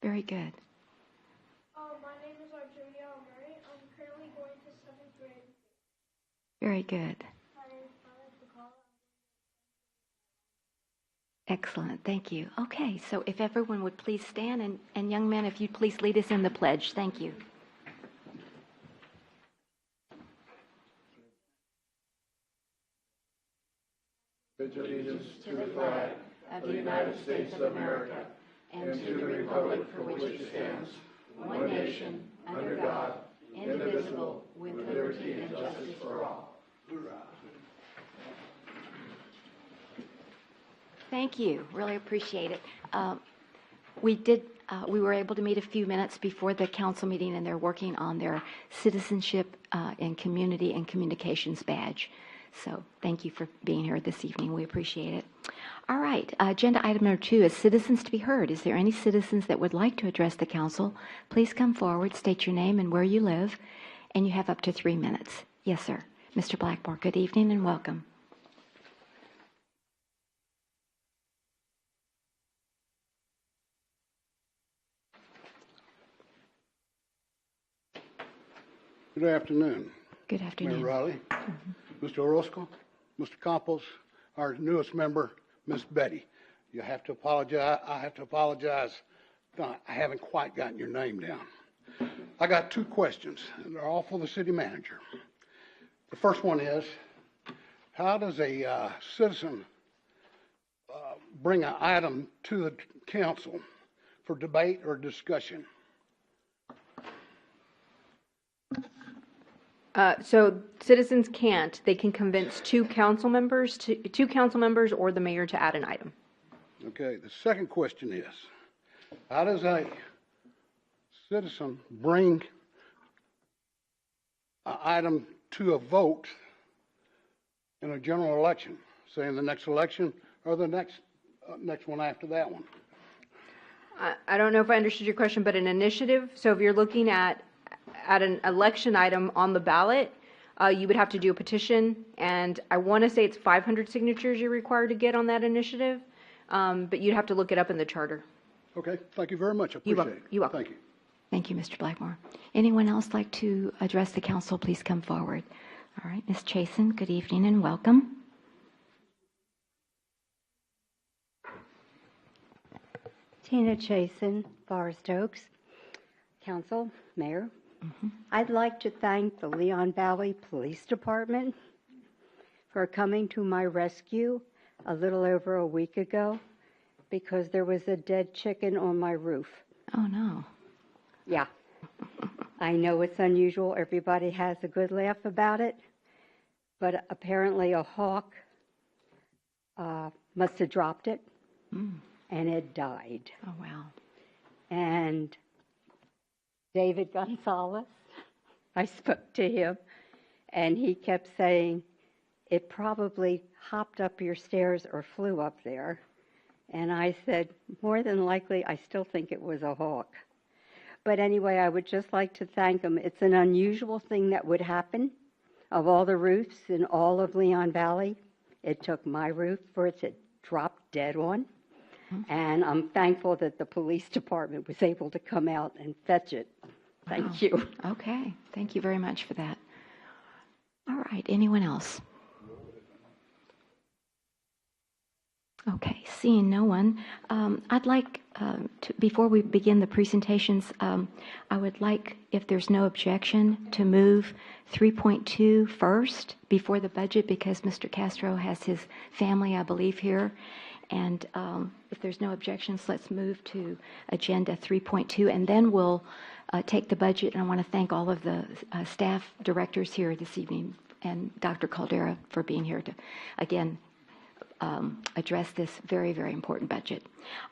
Very good. My name is Arjunia Omari. I'm currently going to 7th grade. Very good. My name is Tyler Bacala. Excellent. Thank you. Okay, so if everyone would please stand, and young men, if you'd please lead us in the pledge. Thank you. Pledge allegiance to the flag of the United States of America and to the republic for which it stands, one nation, under God, indivisible, with liberty and justice for all. Hoorah. Thank you. Really appreciate it. We were able to meet a few minutes before the council meeting, and they're working on their citizenship and community and communications badge. So thank you for being here this evening. We appreciate it. All right. Agenda item number 2 is citizens to be heard. Is there any citizens that would like to address the council? Please come forward, state your name and where you live, and you have up to 3 minutes. Yes, sir. Mr. Blackmore, good evening and welcome. Good afternoon. Good afternoon. Mayor Riley, Mr. Orozco, Mr. Campos, our newest member, Miss Betty. You have to apologize. I have to apologize. I haven't quite gotten your name down. I got 2 questions, and they're all for the city manager. The first one is, how does a citizen bring an item to the council for debate or discussion? So citizens can't. They can convince 2 council members or the mayor to add an item. Okay, the second question is, how does a citizen bring an item to a vote in a general election, say in the next election or the next one after that one? I don't know if I understood your question, but an initiative, so if you're looking at an election item on the ballot, you would have to do a petition, and I want to say it's 500 signatures you're required to get on that initiative, but you'd have to look it up in the charter. Okay, thank you very much. I appreciate it. You're welcome. Thank you. Thank you, Mr. Blackmore. Anyone else like to address the council? Please come forward. All right, Ms. Chasen, good evening and welcome. Tina Chasen, Forest Oaks, Council, Mayor. I'd like to thank the Leon Valley Police Department for coming to my rescue a little over a week ago because there was a dead chicken on my roof. Oh, no. Yeah. I know it's unusual. Everybody has a good laugh about it, but apparently a hawk must have dropped it, and it died. Oh, wow. And David Gonzalez, I spoke to him, and he kept saying, it probably hopped up your stairs or flew up there. And I said, more than likely, I still think it was a hawk. But anyway, I would just like to thank him. It's an unusual thing that would happen. Of all the roofs in all of Leon Valley, it took my roof for it to drop dead on. And I'm thankful that the police department was able to come out and fetch it. Thank you. Okay, thank you very much for that. All right, anyone else? Okay, seeing no one, I'd like to, before we begin the presentations, I would like, if there's no objection, to move 3.2 first before the budget, because Mr. Castro has his family, I believe, here. And if there's no objections, let's move to agenda 3.2, and then we'll take the budget. And I want to thank all of the staff directors here this evening and Dr. Caldera for being here to, again, address this very, very important budget.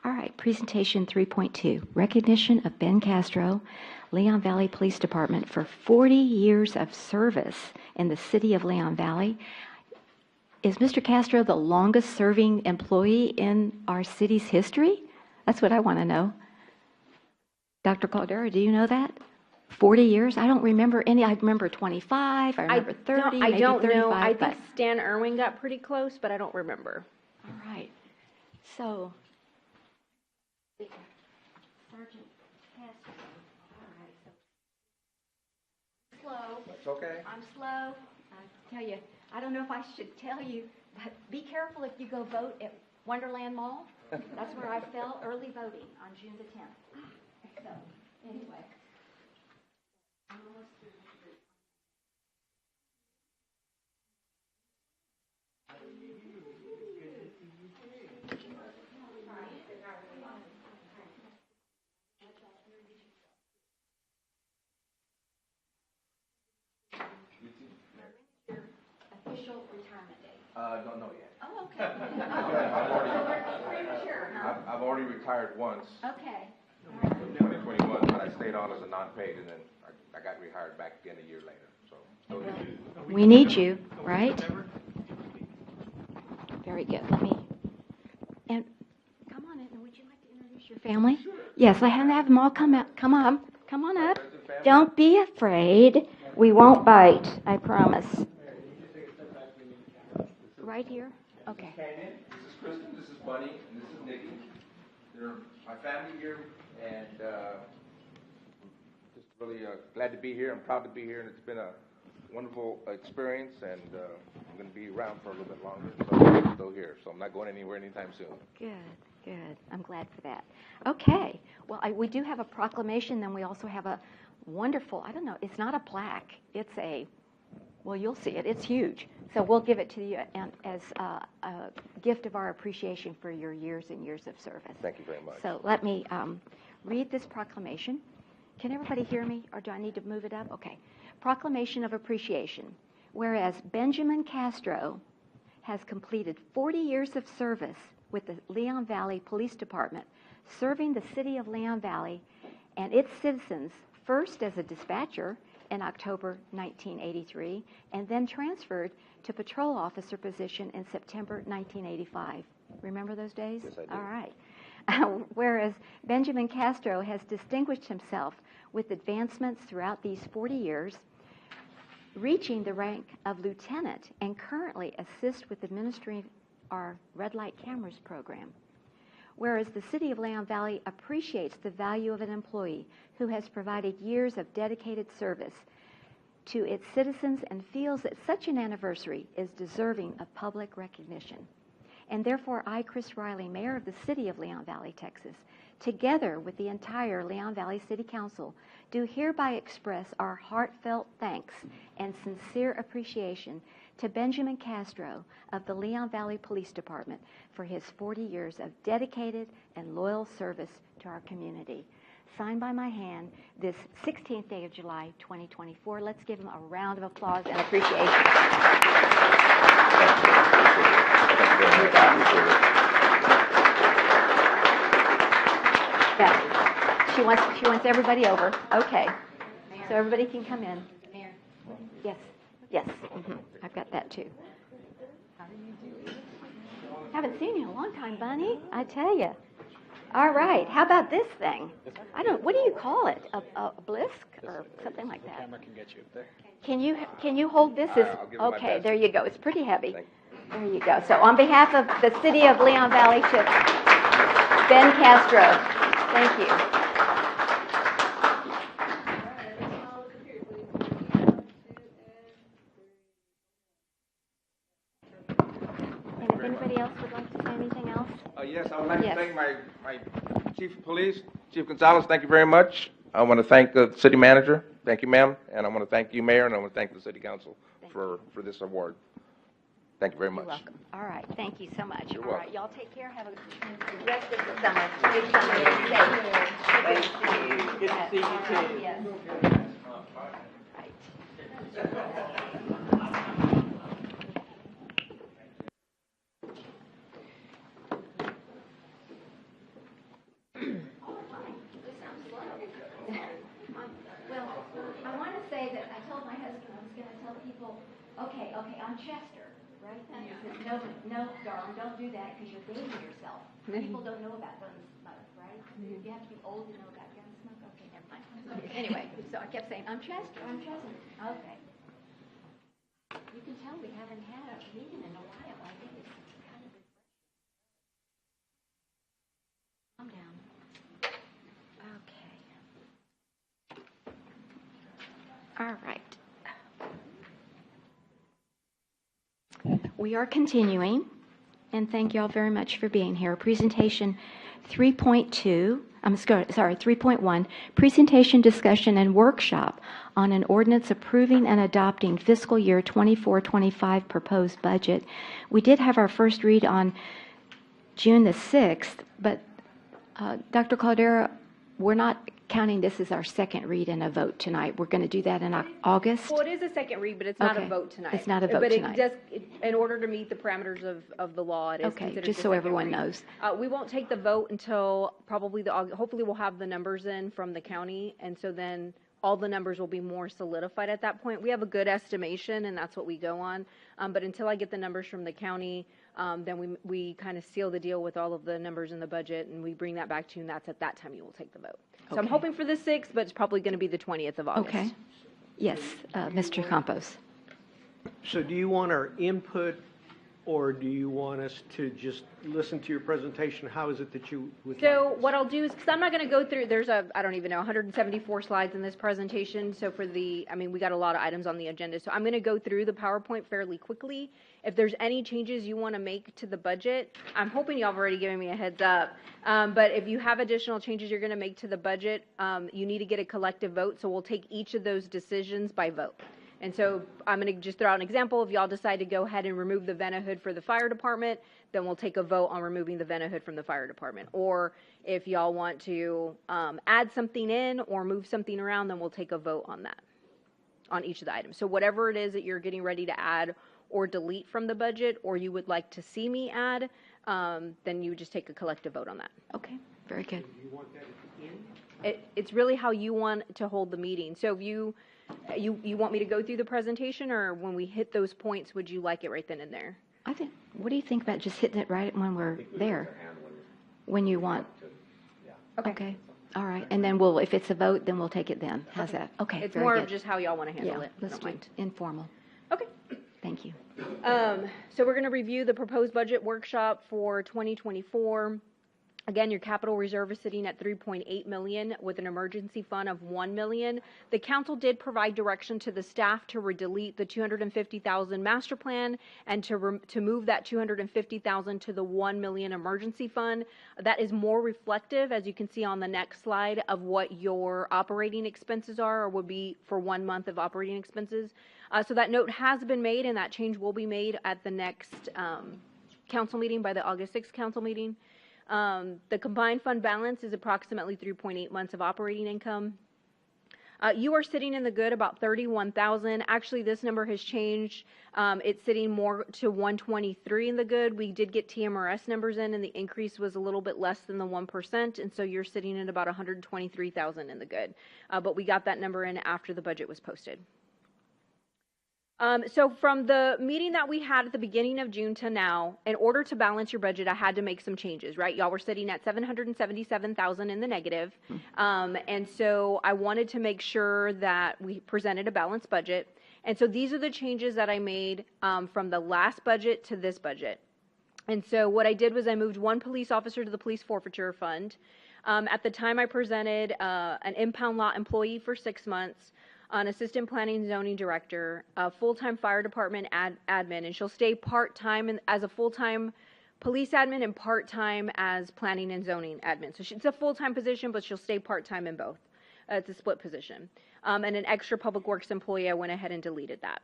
All right, presentation 3.2, recognition of Ben Castro, Leon Valley Police Department for 40 years of service in the city of Leon Valley. Is Mr. Castro the longest serving employee in our city's history? That's what I want to know. Dr. Caldera, do you know that? 40 years? I don't remember any. I remember 25, I remember 30, I maybe don't 35. know. I think but- Stan Irwin got pretty close, but I don't remember. All right. So, Sergeant Castro. All right. So, slow. It's okay. I'm slow. I tell you, I don't know if I should tell you, but be careful if you go vote at Wonderland Mall. That's where I fell early voting on June the 10th. So, anyway. I'm almost through. Official retirement date. Don't know yet. Oh, okay. Premature, huh? I've already retired once Okay. in 2021, but I stayed on as a non-paid, and then I got rehired back again a year later. So still here. We need you, right? Very good. Let me, and come on in. Would you like to introduce your family? Yes, I have them all come out. Come on up. Don't be afraid. We won't bite, I promise. Right here? Okay. Canyon, this is Kristen, this is Bunny, and this is Nikki. They're my family here, and just really glad to be here. I'm proud to be here, and it's been a wonderful experience, and I'm going to be around for a little bit longer, so I'm still here. So I'm not going anywhere anytime soon. Good. I'm glad for that. Okay. Well, we do have a proclamation, then we also have a wonderful, I don't know, it's not a plaque. It's a, well, you'll see it. It's huge. So we'll give it to you as a gift of our appreciation for your years and years of service. Thank you very much. So let me read this proclamation. Can everybody hear me, or do I need to move it up? Okay. Proclamation of Appreciation. Whereas Benjamin Castro has completed 40 years of service with the Leon Valley Police Department, serving the city of Leon Valley and its citizens first as a dispatcher in October 1983, and then transferred to patrol officer position in September 1985. Remember those days? Yes, I do. All right. Whereas Benjamin Castro has distinguished himself with advancements throughout these 40 years, reaching the rank of lieutenant, and currently assists with administering our red light cameras program. Whereas the city of Leon Valley appreciates the value of an employee who has provided years of dedicated service to its citizens and feels that such an anniversary is deserving of public recognition. And therefore, I, Chris Riley, Mayor of the City of Leon Valley, Texas, together with the entire Leon Valley City Council, do hereby express our heartfelt thanks and sincere appreciation to Benjamin Castro of the Leon Valley Police Department for his 40 years of dedicated and loyal service to our community. Signed by my hand this 16th day of July, 2024. Let's give him a round of applause and appreciation. Yeah. She wants everybody over. Okay. So everybody can come in. Mayor. Yes. I've got that too. How do you do? Haven't seen you in a long time, Bunny. I tell you. All right. How about this thing? What do you call it? A blisk or something like that? Camera can get you up there. Can you hold this? I'll give it my Okay, best. there you go. It's pretty heavy. Thank There you go. So on behalf of the city of Leon Valley, to Ben Castro, thank you. And if anybody else would like to say anything else? Yes, I would like Yes. to thank my chief of police, Chief Gonzalez. Thank you very much. I want to thank the city manager. Thank you, ma'am. And I want to thank you, Mayor, and I want to thank the city council for this award. Thank you very much. You're welcome. All right. Thank you so much. You're All right. welcome. Y'all take care. Have a rest of the summer. Good summer. Stay safe. Good to see you too. Yes. Right. Well, I want to say that I told my husband I was going to tell people, okay, I'm Chester, right? And he says, no, darling, don't do that because you're dating yourself. People don't know about gun smoke, right? You have to be old to know about gun smoke. Okay, never mind. Anyway, so So I kept saying, I'm Chester, I'm Chester. Okay. You can tell we haven't had a meeting in a while. I think it's kind of refreshing. Calm down. Okay. All right. We are continuing, and thank you all very much for being here. Presentation 3.2, 3.1, presentation, discussion, and workshop on an ordinance approving and adopting fiscal year 24-25 proposed budget. We did have our first read on June the 6th, but Dr. Caldera, we're not counting this as our second read and a vote tonight. We're going to do that in August. Well, it is a second read, but it's not a Okay. vote tonight. It's not a vote but tonight. But in order to meet the parameters of the law, it is Okay, considered just the so second everyone read. knows. We won't take the vote until probably hopefully we'll have the numbers in from the county, and so then all the numbers will be more solidified at that point. We have a good estimation, and that's what we go on. But until I get the numbers from the county, then we kind of seal the deal with all of the numbers in the budget, and we bring that back to you, and that's at that time you will take the vote. So I'm Okay. hoping for the 6th, but it's probably going to be the 20th of August. Okay. Yes, Mr. Campos. So do you want our input, or do you want us to just listen to your presentation? How is it that you would So like this? what I'll do is, because I'm not going to go through, I don't even know, 174 slides in this presentation. So we got a lot of items on the agenda. So I'm going to go through the PowerPoint fairly quickly. If there's any changes you want to make to the budget, I'm hoping y'all have already given me a heads up. But if you have additional changes you're going to make to the budget, you need to get a collective vote. So we'll take each of those decisions by vote. And so I'm going to just throw out an example. If y'all decide to go ahead and remove the Vena hood for the fire department, then we'll take a vote on removing the Vena hood from the fire department. Or if y'all want to add something in or move something around, then we'll take a vote on that, on each of the items. So whatever it is that you're getting ready to add or delete from the budget, or you would like to see me add, then you would just take a collective vote on that. Okay, very good. Do you want that at the end? It's really how you want to hold the meeting. So if you want me to go through the presentation, or when we hit those points, would you like it right then and there? What do you think about just hitting it right when we're there? When you want? Okay, all right. And then if it's a vote, then we'll take it then. How's that? Okay, It's very more good. of just how y'all want to handle Yeah, it. let's Don't do mind. it informal. Okay. Thank you. So we're going to review the proposed budget workshop for 2024. Again, your capital reserve is sitting at $3.8 million with an emergency fund of $1 million. The council did provide direction to the staff to delete the $250,000 master plan and to move that $250,000 to the $1 million emergency fund. That is more reflective, as you can see on the next slide, of what your operating expenses are, or would be for 1 month of operating expenses. So that note has been made, and that change will be made at the next council meeting, by the August 6th council meeting. The combined fund balance is approximately 3.8 months of operating income. You are sitting in the good about 31,000. Actually, this number has changed. It's sitting more to 123 in the good. We did get TMRS numbers in, and the increase was a little bit less than the 1%, and so you're sitting at about 123,000 in the good. But we got that number in after the budget was posted. So from the meeting that we had at the beginning of June to now, in order to balance your budget, I had to make some changes, right? Y'all were sitting at 777,000 in the negative. And so I wanted to make sure that we presented a balanced budget. And so these are the changes that I made from the last budget to this budget. And so what I did was I moved one police officer to the police forfeiture fund. At the time I presented an impound lot employee for 6 months, an assistant planning and zoning director, a full-time fire department admin, and she'll stay part-time as a full-time police admin and part-time as planning and zoning admin. So it's a full-time position, but she'll stay part-time in both. It's a split position. And an extra public works employee, I went ahead and deleted that.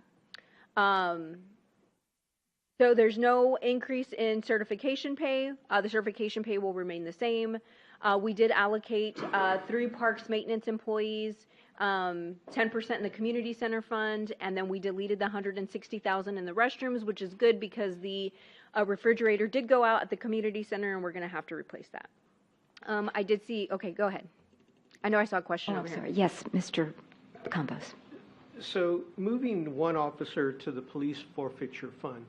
So there's no increase in certification pay. The certification pay will remain the same. We did allocate 3 parks maintenance employees, 10% in the community center fund, and then we deleted the $160,000 in the restrooms, which is good because the refrigerator did go out at the community center, and we're going to have to replace that. I did see. Okay, go ahead. I know I saw a question over here. Sorry. Yes, Mr. Campos. So moving one officer to the police forfeiture fund,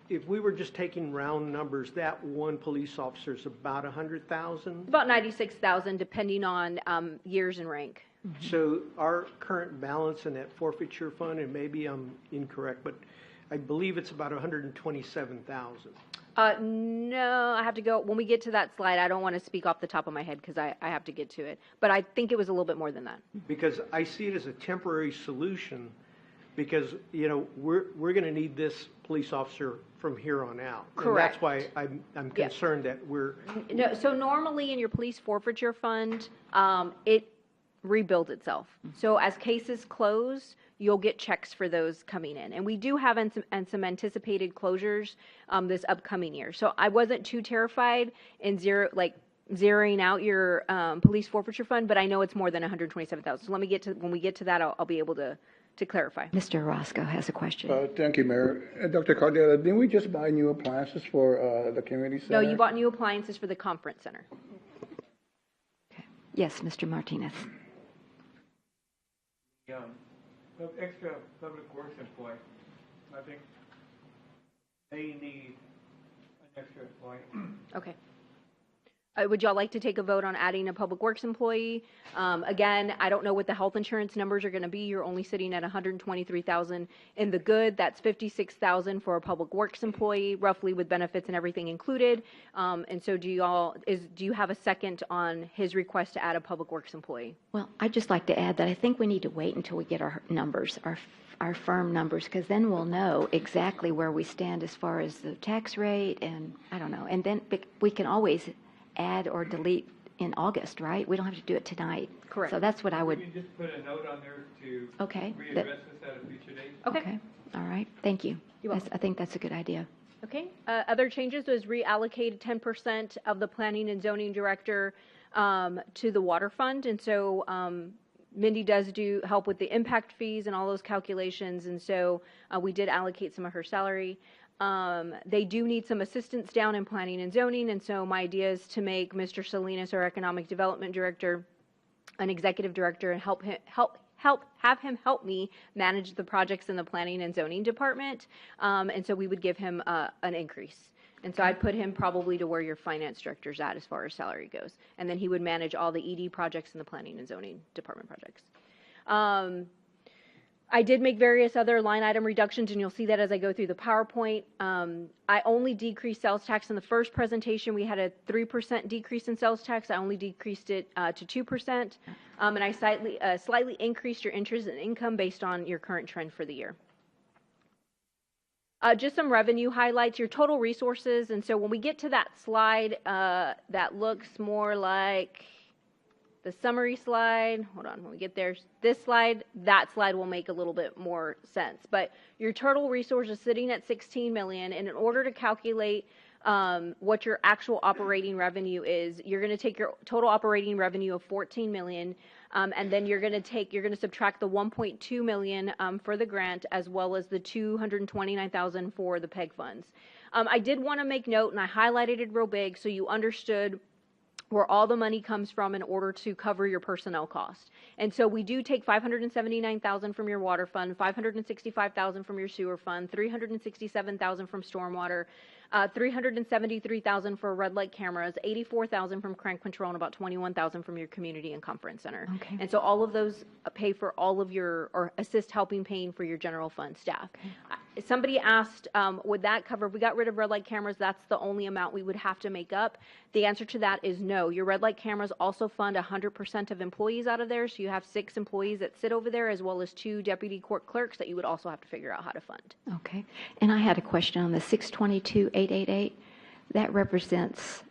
if we were just taking round numbers, that one police officer is about 100,000? About 96,000, depending on years and rank. So our current balance in that forfeiture fund, and maybe I'm incorrect, but I believe it's about 127,000. No, I have to go, when we get to that slide, I don't want to speak off the top of my head because I have to get to it. But I think it was a little bit more than that. Because I see it as a temporary solution, because, you know, we're going to need this police officer from here on out. Correct. And that's why I'm Yeah. concerned that we're, No, so normally in your police forfeiture fund, it rebuilds itself. So as cases close, you'll get checks for those coming in. And we do have some anticipated closures this upcoming year. So I wasn't too terrified in zeroing out your police forfeiture fund, but I know it's more than 127,000. So let me get to, when we get to that, I'll be able to clarify. Mr. Orozco has a question. Thank you, Mayor. Dr. Cardella, didn't we just buy new appliances for the community center? No, you bought new appliances for the conference center. Yes, Mr. Martinez. The extra public works employee, I think they need an extra employee. Okay. Would y'all like to take a vote on adding a public works employee? Again, I don't know what the health insurance numbers are going to be. You're only sitting at 123,000 in the good. That's 56,000 for a public works employee, roughly with benefits and everything included. And so do you have a second on his request to add a public works employee? Well, I'd just like to add that I think we need to wait until we get our numbers, our firm numbers, because then we'll know exactly where we stand as far as the tax rate and I don't know. And then we can always add or delete in August, right? We don't have to do it tonight. Correct. So that's what I would. We can just put a note on there to Okay. readdress this at a future date. Okay. All right. Thank you. You're welcome. I think that's a good idea. Okay. Other changes was reallocated 10% of the planning and zoning director to the water fund. And so Mindy does help with the impact fees and all those calculations. And so we did allocate some of her salary. They do need some assistance down in planning and zoning. And so my idea is to make Mr. Salinas, our economic development director, an executive director and have him help me manage the projects in the planning and zoning department. And so we would give him an increase. And so I'd put him probably to where your finance director's at as far as salary goes. And then he would manage all the ED projects and the planning and zoning department projects. I did make various other line item reductions, and you'll see that as I go through the PowerPoint. I only decreased sales tax in the first presentation. We had a 3% decrease in sales tax. I only decreased it to 2%. And I slightly increased your interest and income based on your current trend for the year. Just some revenue highlights, your total resources. And so when we get to that slide, that looks more like the summary slide. Hold on, when we get there, this slide, that slide will make a little bit more sense. But your total resources sitting at 16 million, and in order to calculate what your actual operating revenue is, you're going to take your total operating revenue of 14 million, and then you're going to subtract the 1.2 million for the grant, as well as the 229,000 for the PEG funds. I did want to make note, and I highlighted it real big so you understood where all the money comes from in order to cover your personnel cost. And so we do take 579,000 from your water fund, 565,000 from your sewer fund, 367,000 from stormwater, 373,000 for red light cameras, 84,000 from crank control, and about 21,000 from your community and conference center. Okay. And so all of those pay for all of your, or assist helping paying for your general fund staff. Somebody asked, would that cover, if we got rid of red light cameras, that's the only amount we would have to make up? The answer to that is no. Your red light cameras also fund 100% of employees out of there, so you have 6 employees that sit over there, as well as 2 deputy court clerks that you would also have to figure out how to fund. Okay. And I had a question on the 622,888. That represents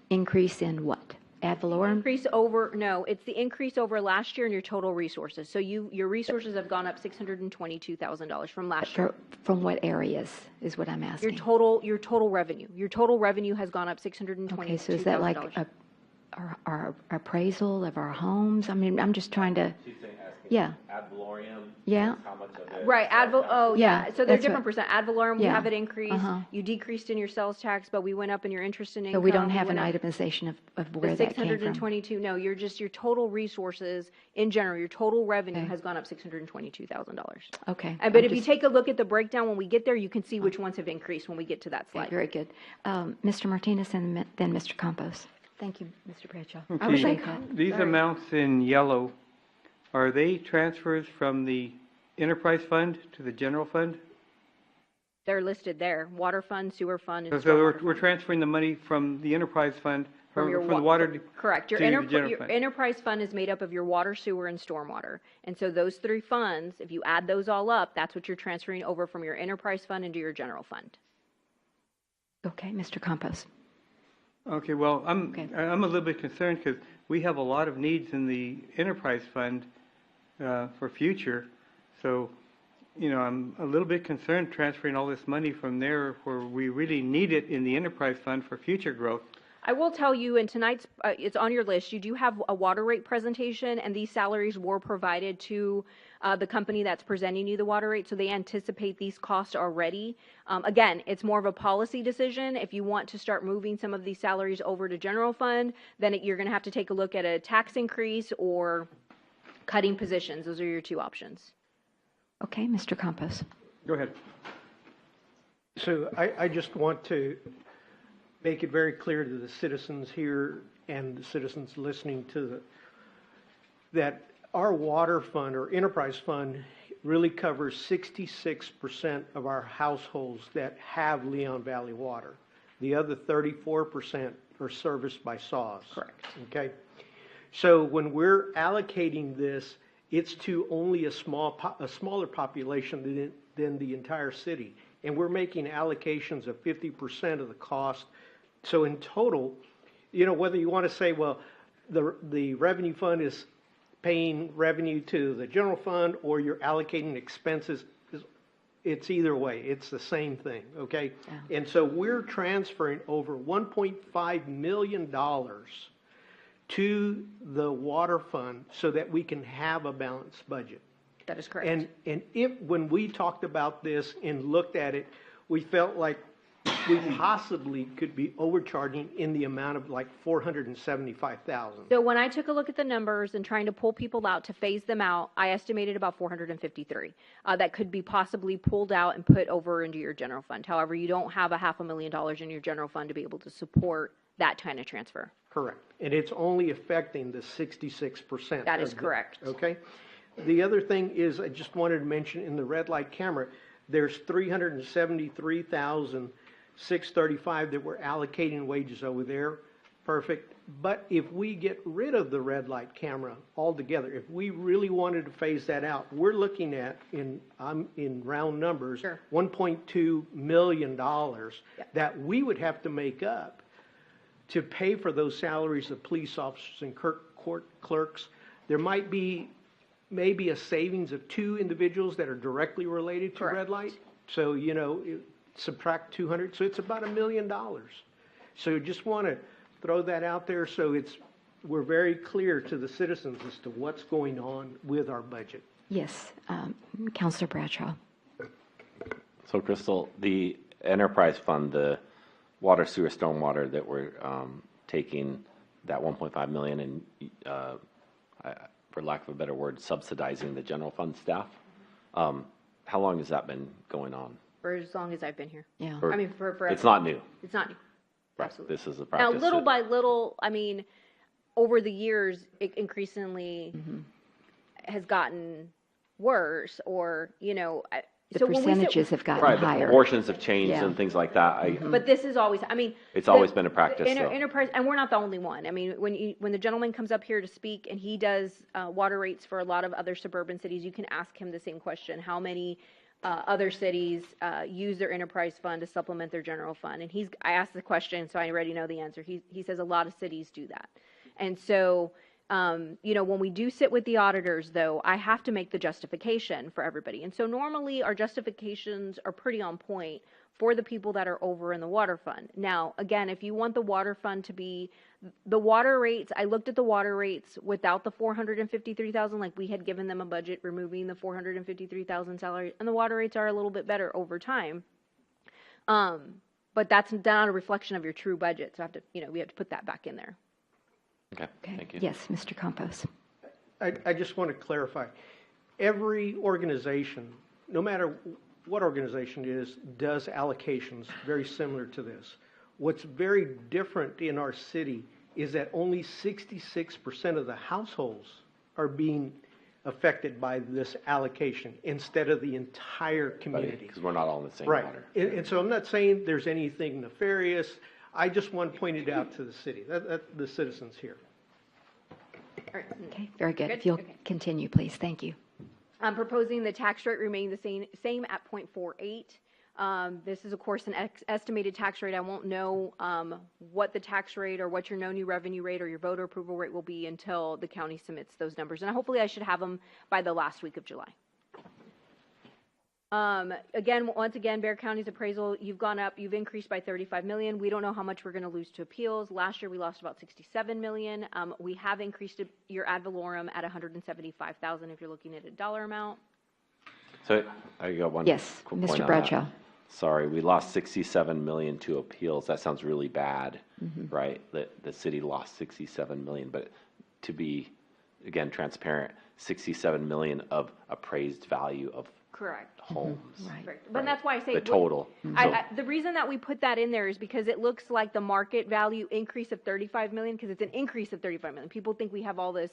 increase in what? Ad valorem? Increase over, no, it's the increase over last year in your total resources. So your resources have gone up $622,000 from last year. From what areas is what I'm asking? Your total revenue. Your total revenue has gone up $622,000. Okay, so is that like our appraisal of our homes? I mean, I'm just trying to. She's saying, asking Yeah. ad valorem. Yeah. How much of it? Right, Yeah, so they're that's different percent. Ad valorem, we Yeah. have it increased. Uh-huh. You decreased in your sales tax, but we went up in your interest and So income. we don't have an went up- itemization of The where that came from? 622, no, your total resources in general, your total revenue Okay. has gone up $622,000. Okay. But I'm if you just- take a look at the breakdown when we get there, you can see which ones have increased when we get to that Okay, slide. very good. Mr. Martinez and then Mr. Campos. Thank you, Mr. Bradshaw. I Okay. was like, These sorry. amounts in yellow, are they transfers from the enterprise fund to the general fund? They're listed there, water fund, sewer fund, and So stormwater we're fund. transferring the money from the enterprise fund, From your from the wa- water. Correct. Your, to the general your fund. enterprise fund is made up of your water, sewer, and stormwater. And so those three funds, if you add those all up, that's what you're transferring over from your enterprise fund into your general fund. Okay, Mr. Campos. Okay, well, Okay. I'm a little bit concerned because we have a lot of needs in the enterprise fund for future. So, you know, I'm a little bit concerned transferring all this money from there where we really need it in the enterprise fund for future growth. I will tell you, and tonight's, it's on your list, you do have a water rate presentation, and these salaries were provided to the company that's presenting you the water rate, so they anticipate these costs already. Again, it's more of a policy decision. If you want to start moving some of these salaries over to general fund, then you're going to have to take a look at a tax increase or cutting positions. Those are your two options. Okay, Mr. Campos. Go ahead. So I just want to make it very clear to the citizens here and the citizens listening to that our water fund or enterprise fund really covers 66% of our households that have Leon Valley water. The other 34% are serviced by SAWS. Correct. Okay? So when we're allocating this, it's to only a smaller population than the entire city. And we're making allocations of 50% of the cost. So in total, you know, whether you want to say, well, the revenue fund is paying revenue to the general fund or you're allocating expenses, it's either way. It's the same thing, okay? Yeah. And so we're transferring over $1.5 million to the water fund so that we can have a balanced budget. That is correct. And when we talked about this and looked at it, we felt like we possibly could be overcharging in the amount of like $475,000. So when I took a look at the numbers and trying to pull people out to phase them out, I estimated about 453 that could be possibly pulled out and put over into your general fund. However, you don't have a $500,000 in your general fund to be able to support that kind of transfer. Correct. And it's only affecting the 66%. That is correct. Okay. The other thing is, I just wanted to mention in the red light camera, there's $373,635 that we're allocating wages over there. Perfect. But if we get rid of the red light camera altogether, if we really wanted to phase that out, we're looking at, in round numbers, Sure. $1.2 million that we would have to make up to pay for those salaries of police officers and court clerks. There might be maybe a savings of 2 individuals that are directly related to Correct. red light. So, you know, subtract 200, so it's about $1 million. So just want to throw that out there so we're very clear to the citizens as to what's going on with our budget. Yes, Councilor Bradshaw. So, Crystal, the enterprise fund, the water, sewer, stormwater that we're taking that 1.5 million and, for lack of a better word, subsidizing the general fund staff. How long has that been going on? For as long as I've been here. Yeah. Or- I mean, for It's not new. It's not new. Right. Absolutely. This is a Now, practice. little that- by little, I mean, over the years, it increasingly has gotten worse, or, you know. The so when we sit- percentages have gotten Right, the higher. proportions have changed Yeah. and things like that. But this is always, I mean. It's always been a practice, though. Enterprise, and we're not the only one. I mean, when the gentleman comes up here to speak and he does water rates for a lot of other suburban cities, you can ask him the same question. How many other cities use their enterprise fund to supplement their general fund? And I asked the question, so I already know the answer. He says a lot of cities do that. And so, you know, when we do sit with the auditors, though, I have to make the justification for everybody. And so normally our justifications are pretty on point for the people that are over in the water fund. Now, again, if you want the water fund to be, the water rates, I looked at the water rates without the $453,000, like we had given them a budget removing the $453,000 salary, and the water rates are a little bit better over time. But that's not a reflection of your true budget, so we have to put that back in there. Okay, thank you. Yes, Mr. Campos. I just want to clarify. Every organization, no matter what organization it is, does allocations very similar to this. What's very different in our city is that only 66% of the households are being affected by this allocation instead of the entire community. Because we're not all in the same Right. water. And so I'm not saying there's anything nefarious. I just want to point it out to the city, the citizens here. Okay, very good. Good? If you'll Okay. continue, please. Thank you. I'm proposing the tax rate remain the same at 0.48. This is, of course, an estimated tax rate. I won't know what the tax rate or what your no new revenue rate or your voter approval rate will be until the county submits those numbers. And hopefully I should have them by the last week of July. Once again, Bexar County's appraisal, you've gone up, you've increased by 35 million. We don't know how much we're going to lose to appeals. Last year we lost about 67 million. We have increased your ad valorem at 175,000 if you're looking at a dollar amount. So I got one. Yes, quick Mr. point on Bradshaw. that. Sorry, we lost 67 million to appeals. That sounds really bad, right? The city lost 67 million, but to be, again, transparent, 67 million of appraised value of Correct. homes. Right. But that's why I say The total. the reason that we put that in there is because it looks like the market value increase of 35 million, because it's an increase of 35 million. People think we have all this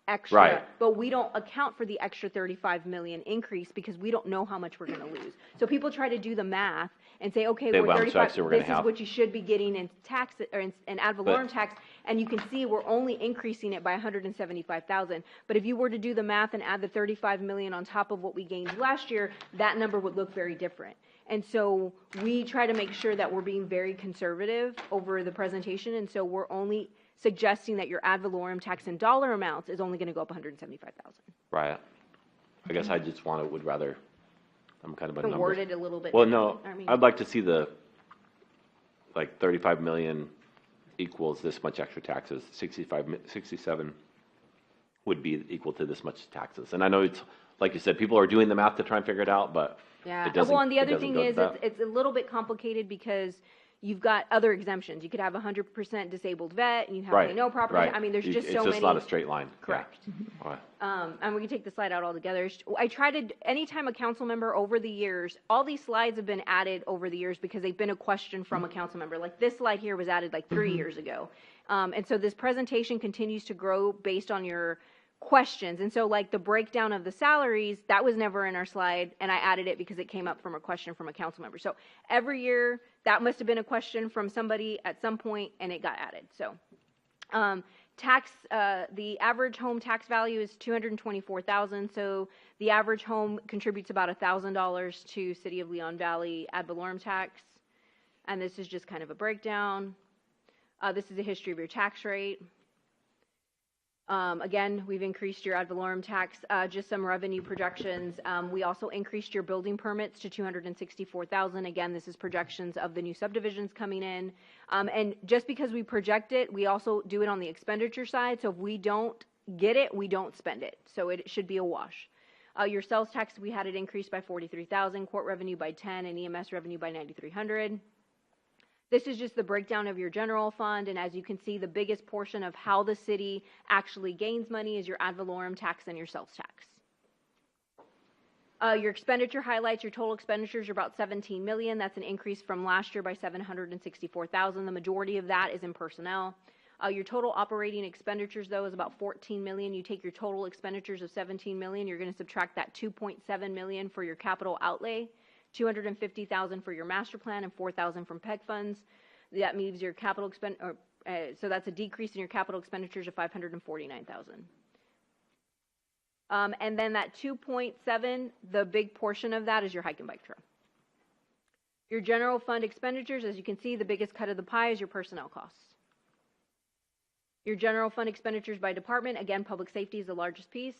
extra, Right. but we don't account for the extra 35 million increase because we don't know how much we're going to lose. So people try to do the math and say, okay, They we're want 35, extra we're gonna this is have. what you should be getting in tax or in ad valorem tax, and you can see we're only increasing it by 175,000. But if you were to do the math and add the 35 million on top of what we gained last year, that number would look very different. And so we try to make sure that we're being very conservative over the presentation, and so we're only suggesting that your ad valorem tax in dollar amounts is only going to go up 175,000. Right. I guess I just would rather, I'm kind of a Can number. word it a little bit. Well, no, I mean, I'd like to see the, like 35 million equals this much extra taxes, 67 would be equal to this much taxes. And I know it's, like you said, people are doing the math to try and figure it out, but yeah. it doesn't. Well, and the it other doesn't thing go to is that. it's a little bit complicated because you've got other exemptions. You could have 100% disabled vet, and you have Right, no property. right. I mean, there's just so It's many. just not a straight line. Yeah. Correct. All right. And we can take the slide out altogether. I try to, anytime a council member over the years, all these slides have been added over the years because they've been a question from a council member. Like this slide here was added like 3 years ago. And so this presentation continues to grow based on your questions. And so like the breakdown of the salaries, that was never in our slide, and I added it because it came up from a question from a council member. So every year, that must have been a question from somebody at some point, and it got added. So the average home tax value is $224,000. So the average home contributes about $1,000 to City of Leon Valley ad valorem tax. And this is just kind of a breakdown. This is a history of your tax rate. Again, we've increased your ad valorem tax, just some revenue projections. We also increased your building permits to 264,000. Again, this is projections of the new subdivisions coming in. And just because we project it, we also do it on the expenditure side. So if we don't get it, we don't spend it. So it should be a wash. Your sales tax, we had it increased by 43,000, court revenue by 10, and EMS revenue by 9,300. This is just the breakdown of your general fund, and as you can see, the biggest portion of how the city actually gains money is your ad valorem tax and your sales tax. Your expenditure highlights, your total expenditures are about 17 million. That's an increase from last year by 764,000. The majority of that is in personnel. Your total operating expenditures, though, is about 14 million. You take your total expenditures of 17 million, you're going to subtract that 2.7 million for your capital outlay. 250,000 for your master plan and 4,000 from PEG funds. That means your capital so that's a decrease in your capital expenditures of 549,000. And then that 2.7, the big portion of that is your hike and bike trail. Your general fund expenditures, as you can see, the biggest cut of the pie is your personnel costs. Your general fund expenditures by department, again, public safety is the largest piece.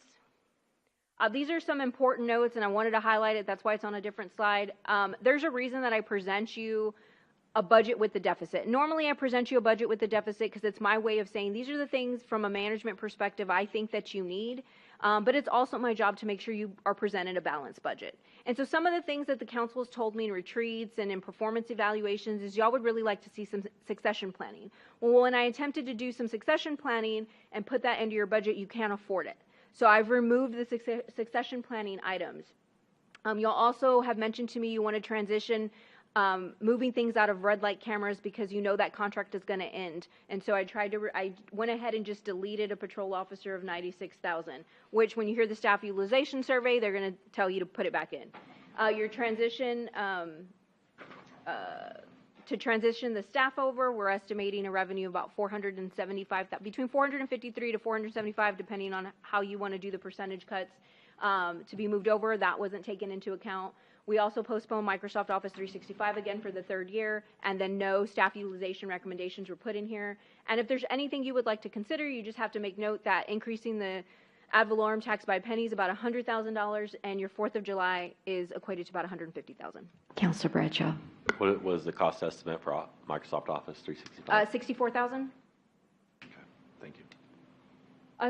These are some important notes, and I wanted to highlight it. That's why it's on a different slide. There's a reason that I present you a budget with the deficit. Normally, I present you a budget with the deficit because it's my way of saying these are the things from a management perspective I think that you need, but it's also my job to make sure you are presented a balanced budget. And so some of the things that the council has told me in retreats and in performance evaluations is y'all would really like to see some succession planning. Well, when I attempted to do some succession planning and put that into your budget, you can't afford it. So I've removed the succession planning items. You'll also have mentioned to me you want to transition moving things out of red light cameras because you know that contract is going to end. And so I went ahead and just deleted a patrol officer of 96,000, which when you hear the staff utilization survey, they're going to tell you to put it back in. Your transition, to transition the staff over, we're estimating a revenue of about between 453 to 475, depending on how you want to do the percentage cuts, to be moved over. That wasn't taken into account. We also postponed Microsoft Office 365 again for the third year, and then no staff utilization recommendations were put in here. And if there's anything you would like to consider, you just have to make note that increasing the ad valorem tax by pennies is about $100,000, and your 4th of July is equated to about $150,000. Councilor Bradshaw. What was the cost estimate for Microsoft Office 365? $64,000. Okay, thank you.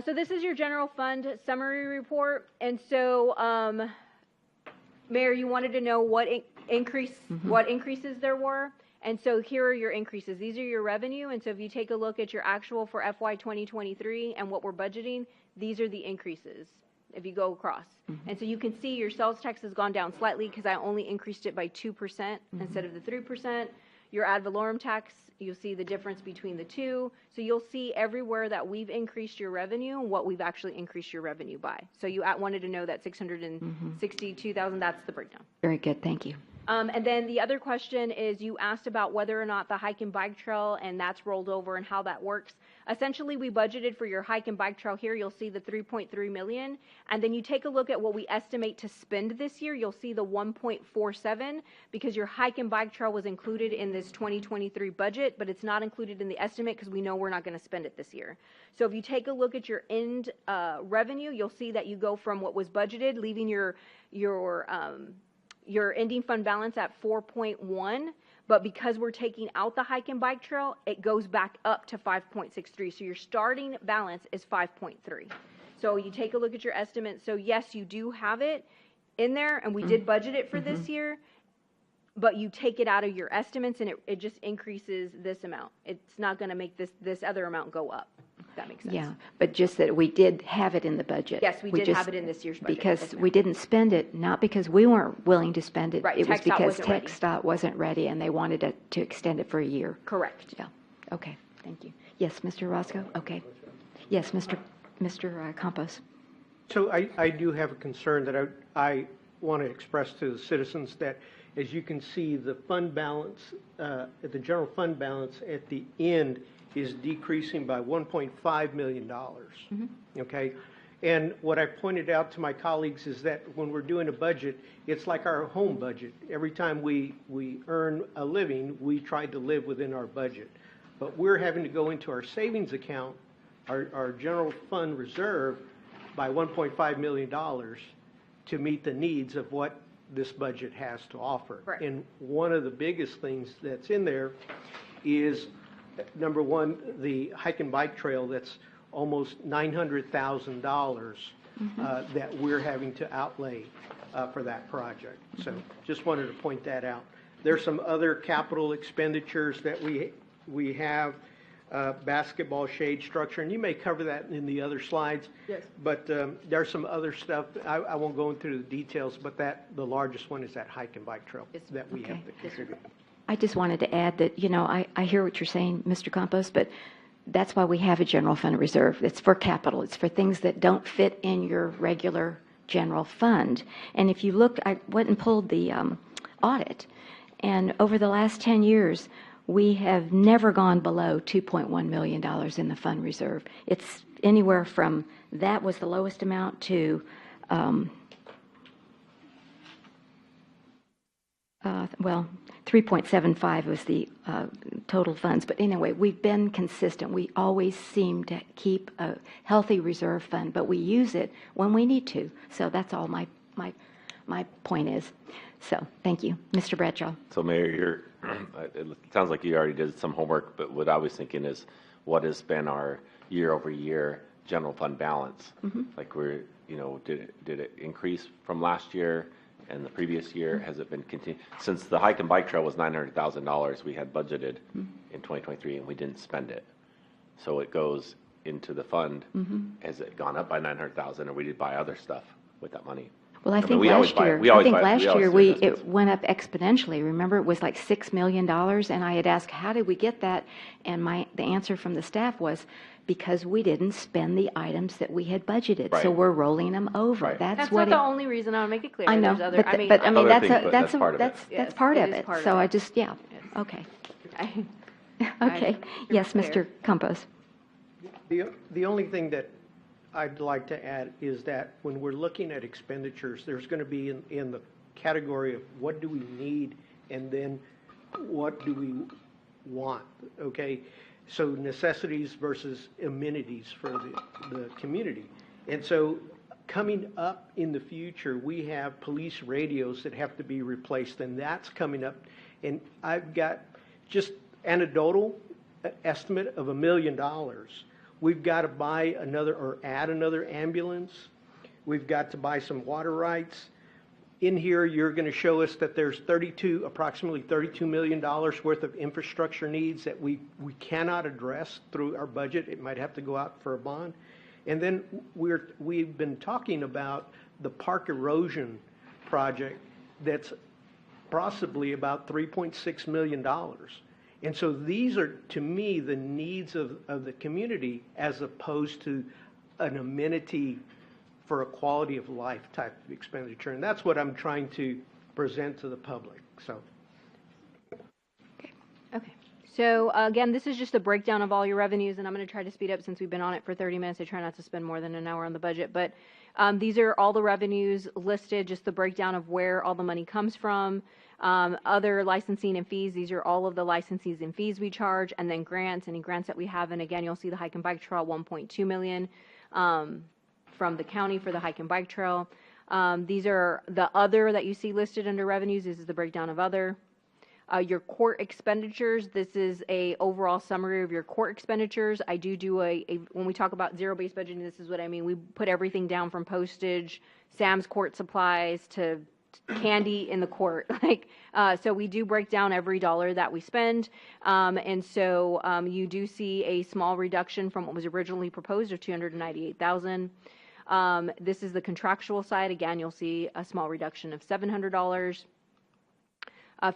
So this is your general fund summary report, and so, Mayor, you wanted to know what what increases there were, and so here are your increases. These are your revenue, and so if you take a look at your actual for FY 2023 and what we're budgeting, these are the increases if you go across. And so you can see your sales tax has gone down slightly because I only increased it by 2% instead of the 3%. Your ad valorem tax, you'll see the difference between the two. So you'll see everywhere that we've increased your revenue, what we've actually increased your revenue by. So you wanted to know that 662,000, that's the breakdown. Very good. Thank you. And then the other question is you asked about whether or not the hike and bike trail and that's rolled over and how that works. Essentially, we budgeted for your hike and bike trail here. You'll see the 3.3 million. And then you take a look at what we estimate to spend this year. You'll see the 1.47 because your hike and bike trail was included in this 2023 budget, but it's not included in the estimate because we know we're not going to spend it this year. So if you take a look at your end revenue, you'll see that you go from what was budgeted, leaving your ending fund balance at 4.1, but because we're taking out the hike and bike trail, it goes back up to 5.63. So your starting balance is 5.3. So you take a look at your estimate. So yes, you do have it in there, and we did budget it for this year, but you take it out of your estimates, and it just increases this amount. It's not going to make this other amount go up. If that makes sense. Yeah, but just that we did have it in the budget. Yes, we did have it in this year's budget. Because Yes, ma'am. we didn't spend it, not because we weren't willing to spend it. Right, It was TxDOT because wasn't ready. TxDOT wasn't ready and they wanted to extend it for a year. Correct. Yeah, okay, thank you. Yes, Mr. Roscoe? Okay. Yes, Mr. Campos. So I do have a concern that I want to express to the citizens that, as you can see, the fund balance, the general fund balance at the end is decreasing by $1.5 million. Okay? And what I pointed out to my colleagues is that when we're doing a budget, it's like our home budget. Every time we earn a living, we try to live within our budget. But we're having to go into our savings account, our general fund reserve, by $1.5 million to meet the needs of what this budget has to offer. Right. And one of the biggest things that's in there is, number one, the hike and bike trail that's almost $900,000 that we're having to outlay for that project. So just wanted to point that out. There's some other capital expenditures that we have, basketball shade structure, and you may cover that in the other slides. Yes. But there's some other stuff. I won't go into the details, but the largest one is that hike and bike trail that we have to contribute. I just wanted to add that, I hear what you're saying, Mr. Campos, but that's why we have a general fund reserve. It's for capital. It's for things that don't fit in your regular general fund. And if you look, I went and pulled the audit, and over the last 10 years, we have never gone below $2.1 million in the fund reserve. It's anywhere from, that was the lowest amount, to, 3.75 was the total funds. But anyway, we've been consistent. We always seem to keep a healthy reserve fund, but we use it when we need to. So that's all my point is. So thank you. Mr. Bradshaw. So Mayor, it sounds like you already did some homework, but what I was thinking is, what has been our year-over-year general fund balance? Like did it increase from last year and the previous year? Has it been since the hike and bike trail was $900,000 we had budgeted in 2023 and we didn't spend it? So it goes into the fund. Has it gone up by $900,000, or we did buy other stuff with that money? Well, I mean, think we always last buy- year, we always I think buy- last we always year do this. it went up exponentially. Remember, it was like $6 million, and I had asked, how did we get that? And the answer from the staff was, because we didn't spend the items that we had budgeted, so Right. we're rolling them over. Right. That's what not the only reason. I want to make it clear. I know, There's other, but I mean, Other that's things, but that's part of it. that's Yes, part it of is it. part of So it. I just, yeah, Yes. okay. I- Okay, yes, clear. Mr. Campos. The only thing that I'd like to add is that when we're looking at expenditures, there's going to be in the category of what do we need and then what do we want, okay? So necessities versus amenities for the community. And so coming up in the future, we have police radios that have to be replaced, and that's coming up. And I've got just anecdotal estimate of $1 million. We've got to buy another or add another ambulance. We've got to buy some water rights. In here, you're going to show us that there's approximately $32 million worth of infrastructure needs that we cannot address through our budget. It might have to go out for a bond. And then we've been talking about the park erosion project that's possibly about $3.6 million. And so these are, to me, the needs of the community as opposed to an amenity for a quality of life type of expenditure. And that's what I'm trying to present to the public. So. Okay. So again, this is just a breakdown of all your revenues, and I'm going to try to speed up since we've been on it for 30 minutes. I try not to spend more than an hour on the budget, but these are all the revenues listed, just the breakdown of where all the money comes from. Other licensing and fees, these are all of the licenses and fees we charge, and then grants, any grants that we have. And again, you'll see the hike and bike trail, $1.2 million from the county for the hike and bike trail. These are the other that you see listed under revenues. This is the breakdown of other. Your court expenditures, this is a overall summary of your court expenditures. I do when we talk about zero-based budgeting, this is what I mean. We put everything down from postage, Sam's court supplies, to candy in the court. So we do break down every dollar that we spend. And so you do see a small reduction from what was originally proposed of $298,000. This is the contractual side. Again, you'll see a small reduction of $700.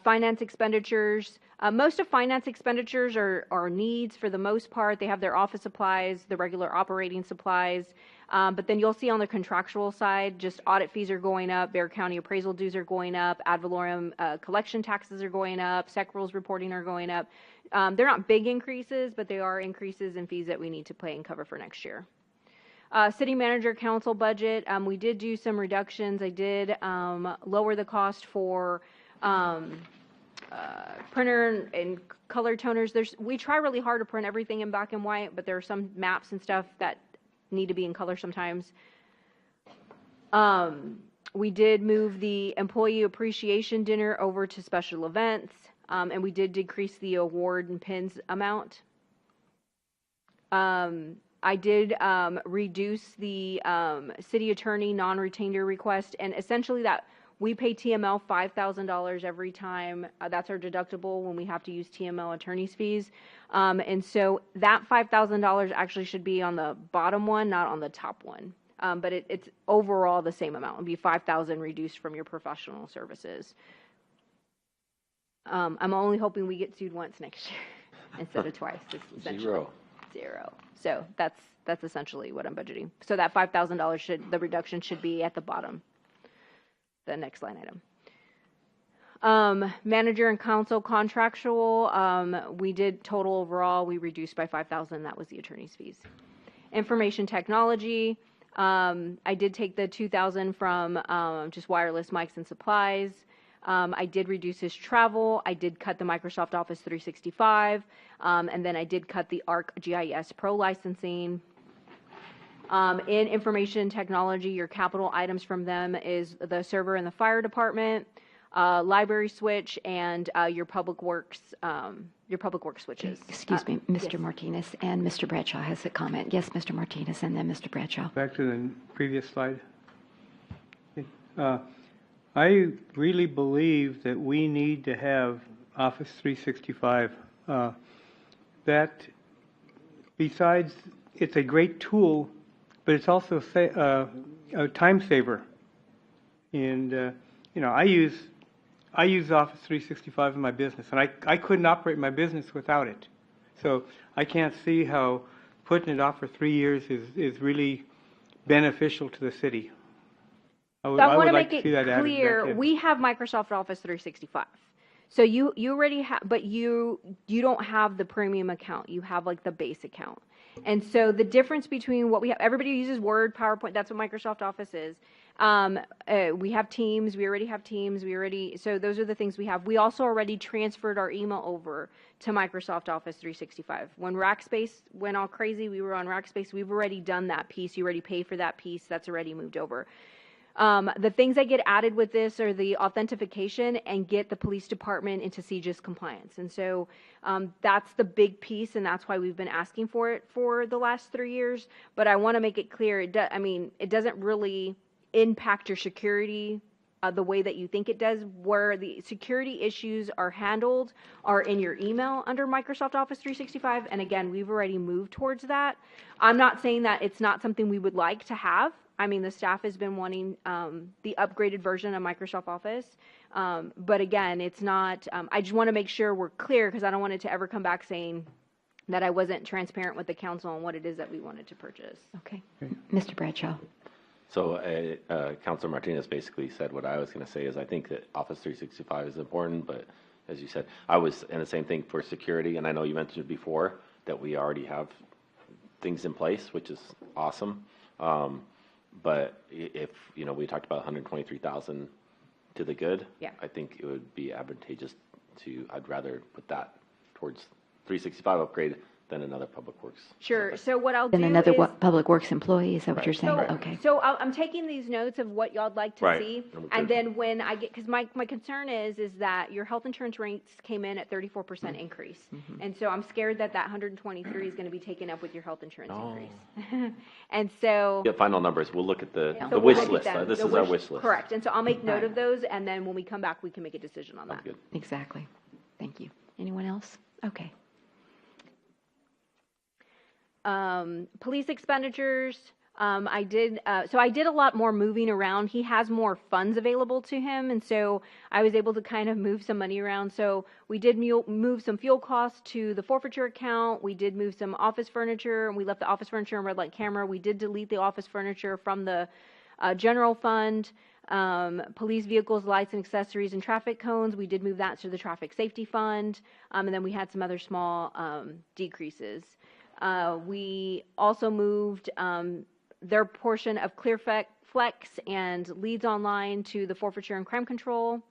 Finance expenditures. Most of finance expenditures are needs for the most part. They have their office supplies, the regular operating supplies. But then you'll see on the contractual side, just audit fees are going up, Bexar County appraisal dues are going up, ad valorem collection taxes are going up, SEC rules reporting are going up. They're not big increases, but they are increases in fees that we need to pay and cover for next year. City manager council budget, we did do some reductions. I did lower the cost for printer and color toners. We try really hard to print everything in black and white, but there are some maps and stuff that need to be in color sometimes. We did move the employee appreciation dinner over to special events, and we did decrease the award and pins amount. I did reduce the city attorney non-retainer request, and essentially that we pay TML $5,000 every time. That's our deductible when we have to use TML attorney's fees. And so that $5,000 actually should be on the bottom one, not on the top one. But it's overall the same amount. It would be $5,000 reduced from your professional services. I'm only hoping we get sued once next year instead of twice. Zero. So that's essentially what I'm budgeting. So that $5,000 the reduction should be at the bottom. The next line item. Manager and council contractual, we did total overall, we reduced by $5,000. That was the attorney's fees. Information technology, I did take the $2,000 from just wireless mics and supplies. I did reduce his travel. I did cut the Microsoft Office 365. And then I did cut the ArcGIS Pro licensing. In information technology, your capital items from them is the server in the fire department, library switch, and your public works switches. Excuse me, Mr. Martinez, and Mr. Bradshaw has a comment. Yes, Mr. Martinez, and then Mr. Bradshaw. Back to the previous slide. I really believe that we need to have Office 365. That, besides, it's a great tool, but it's also a time saver. And, I use Office 365 in my business, and I couldn't operate my business without it. So I can't see how putting it off for 3 years is really beneficial to the city. I So I want would to like make to see it that added clear, back in. we have Microsoft Office 365. So you already have, but you don't have the premium account. You have like the base account. And so the difference between what we have, everybody uses Word, PowerPoint, that's what Microsoft Office is. We have Teams, we already have Teams, so those are the things we have. We also already transferred our email over to Microsoft Office 365. When Rackspace went all crazy, we were on Rackspace, we've already done that piece. You already pay for that piece, that's already moved over. The things that get added with this are the authentication and get the police department into CJIS compliance. And so that's the big piece, and that's why we've been asking for it for the last 3 years. But I want to make it clear, it doesn't really impact your security the way that you think it does. Where the security issues are handled are in your email under Microsoft Office 365. And again, we've already moved towards that. I'm not saying that it's not something we would like to have. The staff has been wanting the upgraded version of Microsoft Office. But again, it's not, I just want to make sure we're clear because I don't want it to ever come back saying that I wasn't transparent with the council on what it is that we wanted to purchase. Okay. Mr. Bradshaw. So Councilor Martinez basically said what I was going to say is I think that Office 365 is important, but as you said, I was in the same thing for security, and I know you mentioned before that we already have things in place, which is awesome. But if, we talked about 123,000 to the good, Yeah. I think it would be advantageous I'd rather put that towards 365 upgrade than another public works. Sure. So what I'll do Then another is, Public Works employee, is that what you're saying? So, Okay. so I'm taking these notes of what y'all'd like to Right. see, Okay. and then when I get, because my concern is that your health insurance rates came in at 34% increase, and so I'm scared that 123 is going to be taken up with your health insurance increase, and so. Get final numbers. We'll look at the So wish we'll look list. at them. This The is our wish list. Correct, and so I'll make note of those, and then when we come back, we can make a decision on that. Sounds good. Exactly. Thank you. Anyone else? Okay. Police expenditures, I did a lot more moving around. He has more funds available to him, and so I was able to kind of move some money around. So we did move some fuel costs to the forfeiture account. We did move some office furniture, and we left the office furniture and red light camera. We did delete the office furniture from the general fund. Police vehicles, lights and accessories, and traffic cones, we did move that to the traffic safety fund, and then we had some other small decreases. We also moved their portion of ClearFlex and Leads Online to the forfeiture and crime control,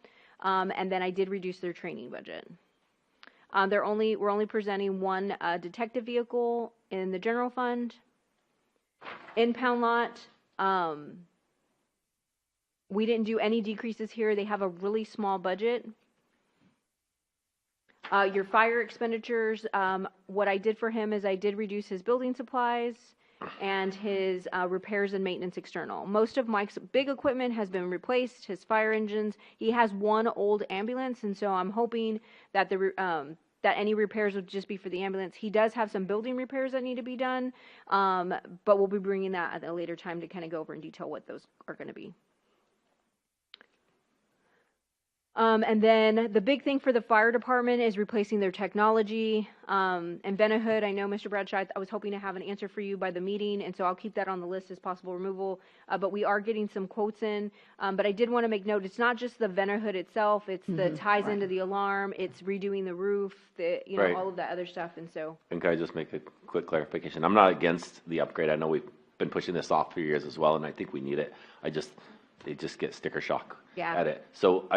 and then I did reduce their training budget. We're only presenting one detective vehicle in the general fund. Impound lot, we didn't do any decreases here. They have a really small budget. Your fire expenditures, what I did for him is I did reduce his building supplies and his repairs and maintenance external. Most of Mike's big equipment has been replaced, his fire engines. He has one old ambulance, and so I'm hoping that that any repairs would just be for the ambulance. He does have some building repairs that need to be done, but we'll be bringing that at a later time to kind of go over in detail what those are going to be. And then the big thing for the fire department is replacing their technology. And Venahood, I know, Mr. Bradshaw, I was hoping to have an answer for you by the meeting, and so I'll keep that on the list as possible removal. But we are getting some quotes in. But I did want to make note, it's not just the Venahood itself, it's the ties into the alarm, it's redoing the roof, Right. all of that other stuff, and so. And can I just make a quick clarification? I'm not against the upgrade. I know we've been pushing this off for years as well, and I think we need it. They just get sticker shock at it. So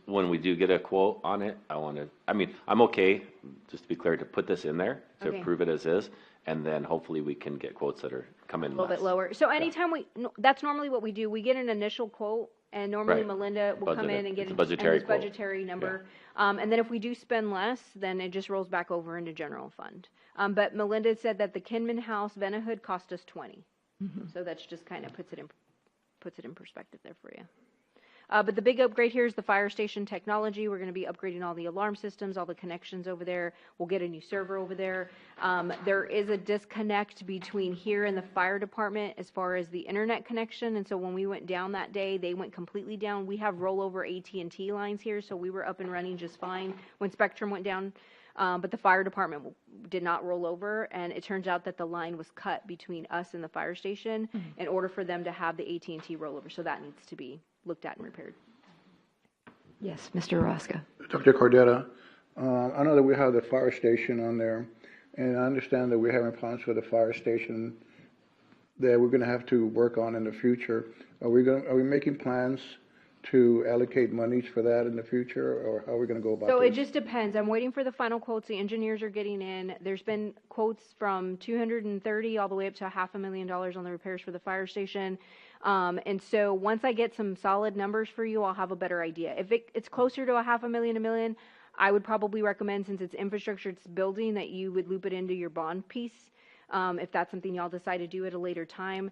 when we do get a quote on it, I'm okay, just to be clear, to put this in there, to Okay. approve it as is, and then hopefully we can get quotes that come in A little less. bit lower. So anytime that's normally what we do. We get an initial quote, and normally Right. Melinda will come Budget in and get it's a budgetary this quote. budgetary number. And then if we do spend less, then it just rolls back over into general fund. But Melinda said that the Kinman House Venahood cost us $20. So that's just kind of puts it in perspective there for you. But the big upgrade here is the fire station technology. We're going to be upgrading all the alarm systems, all the connections over there. We'll get a new server over there. There is a disconnect between here and the fire department as far as the internet connection. And so when we went down that day, they went completely down. We have rollover AT&T lines here, so we were up and running just fine when Spectrum went down. But the fire department did not roll over, and it turns out that the line was cut between us and the fire station in order for them to have the AT&T rollover. So that needs to be looked at and repaired. Yes, Mr. Orozco. Dr. Cordera, I know that we have the fire station on there, and I understand that we're having plans for the fire station that we're going to have to work on in the future. Are we making plans to allocate monies for that in the future, or how are we going to go about So this? it just depends. I'm waiting for the final quotes. The engineers are getting in. There's been quotes from 230 all the way up to $500,000 on the repairs for the fire station. And so once I get some solid numbers for you, I'll have a better idea. If it's closer to $500,000, $1 million, I would probably recommend, since it's infrastructure, it's building, that you would loop it into your bond piece. If that's something y'all decide to do at a later time,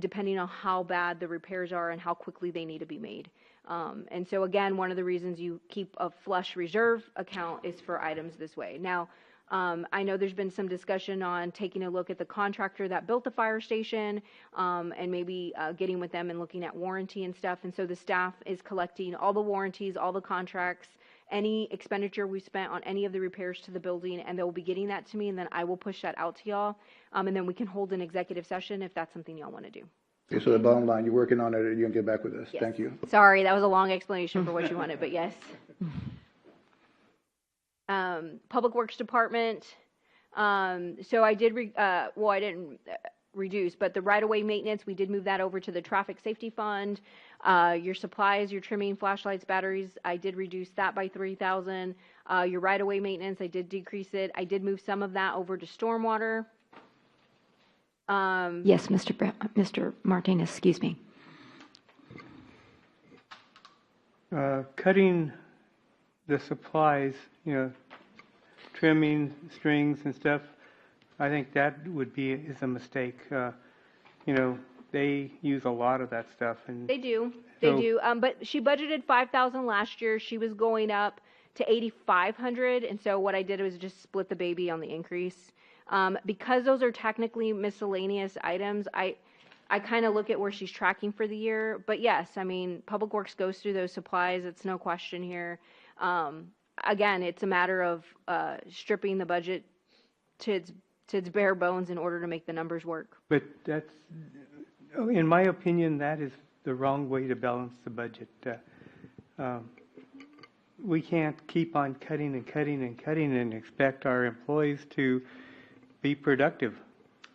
depending on how bad the repairs are and how quickly they need to be made. And so again, one of the reasons you keep a flush reserve account is for items this way. Now, I know there's been some discussion on taking a look at the contractor that built the fire station, and maybe getting with them and looking at warranty and stuff. And so the staff is collecting all the warranties, all the contracts, any expenditure we spent on any of the repairs to the building, and they'll be getting that to me, and then I will push that out to y'all, and then we can hold an executive session if that's something y'all want to do. Okay, so the bottom line, you're working on it, and you're going to get back with us. Yes. Thank you. Sorry, that was a long explanation for what you wanted, but yes. Public Works Department. So I did, I didn't reduce, but the right-of-way maintenance, we did move that over to the Traffic Safety Fund. Your supplies, your trimming, flashlights, batteries, I did reduce that by $3,000. Your right-of-way maintenance, I did decrease it. I did move some of that over to stormwater. Yes, Mr. Martinez, excuse me. Cutting the supplies, trimming, strings and stuff, I think that is a mistake. They use a lot of that stuff. And They do. So- But she budgeted $5,000 last year. She was going up to $8,500, and so what I did was just split the baby on the increase. Because those are technically miscellaneous items, I kind of look at where she's tracking for the year. But yes, I mean, Public Works goes through those supplies. It's no question here. Again, it's a matter of stripping the budget to its bare bones in order to make the numbers work. But that's, in my opinion, that is the wrong way to balance the budget. We can't keep on cutting and cutting and cutting and expect our employees to be productive.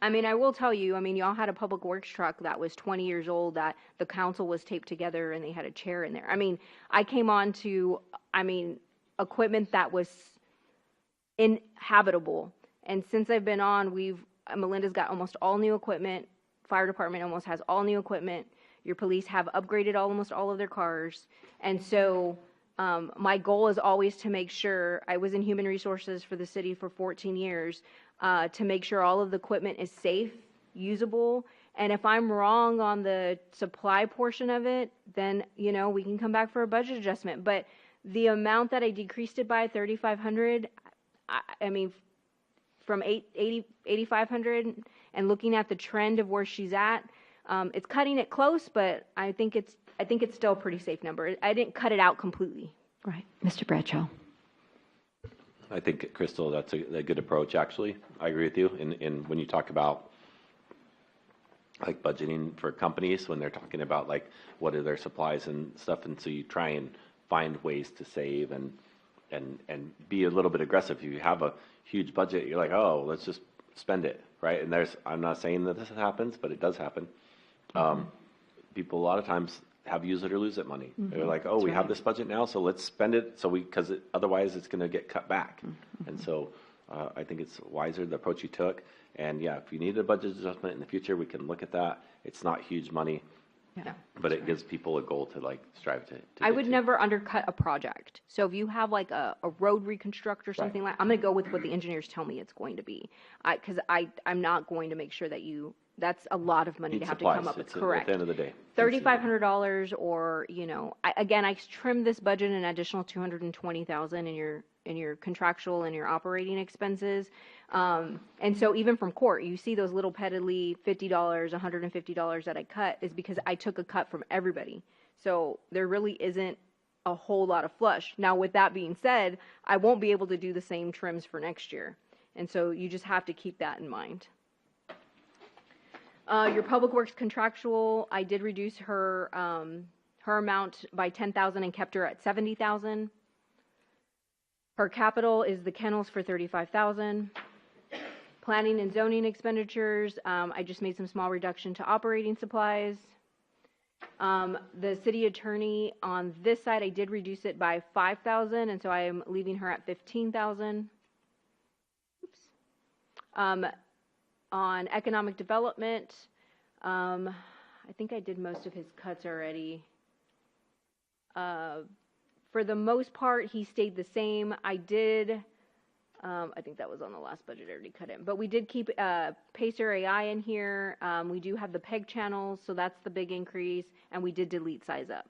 I mean, I will tell you, y'all had a Public Works truck that was 20 years old that the council was taped together and they had a chair in there. I came on to, equipment that was inhabitable. And since I've been on, Melinda's got almost all new equipment. Fire department almost has all new equipment. Your police have upgraded almost all of their cars. And so my goal is always to make sure, I was in human resources for the city for 14 years, to make sure all of the equipment is safe, usable. And if I'm wrong on the supply portion of it, then, we can come back for a budget adjustment. But the amount that I decreased it by, $3,500, from $8,500, and looking at the trend of where she's at, it's cutting it close, but I think it's still a pretty safe number. I didn't cut it out completely. Right. Mr. Bradshaw. I think, Crystal, that's a good approach, actually. I agree with you. In when you talk about like budgeting for companies, when they're talking about like what are their supplies and stuff, and so you try and find ways to save and be a little bit aggressive. If you have a huge budget, you're like, oh, let's just spend it, right? And I'm not saying that this happens, but it does happen. People a lot of times have use it or lose it money. They're like, oh, we have this budget now, so let's spend it, because otherwise it's going to get cut back. And so I think it's wiser, the approach you took. And yeah, if you need a budget adjustment in the future, we can look at that. It's not huge money, but it gives people a goal to like strive to I get would to. never undercut a project. So if you have like a road reconstruct or something I'm going to go with what the engineers tell me it's going to be. Because I'm not going to make sure that you that's a lot of money Need to have supplies. to come up with. It's Correct. At the end of the day. $3,500, or, again, I trimmed this budget an additional $220,000 in your contractual and your operating expenses. And so even from court, you see those little pettily $50, $150 that I cut is because I took a cut from everybody. So there really isn't a whole lot of flush. Now, with that being said, I won't be able to do the same trims for next year. And so you just have to keep that in mind. Your Public Works contractual, I did reduce her amount by $10,000 and kept her at $70,000. Her capital is the kennels for $35,000. Planning and zoning expenditures, I just made some small reduction to operating supplies. The city attorney on this side, I did reduce it by $5,000, and so I am leaving her at $15,000. On economic development, I think I did most of his cuts already. For the most part, he stayed the same. I think that was on the last budget, I already cut it. But we did keep Pacer AI in here. We do have the PEG channels, so that's the big increase, and we did delete Size Up.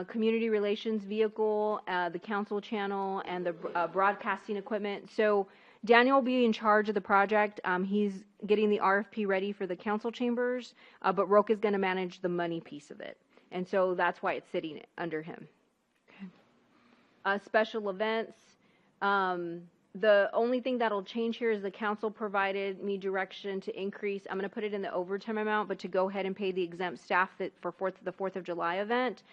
Community relations vehicle, the council channel, and the broadcasting equipment. So Daniel will be in charge of the project. He's getting the RFP ready for the council chambers, but Roque is going to manage the money piece of it. And so that's why it's sitting under him. Okay. Special events. The only thing that'll change here is the council provided me direction to increase. I'm going to put it in the overtime amount, but to go ahead and pay the exempt staff that for the 4th of July event.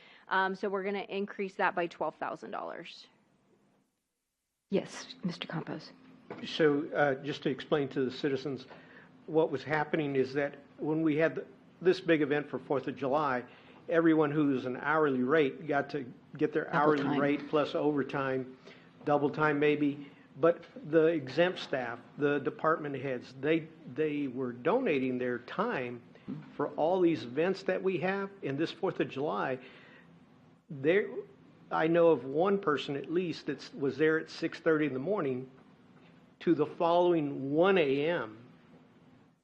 So we're going to increase that by $12,000. Yes, Mr. Campos. So just to explain to the citizens, what was happening is that when we had this big event for 4th of July, everyone who's an hourly rate got to get their hourly rate plus overtime, double time maybe. But the exempt staff, the department heads, they were donating their time for all these events that we have. In this 4th of July, I know of one person at least that was there at 6:30 in the morning to the following 1 a.m.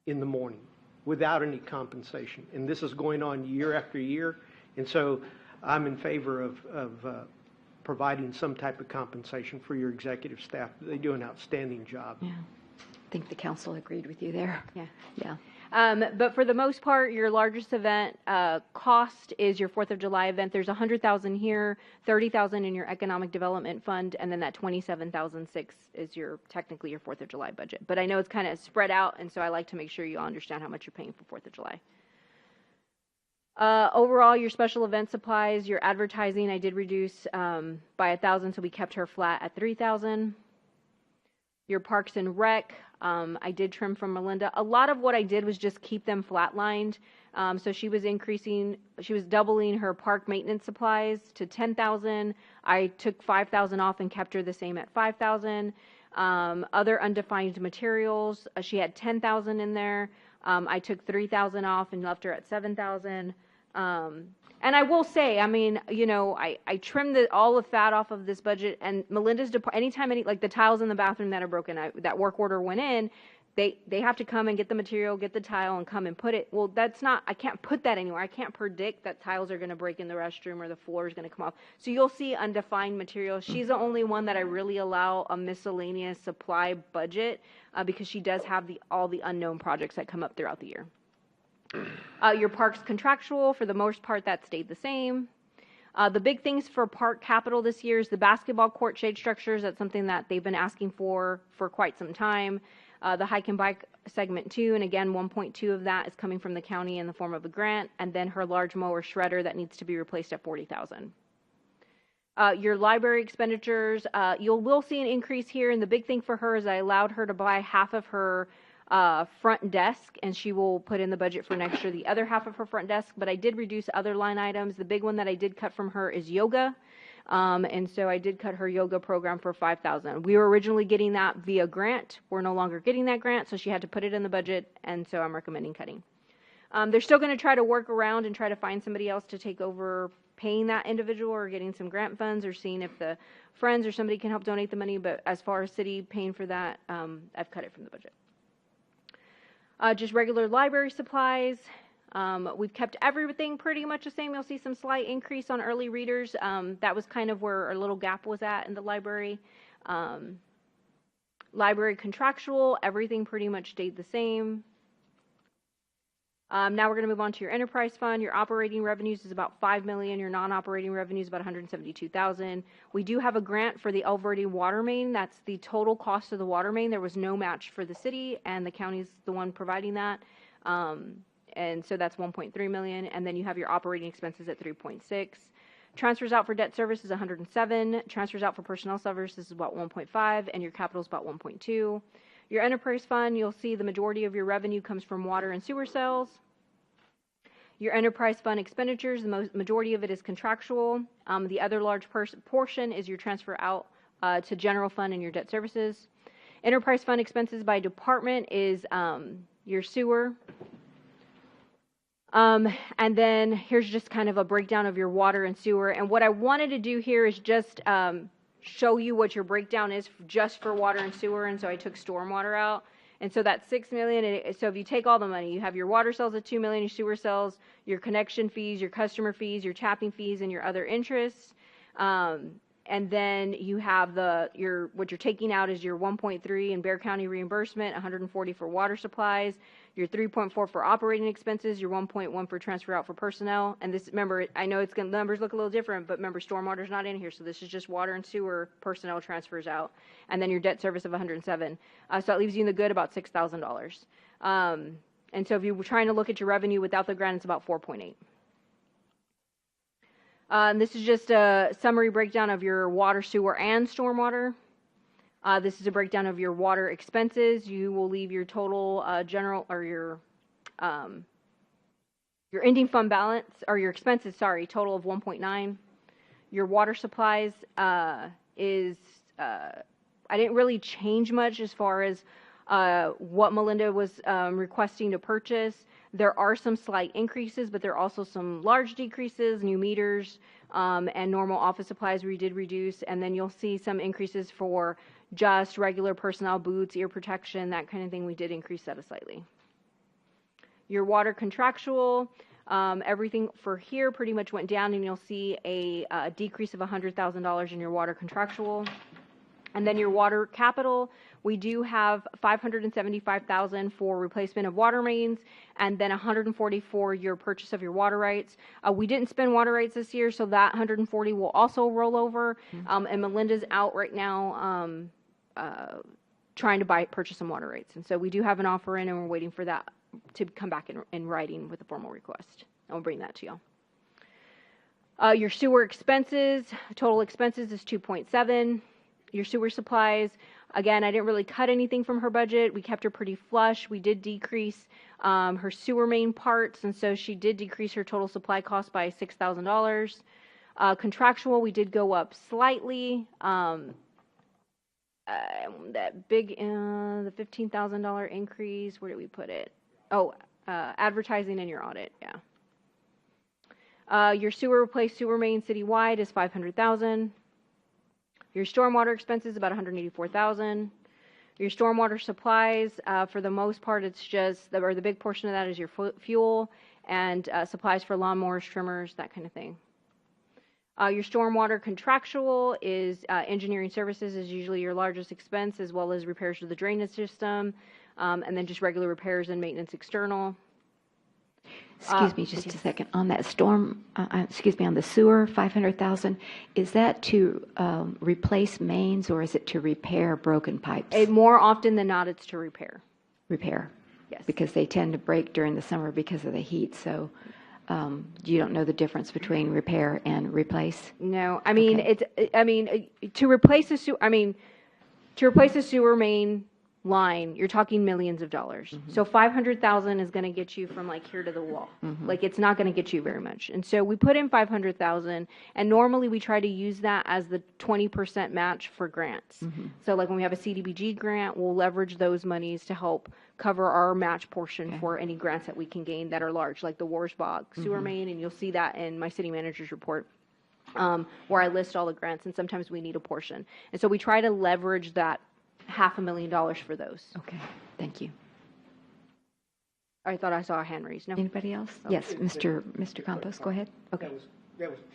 in the morning without any compensation. And this is going on year after year. And so I'm in favor of providing some type of compensation for your executive staff. They do an outstanding job. Yeah. I think the council agreed with you there. Yeah. Yeah. But for the most part, your largest event cost is your 4th of July event. There's $100,000 here, $30,000 in your economic development fund, and then that $27,006 is technically your 4th of July budget. But I know it's kind of spread out, and so I like to make sure you all understand how much you're paying for 4th of July. Overall, your special event supplies, your advertising, I did reduce by $1,000, so we kept her flat at $3,000. Your Parks and Rec, I did trim from Melinda. A lot of what I did was just keep them flatlined. So she was doubling her park maintenance supplies to $10,000. I took $5,000 off and kept her the same at $5,000. Other undefined materials, she had $10,000 in there. I took $3,000 off and left her at $7,000. And I will say, I mean, I trimmed all the fat off of this budget, and Melinda's anytime like the tiles in the bathroom that are broken, that work order went in, they have to come and get the material, get the tile, and come and put it. Well, I can't put that anywhere. I can't predict that tiles are going to break in the restroom or the floor is going to come off. So you'll see undefined material. She's the only one that I really allow a miscellaneous supply budget because she does have all the unknown projects that come up throughout the year. Your parks contractual, for the most part, that stayed the same. The big things for park capital this year is the basketball court shade structures. That's something that they've been asking for quite some time. The hike and bike segment 2, and again, 1.2 of that is coming from the county in the form of a grant, and then her large mower shredder that needs to be replaced at $40,000. Your library expenditures, you will see an increase here, and the big thing for her is I allowed her to buy half of her front desk, and she will put in the budget for next year the other half of her front desk, but I did reduce other line items. The big one that I did cut from her is yoga, and so I did cut her yoga program for $5,000. We were originally getting that via grant. We're no longer getting that grant, so she had to put it in the budget, and so I'm recommending cutting. They're still going to try to work around and try to find somebody else to take over paying that individual or getting some grant funds or seeing if the friends or somebody can help donate the money, but as far as city paying for that, I've cut it from the budget. Just regular library supplies. We've kept everything pretty much the same. You'll see some slight increase on early readers. That was kind of where our little gap was at in the library. Library contractual, everything pretty much stayed the same. Now we're going to move on to your enterprise fund. Your operating revenues is about $5 million. Your non-operating revenues is about $172,000. We do have a grant for the El Verde water main. That's the total cost of the water main. There was no match for the city, and the county's the one providing that. And so that's $1.3 million. And then you have your operating expenses at $3.6. Transfers out for debt service is $107. Transfers out for personnel services is about $1.5, and your capital is about $1.2. Your enterprise fund, you'll see the majority of your revenue comes from water and sewer sales. Your enterprise fund expenditures, the majority of it is contractual. The other large portion is your transfer out to general fund and your debt services. Enterprise fund expenses by department is your sewer. And then here's just kind of a breakdown of your water and sewer. And what I wanted to do here is just show you what your breakdown is just for water and sewer. And so I took stormwater out. And so that's $6 million. So if you take all the money, you have your water sales at $2 million, your sewer sales, your connection fees, your customer fees, your tapping fees, and your other interests. And then you have what you're taking out is your 1.3 in Bexar County reimbursement, 140 for water supplies, your 3.4 for operating expenses, your 1.1 for transfer out for personnel. And this, remember, I know the numbers look a little different, but remember, stormwater's not in here, so this is just water and sewer personnel transfers out. And then your debt service of 107. So that leaves you in the good about $6,000. And so if you were trying to look at your revenue without the grant, it's about 4.8. This is just a summary breakdown of your water, sewer, and stormwater. This is a breakdown of your water expenses. You will leave your total general, or your ending fund balance, or your expenses, sorry, total of 1.9. Your water supplies is, I didn't really change much as far as what Melinda was requesting to purchase. There are some slight increases, but there are also some large decreases, new meters, and normal office supplies we did reduce. And then you'll see some increases for just regular personnel, boots, ear protection, that kind of thing. We did increase that slightly. Your water contractual, everything for here pretty much went down, and you'll see a decrease of $100,000 in your water contractual. And then your water capital, we do have $575,000 for replacement of water mains, and then $140 for your purchase of your water rights. We didn't spend water rights this year, so that $140 will also roll over. And Melinda's out right now trying to purchase some water rights. And so we do have an offer in, and we're waiting for that to come back in writing with a formal request. And we'll bring that to you. Your sewer expenses, total expenses is 2.7. Your sewer supplies, again, I didn't really cut anything from her budget. We kept her pretty flush. We did decrease her sewer main parts, and so she did decrease her total supply cost by $6,000. Contractual, we did go up slightly. That big, the $15,000 increase, where did we put it? Oh, advertising and your audit, yeah. Your sewer replaced sewer main citywide is $500,000. Your stormwater expenses about $184,000. Your stormwater supplies, for the most part, it's just, the big portion of that is your fuel and supplies for lawnmowers, trimmers, that kind of thing. Your stormwater contractual is engineering services is usually your largest expense, as well as repairs to the drainage system, and then just regular repairs and maintenance external. Excuse me just a second. On that on the sewer, $500,000, is that to replace mains, or is it to repair broken pipes? More often than not, it's to repair. Repair? Yes. Because they tend to break during the summer because of the heat, so you don't know the difference between repair and replace? No, I mean, Okay. to replace a sewer main line, you're talking millions of dollars. Mm-hmm. So $500,000 is going to get you from like here to the wall. Mm-hmm. Like, it's not going to get you very much. And so we put in $500,000, and normally we try to use that as the 20% match for grants. Mm-hmm. So like when we have a CDBG grant, we'll leverage those monies to help cover our match portion for any grants that we can gain that are large, like the Warsbach sewer main, and you'll see that in my city manager's report. Where I list all the grants, and sometimes we need a portion. And so we try to leverage that $500,000 for those. Okay, thank you. I thought I saw a hand raised. No? Anybody else? Yes, Mr. Campos, go ahead. Okay.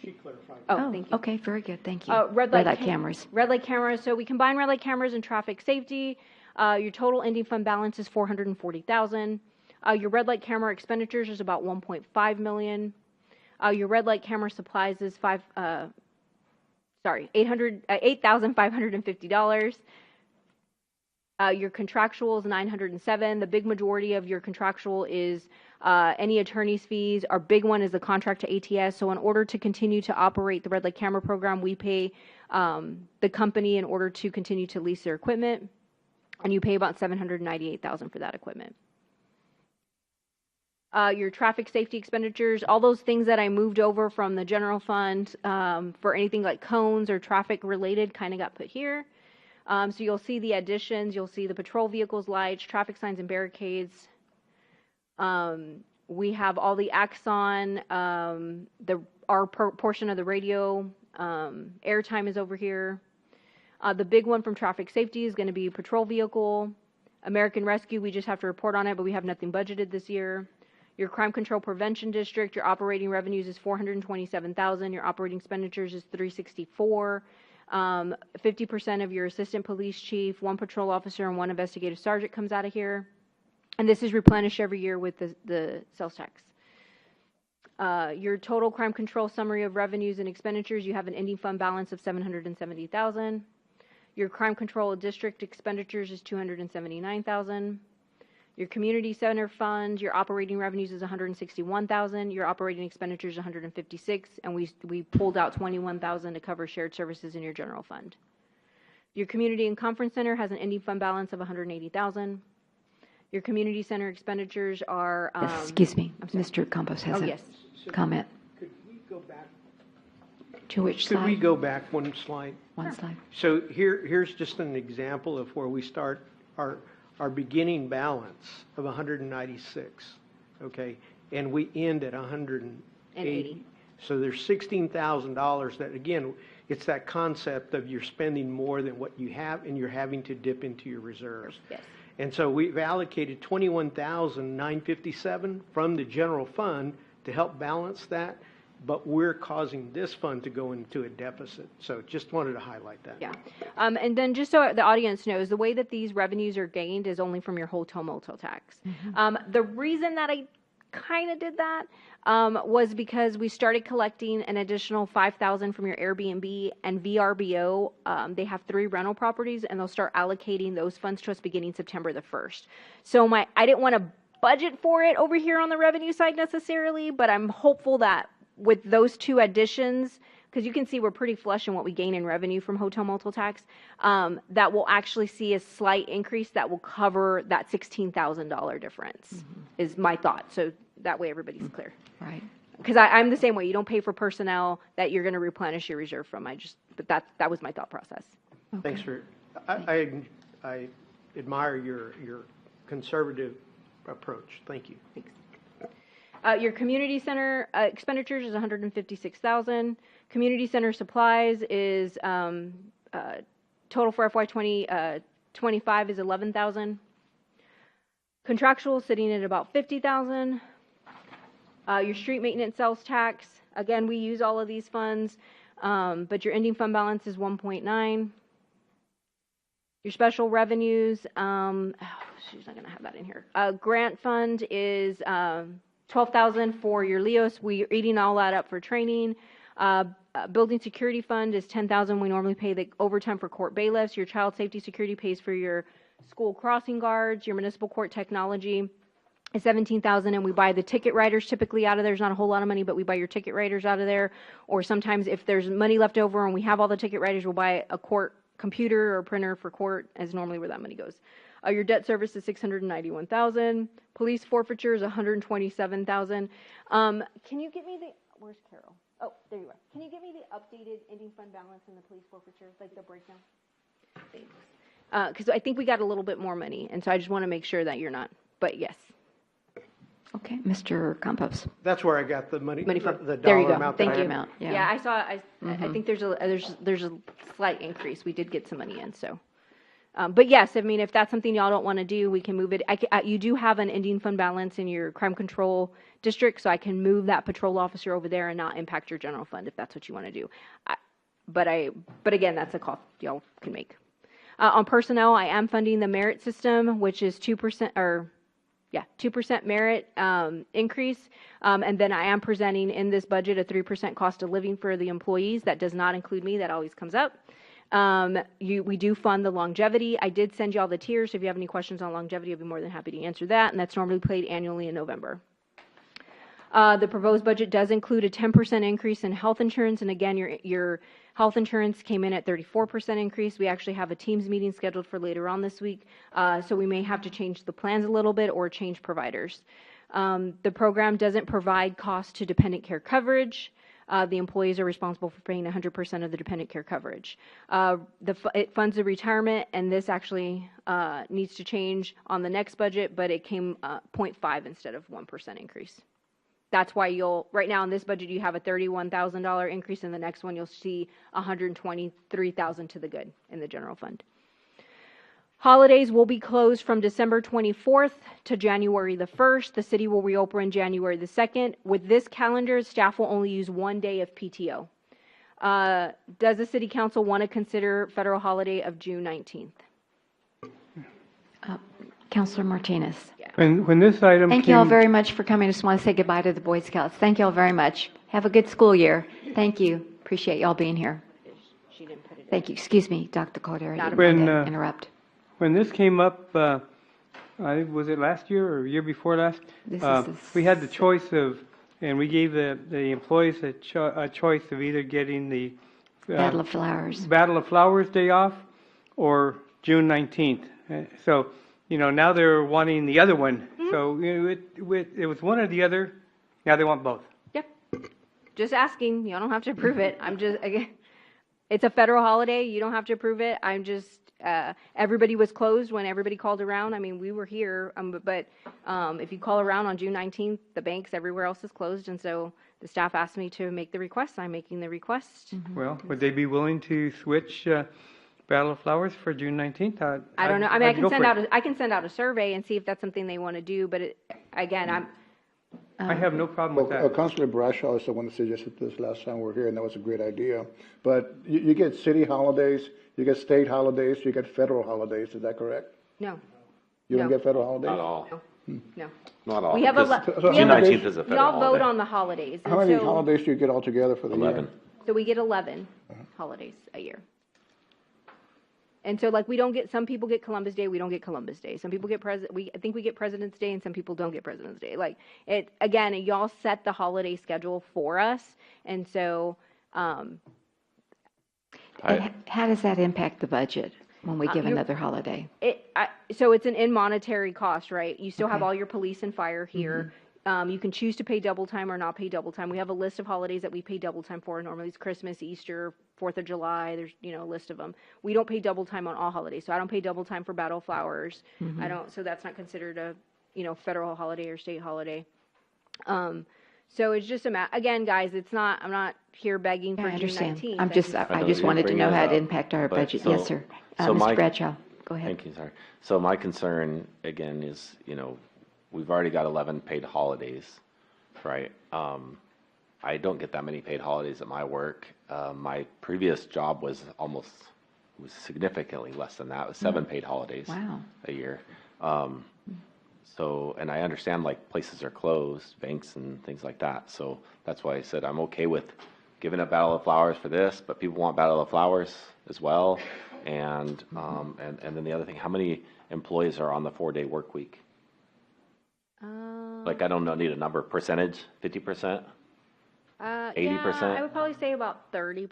She clarified. Oh, thank you. Okay, very good, thank you. Red light cameras. Red light cameras. So we combine red light cameras and traffic safety. Your total ending fund balance is $440,000. Your red light camera expenditures is about $1.5 million. Your red light camera supplies is $8,550. Your contractual is $907. The big majority of your contractual is any attorney's fees. Our big one is the contract to ATS. So in order to continue to operate the red light camera program, we pay the company in order to continue to lease their equipment, and you pay about $798,000 for that equipment. Your traffic safety expenditures, all those things that I moved over from the general fund for anything like cones or traffic related kind of got put here. So you'll see the additions, you'll see the patrol vehicles, lights, traffic signs and barricades. We have all the Axon, our portion of the radio, airtime is over here. The big one from traffic safety is going to be patrol vehicle. American Rescue, we just have to report on it, but we have nothing budgeted this year. Your crime control prevention district, your operating revenues is $427,000. Your operating expenditures is $364,000. 50% of your assistant police chief, 1 patrol officer, and 1 investigative sergeant comes out of here. And this is replenished every year with the sales tax. Your total crime control summary of revenues and expenditures, you have an ending fund balance of $770,000. Your crime control district expenditures is $279,000. Your community center fund, your operating revenues is $161,000. Your operating expenditures is $156,000, and we pulled out $21,000 to cover shared services in your general fund. Your community and conference center has an ending fund balance of $180,000. Your community center expenditures are. Excuse me, Mr. Campos has a comment. Could we go back? To which slide? Could we go back one slide? One slide. So here's just an example of where we start our beginning balance of 196, okay, and we end at 180. So there's $16,000 that, again, it's that concept of you're spending more than what you have and you're having to dip into your reserves. Yes. And so we've allocated $21,957 from the general fund to help balance that, but we're causing this fund to go into a deficit. So just wanted to highlight that. Yeah. And then just so the audience knows, the way that these revenues are gained is only from your hotel motel tax. The reason that I kind of did that was because we started collecting an additional $5,000 from your Airbnb and VRBO. They have 3 rental properties, and they'll start allocating those funds to us beginning September the 1st. So I didn't want to budget for it over here on the revenue side necessarily, but I'm hopeful that with those 2 additions, because you can see we're pretty flush in what we gain in revenue from hotel motel tax, that we'll actually see a slight increase that will cover that $16,000 difference, is my thought. So that way everybody's clear. Right. Because I'm the same way. You don't pay for personnel that you're going to replenish your reserve from. But that was my thought process. Okay. Thanks for, I admire your conservative approach. Thank you. Thanks. Your community center expenditures is $156,000. Community center supplies is total for FY 2025 is $11,000. Contractual sitting at about $50,000. Your street maintenance sales tax, again, we use all of these funds, but your ending fund balance is 1.9. Your special revenues, she's not going to have that in here. Grant fund is $12,000 for your LEOS. We're eating all that up for training. Building security fund is $10,000. We normally pay the overtime for court bailiffs. Your child safety security pays for your school crossing guards. Your municipal court technology is $17,000, and we buy the ticket writers typically out of there. There's not a whole lot of money, but we buy your ticket writers out of there. Or sometimes if there's money left over and we have all the ticket writers, we'll buy a court computer or printer for court, as normally where that money goes. Your debt service is $691,000. Police forfeiture is $127,000. Can you get me the, where's Carol? Oh, there you are. Can you give me the updated ending fund balance in the police forfeiture, like the breakdown? Thanks. Because I think we got a little bit more money, and so I just want to make sure that you're not, but yes. Okay, Mr. Campos. That's where I got the money from. the There you dollar go. amount. Thank that you. Amount, yeah. Yeah, I saw. I think there's a slight increase. We did get some money in, so But yes, I mean, if that's something y'all don't want to do, we can move it. You do have an ending fund balance in your crime control district, so I can move that patrol officer over there and not impact your general fund if that's what you want to do. But again, that's a call y'all can make. On personnel, I am funding the merit system, which is 2% 2% merit increase. And then I am presenting in this budget a 3% cost of living for the employees. That does not include me. That always comes up. We do fund the longevity. I did send you all the tiers. So if you have any questions on longevity, I'd be more than happy to answer that. And that's normally paid annually in November. The proposed budget does include a 10% increase in health insurance. And again, your health insurance came in at 34% increase. We actually have a Teams meeting scheduled for later on this week. So we may have to change the plans a little bit or change providers. The program doesn't provide cost to dependent care coverage. The employees are responsible for paying 100% of the dependent care coverage. It funds the retirement, and this actually needs to change on the next budget, but it came 0.5 instead of 1% increase. That's why right now in this budget, you have a $31,000 increase. In the next one, you'll see $123,000 to the good in the general fund. Holidays will be closed from December 24th to January the 1st. The city will reopen January the 2nd. With this calendar, staff will only use 1 day of PTO. Does the city council want to consider federal holiday of June 19th? Councilor Martinez. When this item Thank you all very much for coming. I just want to say goodbye to the Boy Scouts. Thank you all very much. Have a good school year. Thank you. Appreciate y'all being here. Thank you. Excuse me, Dr. Cordero. I didn't mean to interrupt. When this came up, was it last year or year before last? We had the choice of, and we gave the employees a choice of either getting the Battle of Flowers Day off or June 19th. So, now they're wanting the other one. Mm-hmm. So it was one or the other. Now they want both. Yep. Just asking. You don't have to approve it. It's a federal holiday. You don't have to approve it. I'm just. Everybody was closed when everybody called around. I mean, we were here, but if you call around on June 19th, the banks everywhere else is closed, and so the staff asked me to make the request. I'm making the request. Mm-hmm. Well, would they be willing to switch Battle of Flowers for June 19th? I don't know. I mean, I can send out a survey and see if that's something they want to do. But I have no problem with that. Councilor Brashaw is the one that suggested this last time we were here, and that was a great idea. But you get city holidays, you get state holidays, you get federal holidays. Is that correct? No. You don't get federal holidays? Not all. No. Not all. We have June 19th is a federal y'all holiday. vote on the holidays. How many holidays do you get altogether for the 11. year? So we get 11 holidays a year. And so, some people get Columbus Day, we don't get Columbus Day. Some people get I think we get President's Day, and some people don't get President's Day. Again, y'all set the holiday schedule for us, and so. How does that impact the budget when we give another holiday? So it's an in monetary cost, right? You still have all your police and fire here. Mm-hmm. You can choose to pay double time or not pay double time. We have a list of holidays that we pay double time for. Normally it's Christmas, Easter, 4th of July. There's, a list of them. We don't pay double time on all holidays. So I don't pay double time for Battle of Flowers. Mm-hmm. So that's not considered a, federal holiday or state holiday. So it's just again, guys, I'm not here begging for June 19th. I just wanted to know how it impact our budget. Yes, sir. Mr. Bradshaw, go ahead. Thank you, sorry. So my concern, again, is, we've already got 11 paid holidays, right? I don't get that many paid holidays at my work. My previous job was significantly less than that. It was 7 paid holidays a year. And I understand places are closed, banks and things like that. So that's why I said I'm okay with giving up Battle of Flowers for this, but people want Battle of Flowers as well. And then the other thing, how many employees are on the 4-day work week? I don't know, need a number, percentage, 50%? 80%? Yeah, I would probably say about 30%,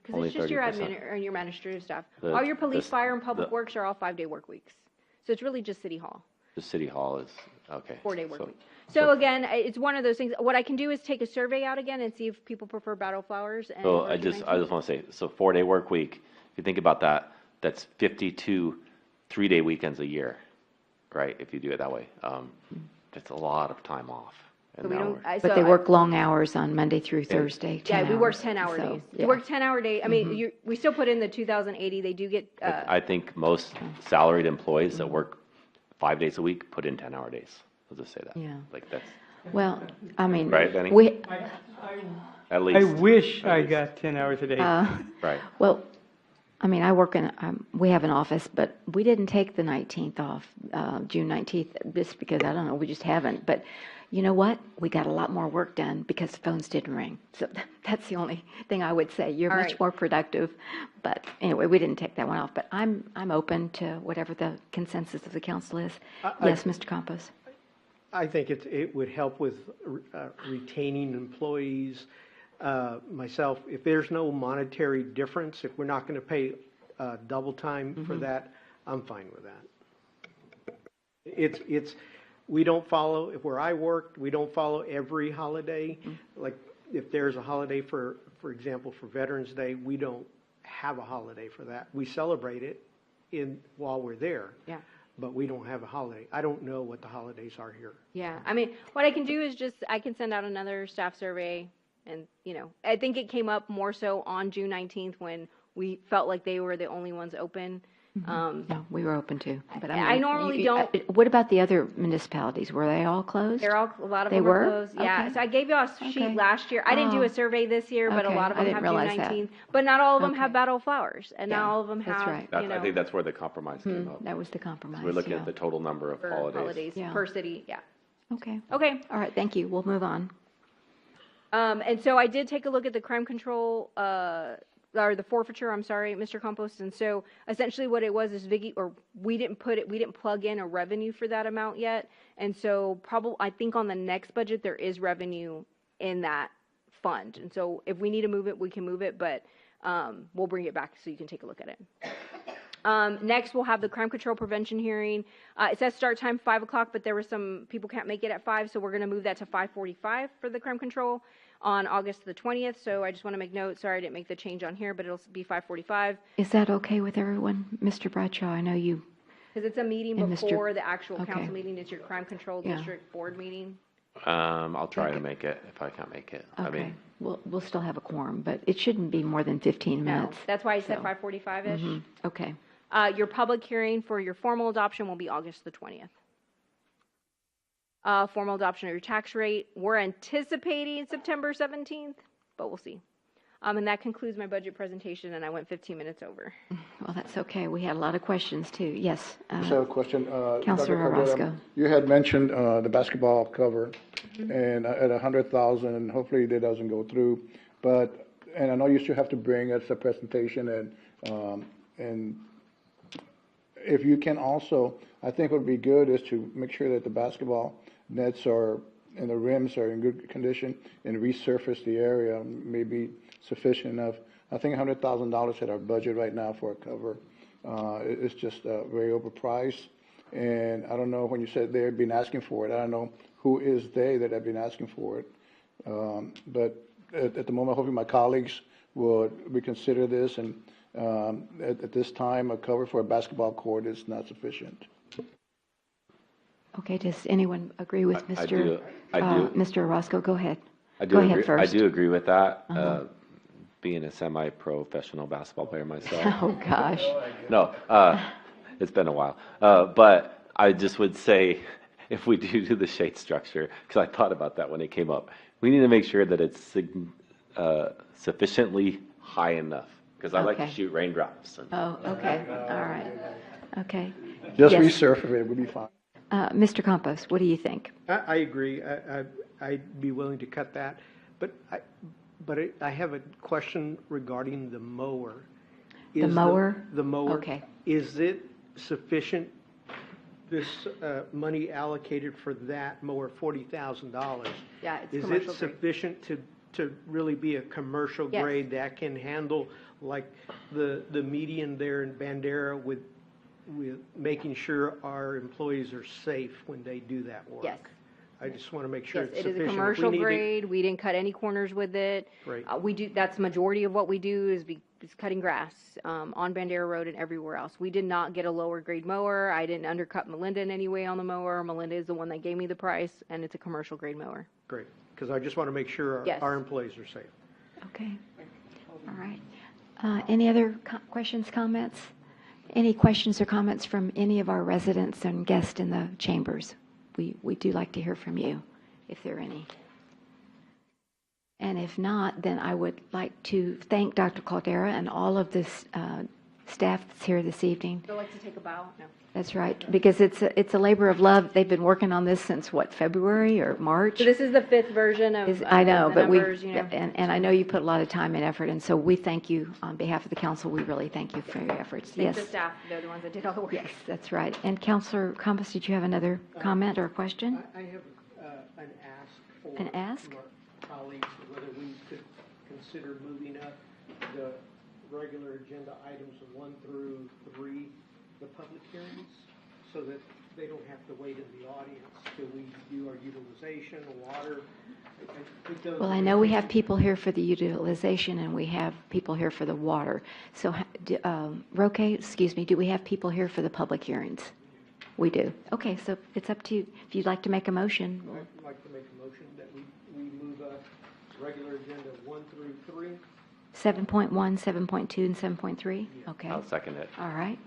because it's just your admin and your administrative staff. All your police, fire, and public works are all 5-day work weeks. So it's really just City Hall. Just City Hall is, okay. 4-day work week. So again, it's one of those things. What I can do is take a survey out again and see if people prefer Battle of Flowers. So I just want to say, so 4-day work week, if you think about that, that's 52 3-day weekends a year, right? If you do it that way. That's a lot of time off. So we don't, But they work long hours on Monday through Thursday, 10 Yeah, we work hours. 10-hour So, days. yeah. We work 10-hour day. I mean, we still put in the 2,080. They do get, I think most salaried employees that work 5 days a week put in 10-hour days. I'll just say that. Yeah. Like that's, Well, I mean, Right, Benny? we, at I least. wish At I least. got 10 hours a day. Right. well, I mean, I work in, we have an office, but we didn't take the 19th off, June 19th, just because, I don't know, we just haven't. But you know what? We got a lot more work done because the phones didn't ring. So that's the only thing I would say. You're All much right. more productive. But anyway, we didn't take that one off. But I'm open to whatever the consensus of the council is. Yes, Mr. Campos? I think it would help with retaining employees. Myself, if there's no monetary difference, if we're not going to pay double time for that, I'm fine with that. We don't follow, where I worked, we don't follow every holiday. Like, if there's a holiday, for example, for Veterans Day, we don't have a holiday for that. We celebrate it while we're there. Yeah. But we don't have a holiday. I don't know what the holidays are here. yeah. I mean, what I can do is I can send out another staff survey. And, I think it came up more so on June 19th when we felt like they were the only ones open. No, we were open too. But I normally don't. What about the other municipalities? Were they all closed? A lot of They them were? are closed. Yeah. Okay. So I gave you a sheet Okay. last year. I didn't do Oh. a survey this year, but a Okay. lot of I them didn't have June realize that. 19th. But not all of them Okay. have Battle of Flowers, and not Yeah, all of them that's have, right. I think that's where the compromise came up. That was the compromise. We're looking yeah. at the total number of for holidays. Yeah. per city. Yeah. Okay. Okay. All right, thank you. We'll move on. And so I did take a look at the crime control, or the forfeiture, I'm sorry, Mr. Compost. And so essentially what it was is we didn't plug in a revenue for that amount yet. And so I think on the next budget, there is revenue in that fund. And so if we need to move it, we can move it, but, we'll bring it back so you can take a look at it. Next, we'll have the crime control prevention hearing. It says start time 5 o'clock, but there were some people can't make it at 5, so we're going to move that to 5:45 for the crime control on August the 20th. So I just want to make note. Sorry, I didn't make the change on here, but it'll be 5:45 Is that okay with everyone? Mr. Bradshaw, I know you, because it's a meeting And Mr. before the actual Okay. council meeting. It's your crime control Yeah. district board meeting. I'll try to make it if I can't make it. I okay. mean, We'll still have a quorum, but it shouldn't be more than 15 No, minutes. that's why I said So. 5:45-ish. Okay. Your public hearing for your formal adoption will be August the 20th. Formal adoption of your tax rate, we're anticipating September 17th, but we'll see. And that concludes my budget presentation, and I went 15 minutes over. Well, that's okay. We had a lot of questions too. Yes. Just have a question. Councilor Dr. Cabrera, Orozco. You had mentioned the basketball cover, and at 100,000, and hopefully that doesn't go through. But, and I know you still have to bring us a presentation, and if you can also, I think what would be good is to make sure that the basketball nets are, and the rims are in good condition, and resurface the area may be sufficient enough. I think $100,000 at our budget right now for a cover. It's just very overpriced. And I don't know, when you said they've been asking for it, I don't know who is they that have been asking for it. But at the moment, hopefully my colleagues would reconsider this, and at this time, a cover for a basketball court is not sufficient. Okay, does anyone agree with I Mr. do. I do. Mr. Orozco? Go ahead. I do Go agree. ahead first. I do agree with that. Being a semi-professional basketball player myself. Oh, gosh. No, it's been a while. But I just would say, if we do the shade structure, because I thought about that when it came up, we need to make sure that it's sufficiently high enough, because I like to Okay. shoot raindrops. Oh, okay. All right. Okay. Just Yes. resurface it, we'll be fine. Mr. Campos, what do you think? I agree. I'd be willing to cut that. But I have a question regarding the mower. The mower? The mower. Okay. Is it sufficient, this money allocated for that mower, $40,000? Yeah, it's Is commercial it grade. sufficient to really be a commercial Yes. grade that can handle, like, the median there in Bandera with making sure our employees are safe when they do that work? Yes. I just want to make sure Yes, it's it sufficient. is a If we commercial need to- grade. We didn't cut any corners with it. Great. We do, that's majority of what we do is cutting grass, on Bandera Road and everywhere else. We did not get a lower grade mower. I didn't undercut Melinda in any way on the mower. Melinda is the one that gave me the price, and it's a commercial grade mower. Great, because I just want to make sure Yes. our employees are safe. Okay. All right. Any other questions, comments? Any questions or comments from any of our residents and guests in the chambers? We do like to hear from you, if there are any. And if not, then I would like to thank Dr. Caldera and all of this staff that's here this evening. Would you like to take a bow? No. That's right, because it's a labor of love. They've been working on this since, what, February or March? So this is the fifth version of I know, the but numbers, you know. and I know you put a lot of time and effort, and so we thank you on behalf of the council. We really thank you for your efforts. Thank Yes. the staff, they're the ones that did all the work. Yes, that's right. And Councilor Campos, did you have another comment or question? I have an ask for An ask? our colleagues, whether we could consider moving up the regular agenda items 1 through 3, the public hearings, so that they don't have to wait in the audience till we do our utilization, water. I think those Well, are I the know we things have people here for the utilization, and we have people here for the water. So, Roque, excuse me, do we have people here for the public hearings? We do. Okay, so it's up to you. If you'd like to make a motion. I'd like to make a motion that we move up regular agenda 1 through 3. 7.1, 7.2, and 7.3? Okay. I'll second it. All right.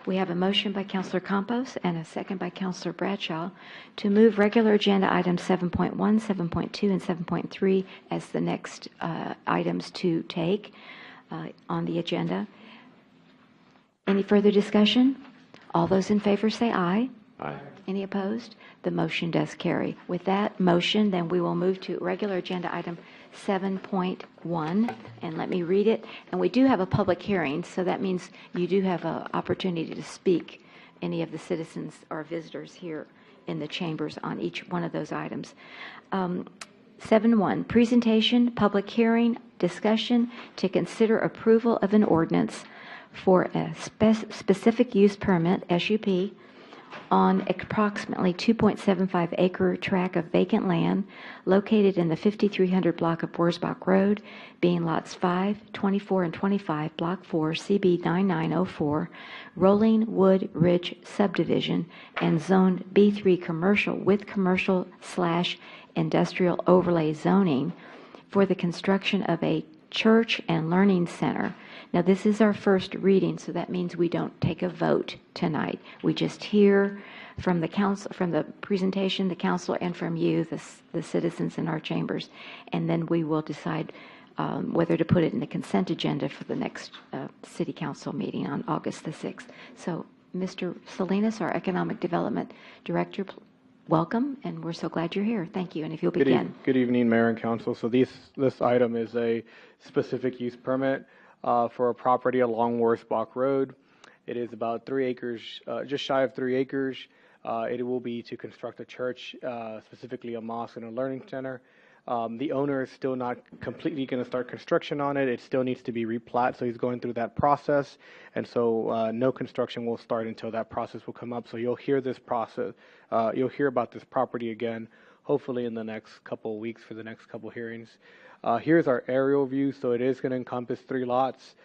We have a motion by Councilor Campos and a second by Councilor Bradshaw to move regular agenda items 7.1, 7.2, and 7.3 as the next items to take on the agenda. Any further discussion? All those in favor say aye. Aye. Any opposed? The motion does carry. With that motion, then we will move to regular agenda item 7.1, and let me read it. And we do have a public hearing, so that means you do have an opportunity to speak, any of the citizens or visitors here in the chambers on each one of those items. 7.1, presentation, public hearing, discussion to consider approval of an ordinance for a specific use permit, SUP, on approximately 2.75 acre tract of vacant land located in the 5300 block of Wurzbach Road, being lots 5, 24, and 25, Block 4, CB 9904, Rolling Wood Ridge subdivision, and Zone B3 commercial with commercial/industrial overlay zoning for the construction of a church and learning center. Now, this is our first reading, so that means we don't take a vote tonight. We just hear from the council, from the presentation, the council, and from you, the citizens in our chambers, and then we will decide whether to put it in the consent agenda for the next city council meeting on August the 6th. So, Mr. Salinas, our Economic Development Director, welcome, and we're so glad you're here. Thank you, and if you'll begin. Good evening, Mayor and Council. So this item is a specific use permit for a property along Wurzbach Road. It is about 3 acres, just shy of 3 acres. It will be to construct a church, specifically a mosque and a learning center. The owner is still not completely going to start construction on it. It still needs to be replat, so he's going through that process. And so no construction will start until that process will come up. So you'll hear this process, you'll hear about this property again, hopefully in the next couple of weeks for the next couple of hearings. Here's our aerial view. So it is going to encompass 3 lots.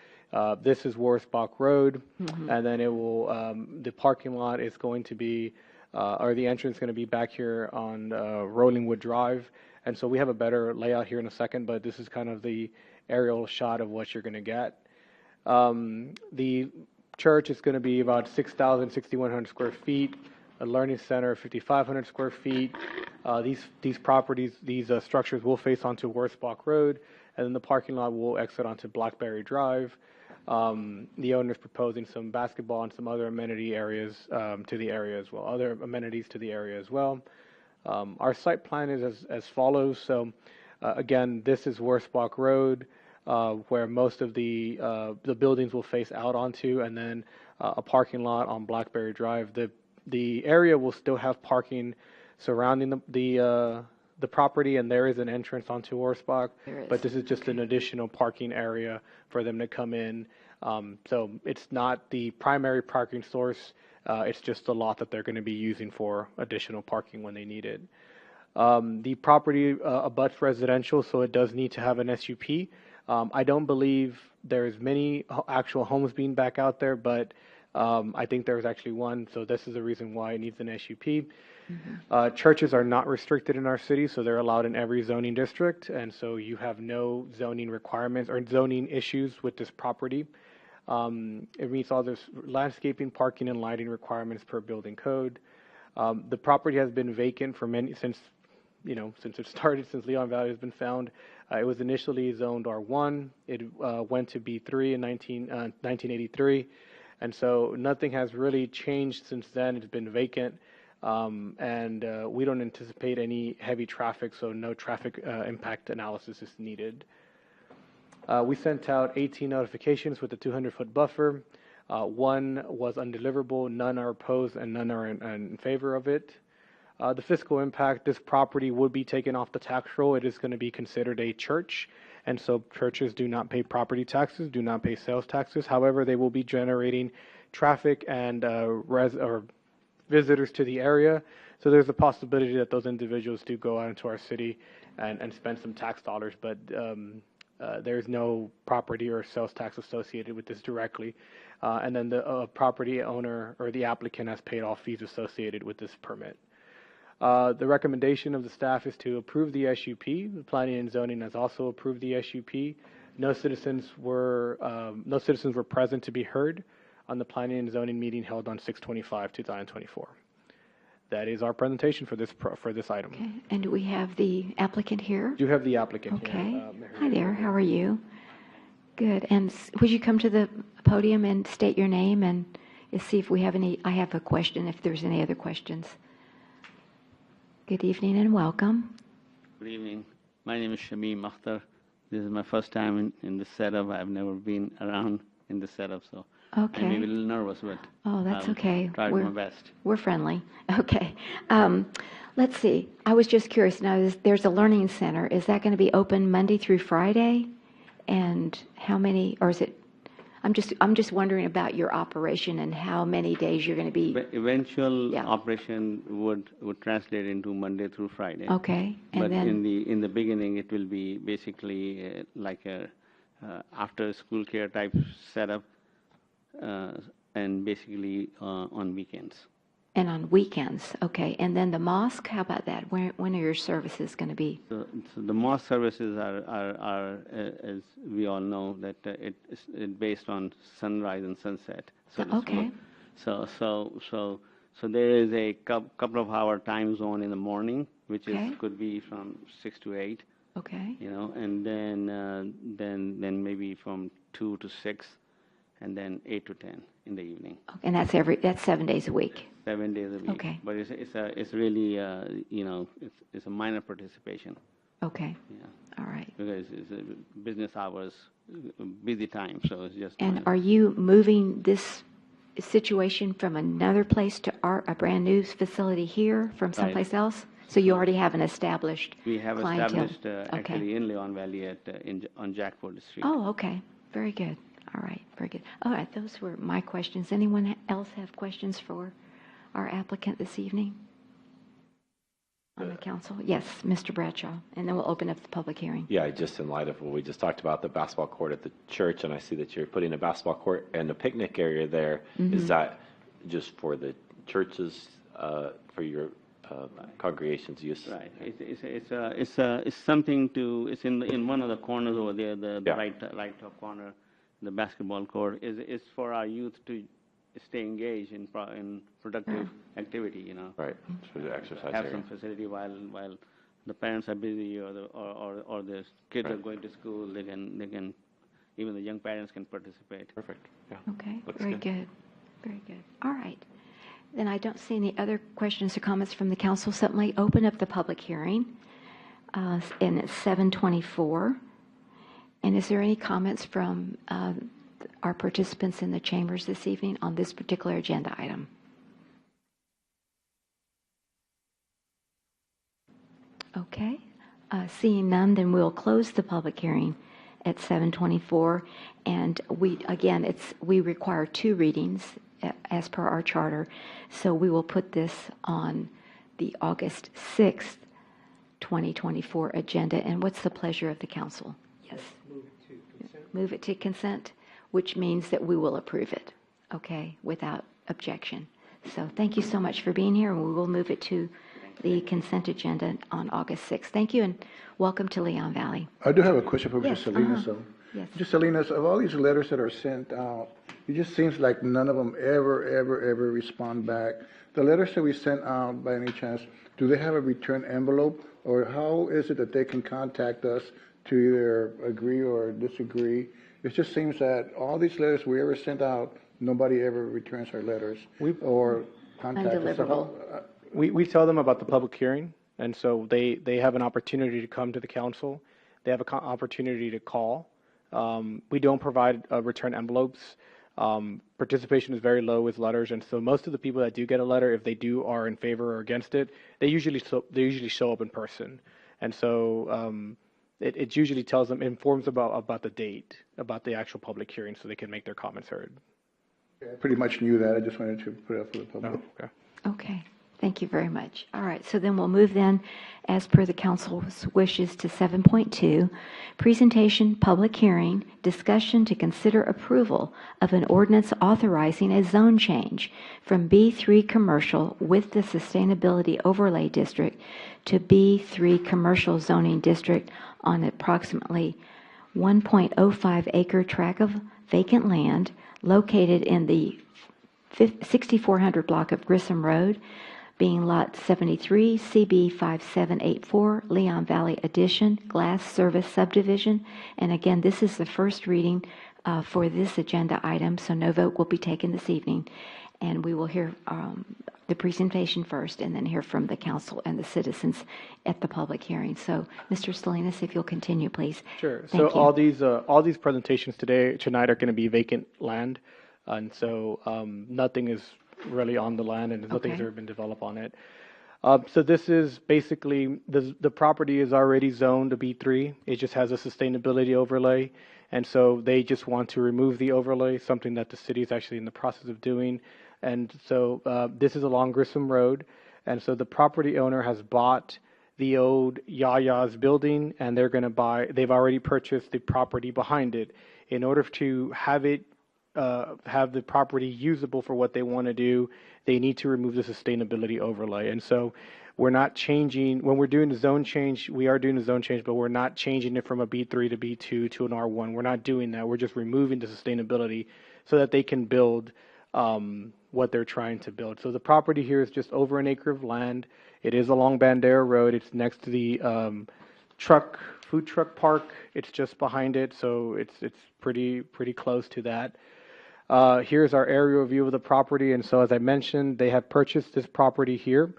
This is Wurzbach Road, and then it will, the parking lot is going to be, or the entrance is going to be back here on Rolling Wood Drive. And so we have a better layout here in a second, but this is kind of the aerial shot of what you're going to get. The church is going to be about 6,100 square feet, a learning center, 5,500 square feet. These properties, these structures will face onto Wurzbach Road, and then the parking lot will exit onto Blackberry Drive. The owner is proposing some basketball and some other amenity areas to the area as well, other amenities to the area as well. Our site plan is as follows. So, again, this is Wurzbach Road, where most of the buildings will face out onto, and then a parking lot on Blackberry Drive. The area will still have parking surrounding the property, and there is an entrance onto Wurzbach, but this is just an additional parking area for them to come in. So it's not the primary parking source. It's just the lot that they're going to be using for additional parking when they need it. The property abuts residential, so it does need to have an SUP. I don't believe there's many actual homes being back out there, but I think there's actually one, so this is the reason why it needs an SUP. Churches are not restricted in our city, so they're allowed in every zoning district, and so you have no zoning requirements or zoning issues with this property. It meets all this landscaping, parking, and lighting requirements per building code. The property has been vacant for since it started, since Leon Valley has been found. It was initially zoned R1. It went to B3 in 1983. And so nothing has really changed since then. It's been vacant. And we don't anticipate any heavy traffic, so no traffic impact analysis is needed. We sent out 18 notifications with a 200-foot buffer. One was undeliverable, none are opposed, and none are in favor of it. The fiscal impact, this property would be taken off the tax roll. It is going to be considered a church, and so churches do not pay property taxes, do not pay sales taxes. However, they will be generating traffic and visitors to the area. So there's a possibility that those individuals do go out into our city and spend some tax dollars, but there's no property or sales tax associated with this directly. And then the property owner or the applicant has paid all fees associated with this permit. The recommendation of the staff is to approve the SUP. The Planning and Zoning has also approved the SUP. No citizens were present to be heard on the Planning and Zoning meeting held on 6/25/2024. That is our presentation for this item. Okay. And do we have the applicant here? Do you have the applicant Okay. here? Hi there. How are you? Good. And would you come to the podium and state your name and see if we have any? I have a question. If there's any other questions. Good evening and welcome. Good evening. My name is Shamim Akhtar. This is my first time in this setup. I've never been around in this setup, so Okay. I'm maybe a little nervous, but Oh, that's I'll okay. try my best. We're friendly. Okay. Let's see. I was just curious. Now, there's a learning center. Is that going to be open Monday through Friday? And how many, or is it? I'm just wondering about your operation and how many days you're going to be. Eventual Yeah. operation would translate into Monday through Friday. Okay. And But then in the beginning, it will be basically like a after school care type setup, and basically on weekends. and on weekends. Okay. And then the mosque. How about that? When are your services going to be? So the mosque services are as we all know, that it's based on sunrise and sunset. So Okay. So there is a couple of hour time zone in the morning, which Okay. could be from 6 to 8. Okay. And then maybe from 2 to 6, and then 8 to 10 in the evening. And that's 7 days a week. 7 days a week. Okay. But it's really it's a minor participation. Okay. Yeah. All right. Because it's business hours, busy time, so it's just. And are you moving this situation from another place to a brand new facility here from someplace else? So you already have an established We have clientele? established actually in Leon Valley on Jackford Street. Oh, okay. Very good. All right. Very good. All right. Those were my questions. Anyone else have questions for our applicant this evening on the council? Yes, Mr. Bradshaw. And then we'll open up the public hearing. Yeah, just in light of what we just talked about, the basketball court at the church, and I see that you're putting a basketball court and a picnic area there. Is that just for the churches, for your congregation's use? Right. It's something to. It's in one of the corners over there, the Yeah. right top corner. The basketball court is for our youth to stay engaged in productive activity. Right. For the exercise Have area. some facility while the parents are busy or the kids are Right. going to school. They can even the young parents can participate. Perfect. Yeah. Okay. Looks Very good. Very good. All right. Then I don't see any other questions or comments from the council. So let me open up the public hearing. And it's 7:24. And is there any comments from our participants in the chambers this evening on this particular agenda item? Okay. Seeing none, then we'll close the public hearing at 7:24. And we require 2 readings as per our charter. So we will put this on the August 6th 2024 agenda. And what's the pleasure of the council? Yes. Move it to consent, which means that we will approve it, okay, without objection. So thank you so much for being here, and we will move it to the consent agenda on August 6th. Thank you, and welcome to Leon Valley. I do have a question for Yes, Mr. Salinas, uh-huh. though. Yes. Mr. Salinas, of all these letters that are sent out, it just seems like none of them ever respond back. The letters that we sent out, by any chance, do they have a return envelope? Or how is it that they can contact us to either agree or disagree? It just seems that all these letters we ever sent out, nobody ever returns our letters or contacts us. So Undeliverable. We tell them about the public hearing, and so they have an opportunity to come to the council. They have an opportunity to call. We don't provide return envelopes. Participation is very low with letters, and so most of the people that do get a letter, if they are in favor or against it, they usually show up in person. And so it usually informs about the date, about the actual public hearing, so they can make their comments heard. I pretty much knew that. I just wanted to put it up for the public. Oh, okay. Okay, thank you very much. All right, so then we'll move then, as per the council's wishes, to 7.2, presentation, public hearing, discussion to consider approval of an ordinance authorizing a zone change from B3 commercial with the sustainability overlay district to B3 commercial zoning district on approximately 1.05 acre tract of vacant land located in the 6400 block of Grissom Road, being Lot 73, CB 5784, Leon Valley Addition, Glass Service Subdivision. And again, this is the first reading for this agenda item, so no vote will be taken this evening. And we will hear the presentation first and then hear from the council and the citizens at the public hearing. So, Mr. Salinas, if you'll continue, please. Sure. Thank So you. all these presentations tonight are going to be vacant land, and so nothing is really on the land, and nothing's Okay. ever been developed on it. So this is basically the property is already zoned to B3. It just has a sustainability overlay, and so they just want to remove the overlay, something that the city is actually in the process of doing. And so this is along Grissom Road, and so the property owner has bought the old Yaya's building, and they've already purchased the property behind it. In order to have the property usable for what they want to do, they need to remove the sustainability overlay. And so we're not changing, when we're doing the zone change, we are doing the zone change, but we're not changing it from a B3 to B2 to an R1. We're not doing that. We're just removing the sustainability so that they can build what they're trying to build. So the property here is just over an acre of land. It is along Bandera Road. It's next to the food truck park. It's just behind it, so it's pretty close to that. Here's our aerial view of the property, and so as I mentioned, they have purchased this property here.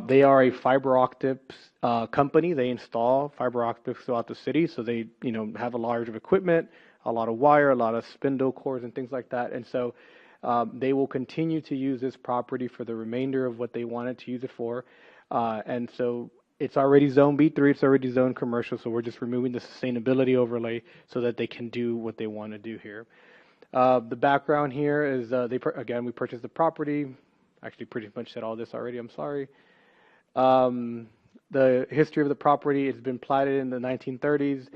They are a fiber optics company. They install fiber optics throughout the city, so they have a large of equipment, a lot of wire, a lot of spindle cords and things like that, and so they will continue to use this property for the remainder of what they wanted to use it for, and so it's already zone B3, it's already zone commercial, so we're just removing the sustainability overlay so that they can do what they want to do here. The background here is, we purchased the property. Actually, pretty much said all this already, I'm sorry. The history of the property, it's been platted in the 1930s.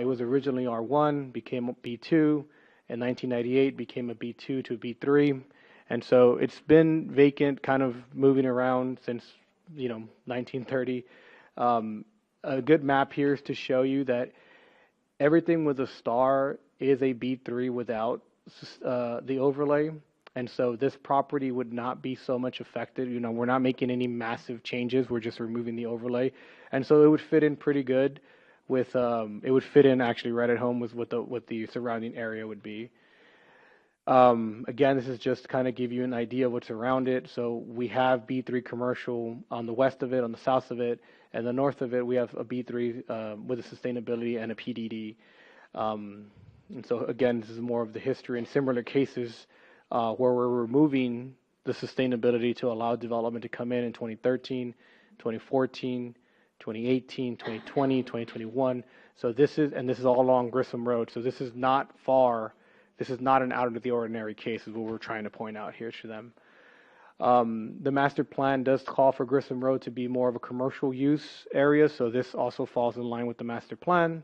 It was originally R1, became B2. In 1998, became a B2 to a B3. And so it's been vacant, kind of moving around since, 1930. A good map here is to show you that everything with a star is a B3 without the overlay. And so this property would not be so much affected. We're not making any massive changes. We're just removing the overlay. And so it would fit in pretty good with, it would fit in actually right at home with what the surrounding area would be. Again, this is just kind of give you an idea of what's around it. So we have B3 commercial on the west of it, on the south of it, and the north of it, we have a B3 with a sustainability and a PDD. And so again, this is more of the history in similar cases where we're removing the sustainability to allow development to come in 2013, 2014, 2018, 2020, 2021. So this is all along Grissom Road. So this is not far. This is not an out of the ordinary case is what we're trying to point out here to them. The master plan does call for Grissom Road to be more of a commercial use area, so this also falls in line with the master plan.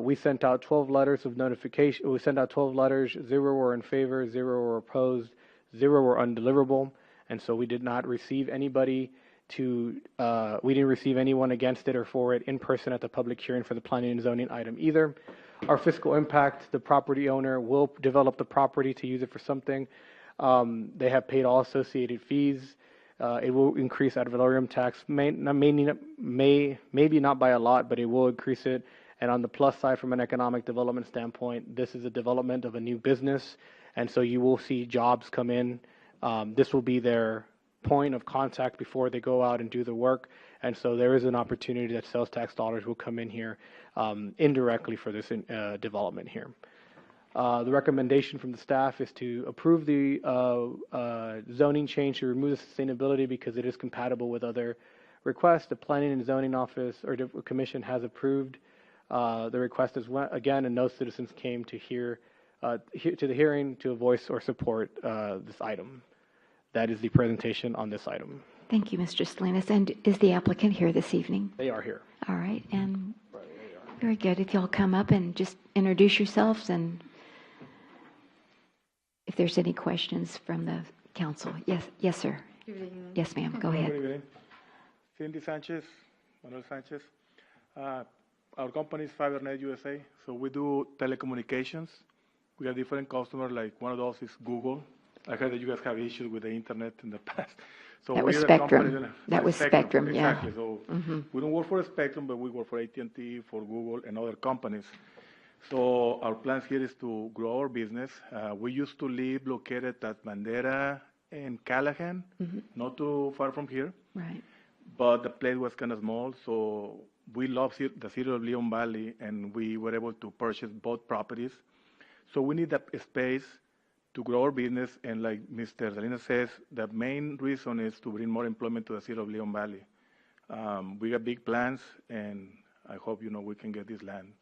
We sent out 12 letters of notification. We sent out 12 letters. 0 were in favor, 0 were opposed, 0 were undeliverable, and so we did not receive anybody we didn't receive anyone against it or for it in person at the public hearing for the planning and zoning item either. Our fiscal impact, the property owner will develop the property to use it for something. They have paid all associated fees. It will increase ad valorem tax, maybe not by a lot, but it will increase it. And on the plus side, from an economic development standpoint, this is a development of a new business, and so you will see jobs come in. This will be their point of contact before they go out and do the work, and so there is an opportunity that sales tax dollars will come in here indirectly for this development here. The recommendation from the staff is to approve the zoning change to remove the sustainability because it is compatible with other requests. The Planning and Zoning Office or the Commission has approved the request as well, again, and no citizens came to to the hearing to voice or support this item. That is the presentation on this item. Thank you, Mr. Salinas. And is the applicant here this evening? They are here. All right, and very good. If y'all come up and just introduce yourselves, and if there's any questions from the council. Yes, sir. Yes, ma'am. Go ahead. Good evening. Cindy Sanchez, Manuel Sanchez. Our company is FiberNet USA, so we do telecommunications. We have different customers, like one of those is Google. I heard that you guys have issues with the internet in the past. So That was we're a Spectrum. company That was Spectrum, yeah. Exactly. So we don't work for Spectrum, but we work for AT&T, for Google, and other companies. So our plans here is to grow our business. We used to live located at Bandera and Callahan, not too far from here. Right. But the place was kind of small, so we love the city of Leon Valley, and we were able to purchase both properties. So we need that space to grow our business, and like Mr. Salinas says, the main reason is to bring more employment to the city of Leon Valley. We got big plans, and I hope, we can get this land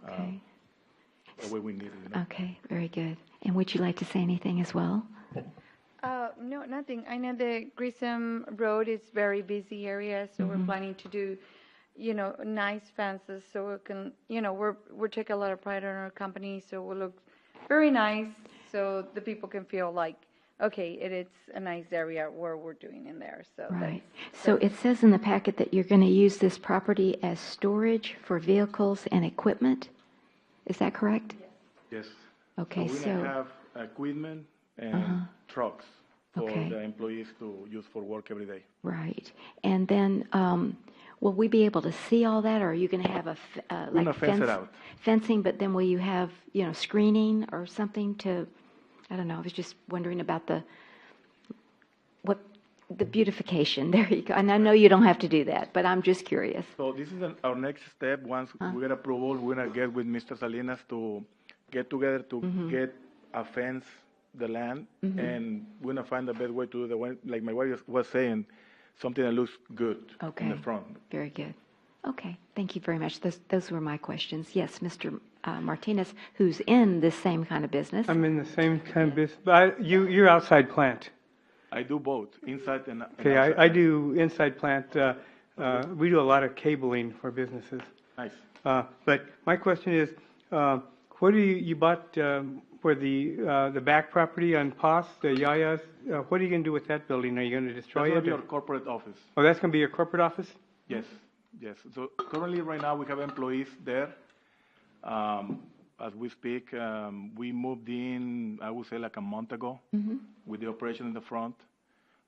the way we need it. Okay, very good. And would you like to say anything as well? No, nothing. I know the Grissom Road is very busy area, so we're planning to do, nice fences so we can, we take a lot of pride in our company, so we'll look very nice so the people can feel like, okay, it's a nice area where we're doing in there. So right. So it says in the packet that you're going to use this property as storage for vehicles and equipment. Is that correct? Yes. Okay, so we're going to have equipment and trucks for the employees to use for work every day. Right. And then will we be able to see all that, or are you going to have a fencing, but then will you have, screening or something to, I don't know, I was just wondering about the beautification. There you go. And I know you don't have to do that, but I'm just curious. So this is our next step. Once we get approval, we're going to get with Mr. Salinas to get together to get a fence, the land, and we're going to find the best way to do the one, like my wife was saying, something that looks good in the front. Very good. Okay. Thank you very much. Those were my questions. Yes, Mr. Martinez, who's in this same kind of business. I'm in the same kind of business, but you're outside plant. I do both, inside and okay, outside. I do inside plant. We do a lot of cabling for businesses. Nice. But my question is, what do you bought for the back property on Paz, the Yayas? What are you going to do with that building? Are you going to destroy it? That's going to be our corporate office. Oh, that's going to be your corporate office? Yes. So currently, right now, we have employees there. As we speak, we moved in, I would say, like a month ago with the operation in the front.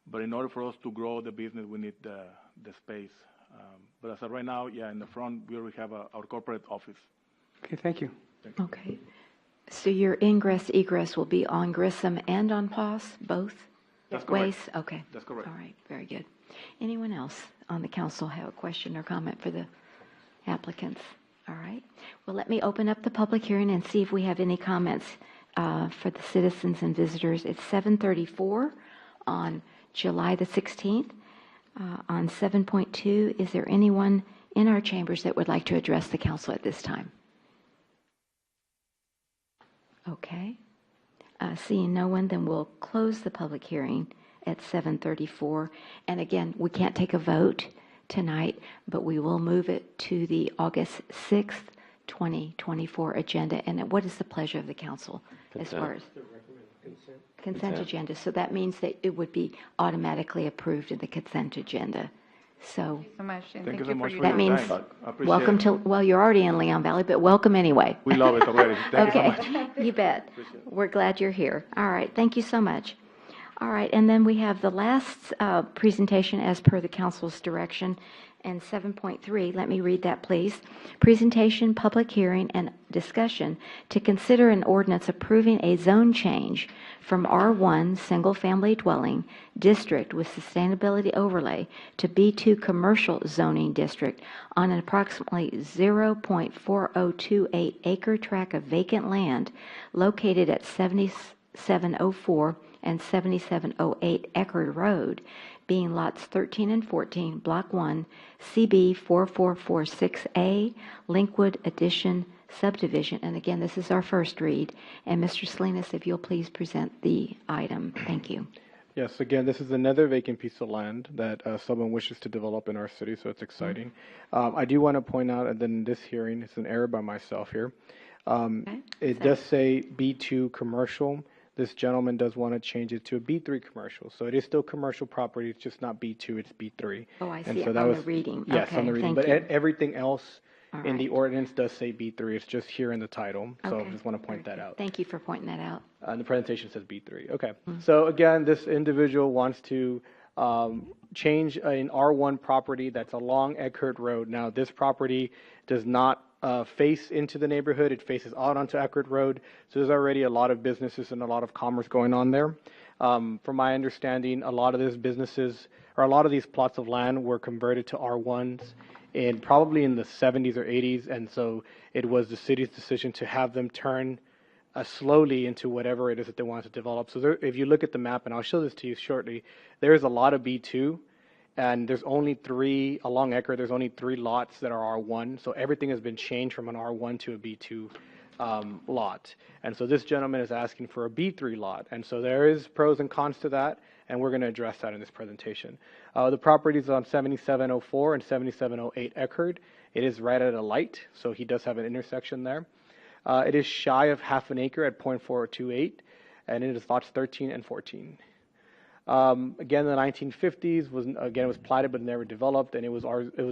But in order for us to grow the business, we need the space. But as of right now, in the front, we already have our corporate office. Okay, thank you. Okay. So your ingress, egress will be on Grissom and on Paz, both That's ways? correct. Okay. That's correct. All right, very good. Anyone else on the council have a question or comment for the applicants? All right. Well, let me open up the public hearing and see if we have any comments for the citizens and visitors. It's 7:34 on July the 16th. On 7.2, is there anyone in our chambers that would like to address the council at this time? Okay. Seeing no one, then we'll close the public hearing at 7:34. And again, we can't take a vote tonight, but we will move it to the August 6th, 2024 agenda. And what is the pleasure of the council as far as consent agenda? So that means that it would be automatically approved in the consent agenda. So So much, and Thank thank you so you for much your for that your means time. I appreciate welcome it. to, well, you're already in Leon Valley, but welcome anyway. We love it already. Thank you so Okay, much. you bet. We're glad you're here. All right, thank you so much. All right, and then we have the last presentation as per the council's direction, and 7.3, let me read that, please. Presentation, public hearing, and discussion to consider an ordinance approving a zone change from R1 Single Family Dwelling District with Sustainability Overlay to B2 Commercial Zoning District on an approximately 0.4028 acre tract of vacant land located at 7704 and 7708 Eckerd Road, being lots 13 and 14, Block 1, CB 4446A, Linkwood Addition Subdivision. And again, this is our first read. And Mr. Salinas, if you'll please present the item. Thank you. Yes, again, this is another vacant piece of land that someone wishes to develop in our city, so it's exciting. I do want to point out that in this hearing, it's an error by myself here. It does say B2 commercial. This gentleman does want to change it to a B3 commercial. So it is still commercial property, it's just not B2, it's B3. Oh, I And see so it that on was, the reading. Yes, Okay, on the reading. thank But you. everything else All in the right. ordinance does say B3. It's just here in the title. So Okay. I just want to point that out. Thank you for pointing that out. And the presentation says B3. Okay. So again, this individual wants to change an R1 property that's along Eckerd Road. Now, this property does not face into the neighborhood. It faces out onto Eckerd Road. So there's already a lot of businesses and a lot of commerce going on there. From my understanding, a lot of these businesses, or a lot of these plots of land were converted to R1s probably in the 70s or 80s. And so it was the city's decision to have them turn slowly into whatever it is that they want to develop. So there, if you look at the map, and I'll show this to you shortly, there is a lot of B2, and there's only three, along Eckerd, there's only 3 lots that are R1, so everything has been changed from an R1 to a B2 lot. And so this gentleman is asking for a B3 lot, and so there is pros and cons to that, and we're going to address that in this presentation. The property is on 7704 and 7708 Eckerd. It is right at a light, so he does have an intersection there. It is shy of half an acre at 0.428, and it is lots 13 and 14. Again, the 1950s was platted but never developed, and it was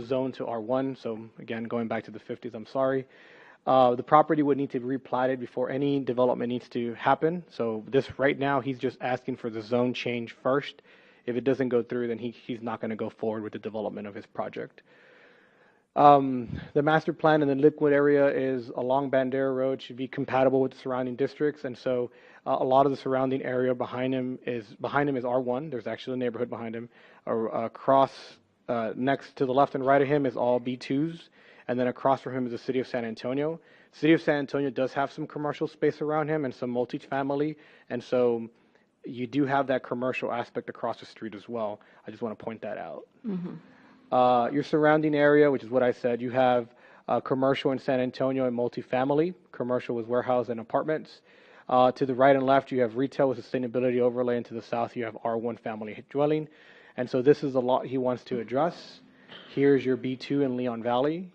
zoned to R1. So again, going back to the 50s, I'm sorry. The property would need to be replatted before any development needs to happen. So this right now, he's just asking for the zone change first. If it doesn't go through, then he's not going to go forward with the development of his project. The master plan in the Linkwood area is along Bandera Road, should be compatible with the surrounding districts, and so a lot of the surrounding area behind him is R1. There's actually a neighborhood behind him. Across next to the left and right of him is all B2s, and then across from him is the city of San Antonio. City of San Antonio does have some commercial space around him and some multifamily, and so you do have that commercial aspect across the street as well. I just want to point that out. Your surrounding area, which is what I said, you have commercial in San Antonio and multifamily. Commercial with warehouse and apartments. To the right and left, you have retail with sustainability overlay, and to the south, you have R1 family dwelling. And so this is a lot he wants to address. Here's your B2 in Leon Valley.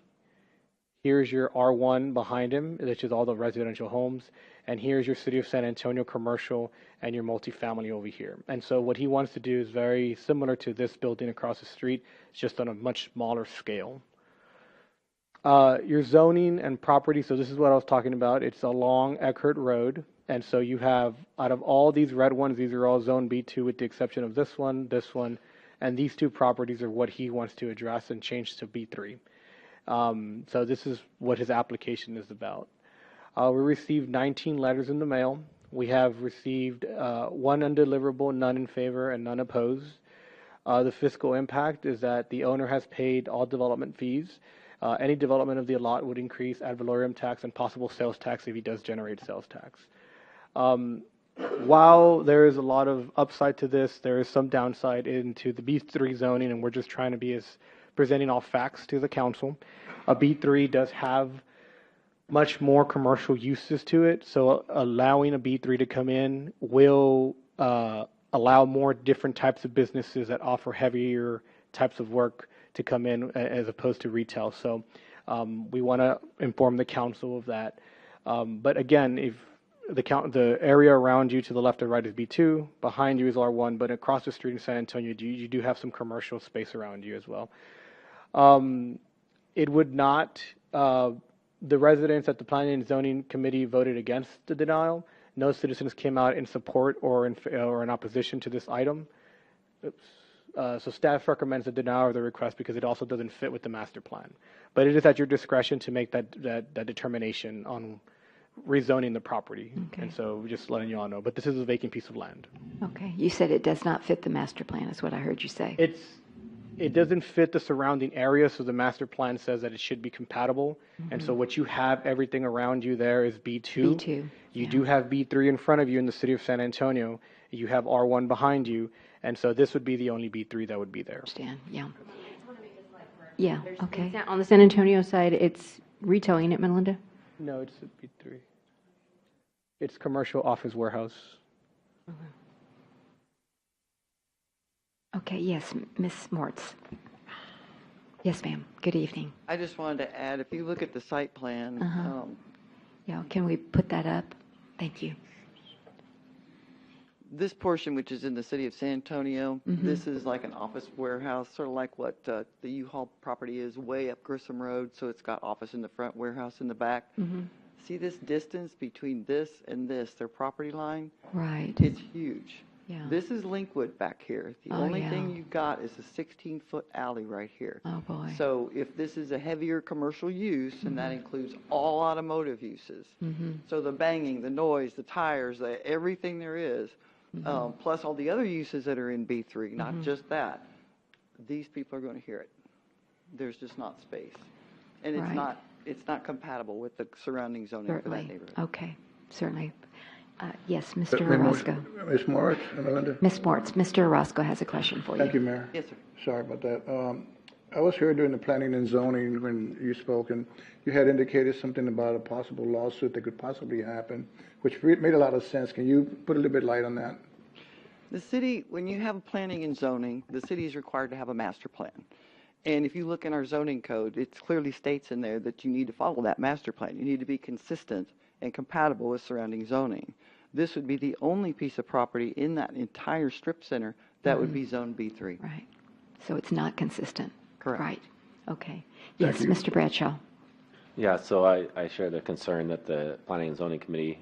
Here's your R1 behind him, which is all the residential homes. And here's your city of San Antonio commercial and your multifamily over here. And so what he wants to do is very similar to this building across the street. It's just on a much smaller scale. Your zoning and property, so this is what I was talking about. It's along Eckerd Road. And so you have, out of all these red ones, these are all zone B2 with the exception of this one, and these 2 properties are what he wants to address and change to B3. So this is what his application is about. We received 19 letters in the mail. We have received 1 undeliverable, none in favor, and none opposed. The fiscal impact is that the owner has paid all development fees. Any development of the lot would increase ad valorem tax and possible sales tax if he does generate sales tax. While there is a lot of upside to this, there is some downside into the B3 zoning, and we're just trying to be presenting all facts to the council. A B3 does have much more commercial uses to it, so allowing a B3 to come in will allow more different types of businesses that offer heavier types of work to come in as opposed to retail. So we want to inform the council of that. But again, if the area around you to the left or right is B2, behind you is R1, but across the street in San Antonio, you do have some commercial space around you as well. It would not, the residents at the Planning and Zoning Committee voted against the denial. No citizens came out in support or in opposition to this item. So staff recommends the denial of the request because it also doesn't fit with the master plan. But it is at your discretion to make that determination on rezoning the property. Okay. And so just letting you all know. But this is a vacant piece of land. Okay. You said it does not fit the master plan, is what I heard you say. It doesn't fit the surrounding area, so the master plan says that it should be compatible. And so what you have, everything around you there is B2. B2. You do have B3 in front of you in the city of San Antonio. You have R1 behind you. And so this would be the only B3 that would be there. Understand, yeah. Yeah, okay. On the San Antonio side, it's retail, ain't it, Melinda? No, it's a B3. It's commercial office warehouse. Okay, yes, Ms. Mortz. Yes, ma'am. Good evening. I just wanted to add, if you look at the site plan, Yeah, can we put that up? Thank you. this portion, which is in the city of San Antonio, Mhm. this is like an office warehouse, sort of like what the U-Haul property is way up Grissom Road. So it's got office in the front, warehouse in the back. Mhm. See this distance between this and this, their property line? Right. It's huge. Yeah. This is Linkwood back here. The Oh, only yeah. thing you've got is a 16-foot alley right here. Oh, boy. So if this is a heavier commercial use, and that includes all automotive uses, Mhm. so the banging, the noise, the tires, everything there is, plus all the other uses that are in B3, not Mhm. just that, these people are going to hear it. There's just not space. And Right. it's not compatible with the surrounding zoning for that Certainly. neighborhood. Okay, certainly. Yes, Mr. Ms. Orozco. Ms. Moritz, Melinda? Ms. Mortz, Mr. Orozco has a question for you. Thank you, Mayor. Yes, sir. Sorry about that. I was here during the planning and zoning when you spoke, and you had indicated something about a possible lawsuit that could possibly happen, which made a lot of sense. Can you put a little bit light on that? The city, when you have planning and zoning, the city is required to have a master plan. And if you look in our zoning code, it clearly states in there that you need to follow that master plan. You need to be consistent and compatible with surrounding zoning. This would be the only piece of property in that entire strip center that would be zone B3. Right. So it's not consistent. Correct. Right. Okay. Yes, you. Mr. Bradshaw. Yeah, so I share the concern that the Planning and Zoning Committee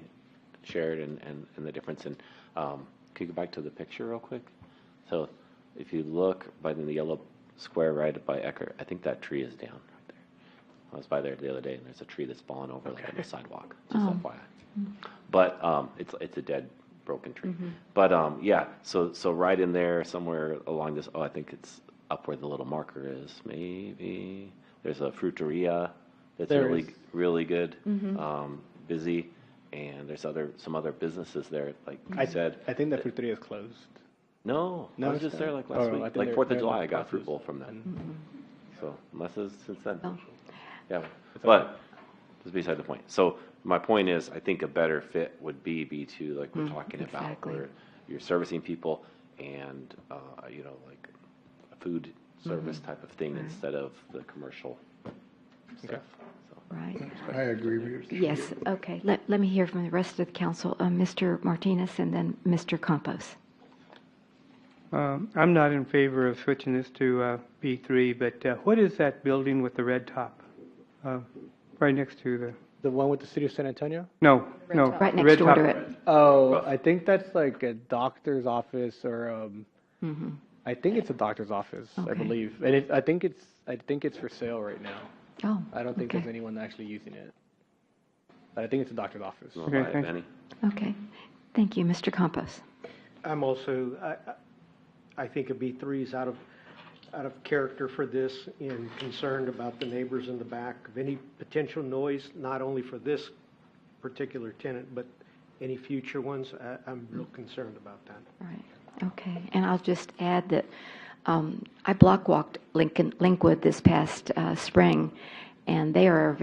shared and the difference in, could you go back to the picture real quick? So if you look by the yellow square right by Eckert, I think that tree is down right there. I was by there the other day and there's a tree that's fallen over like on the sidewalk, just Oh. FYI. But it's a dead, broken tree. But yeah, so right in there somewhere along this, I think it's up where the little marker is, maybe. There's a fruiteria that's There really, is. really good, busy, and there's some other businesses there, like you said. I think the fruiteria is closed. No, I was it's just not. there like Oh, last I week, think like they're- 4th of they're in July, the I got a fruit process. bowl from them. So unless it's since then. Oh. Yeah, but that's beside the point. So my point is, I think a better fit would be B2, like we're talking about, exactly. where you're servicing people and, like a food service type of thing instead of the commercial stuff. So. Right. I agree with you. Yes, okay. Let me hear from the rest of the council. Mr. Martinez and then Mr. Campos. I'm not in favor of switching this to B3, but what is that building with the red top? Right next to the, The one with the city of San Antonio? no, Right the next red door top. to it. Oh, I think that's like a doctor's office or Mhm. I think it's a doctor's office, I Okay. believe. And I think it's for sale right now. Oh, I don't think okay. there's anyone actually using it. But I think it's a doctor's office. You wanna Okay, buy it, thanks. Benny? Okay. Thank you, Mr. Campos. I'm also, I think a B3 is out of character for this and concerned about the neighbors in the back of any potential noise, not only for this particular tenant, but any future ones. I'm real concerned about that. Right. Okay. And I'll just add that I block walked Linkwood this past spring, and they are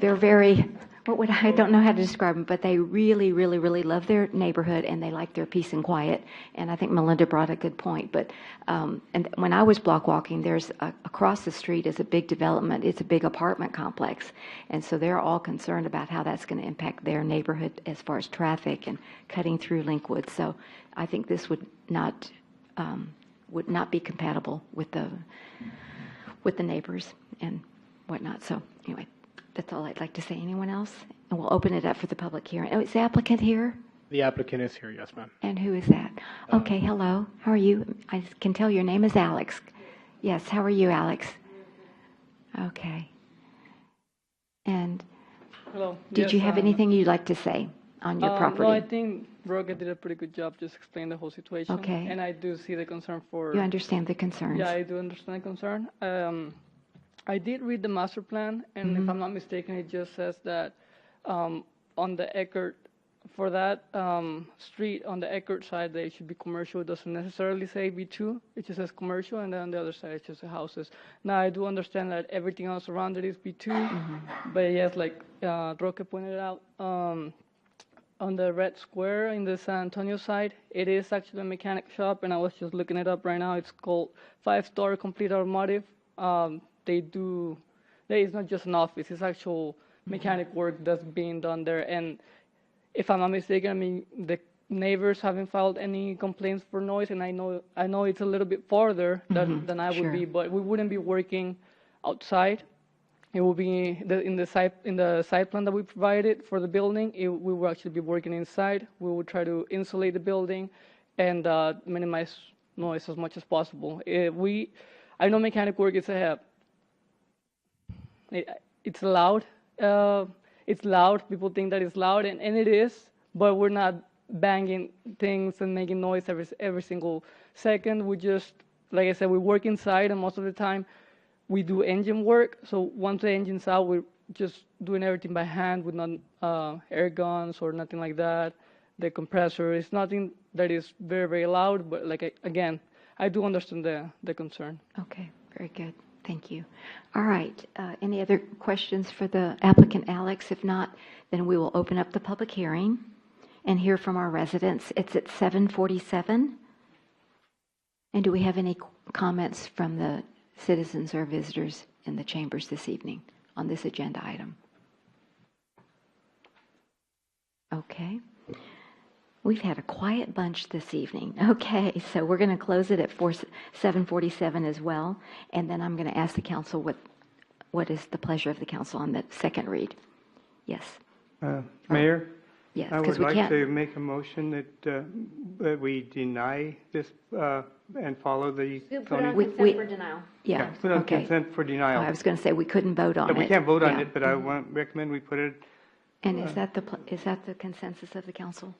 they're very I don't know how to describe them, but they really, really, really love their neighborhood and they like their peace and quiet. And I think Melinda brought a good point. But and when I was block walking, there's across the street is a big development. It's a big apartment complex, and so they're all concerned about how that's going to impact their neighborhood as far as traffic and cutting through Linkwood. So I think this would not be compatible with the neighbors and whatnot. So anyway. That's all I'd like to say. Anyone else? And we'll open it up for the public hearing. Oh, is the applicant here? The applicant is here, yes, ma'am. And who is that? Okay, hello. How are you? I can tell your name is Alex. Yes, how are you, Alex? Okay. And hello. Did you have anything you'd like to say on your property? No, I think Roca did a pretty good job just explaining the whole situation. Okay. And I do see the concern for... You understand the concerns? Yeah, I do understand the concern. I did read the master plan, and if I'm not mistaken, it just says that on the Eckert, for that street on the Eckert side, they should be commercial. It doesn't necessarily say B2. It just says commercial, and then on the other side, it's just the houses. Now, I do understand that everything else around it is B2, but yes, like Roque pointed out, on the Red Square in the San Antonio side, it is actually a mechanic shop, and I was just looking it up right now. It's called 5-Star Complete Automotive. It's not just an office, it's actual mechanic work that's being done there. And if I'm not mistaken, I mean, the neighbors haven't filed any complaints for noise, and I know it's a little bit farther than I would be, but we wouldn't be working outside. It will be in the site plan that we provided for the building. We will actually be working inside. We will try to insulate the building and minimize noise as much as possible. I know mechanic work is it's loud. It's loud. People think that it's loud, and it is, but we're not banging things and making noise every single second. We just, like I said, we work inside, and most of the time we do engine work. So once the engine's out, we're just doing everything by hand with not air guns or nothing like that. The compressor is nothing that is very, very loud, but again, I do understand the concern. Okay, very good. Thank you. All right. Any other questions for the applicant, Alex? If not, then we will open up the public hearing and hear from our residents. It's at 7:47. And do we have any comments from the citizens or visitors in the chambers this evening on this agenda item? Okay. We've had a quiet bunch this evening. Okay, so we're going to close it at 7:47 as well, and then I'm going to ask the council what is the pleasure of the council on the second read. Yes. Mayor? Yes, I would we like can't. to make a motion that we deny this and follow the Put on zoning. consent for denial. Yeah, Put on okay. consent for denial. I was going to say we couldn't vote on it. We can't vote on Yeah. it, but I recommend we put it. And is that the consensus of the council?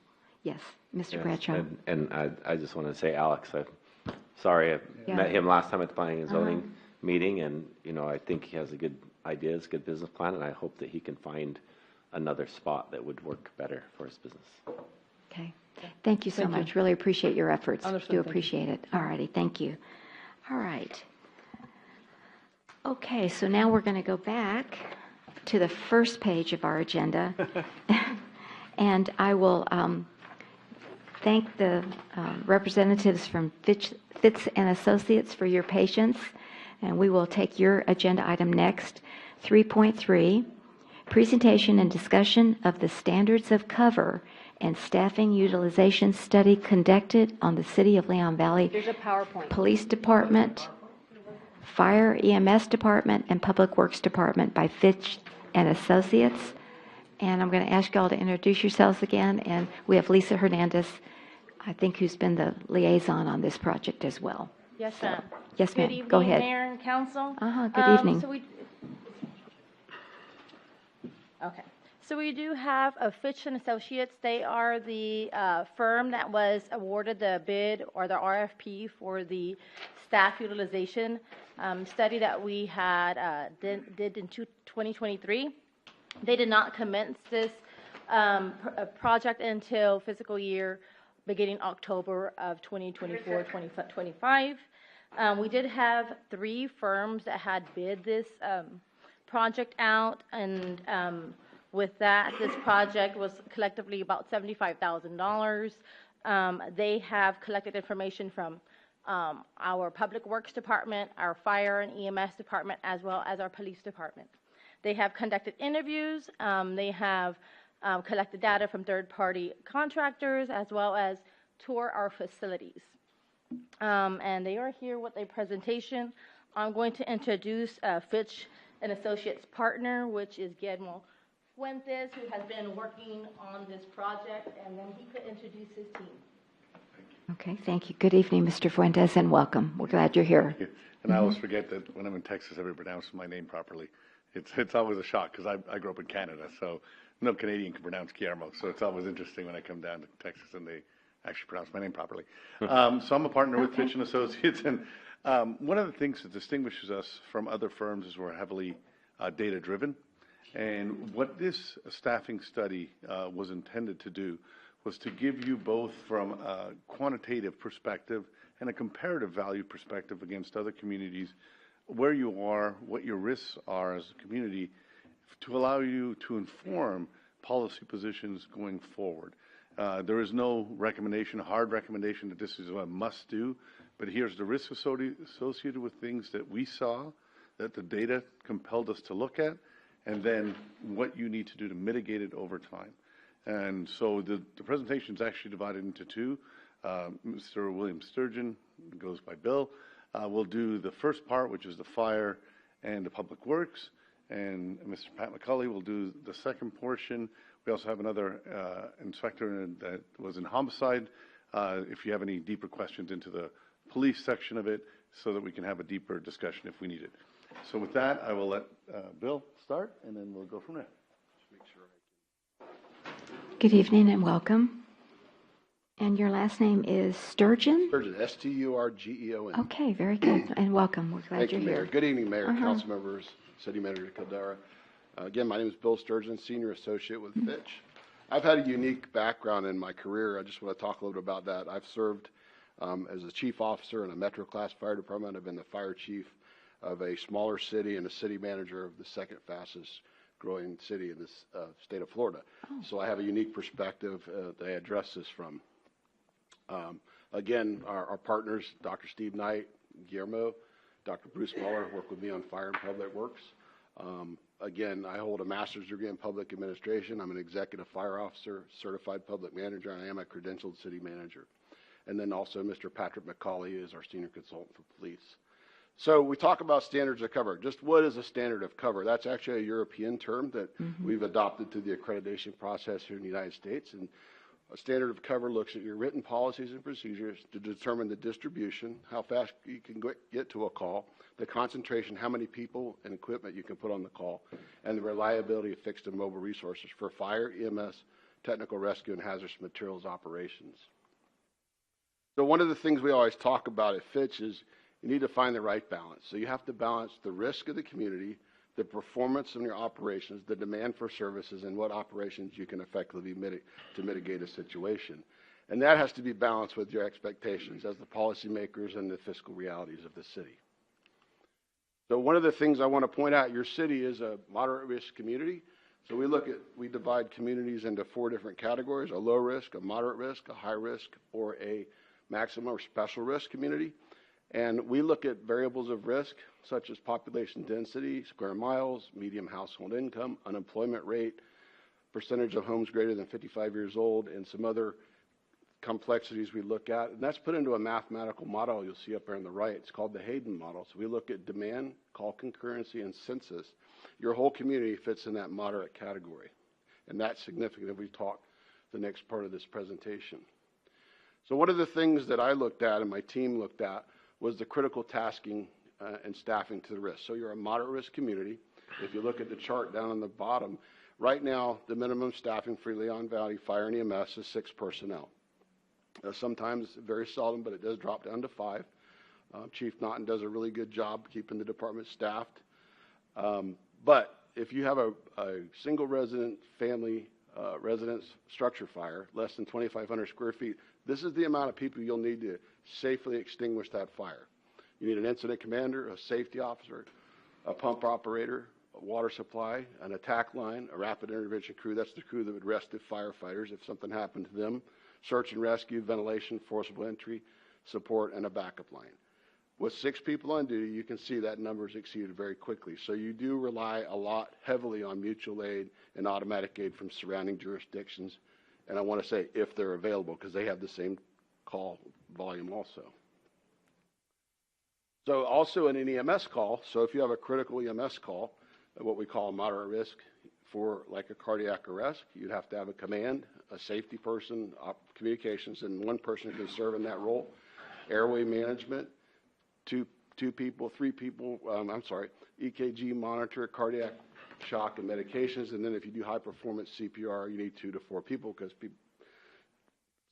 Yes, Mr. Yes, Bradshaw. And I just want to say, Alex, I'm sorry, I met him last time at the planning and zoning meeting, and, I think he has good ideas, good business plan, and I hope that he can find another spot that would work better for his business. Okay. Thank you so much. Really appreciate your efforts. Understood. Do appreciate it. All righty. Thank you. All right. Okay, so now we're going to go back to the first page of our agenda. And I will thank the representatives from Fitz and Associates for your patience. And we will take your agenda item next, 3.3, presentation and discussion of the standards of cover and staffing utilization study conducted on the City of Leon Valley There's a PowerPoint. Police Department, Fire EMS Department, and Public Works Department by Fitch and Associates. And I'm going to ask you all to introduce yourselves again. And we have Lisa Hernandez, I think, who's been the liaison on this project as well. Yes, ma'am. Yes, ma'am. Good evening, Go ahead. Mayor and Council. Good evening. So we do have Fitch and Associates. They are the firm that was awarded the bid or the RFP for the staff utilization study that we had did in 2023. They did not commence this project until fiscal year beginning October of 2024-2025. We did have 3 firms that had bid this project out, and With that, this project was collectively about $75,000. They have collected information from our Public Works Department, our Fire and EMS Department, as well as our Police Department. They have conducted interviews. They have collected data from third-party contractors, as well as tour our facilities. And they are here with a presentation. I'm going to introduce Fitch and Associates partner, which is Guillermo Fuentes, who has been working on this project, and then he could introduce his team. Okay, thank you. Good evening, Mr. Fuentes, and welcome. We're glad you're here. And I always forget that when I'm in Texas, everybody pronounces my name properly. It's always a shock because I grew up in Canada, so no Canadian can pronounce Guillermo. So it's always interesting when I come down to Texas and they actually pronounce my name properly. So I'm a partner with Fitch and Associates, and one of the things that distinguishes us from other firms is we're heavily data-driven. And what this staffing study was intended to do was to give you both from a quantitative perspective and a comparative value perspective against other communities, where you are, what your risks are as a community, to allow you to inform policy positions going forward. There is no recommendation, a hard recommendation that this is a must do, but here's the risks associated with things that we saw, that the data compelled us to look at, and then what you need to do to mitigate it over time. And so the presentation is actually divided into two. Mr. William Sturgeon, goes by Bill, will do the first part, which is the fire and the public works, and Mr. Pat McCulley will do the second portion. We also have another inspector that was in homicide, if you have any deeper questions into the police section of it, so that we can have a deeper discussion if we need it. So with that, I will let Bill start, and then we'll go from there. Good evening and welcome. And your last name is Sturgeon? Sturgeon, S-T-U-R-G-E-O-N. Okay, very good. And welcome. We're glad Thank you're you, Mayor. here. Good evening, Mayor, council members, City Manager Caldera. Again, my name is Bill Sturgeon, Senior Associate with Fitch. I've had a unique background in my career. I just want to talk a little bit about that. I've served as a chief officer in a Metro Class Fire Department. I've been the fire chief of a smaller city and a city manager of the second fastest growing city in this state of Florida. So I have a unique perspective that I address this from. Again, our partners, Dr. Steve Knight, Guillermo, Dr. Bruce Muller, work with me on fire and public works. Again, I hold a master's degree in public administration. I'm an executive fire officer, certified public manager, and I am a credentialed city manager. And then also Mr. Patrick McCauley is our senior consultant for police. So we talk about standards of cover. Just what is a standard of cover? That's actually a European term that we've adopted through the accreditation process here in the United States. And a standard of cover looks at your written policies and procedures to determine the distribution, how fast you can get to a call, the concentration, how many people and equipment you can put on the call, and the reliability of fixed and mobile resources for fire, EMS, technical rescue, and hazardous materials operations. So one of the things we always talk about at Fitch is you need to find the right balance. So you have to balance the risk of the community, the performance of your operations, the demand for services, and what operations you can effectively mitigate a situation. And that has to be balanced with your expectations as the policymakers and the fiscal realities of the city. So one of the things I want to point out, your city is a moderate risk community. So we divide communities into 4 different categories: a low risk, a moderate risk, a high risk, or a maximum or special risk community. And we look at variables of risk such as population density, square miles, median household income, unemployment rate, percentage of homes greater than 55 years old, and some other complexities we look at. And that's put into a mathematical model you'll see up there on the right. It's called the Hayden model. So we look at demand, call concurrency, and census. Your whole community fits in that moderate category. And that's significant if we talk the next part of this presentation. So one of the things that I looked at and my team looked at was the critical tasking and staffing to the risk. So you're a moderate risk community. If you look at the chart down on the bottom, right now the minimum staffing for Leon Valley Fire and EMS is 6 personnel. Sometimes, very seldom, but it does drop down to 5. Chief Naughton does a really good job keeping the department staffed. But if you have a single resident family residence structure fire, less than 2,500 square feet, this is the amount of people you'll need to safely extinguish that fire. You need an incident commander, a safety officer, a pump operator, water supply, an attack line, a rapid intervention crew. That's the crew that would rescue firefighters if something happened to them. Search and rescue, ventilation, forcible entry, support, and a backup line. With 6 people on duty, you can see that number is exceeded very quickly. So you do rely a lot heavily on mutual aid and automatic aid from surrounding jurisdictions. And I want to say if they're available, because they have the same call volume also. So also in an EMS call, so if you have a critical EMS call, what we call a moderate risk for like a cardiac arrest, you'd have to have a command, a safety person, communications, and 1 person can serve in that role. Airway management, two people, 3 people, EKG monitor, cardiac shock and medications, and then if you do high performance CPR, you need 2 to 4 people because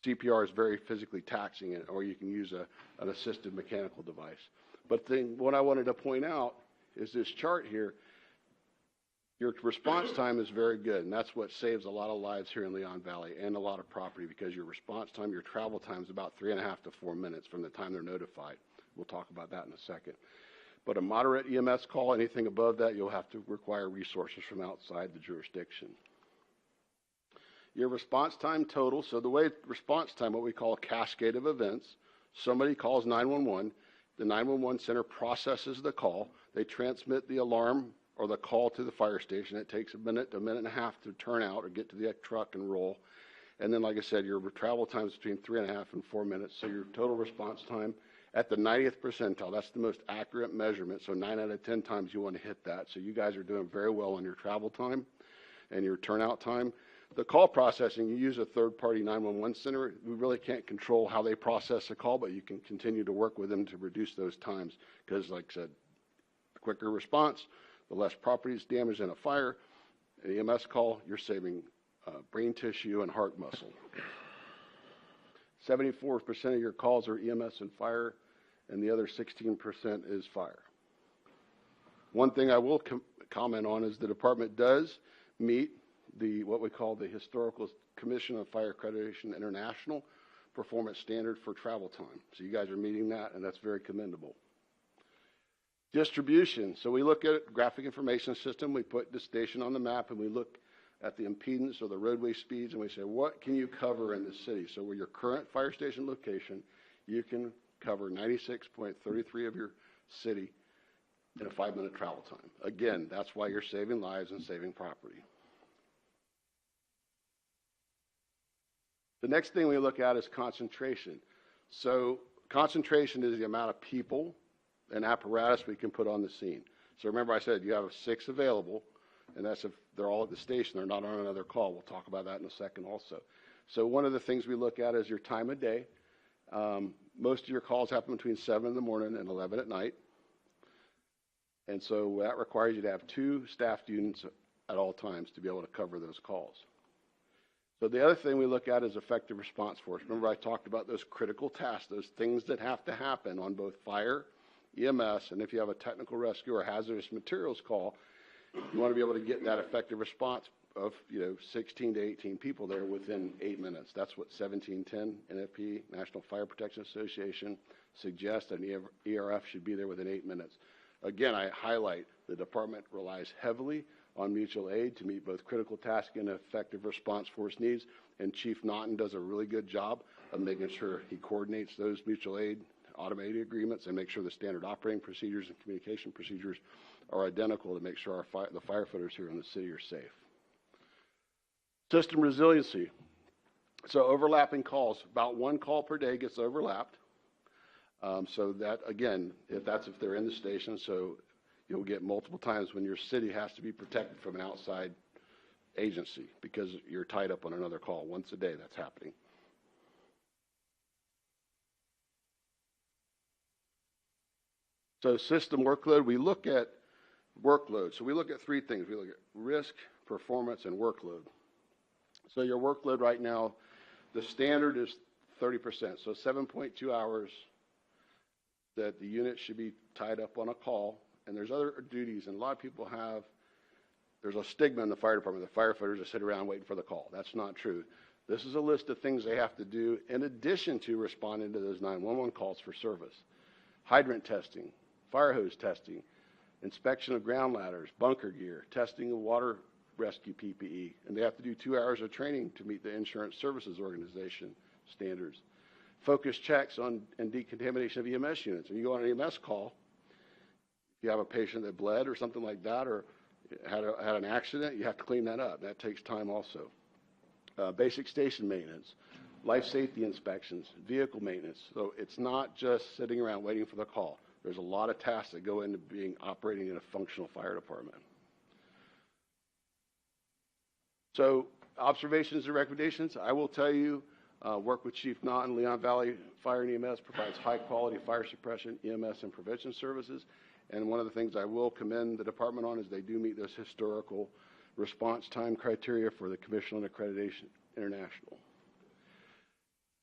CPR is very physically taxing, or you can use an assisted mechanical device. But what I wanted to point out is this chart here. Your response time is very good, and that's what saves a lot of lives here in Leon Valley and a lot of property, because your response time, your travel time is about 3.5 to 4 minutes from the time they're notified. We'll talk about that in a second. But a moderate EMS call, anything above that, you'll have to require resources from outside the jurisdiction. Your response time total, so the way response time, what we call a cascade of events, somebody calls 911, the 911 center processes the call, they transmit the alarm or the call to the fire station. It takes a minute to a minute and a half to turn out or get to the truck and roll. And then, like I said, your travel time is between 3.5 and 4 minutes. So your total response time at the 90th percentile, that's the most accurate measurement. So 9 out of 10 times you want to hit that. So you guys are doing very well on your travel time and your turnout time. The call processing, you use a third-party 911 center. We really can't control how they process a call, but you can continue to work with them to reduce those times because, like I said, the quicker response, the less property is damaged in a fire. An EMS call, you're saving brain tissue and heart muscle. 74% of your calls are EMS and fire, and the other 16% is fire. One thing I will comment on is the department does meet what we call the Historical Commission of Fire Accreditation International performance standard for travel time. So you guys are meeting that, and that's very commendable. Distribution. So we look at graphic information system, we put the station on the map, and we look at the impedance or the roadway speeds, and we say, what can you cover in the city? So with your current fire station location, you can cover 96.33 of your city in a 5-minute travel time. Again, that's why you're saving lives and saving property. The next thing we look at is concentration. So concentration is the amount of people and apparatus we can put on the scene. So remember I said you have 6 available, and that's if they're all at the station, they're not on another call. We'll talk about that in a second also. So one of the things we look at is your time of day. Most of your calls happen between 7 in the morning and 11 at night. And so that requires you to have 2 staff units at all times to be able to cover those calls. So the other thing we look at is effective response force. Remember I talked about those critical tasks, those things that have to happen on both fire, EMS, and if you have a technical rescue or hazardous materials call, you want to be able to get that effective response of 16 to 18 people there within 8 minutes. That's what 1710 NFP, National Fire Protection Association, suggests that an ERF should be there within 8 minutes. Again, I highlight the department relies heavily on mutual aid to meet both critical task and effective response force needs, and Chief Naughton does a really good job of making sure he coordinates those mutual aid automated agreements and make sure the standard operating procedures and communication procedures are identical to make sure the firefighters here in the city are safe. System resiliency. So overlapping calls, about 1 call per day gets overlapped. So that, again, if they're in the station, so you'll get multiple times when your city has to be protected from an outside agency because you're tied up on another call. Once a day that's happening. So system workload, we look at workload. So we look at 3 things. We look at risk, performance, and workload. So your workload right now, the standard is 30%. So 7.2 hours that the unit should be tied up on a call. And there's other duties, and a lot of people there's a stigma in the fire department that firefighters just sit around waiting for the call. That's not true. This is a list of things they have to do in addition to responding to those 911 calls for service. Hydrant testing, fire hose testing, inspection of ground ladders, bunker gear, testing of water rescue PPE, and they have to do 2 hours of training to meet the Insurance Services Organization standards. Focus checks on and decontamination of EMS units. When you go on an EMS call, if you have a patient that bled or something like that, or had an accident, you have to clean that up. That takes time also. Basic station maintenance, life safety inspections, vehicle maintenance. So it's not just sitting around waiting for the call. There's a lot of tasks that go into operating in a functional fire department. So observations and recommendations, I will tell you, work with Chief Naughton. Leon Valley Fire and EMS provides high quality fire suppression, EMS, and prevention services. And one of the things I will commend the department on is they do meet those historical response time criteria for the Commission on Accreditation International.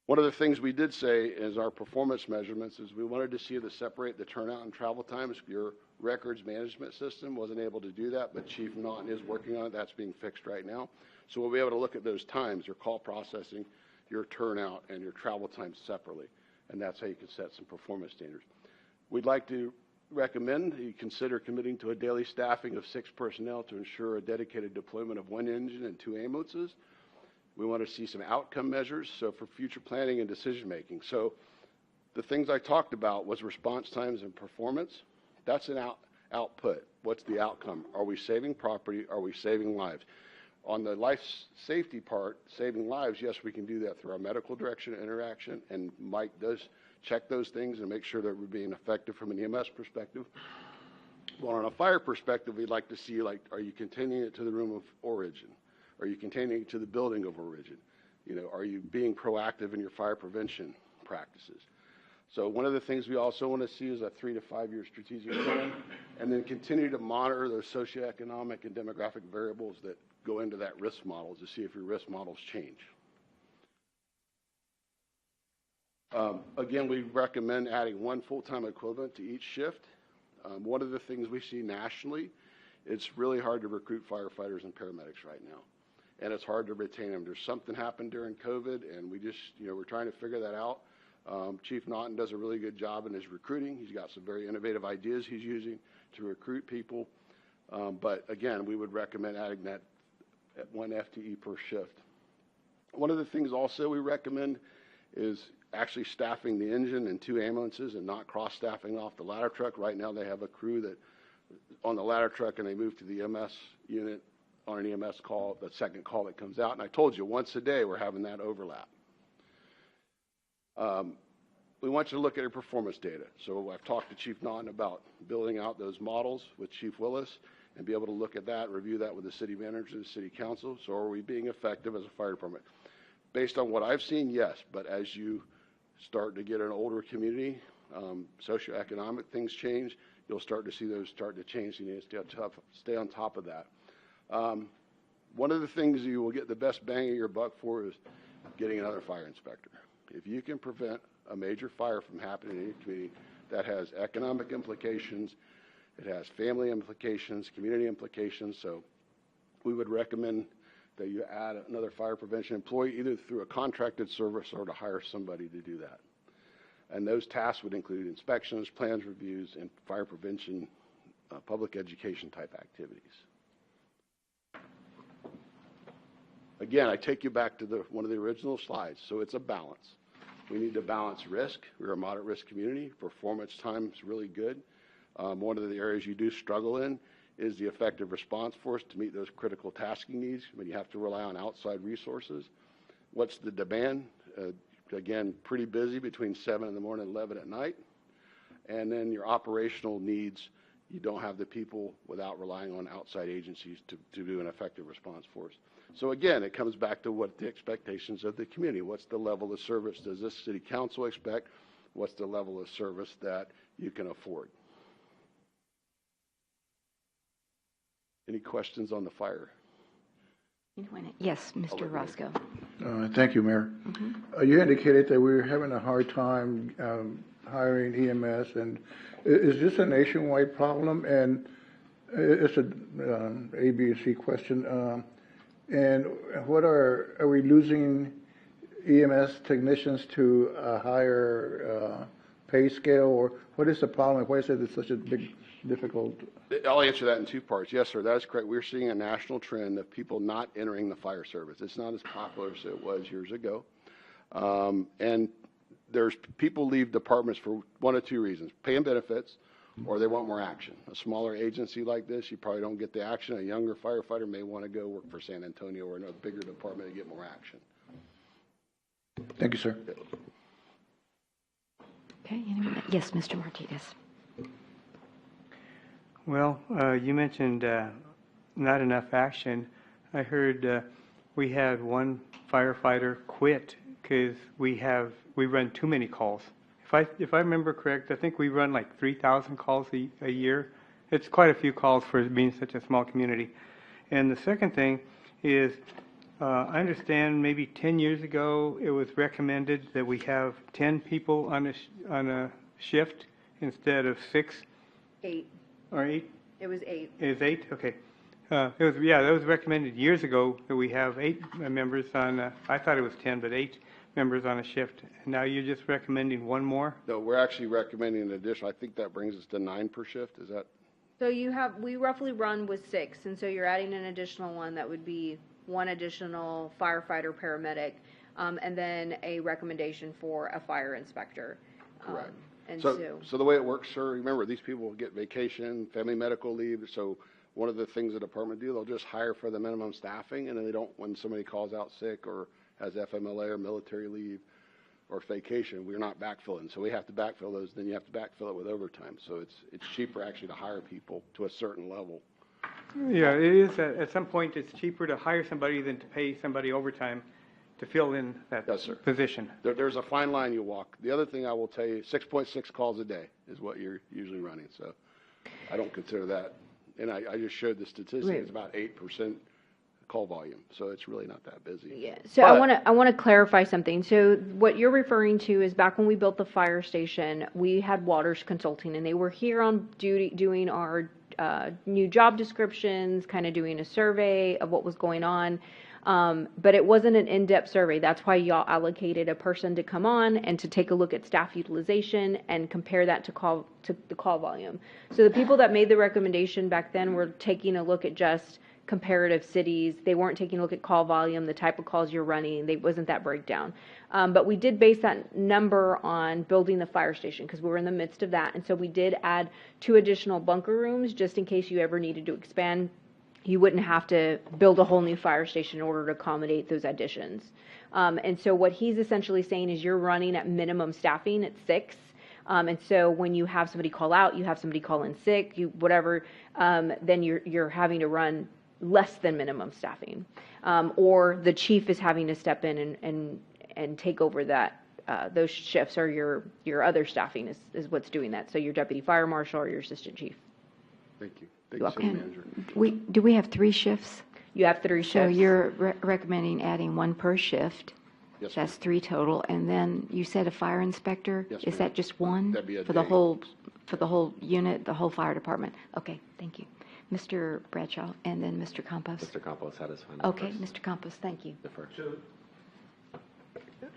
One of the things we did say is our performance measurements is we wanted to see to separate the turnout and travel times. Your records management system wasn't able to do that, but Chief Naughton is working on it. That's being fixed right now. So we'll be able to look at those times, your call processing, your turnout, and your travel times separately. And that's how you can set some performance standards. We'd like to recommend that you consider committing to a daily staffing of 6 personnel to ensure a dedicated deployment of 1 engine and 2 ambulances. We want to see some outcome measures, so for future planning and decision making. So the things I talked about was response times and performance. That's an output. What's the outcome? Are we saving property? Are we saving lives? On the life safety part, saving lives, yes, we can do that through our medical direction interaction, and Mike does check those things and make sure that we're being effective from an EMS perspective. Well, on a fire perspective, we'd like to see, like, are you containing it to the room of origin? Are you containing it to the building of origin? You know, are you being proactive in your fire prevention practices? So one of the things we also want to see is a 3 to 5 year strategic plan, and then continue to monitor those socioeconomic and demographic variables that go into that risk model to see if your risk models change. Again, we recommend adding 1 full-time equivalent to each shift. One of the things we see nationally, it's really hard to recruit firefighters and paramedics right now, and it's hard to retain them. There's something happened during COVID, and we just, we're trying to figure that out. Chief Naughton does a really good job in his recruiting. He's got some very innovative ideas he's using to recruit people. But again, we would recommend adding that at 1 FTE per shift. One of the things also we recommend is actually staffing the engine and 2 ambulances and not cross-staffing off the ladder truck. Right now they have a crew that on the ladder truck and they move to the EMS unit on an EMS call, the second call that comes out. And I told you, once a day we're having that overlap. We want you to look at your performance data. So I've talked to Chief Naughton about building out those models with Chief Willis and be able to look at that, review that with the city manager and the city council. So are we being effective as a fire department? Based on what I've seen, yes, but as you start to get an older community, socioeconomic things change, you'll start to see those start to change. You need to stay on top of that. One of the things you will get the best bang of your buck for is getting another fire inspector. If you can prevent a major fire from happening in your community, that has economic implications, it has family implications, community implications. So we would recommend that you add another fire prevention employee either through a contracted service or to hire somebody to do that. And those tasks would include inspections, plans, reviews, and fire prevention, public education type activities. Again, I take you back to one of the original slides. So it's a balance. We need to balance risk. We're a moderate risk community. Performance time is really good. One of the areas you do struggle in is the effective response force to meet those critical tasking needs when you have to rely on outside resources. What's the demand? Again, pretty busy between 7 in the morning and 11 at night. And then your operational needs, you don't have the people without relying on outside agencies to do an effective response force. So again, it comes back to what the expectations of the community. What's the level of service does this city council expect? What's the level of service that you can afford? Any questions on the fire? Yes, Mr. Roscoe. Thank you, Mayor. You indicated that we were having a hard time hiring EMS, and is this a nationwide problem? And it's a A, B, and C question. And what are we losing EMS technicians to a higher pay scale, or what is the problem? Why is it such a big difficult? I'll answer that in two parts. Yes, sir, that is correct. We're seeing a national trend of people not entering the fire service. It's not as popular as it was years ago. And there's people leave departments for one of two reasons: paying benefits, or they want more action. A smaller agency like this, you probably don't get the action. A younger firefighter may want to go work for San Antonio or a bigger department to get more action. Thank you, sir. Okay, anyone? Yes, Mr. Martinez. Well, you mentioned not enough action. I heard we had one firefighter quit because we run too many calls. If I remember correct, I think we run like 3,000 calls a year. It's quite a few calls for being such a small community. And the second thing is, I understand maybe 10 years ago it was recommended that we have 10 people on a shift instead of 6. 8. Or 8? It was 8. It was 8? Okay. That was recommended years ago that we have 8 members on, I thought it was 10, but 8 members on a shift. And now you're just recommending one more? No, we're actually recommending an additional. I think that brings us to 9 per shift. Is that? So we roughly run with 6, and so you're adding an additional one. That would be 1 additional firefighter, paramedic, and then a recommendation for a fire inspector. Correct. And so the way it works, sir, remember, these people get vacation, family medical leave. So one of the things the department do, they'll just hire for the minimum staffing, and then they don't, when somebody calls out sick or has FMLA or military leave or vacation, we're not backfilling. So we have to backfill those. Then you have to backfill it with overtime. So it's cheaper actually to hire people to a certain level. Yeah, it is. At some point, it's cheaper to hire somebody than to pay somebody overtime to fill in that position. There's a fine line you walk. The other thing I will tell you, 6.6 calls a day is what you're usually running. So I don't consider that. And I just showed the statistic. Right. It's about 8% call volume. So it's really not that busy. Yeah. So I want to clarify something. So what you're referring to is back when we built the fire station, we had Waters Consulting, and they were here on duty doing our new job descriptions, kind of doing a survey of what was going on. But it wasn't an in-depth survey. That's why y'all allocated a person to come on and to take a look at staff utilization and compare that to the call volume. So the people that made the recommendation back then were taking a look at just comparative cities. They weren't taking a look at call volume, the type of calls you're running. They wasn't that breakdown. But we did base that number on building the fire station because we were in the midst of that. And so we did add 2 additional bunker rooms just in case you ever needed to expand. You wouldn't have to build a whole new fire station in order to accommodate those additions. And so what he's essentially saying is you're running at minimum staffing at 6. And so when you have somebody call out, you have somebody call in sick, whatever, then you're having to run less than minimum staffing. Or the chief is having to step in and take over that those shifts, or your other staffing is what's doing that. So your deputy fire marshal or your assistant chief. Thank you. Thank you, City Manager. Do we have 3 shifts? You have 3 shifts. So you're recommending adding 1 per shift? Yes, That's 3 total. And then you said a fire inspector? Yes, Is that just 1? That'd be a for the day. whole unit, the whole fire department? Okay, thank you. Mr. Bradshaw and then Mr. Campos. Mr. Campos had his hand. Okay, Mr. Campos, thank you.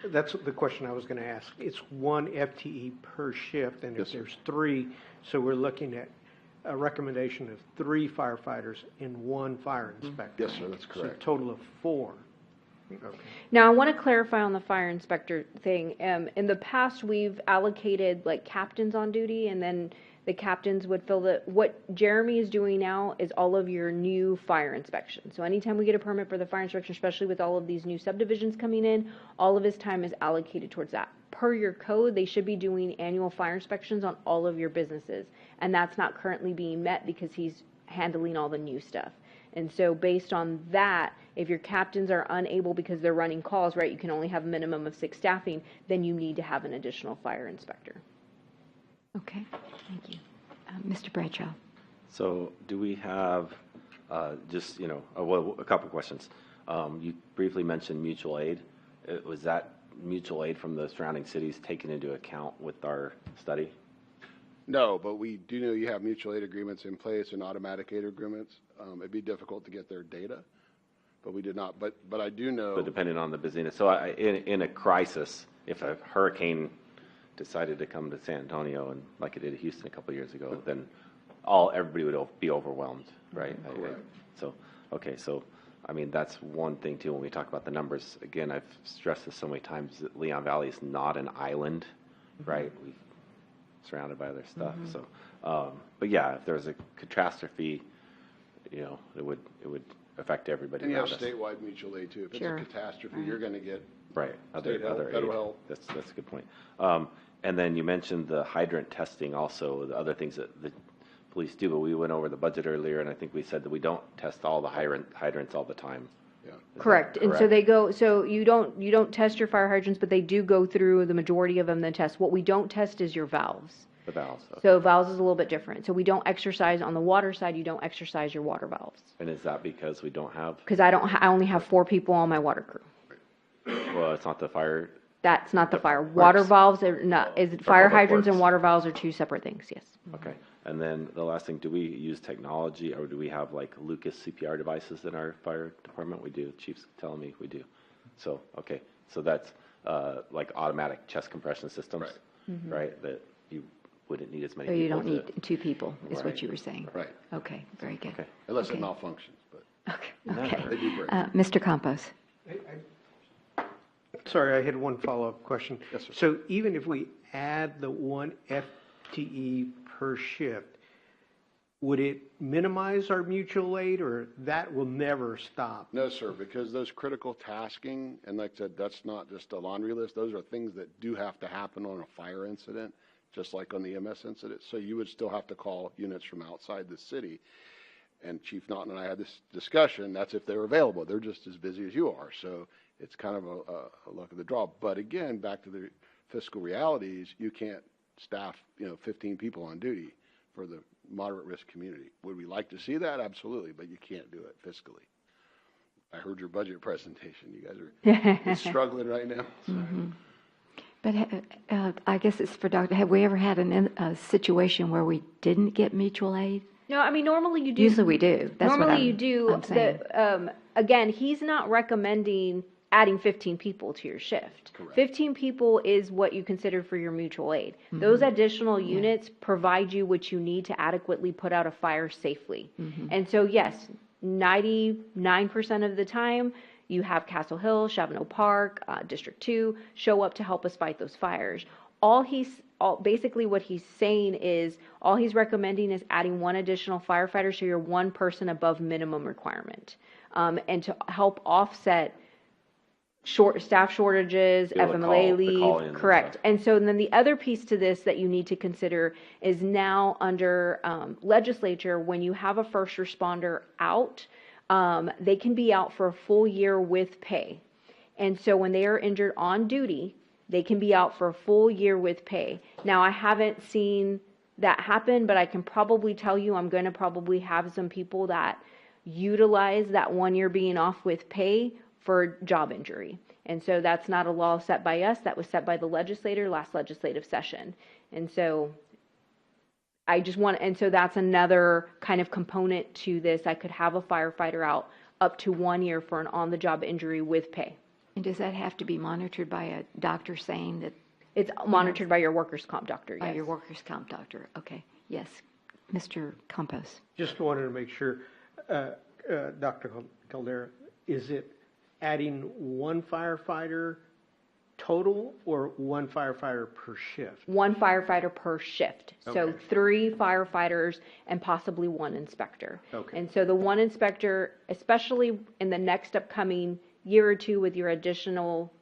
So that's the question I was going to ask. It's 1 FTE per shift, and if there's 3, so we're looking at a recommendation of 3 firefighters and 1 fire inspector. Yes, sir, that's correct. So a total of 4. Okay. Now, I want to clarify on the fire inspector thing. In the past, we've allocated like captains on duty, and then the captains would fill what Jeremy is doing now is all of your new fire inspections. So anytime we get a permit for the fire inspection, especially with all of these new subdivisions coming in, all of his time is allocated towards that. Per your code, they should be doing annual fire inspections on all of your businesses. And that's not currently being met because he's handling all the new stuff. And so based on that, if your captains are unable because they're running calls, right, you can only have a minimum of 6 staffing, then you need to have an additional fire inspector. Okay, thank you. Mr. Bradshaw. So do we have just, a couple of questions. You briefly mentioned mutual aid. Was that mutual aid from the surrounding cities taken into account with our study? No, but we do know you have mutual aid agreements in place and automatic aid agreements. It'd be difficult to get their data, but we did not. But I do know. But depending on the busyness. So in a crisis, if a hurricane decided to come to San Antonio and like it did Houston a couple of years ago, then everybody would be overwhelmed, right? So, okay, so, I mean, that's one thing too, when we talk about the numbers. Again, I've stressed this so many times that Leon Valley is not an island, right? We're surrounded by other stuff, so, but yeah, if there's a catastrophe, you know, it would affect everybody And you have around us. statewide mutual aid too. If it's Sure. a catastrophe, you're going to get Right, state help, other federal aid. help. That's a good point. And then you mentioned the hydrant testing also, the other things that the police do, but we went over the budget earlier, and I think we said that we don't test all the hydrants all the time. Yeah. Correct. And so they go, so you don't test your fire hydrants, but they do go through the majority of them, the test. What we don't test is your valves. The valves. Okay. So valves is a little bit different. So we don't exercise on the water side, you don't exercise your water valves. And is that because we don't have, Because I only have 4 people on my water crew. well, it's not the fire, That's not the fire. Water valves are not, fire public hydrants and works. water valves are 2 separate things, yes. okay. And then the last thing, do we use technology, or do we have like Lucas CPR devices in our fire department? We do, Chief's telling me we do. So, okay, so that's like automatic chest compression systems, right? That you wouldn't need as many So people. you don't to- need 2 people, is Right. what you were saying? Right. Okay, very good. Okay. Unless Okay. it malfunctions, but Okay. they do break. Mr. Campos? Sorry, I had one follow-up question. Yes, sir. So even if we add the 1 FTE per shift, would it minimize our mutual aid, or that will never stop? No, sir, because those critical tasking, and like I said, that's not just a laundry list. Those are things that do have to happen on a fire incident, just like on the EMS incident. So you would still have to call units from outside the city. And Chief Naughton and I had this discussion. That's if they're available. They're just as busy as you are. So it's kind of a luck of the draw. But again, back to the fiscal realities, you can't staff, 15 people on duty for the moderate risk community. Would we like to see that? Absolutely, but you can't do it fiscally. I heard your budget presentation. You guys are struggling right now. But I guess it's for Dr. Have we ever had a situation where we didn't get mutual aid? No, I mean, normally you do. Usually we do. That's what Normally you do. I'm saying. Again, he's not recommending adding 15 people to your shift. Correct. 15 people is what you consider for your mutual aid. Those additional units provide you what you need to adequately put out a fire safely. And so, yes, 99% of the time, you have Castle Hill, Chavano Park, District 2 show up to help us fight those fires. Basically what he's saying is, all he's recommending is adding 1 additional firefighter, so you're 1 person above minimum requirement. And to help offset staff shortages, Be able to FMLA call in leave, and correct. stuff. And so then the other piece to this that you need to consider is now under legislature, when you have a first responder out, they can be out for a full year with pay. And so when they are injured on duty, they can be out for a full year with pay. Now, I haven't seen that happen, but I can probably tell you I'm going to probably have some people that utilize that 1 year being off with pay for job injury. And so that's not a law set by us. That was set by the legislator last legislative session. And so and so that's another kind of component to this. I could have a firefighter out up to 1 year for an on-the-job injury with pay. And does that have to be monitored by a doctor saying that? It's monitored by your workers' comp doctor, By yes. your workers' comp doctor? Okay, yes. Mr. Campos? Just wanted to make sure, Dr. Caldera, is it adding 1 firefighter total or 1 firefighter per shift? 1 firefighter per shift. So Okay. 3 firefighters and possibly 1 inspector. Okay. And so the 1 inspector, especially in the next upcoming year or 2 with your additional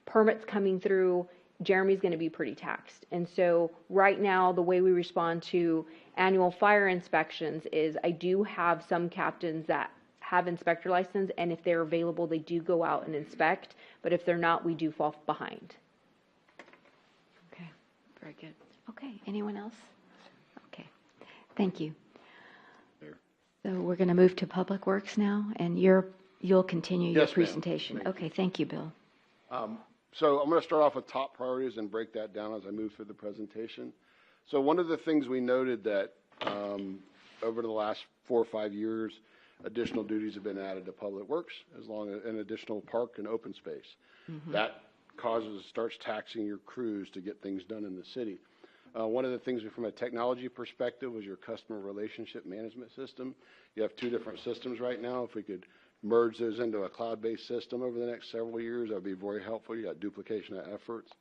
permits coming through, Jeremy's going to be pretty taxed. And so right now, the way we respond to annual fire inspections is I do have some captains that have inspector license, and if they're available, they do go out and inspect. But if they're not, we do fall behind. Okay, very good. Okay, anyone else? Okay, thank you. So we're going to move to Public Works now, and you'll continue your Yes, ma'am. presentation. Thank Okay, thank you, Bill. So I'm going to start off with top priorities and break that down as I move through the presentation. So one of the things we noted that over the last 4 or 5 years, additional duties have been added to Public Works, as long as an additional park and open space. That starts taxing your crews to get things done in the city. One of the things from a technology perspective was your customer relationship management system. You have two different systems right now. If we could merge those into a cloud-based system over the next several years, that would be very helpful. You got duplication of efforts.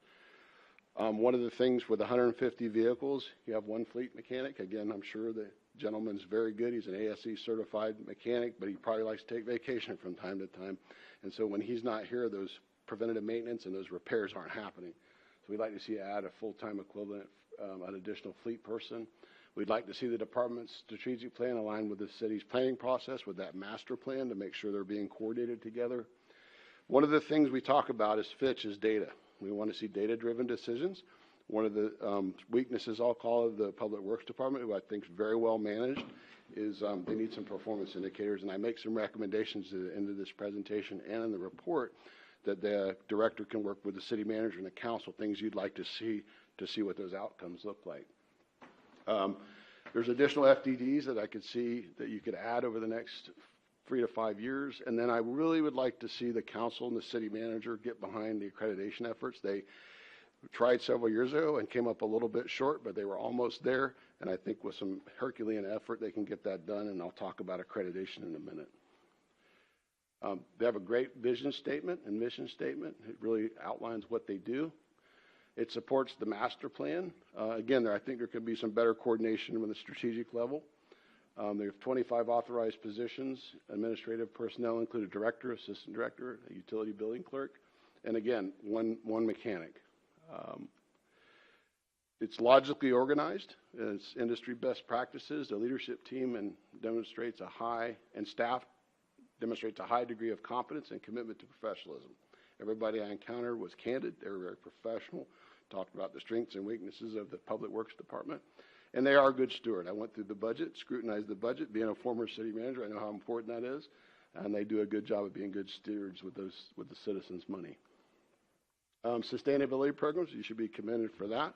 One of the things with 150 vehicles, you have one fleet mechanic. Again, I'm sure the gentleman's very good. He's an ASE certified mechanic, but he probably likes to take vacation from time to time. And so when he's not here, those preventative maintenance and those repairs aren't happening. So we'd like to see add a full-time equivalent, an additional fleet person. We'd like to see the department's strategic plan aligned with the city's planning process with that master plan to make sure they're being coordinated together. One of the things we talk about is Fitch is data. We want to see data-driven decisions. One of the weaknesses, I'll call it, the Public Works Department, who I think is very well managed, is they need some performance indicators. And I make some recommendations at the end of this presentation and in the report that the director can work with the city manager and the council, things you'd like to see what those outcomes look like. There's additional FDDs that I could see that you could add over the next 3 to 5 years. And then I really would like to see the council and the city manager get behind the accreditation efforts. They tried several years ago and came up a little bit short, but they were almost there. And I think with some Herculean effort, they can get that done. And I'll talk about accreditation in a minute. They have a great vision statement and mission statement. It really outlines what they do. It supports the master plan. Again, I think there could be some better coordination with the strategic level. They have 25 authorized positions. Administrative personnel include a director, assistant director, a utility building clerk, and again, one mechanic. It's logically organized. It's industry best practices. The leadership team demonstrates a high, and staff demonstrates a high degree of competence and commitment to professionalism. Everybody I encountered was candid. They were very professional, talked about the strengths and weaknesses of the Public Works Department. And they are a good steward. I went through the budget, scrutinized the budget. Being a former city manager, I know how important that is. And they do a good job of being good stewards with the citizens' money. Sustainability programs, you should be commended for that.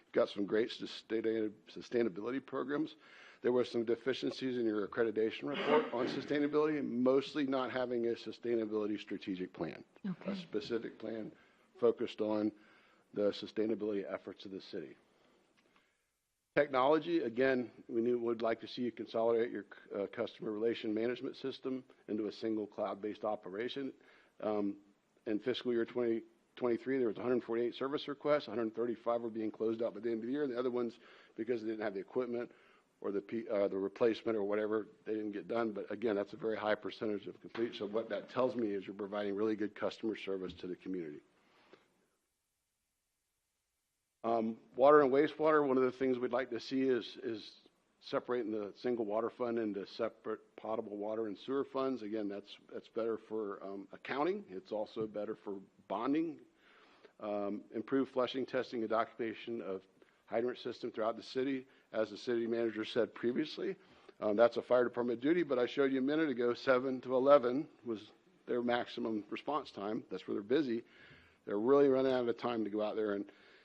You've got some great sustainability programs. There were some deficiencies in your accreditation report on sustainability, mostly not having a sustainability strategic plan, a specific plan focused on the sustainability efforts of the city. Technology, again, we would like to see you consolidate your customer relation management system into a single cloud-based operation. In fiscal year 2023, there was 148 service requests, 135 were being closed out by the end of the year, and the other ones, because they didn't have the equipment or the replacement or whatever, they didn't get done. But again, that's a very high percentage of complete. So what that tells me is you're providing really good customer service to the community. Water and wastewater, one of the things we'd like to see is separating the single water fund into separate potable water and sewer funds. Again, that's better for accounting. It's also better for bonding. Improved flushing, testing, and documentation of hydrant system throughout the city. As the city manager said previously, that's a fire department duty, but I showed you a minute ago, 7 to 11 was their maximum response time. That's where they're busy. They're really running out of time to go out there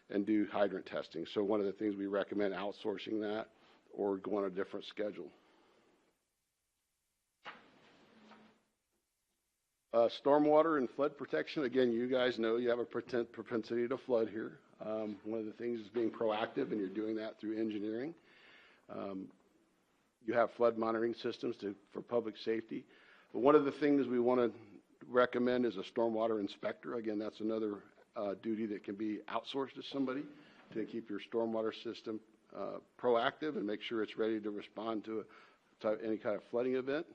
and do hydrant testing. So one of the things we recommend outsourcing that or go on a different schedule. Stormwater and flood protection. Again, you guys know you have a propensity to flood here. One of the things is being proactive, and you're doing that through engineering. You have flood monitoring systems for public safety. But one of the things we want to recommend is a stormwater inspector. Again, that's another duty that can be outsourced to somebody to keep your stormwater system proactive and make sure it's ready to respond to any kind of flooding event.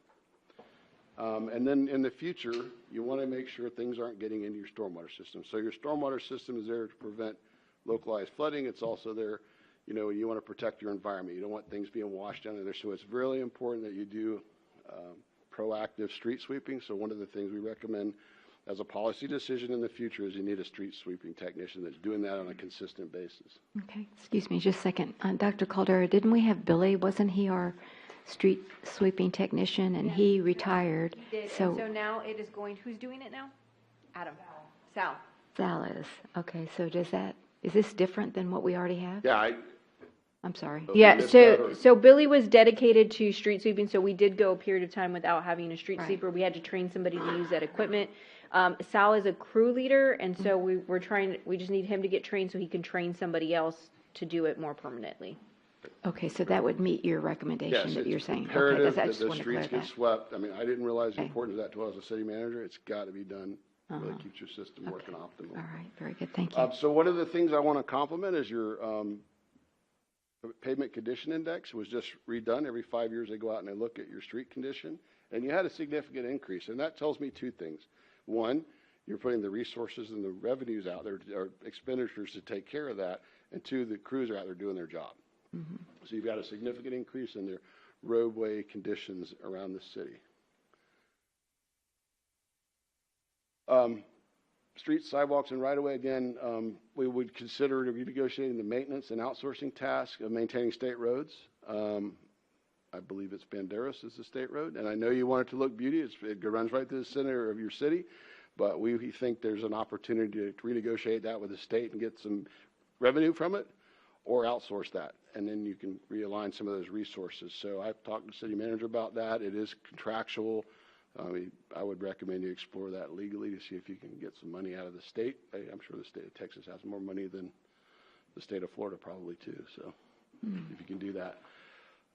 And then in the future, you want to make sure things aren't getting into your stormwater system. So your stormwater system is there to prevent localized flooding. It's also there, you want to protect your environment. You don't want things being washed down in there. So it's really important that you do proactive street sweeping. So one of the things we recommend as a policy decision in the future is you need a street sweeping technician that's doing that on a consistent basis. Okay, excuse me just a second. Dr. Caldera, didn't we have Billy? Wasn't he our street sweeping technician, and he retired? He did. So now it is going, who's doing it now? Adam. Sal. Sal is. Okay, so is this different than what we already have? Yeah, I'm sorry. Yeah, so Billy was dedicated to street sweeping, so we did go a period of time without having a street sweeper. We had to train somebody to use that equipment. Sal is a crew leader, and so we just need him to get trained so he can train somebody else to do it more permanently. Okay, so that would meet your recommendation Yes, that you're it's saying. imperative Okay, I that just the want to clear streets get that. swept. I mean, I didn't realize the importance of that until I was a city manager. It's got to be done. Really Uh-huh. keeps your system working optimally. All right, very good, thank you. So one of the things I want to compliment is your pavement condition index was just redone. Every 5 years, they go out and they look at your street condition, and you had a significant increase. And that tells me two things. One, you're putting the resources and the revenues out there, or expenditures to take care of that. And two, the crews are out there doing their job. Mm-hmm. So you've got a significant increase in their roadway conditions around the city. Streets, sidewalks, and right-of-way, again, we would consider renegotiating the maintenance and outsourcing task of maintaining state roads. I believe it's Banderas is the state road, and I know you want it to look beauty. It runs right through the center of your city, but we think there's an opportunity to renegotiate that with the state and get some revenue from it, or outsource that, and then you can realign some of those resources. So I've talked to the city manager about that. It is contractual. I would recommend you explore that legally to see if you can get some money out of the state. I'm sure the state of Texas has more money than the state of Florida probably too. So if you can do that.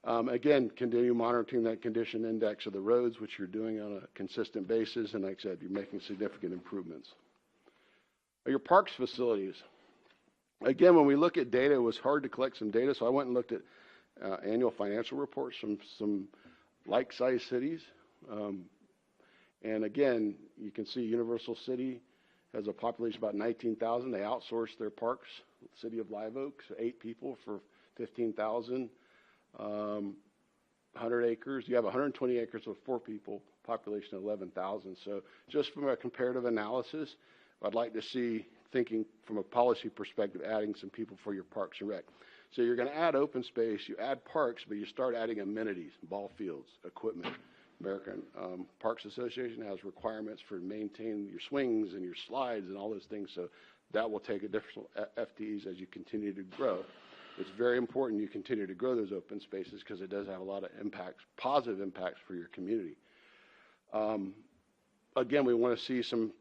Again, continue monitoring that condition index of the roads, which you're doing on a consistent basis. And like I said, you're making significant improvements. Your parks facilities. Again, when we look at data, it was hard to collect some data. So I went and looked at annual financial reports from some like-sized cities. And again, you can see Universal City has a population of about 19,000. They outsource their parks. City of Live Oak, so 8 people for 15,000. 100 acres. You have 120 acres with 4 people, population of 11,000. So just from a comparative analysis, I'd like to see, thinking from a policy perspective, adding some people for your parks and rec. So you're going to add open space, you add parks, but you start adding amenities, ball fields, equipment. American Parks Association has requirements for maintaining your swings and your slides and all those things. So that will take additional FTEs as you continue to grow. It's very important you continue to grow those open spaces because it does have a lot of impacts, positive impacts for your community. Again, we want to see some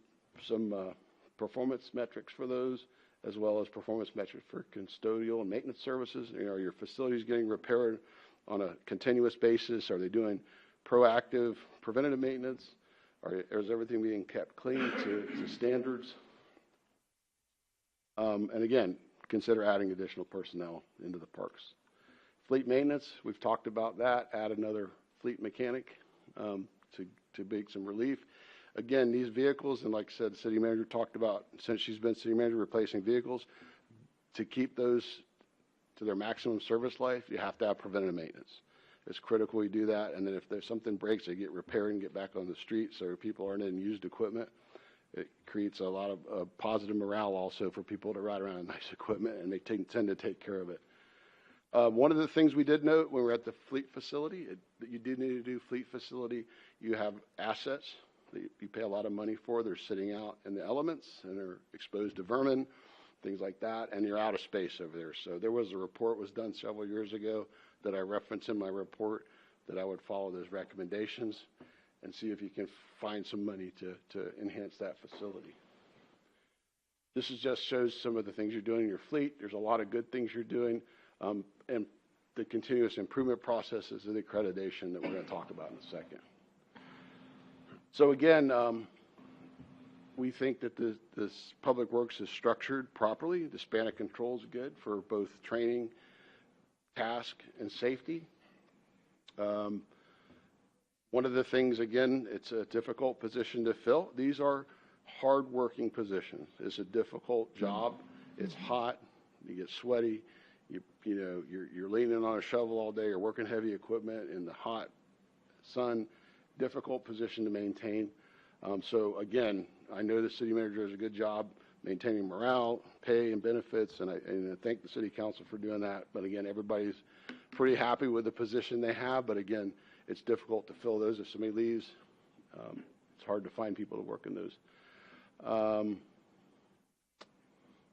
performance metrics for those, as well as performance metrics for custodial and maintenance services. You know, are your facilities getting repaired on a continuous basis? Are they doing proactive preventative maintenance? Or is everything being kept clean to standards? And again, consider adding additional personnel into the parks. Fleet maintenance, we've talked about that. Add another fleet mechanic to make some relief. Again, these vehicles, and like I said, the city manager talked about, since she's been city manager, replacing vehicles. To keep those to their maximum service life, you have to have preventative maintenance. It's critical we do that, and then if there's something breaks, they get repaired and get back on the street so people aren't in used equipment. It creates a lot of positive morale also for people to ride around in nice equipment, and they tend to take care of it. One of the things we did note when we were at the fleet facility, that you do need to do fleet facility, you have assets that you pay a lot of money for. They're sitting out in the elements, and they're exposed to vermin, things like that, and you're out of space over there. So there was a report was done several years ago that I referenced in my report that I would follow those recommendations and see if you can find some money to enhance that facility. This is just shows some of the things you're doing in your fleet. There's a lot of good things you're doing, and the continuous improvement processes and the accreditation that we're going to talk about in a second. So again, we think that this Public Works is structured properly. The span of control is good for both training, task, and safety. One of the things, again, it's a difficult position to fill. These are hard-working positions. It's a difficult job. It's hot. You get sweaty. You're leaning on a shovel all day. You're working heavy equipment in the hot sun. Difficult position to maintain. So again, I know the city manager does a good job maintaining morale, pay, and benefits, and I thank the city council for doing that. But again, everybody's pretty happy with the position they have. But again, it's difficult to fill those. If somebody leaves, it's hard to find people to work in those.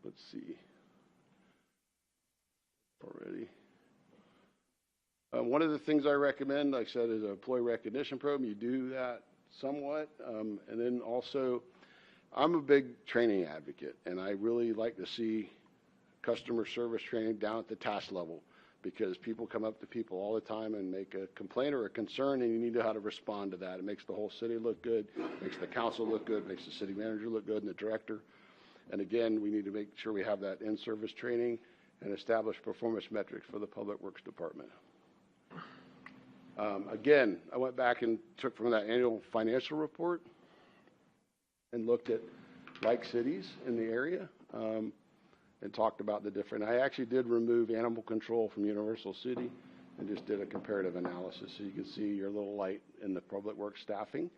Let's see. Already. One of the things I recommend, like I said, is an employee recognition program. You do that somewhat. And then also, I'm a big training advocate, and I really like to see customer service training down at the task level, because people come up to people all the time and make a complaint or a concern, and you need to know how to respond to that. It makes the whole city look good, makes the council look good, makes the city manager look good, and the director. And again, we need to make sure we have that in-service training and establish performance metrics for the Public Works Department. Again, I went back and took from that annual financial report and looked at like cities in the area and talked about the different. I actually did remove animal control from Universal City and just did a comparative analysis, so you can see your little light in the public works staffing.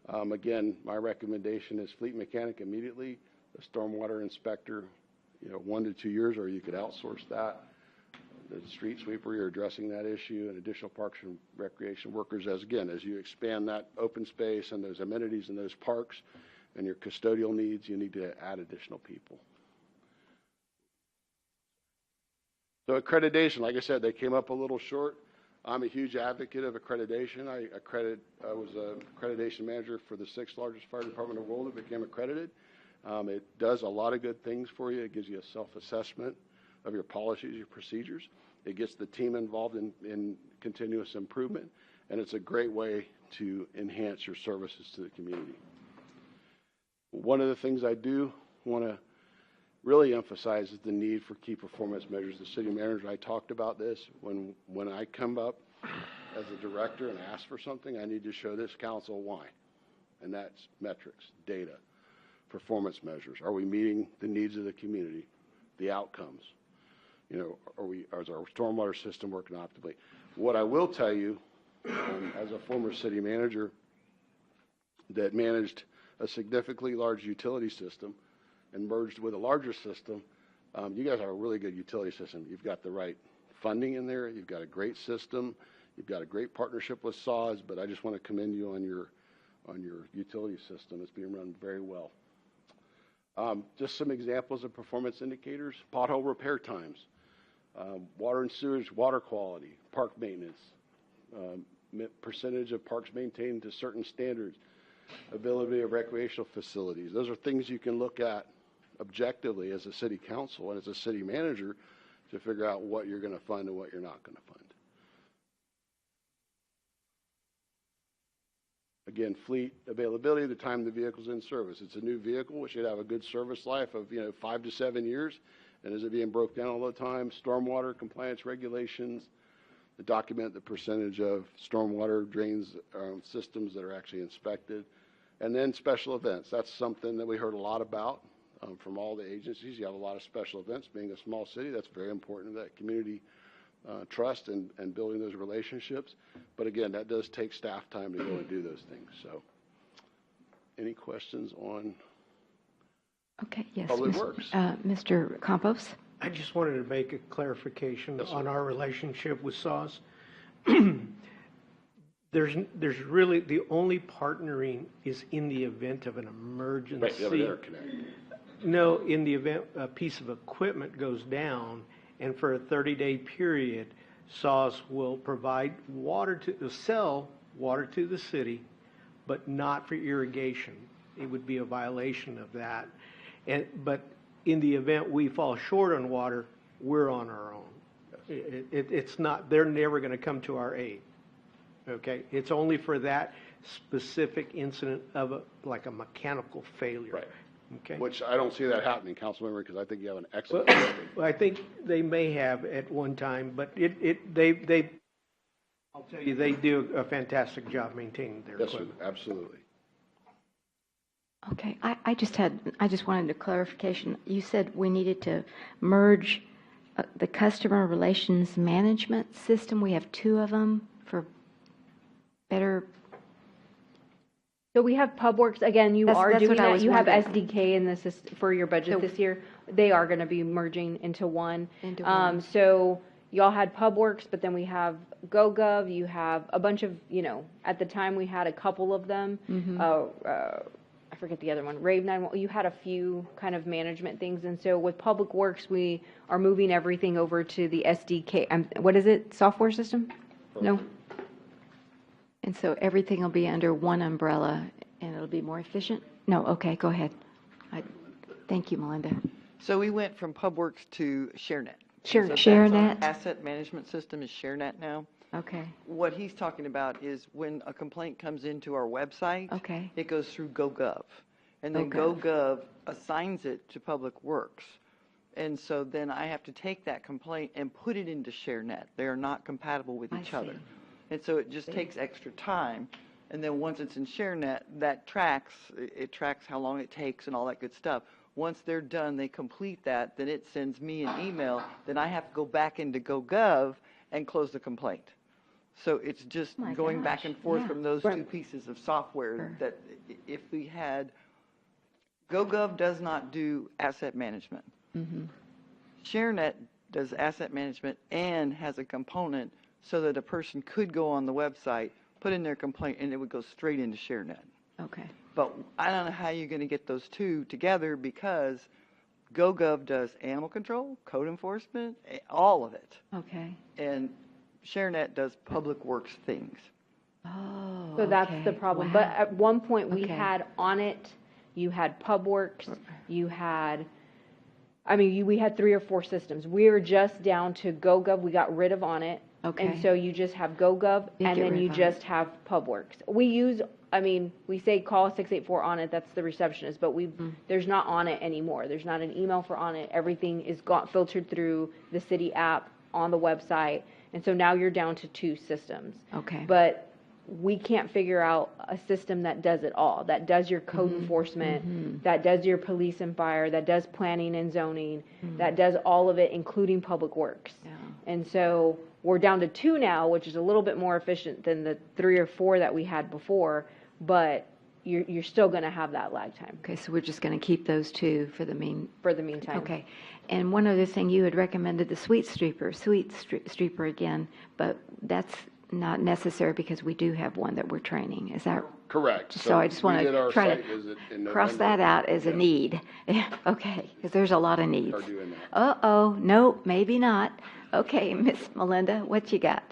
Again, my recommendation is fleet mechanic immediately, a stormwater inspector, 1 to 2 years, or you could outsource that. The street sweeper, you're addressing that issue, and additional parks and recreation workers as you expand that open space and those amenities in those parks and your custodial needs, you need to add additional people. So accreditation, like I said, they came up a little short. I'm a huge advocate of accreditation. I was a accreditation manager for the 6th largest fire department in the world that became accredited. It does a lot of good things for you. It gives you a self-assessment of your policies, your procedures. It gets the team involved in continuous improvement, and it's a great way to enhance your services to the community. One of the things I do want to really emphasize is the need for key performance measures. The city manager, I talked about this. When I come up as a director and ask for something, I need to show this council why. And that's metrics, data, performance measures. Are we meeting the needs of the community, the outcomes? Is our stormwater system working optimally? What I will tell you, as a former city manager that managed a significantly large utility system and merged with a larger system, you guys have a really good utility system. You've got the right funding in there. You've got a great system. You've got a great partnership with SAWS, but I just want to commend you on your utility system. It's being run very well. Just some examples of performance indicators: pothole repair times, water and sewage, water quality, park maintenance, percentage of parks maintained to certain standards, availability of recreational facilities. Those are things you can look at objectively as a city council and as a city manager to figure out what you're going to fund and what you're not going to fund. Again, fleet availability, the time the vehicle's in service. It's a new vehicle, which should have a good service life of 5 to 7 years. And is it being broke down all the time? Stormwater compliance regulations, document the percentage of stormwater drains systems that are actually inspected. And then special events. That's something that we heard a lot about from all the agencies. You have a lot of special events. Being a small city, that's very important to that community trust and building those relationships. But again, that does take staff time to go and do those things. So any questions on Public Works? Mr. Campos? I just wanted to make a clarification on our relationship with SAWS. There's really, the only partnering is in the event of an emergency. Right, you have an interconnect. No, in the event a piece of equipment goes down, and for a 30-day period, SAWS will provide sell water to the city, but not for irrigation. It would be a violation of that. But in the event we fall short on water, we're on our own. It's not, they're never going to come to our aid. Okay? It's only for that specific incident of like a mechanical failure. Right. Okay. Which I don't see that happening, Councilmember, because I think you have an excellent. Well, I think they may have at one time, but I'll tell you, they do a fantastic job maintaining their equipment. Yes, absolutely. Okay, I just wanted a clarification. You said we needed to merge the customer relations management system. We have 2 of them for better. So we have PubWorks, again, you That's are doing what I that. was You have wondering. SDK in the for your budget this year. They are going to be merging into one. Into one. So y'all had PubWorks, but then we have GoGov. You have a bunch of, at the time we had a couple of them. I forget the other one, Rave 911. You had a few kind of management things. And so with Public Works, we are moving everything over to the SDK. What is it? Software system? No? And so everything will be under one umbrella and it'll be more efficient? No, okay, go ahead. Thank you, Melinda. So we went from PubWorks to ShareNet. ShareNet. So that's ShareNet. our asset management system is ShareNet now. Okay. What he's talking about is when a complaint comes into our website, Okay. it goes through GoGov. And then GoGov. GoGov assigns it to Public Works. And so then I have to take that complaint and put it into ShareNet. They are not compatible with each other. And so it just takes extra time. And then once it's in ShareNet, that tracks, it tracks how long it takes and all that good stuff. Once they're done, they complete that, then it sends me an email. Then I have to go back into GoGov and close the complaint. So it's just going back and forth from those two pieces of software that if we had, GoGov does not do asset management. ShareNet does asset management and has a component so that a person could go on the website, put in their complaint, and it would go straight into ShareNet. Okay. But I don't know how you're going to get those two together because GoGov does animal control, code enforcement, all of it. Okay. And ShareNet does Public Works things. Oh. So that's the problem. But at one point, we Okay. had on it, you had PubWorks, you had, we had 3 or 4 systems. We were just down to GoGov. We got rid of on it. Okay. And so you just have GoGov, You and get then rid you of On just have PubWorks. We use, we say call 684 on it, that's the receptionist, but there's not on it anymore. There's not an email for on it. Everything is filtered through the city app on the website. And so now you're down to 2 systems. Okay. But we can't figure out a system that does it all, that does your code enforcement, that does your police and fire, that does planning and zoning, that does all of it, including Public Works. And so we're down to 2 now, which is a little bit more efficient than the 3 or 4 that we had before, but you're still going to have that lag time. Okay, so we're just going to keep those 2 for the meantime. Okay. And one other thing, you had recommended the sweet streeper again, but that's not necessary because we do have one that we're training. Is that Correct. So I just want we did to our try site to visit in cross November. that out as a need. Okay, because there's a lot of needs. Are doing that. Uh-oh, no, maybe not. Okay, Miss Melinda, what you got?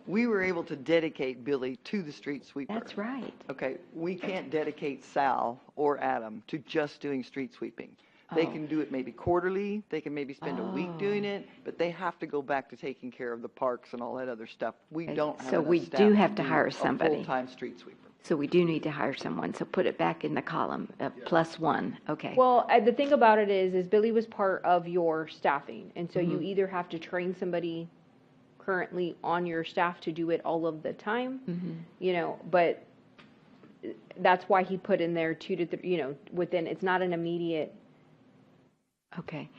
We were able to dedicate Billy to the street sweeper. That's right. Okay, we can't dedicate Sal or Adam to just doing street sweeping. They Oh. can do it maybe quarterly, they can maybe spend a week doing it, but they have to go back to taking care of the parks and all that other stuff. We Okay, don't have so enough we staff do have to do hire a somebody. full-time street sweeper. So we do need to hire someone, so put it back in the column, +1, okay. Well, the thing about it is Billy was part of your staffing, and so you either have to train somebody currently on your staff to do it all of the time, but that's why he put in there 2 to 3, within, it's not an immediate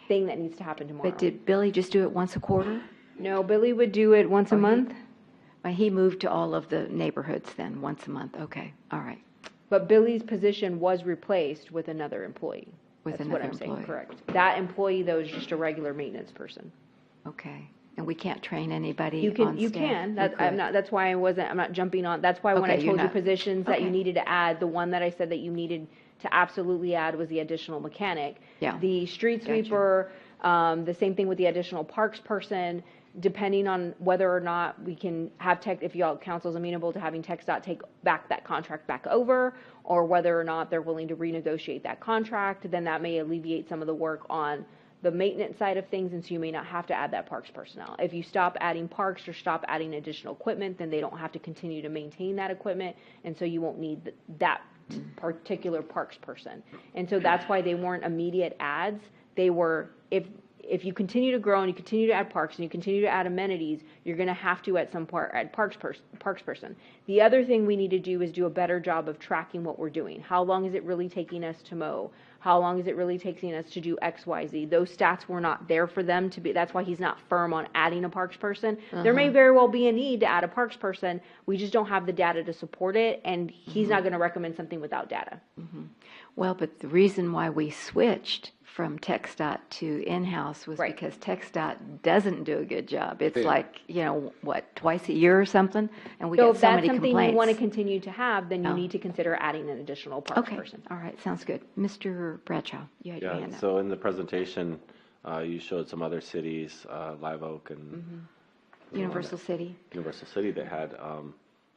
thing that needs to happen tomorrow. But did Billy just do it once a quarter? No, Billy would do it once a month. He moved to all of the neighborhoods then, once a month, okay, all right. But Billy's position was replaced with another employee. With That's another what I'm saying, employee. correct. That employee, though, is just a regular maintenance person. Okay, and we can't train anybody You on can, staff? I'm not, I'm not jumping on, that's why when I Okay, you're told you not- positions that you okay. needed to add, the one that I said that you needed to absolutely add was the additional mechanic. Yeah. The street Gotcha. sweeper, the same thing with the additional parks person, depending on whether or not we can have if y'all council's amenable to having TxDOT take back that contract back over, or whether or not they're willing to renegotiate that contract, then that may alleviate some of the work on the maintenance side of things, and so you may not have to add that parks personnel. If you stop adding parks or stop adding additional equipment, then they don't have to continue to maintain that equipment, and so you won't need that particular parks person. And so that's why they weren't immediate adds. They were, if you continue to grow and you continue to add parks and you continue to add amenities, you're going to have to at some part add parks person. The other thing we need to do is do a better job of tracking what we're doing. How long is it really taking us to mow? How long is it really taking us to do X, Y, Z? Those stats were not there for them to be. That's why he's not firm on adding a parks person. There may very well be a need to add a parks person. We just don't have the data to support it, and he's not going to recommend something without data. Well, but the reason why we switched from TxDOT to in-house was because TxDOT doesn't do a good job. It's Yeah. like, twice a year or something, and we So get if so that's many something complaints. you want to continue to have, then you Oh. need to consider adding an additional parks Okay, person. all right, sounds good. Mr. Bradshaw, you had your Yeah, hand up. so in the presentation, you showed some other cities, Live Oak and Universal City. Universal City that had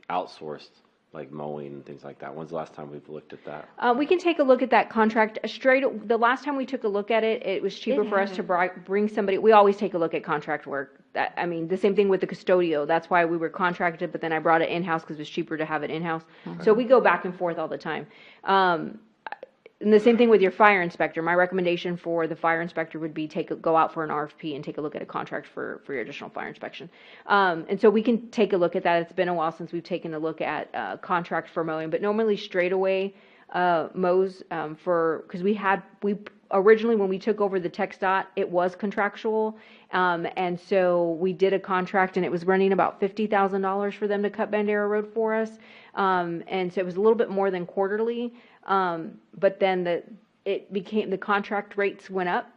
outsourced like mowing and things like that? When's the last time we've looked at that? We can take a look at that contract the last time we took a look at it, it was cheaper for us to bring somebody. We always take a look at contract work. I mean, the same thing with the custodio. That's why we were contracted, but then I brought it in-house because it was cheaper to have it in-house. So we go back and forth all the time. And the same thing with your fire inspector. My recommendation for the fire inspector would be go out for an RFP and take a look at a contract for your additional fire inspection. And so we can take a look at that. It's been a while since we've taken a look at contract for mowing, but normally straightaway mows because we originally when we took over the TxDOT, it was contractual, and so we did a contract and it was running about $50,000 for them to cut Bandera Road for us, and so it was a little bit more than quarterly. But then the contract rates went up.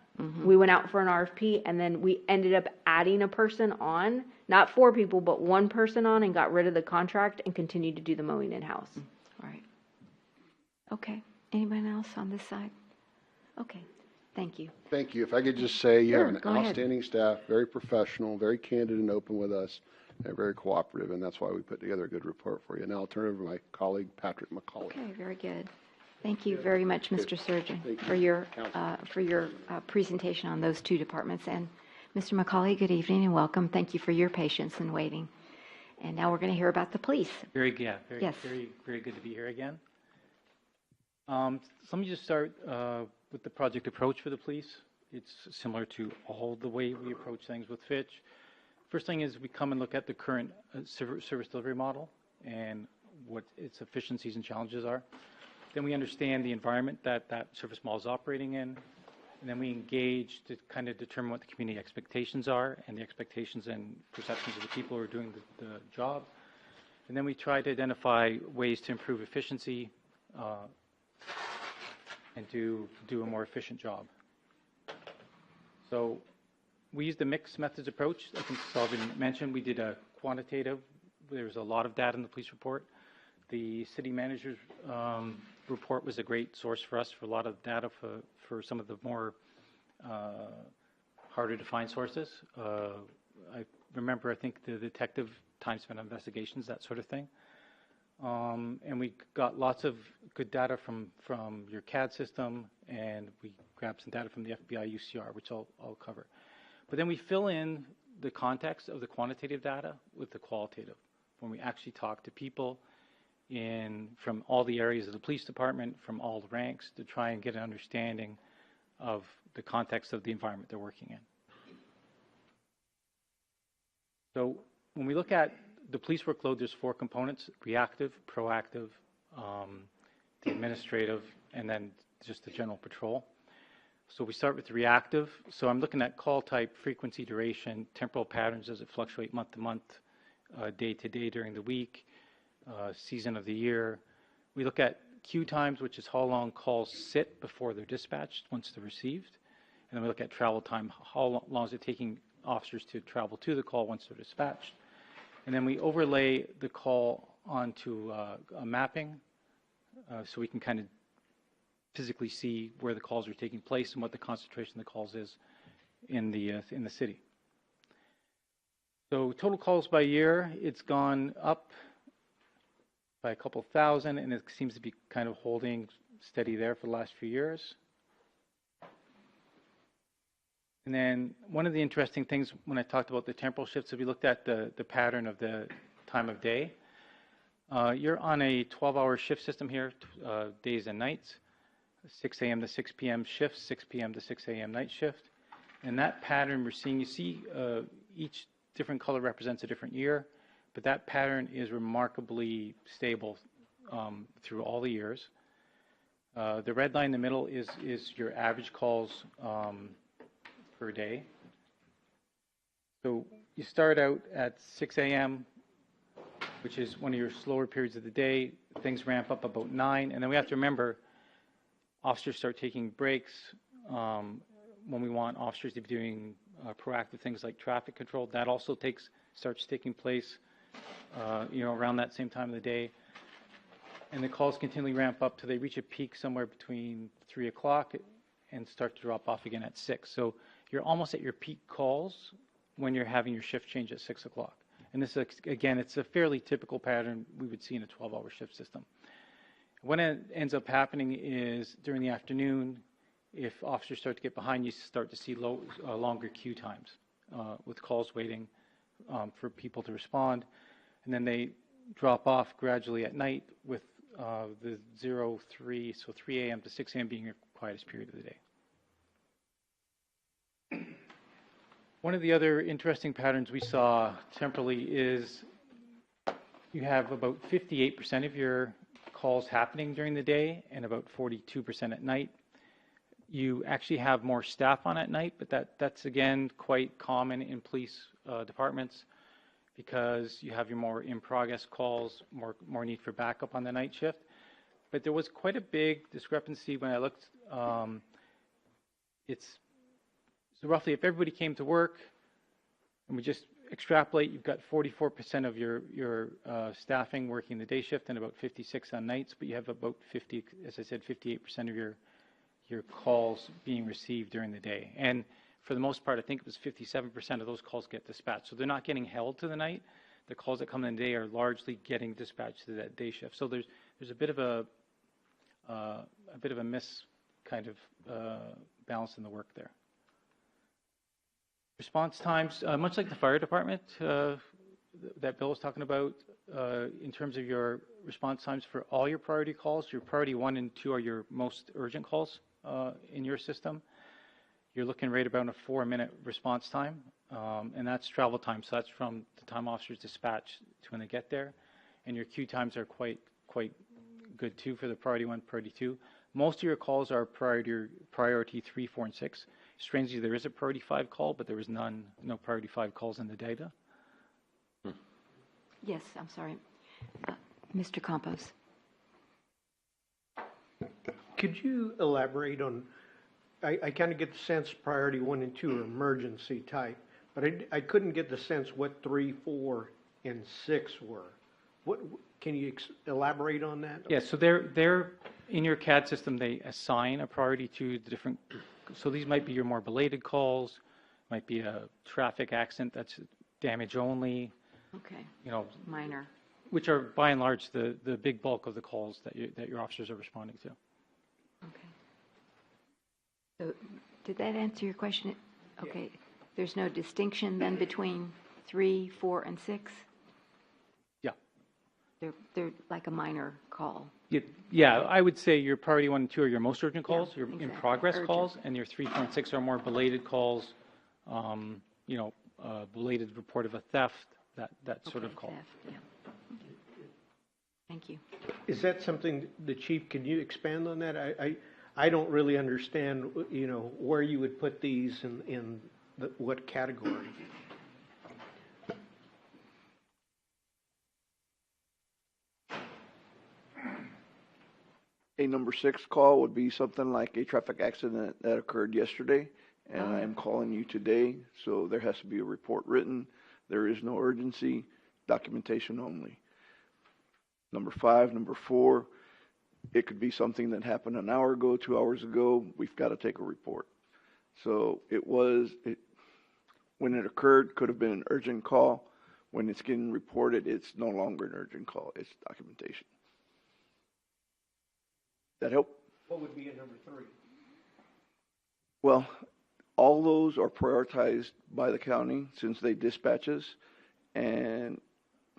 We went out for an RFP and then we ended up adding a person on, not 4 people, but 1 person on, and got rid of the contract and continued to do the mowing in-house. All right. Okay. Anyone else on this side? Okay. Thank you. Thank you. If I could just say, you Sure, have an go ahead. outstanding staff, very professional, very candid and open with us, and very cooperative, and that's why we put together a good report for you. Now I'll turn it over to my colleague, Patrick McCauley. Okay, very good. Thank you very much, Mr. Surgeon, for your presentation on those 2 departments. And Mr. Macaulay, good evening and welcome. Thank you for your patience in waiting. And now we're going to hear about the police. Very good to be here again. So let me just start with the project approach for the police. It's similar to all the way we approach things with Fitch. First thing is we come and look at the current service delivery model and what its efficiencies and challenges are. Then we understand the environment that service model is operating in, and then we engage to kind of determine what the community expectations are and the expectations and perceptions of the people who are doing the job. And then we try to identify ways to improve efficiency and to do a more efficient job. So we used the mixed methods approach. I think Sullivan mentioned we did a quantitative. There's a lot of data in the police report. The city manager's report was a great source for us for a lot of data for some of the more harder to find sources. I remember, I think, the detective time spent on investigations, that sort of thing. And we got lots of good data from your CAD system, and we grabbed some data from the FBI UCR, which I'll cover. But then we fill in the context of the quantitative data with the qualitative, when we actually talk to people from all the areas of the police department, from all the ranks, to try and get an understanding of the context of the environment they're working in. So when we look at the police workload, there's 4 components: reactive, proactive, the administrative, and then just the general patrol. So we start with reactive. So I'm looking at call type, frequency, duration, temporal patterns as it fluctuate month to month, day to day during the week, season of the year. We look at queue times, which is how long calls sit before they're dispatched once they're received. And then we look at travel time, how long is it taking officers to travel to the call once they're dispatched. And then we overlay the call onto a mapping so we can kind of physically see where the calls are taking place and what the concentration of the calls is in the city. So total calls by year, it's gone up by a couple thousand, and it seems to be kind of holding steady there for the last few years. And then one of the interesting things when I talked about the temporal shifts, if we looked at the pattern of the time of day, you're on a 12-hour shift system here, days and nights, 6 a.m. to 6 p.m. shift, 6 p.m. to 6 a.m. night shift. And that pattern we're seeing, you see each different color represents a different year, but that pattern is remarkably stable through all the years. The red line in the middle is your average calls per day. So you start out at 6 a.m., which is one of your slower periods of the day. Things ramp up about 9, and then we have to remember officers start taking breaks when we want officers to be doing proactive things like traffic control. That also starts taking place around that same time of the day. And the calls continually ramp up till they reach a peak somewhere between 3 o'clock and start to drop off again at 6. So you're almost at your peak calls when you're having your shift change at 6 o'clock. And this, again, it's a fairly typical pattern we would see in a 12-hour shift system. When it ends up happening is during the afternoon, if officers start to get behind, you start to see longer queue times with calls waiting for people to respond. And then they drop off gradually at night with the 3, so 3 a.m. to 6 a.m. being your quietest period of the day. One of the other interesting patterns we saw temporally is you have about 58% of your calls happening during the day and about 42% at night. You actually have more staff on at night, but that's again quite common in police departments because you have your more in-progress calls, more need for backup on the night shift. But there was quite a big discrepancy when I looked. So roughly, if everybody came to work, and we just extrapolate, you've got 44% of your staffing working the day shift and about 56 on nights, but you have about 50, as I said, 58% of your calls being received during the day. And for the most part, I think it was 57% of those calls get dispatched. So they're not getting held to the night. The calls that come in the day are largely getting dispatched to that day shift. So there's a bit of a miss kind of balance in the work there. Response times, much like the fire department that Bill was talking about, in terms of your response times for all your priority calls, your priority 1 and 2 are your most urgent calls in your system. You're looking right about a 4-minute response time, and that's travel time. So that's from the time officers dispatch to when they get there. And your queue times are quite good too for the priority 1, priority 2. Most of your calls are priority 3, 4, and 6. Strangely, there is a priority 5 call, but there was no priority 5 calls in the data. Yes, I'm sorry. Mr. Campos. Could you elaborate on, I kind of get the sense priority 1 and 2 are emergency type, but I couldn't get the sense what 3, 4, and 6 were. What can you elaborate on that? Yeah, so they're in your CAD system, they assign a priority to the different, so these might be your more belated calls, might be a traffic accident that's damage only. Okay. You know, minor. Which are by and large the big bulk of the calls that your officers are responding to. Okay. So did that answer your question? Okay. Yeah. There's no distinction then between 3, 4, and 6? Yeah. They're like a minor call. Yeah, I would say your priority 1 and 2 are your most urgent calls, your exactly. in-progress Urgent. calls, and your 3, 4, and 6 are more belated calls, belated report of a theft, that sort of call. Theft, yeah. Thank you. Is that something, the chief, can you expand on that? I don't really understand, where you would put these in what category. A number 6 call would be something like a traffic accident that occurred yesterday, and I am calling you today, so there has to be a report written. There is no urgency, documentation only. Number 5, number 4, it could be something that happened an hour ago, 2 hours ago. We've got to take a report. So when it occurred, could have been an urgent call. When it's getting reported, it's no longer an urgent call. It's documentation. That help? What would be a number 3? Well, all those are prioritized by the county since they dispatches, and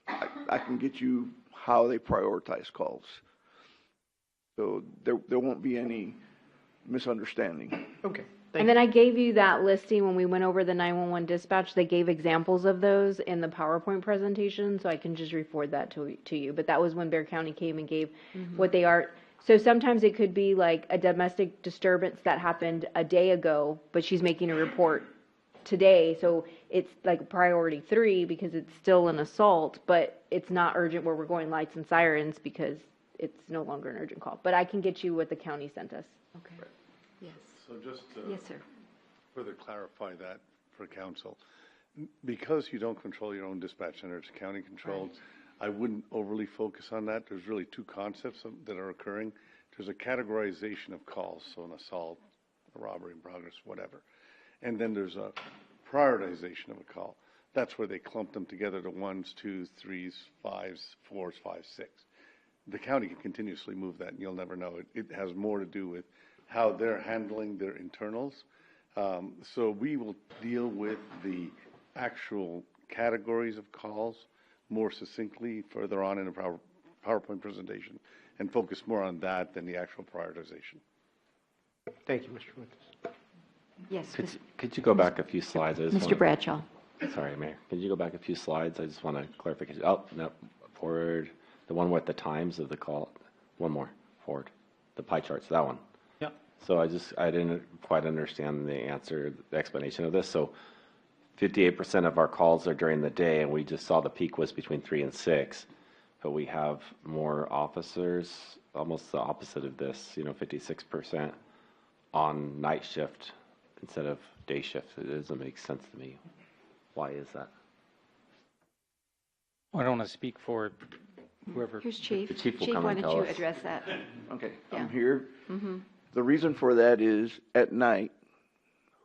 I can get you how they prioritize calls. So there won't be any misunderstanding. Okay. And then I gave you that listing when we went over the 911 dispatch. They gave examples of those in the PowerPoint presentation, so I can just re-forward that to you. But that was when Bexar County came and gave what they are. So sometimes it could be like a domestic disturbance that happened a day ago, but she's making a report today. So it's like priority 3 because it's still an assault, but it's not urgent where we're going lights and sirens because it's no longer an urgent call. But I can get you what the county sent us. Okay. Yes. So just to Yes, sir. further clarify that for council, because you don't control your own dispatch center, it's county controlled, right. I wouldn't overly focus on that. There's really 2 concepts that are occurring. There's a categorization of calls, so an assault, a robbery in progress, whatever. And then there's a prioritization of a call. That's where they clump them together to 1s, 2s, 3s, 5s, 4s, 5s, 6. The county can continuously move that, and you'll never know. It has more to do with how they're handling their internals. So we will deal with the actual categories of calls more succinctly further on in a PowerPoint presentation and focus more on that than the actual prioritization. Thank you, Mr. Fuentes. Yes, Could you go back a few slides? Mr. Bradshaw. Sorry, Mayor. Could you go back a few slides? I just want a clarification. Oh, no, forward. The one with the times of the call. One more, forward. The pie charts, that one. Yeah. So I didn't quite understand the answer, the explanation of this. So 58% of our calls are during the day, and we just saw the peak was between 3 and 6. But we have more officers, almost the opposite of this, 56% on night shift instead of day shift. It doesn't make sense to me. Why is that? I don't want to speak for whoever. Here's Chief. The chief will Chief, come why and don't tell you us. address that? Okay, Yeah. I'm here. Mm-hmm. The reason for that is at night,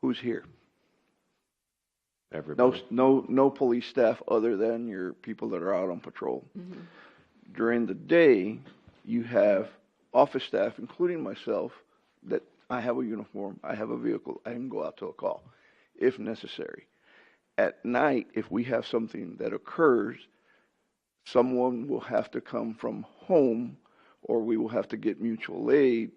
who's here? Everybody. No police staff other than your people that are out on patrol. Mm-hmm. During the day, you have office staff, including myself, that I have a uniform, I have a vehicle, I can go out to a call if necessary. At night, if we have something that occurs, someone will have to come from home, or we will have to get mutual aid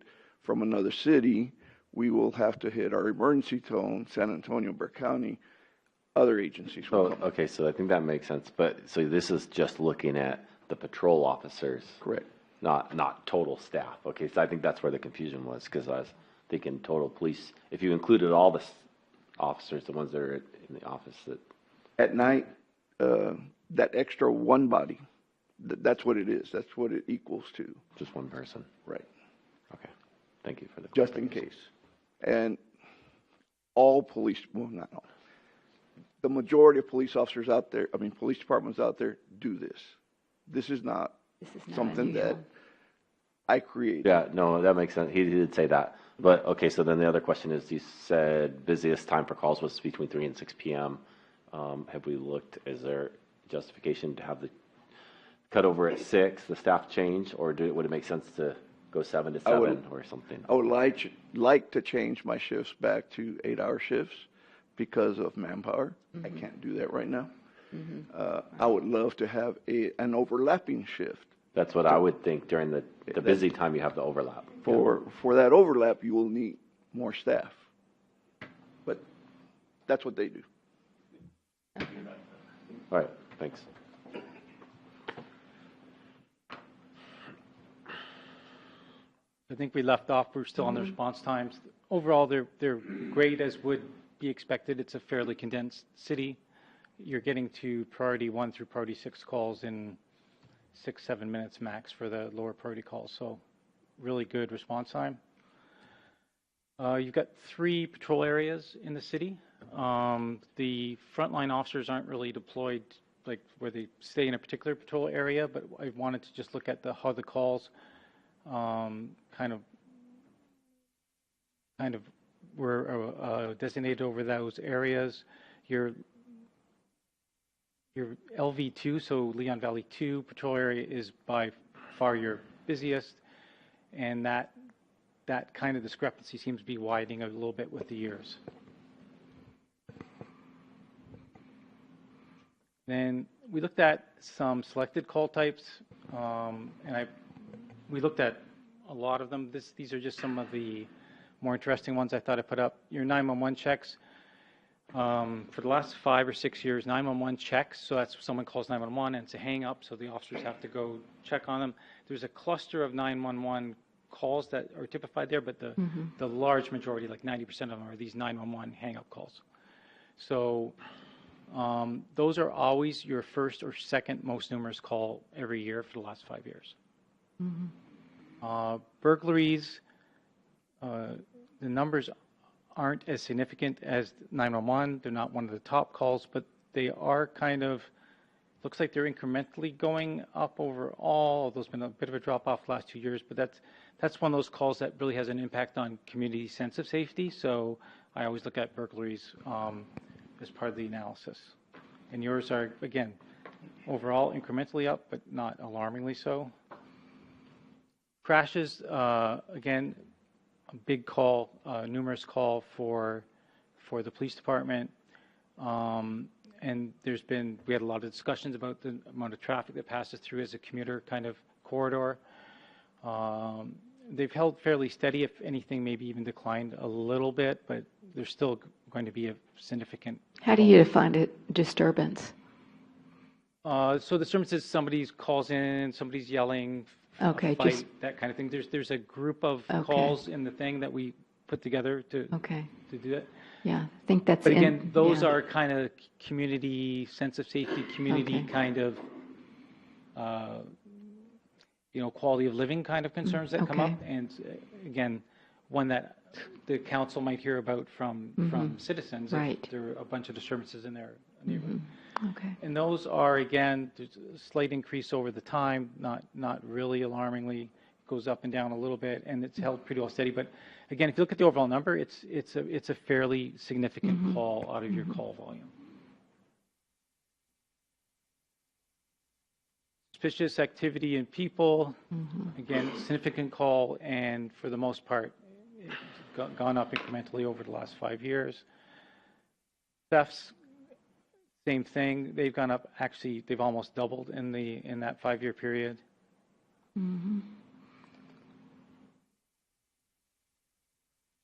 from another city. We will have to hit our emergency tone, San Antonio, Bexar County, other agencies will come. Okay, so I think that makes sense. But so this is just looking at the patrol officers. Correct. Not total staff. Okay, so I think that's where the confusion was, because I was thinking total police. If you included all the officers, the ones that are in the office that. At night, that extra one body, that's what it is. That's what it equals to. Just one person. Right. Okay. Thank you for the. Just in case. And all police, well, not all. The majority of police officers out there, police departments out there do this. This is not something that I created. Yeah, no, that makes sense. He did say that. But, okay, so then the other question is, you said busiest time for calls was between 3 and 6 p.m. Have we looked, is there justification to have the cut over at 6, the staff change, or would it make sense to go 7 to 7 or something? I would like to change my shifts back to 8-hour shifts because of manpower. I can't do that right now. I would love to have an overlapping shift. That's what I would think during the busy time you have the overlap. For that overlap, you will need more staff. But that's what they do. All right, thanks. I think we left off, we're still on the response times. Overall, they're great as would be expected. It's a fairly condensed city. You're getting to priority 1 through priority 6 calls in 6-7 minutes max for the lower priority calls. So really good response time. You've got 3 patrol areas in the city. The frontline officers aren't really deployed like where they stay in a particular patrol area, but I wanted to just look at how the calls kind of were designated over those areas. Your LV2, so Leon Valley 2 patrol area, is by far your busiest, and that kind of discrepancy seems to be widening a little bit with the years. Then we looked at some selected call types, and we looked at a lot of them. These are just some of the more interesting ones I thought I put up. Your 911 checks. For the last 5 or 6 years, 911 checks, so that's someone calls 911 and it's a hang up, so the officers have to go check on them. There's a cluster of 911 calls that are typified there, but the large majority, like 90% of them, are these 911 hang up calls. So those are always your first or second most numerous call every year for the last 5 years. Burglaries, the numbers aren't as significant as 911. They're not one of the top calls, but they are looks like they're incrementally going up overall, although there's been a bit of a drop off the last 2 years, but that's one of those calls that really has an impact on community sense of safety. So I always look at burglaries as part of the analysis. And yours are, again, overall incrementally up, but not alarmingly so. Crashes, again, a big call, numerous call for the police department. And we had a lot of discussions about the amount of traffic that passes through as a commuter kind of corridor. They've held fairly steady, if anything, maybe even declined a little bit, but there's still going to be a significant. How do you define a disturbance? So disturbance is somebody calls in, somebody's yelling, Okay, fight, just that kind of thing. There's a group of Okay. calls in the thing that we put together to do that. Yeah, I think that's. But again, those yeah. are kind of community, sense of safety, community Okay. kind of, quality of living kind of concerns that come Okay. up. And again, one that the council might hear about from citizens. If Right. there are a bunch of disturbances in their neighborhood. Okay. And those are, again, there's a slight increase over the time, not really alarmingly, goes up and down a little bit, and it's held pretty well steady. But again, if you look at the overall number, it's a fairly significant call out of your call volume. Suspicious activity in people, again, significant call, and for the most part, it's gone up incrementally over the last 5 years. Thefts, same thing. They've gone up. Actually, they've almost doubled in that 5-year period.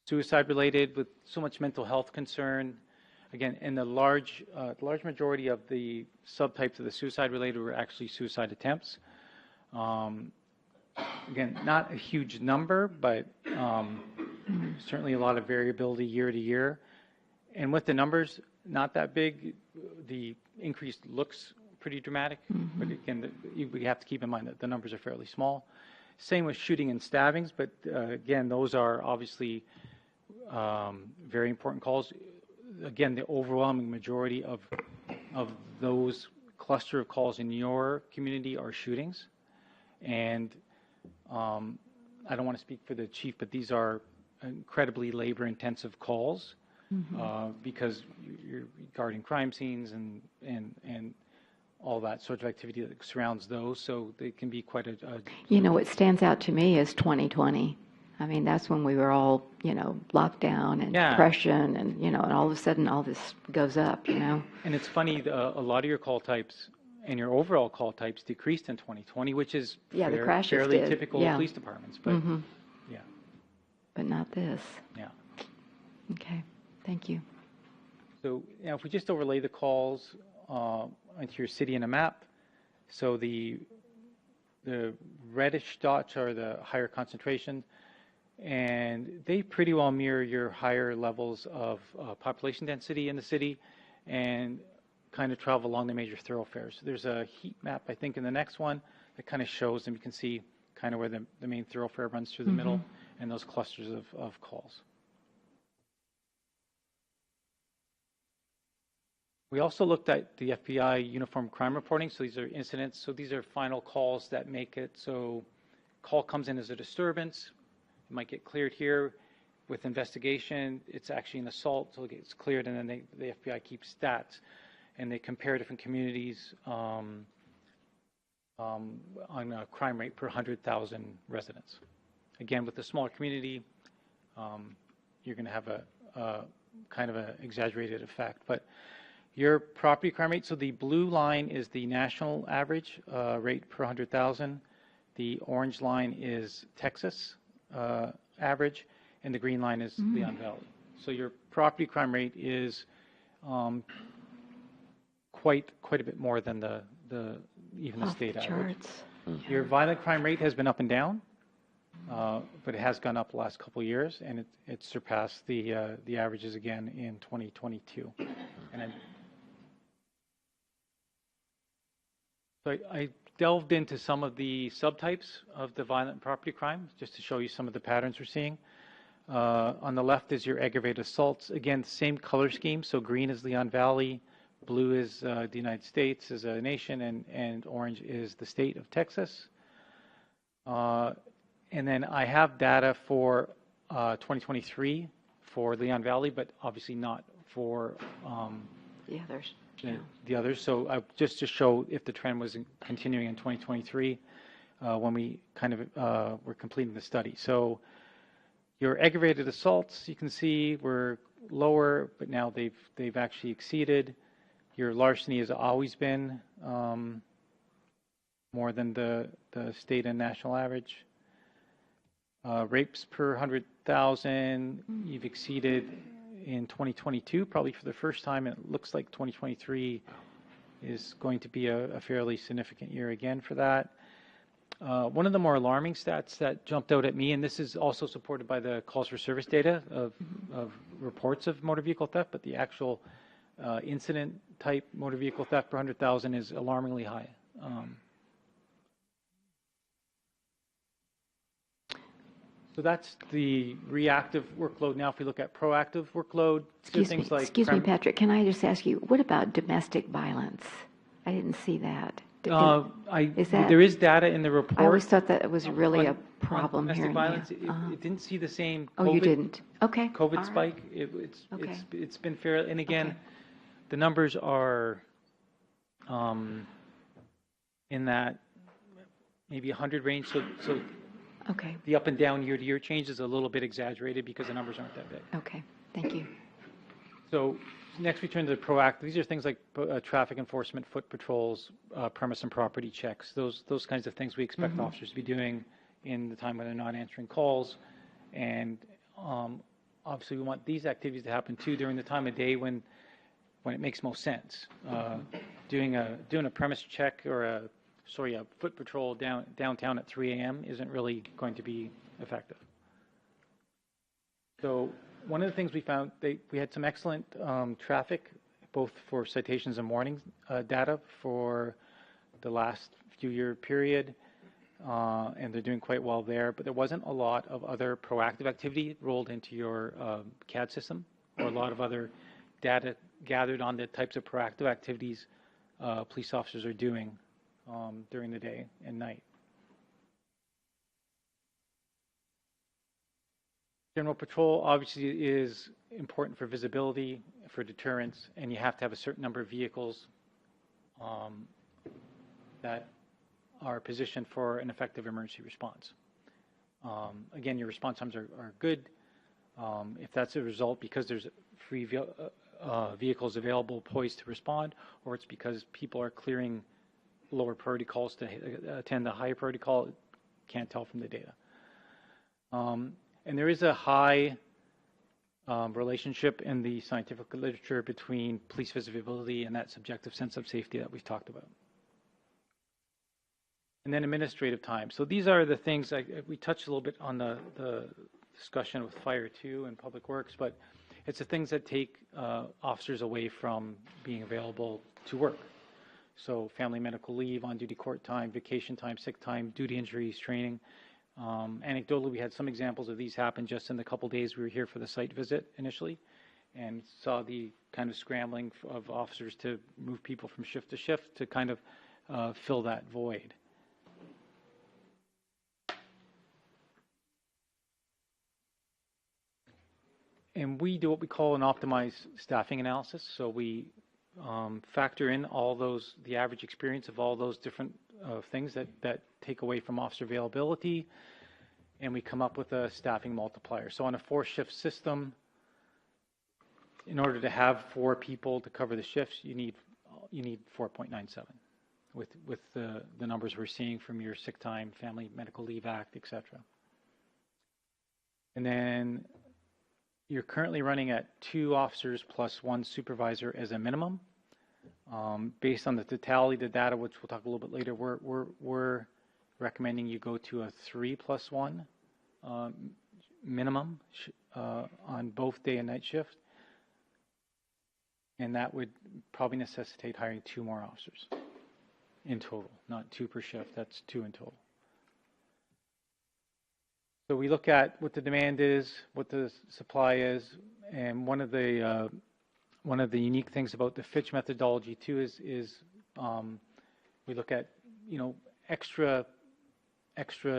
Suicide related, with so much mental health concern. Again, in the large majority of the subtypes of the suicide related were actually suicide attempts. Again, not a huge number, but certainly a lot of variability year to year. And with the numbers not that big, the increase looks pretty dramatic. But again, we have to keep in mind that the numbers are fairly small. Same with shooting and stabbings, but again, those are obviously very important calls. Again, the overwhelming majority of those cluster of calls in your community are shootings. And I don't want to speak for the chief, but these are incredibly labor-intensive calls because you're guarding crime scenes and all that sort of activity that surrounds those. So they can be quite a What stands out to me is 2020. I mean, that's when we were all, locked down and depression and, and all of a sudden all this goes up, And it's funny, a lot of your call types and your overall call types decreased in 2020, which is the crashes fairly did. typical of police departments. But yeah. But not this. Yeah. Okay, thank you. So if we just overlay the calls onto your city in a map, so the reddish dots are the higher concentration, and they pretty well mirror your higher levels of population density in the city and kind of travel along the major thoroughfares. There's a heat map, I think, in the next one that kind of shows, and you can see kind of where the main thoroughfare runs through the middle and those clusters of calls. We also looked at the FBI uniform crime reporting. So these are incidents. So these are final calls that make it. So call comes in as a disturbance. It might get cleared here. With investigation, it's actually an assault. So it gets cleared, and then the FBI keeps stats. And they compare different communities on a crime rate per 100,000 residents. Again, with a smaller community, you're going to have a kind of an exaggerated effect. But your property crime rate, so the blue line is the national average rate per 100,000. The orange line is Texas average, and the green line is Leon Valley. So your property crime rate is quite a bit more than even the state average. Your violent crime rate has been up and down, but it has gone up the last couple of years, and it surpassed the averages again in 2022. And so I delved into some of the subtypes of the violent property crime, just to show you some of the patterns we're seeing. On the left is your aggravated assaults. Again, same color scheme. So green is Leon Valley, blue is the United States as a nation, and orange is the state of Texas. And then I have data for 2023 for Leon Valley, but obviously not for the others. the others. So just to show if the trend was continuing in 2023 when we kind of were completing the study. So your aggravated assaults, you can see, were lower, but now they've actually exceeded. Your larceny has always been more than the state and national average. Rapes per 100,000, you've exceeded in 2022, probably for the first time. It looks like 2023 is going to be a fairly significant year again for that. One of the more alarming stats that jumped out at me, and this is also supported by the calls for service data of reports of motor vehicle theft, but the actual incident type motor vehicle theft per 100,000 is alarmingly high. So that's the reactive workload. Now, if we look at proactive workload, Excuse me, Patrick. Can I just ask you, what about domestic violence? I didn't see that. There is data in the report. I always thought that it was really a problem here. Domestic violence, it didn't see the same. Oh, you didn't? Okay. COVID spike. It's been fair. And again, the numbers are in that maybe 100 range. So okay. The up and down year to year change is a little bit exaggerated because the numbers aren't that big. Okay. Thank you. So next we turn to the proactive. These are things like traffic enforcement, foot patrols, premise and property checks, those kinds of things we expect officers to be doing in the time when they're not answering calls. And obviously we want these activities to happen too during the time of day when it makes most sense. Doing a premise check or a foot patrol downtown at 3 a.m. isn't really going to be effective. So one of the things we found, we had some excellent traffic, both for citations and warnings data for the last few year period, and they're doing quite well there. But there wasn't a lot of other proactive activity rolled into your CAD system, or a lot of other data gathered on the types of proactive activities police officers are doing during the day and night. General patrol obviously is important for visibility, for deterrence, and you have to have a certain number of vehicles that are positioned for an effective emergency response. Again, your response times are good. If that's a result because there's free vehicles available poised to respond, or it's because people are clearing lower priority calls to attend the higher priority call, can't tell from the data. And there is a high relationship in the scientific literature between police visibility and that subjective sense of safety that we've talked about. And then administrative time. So these are the things, we touched a little bit on the discussion with fire too and public works, but it's the things that take officers away from being available to work. So family medical leave, on-duty court time, vacation time, sick time, duty injuries, training. Anecdotally, we had some examples of these happen just in the couple days we were here for the site visit initially, and saw the kind of scrambling of officers to move people from shift to shift to kind of fill that void. And we do what we call an optimized staffing analysis. So we factor in all those, the average experience of all those different things that take away from officer availability, and we come up with a staffing multiplier. So on a 4-shift system, in order to have 4 people to cover the shifts, you need 4.97 with the numbers we're seeing from your sick time, Family Medical Leave Act, et cetera. And then you're currently running at 2 officers plus 1 supervisor as a minimum. Based on the totality of the data, which we'll talk a little bit later, we're recommending you go to a 3 plus 1 minimum on both day and night shift. And that would probably necessitate hiring 2 more officers in total, not 2 per shift, that's 2 in total. So we look at what the demand is, what the supply is, and one of the unique things about the Fitch methodology too is we look at, extra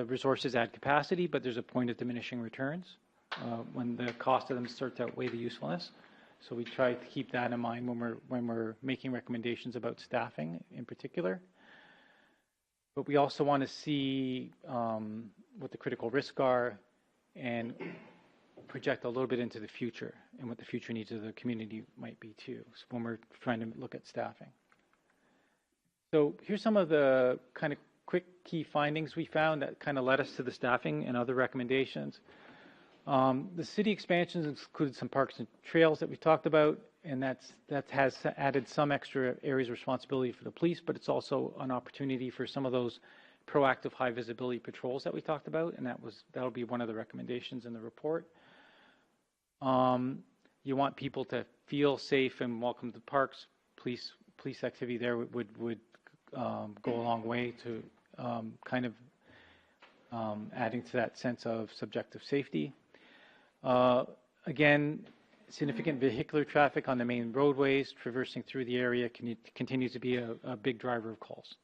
resources add capacity, but there's a point of diminishing returns when the cost of them starts to outweigh the usefulness. So we try to keep that in mind when we're making recommendations about staffing in particular. But we also want to see what the critical risks are and project a little bit into the future and what the future needs of the community might be too, so when we're trying to look at staffing. So here's some of the kind of quick key findings we found that kind of led us to the staffing and other recommendations. The city expansions included some parks and trails that we talked about, and that has added some extra areas of responsibility for the police, but it's also an opportunity for some of those proactive high visibility patrols that we talked about, and that'll be one of the recommendations in the report. You want people to feel safe and welcome to parks. Police activity there would go a long way to kind of adding to that sense of subjective safety. Again, significant vehicular traffic on the main roadways traversing through the area continues to be a big driver of calls.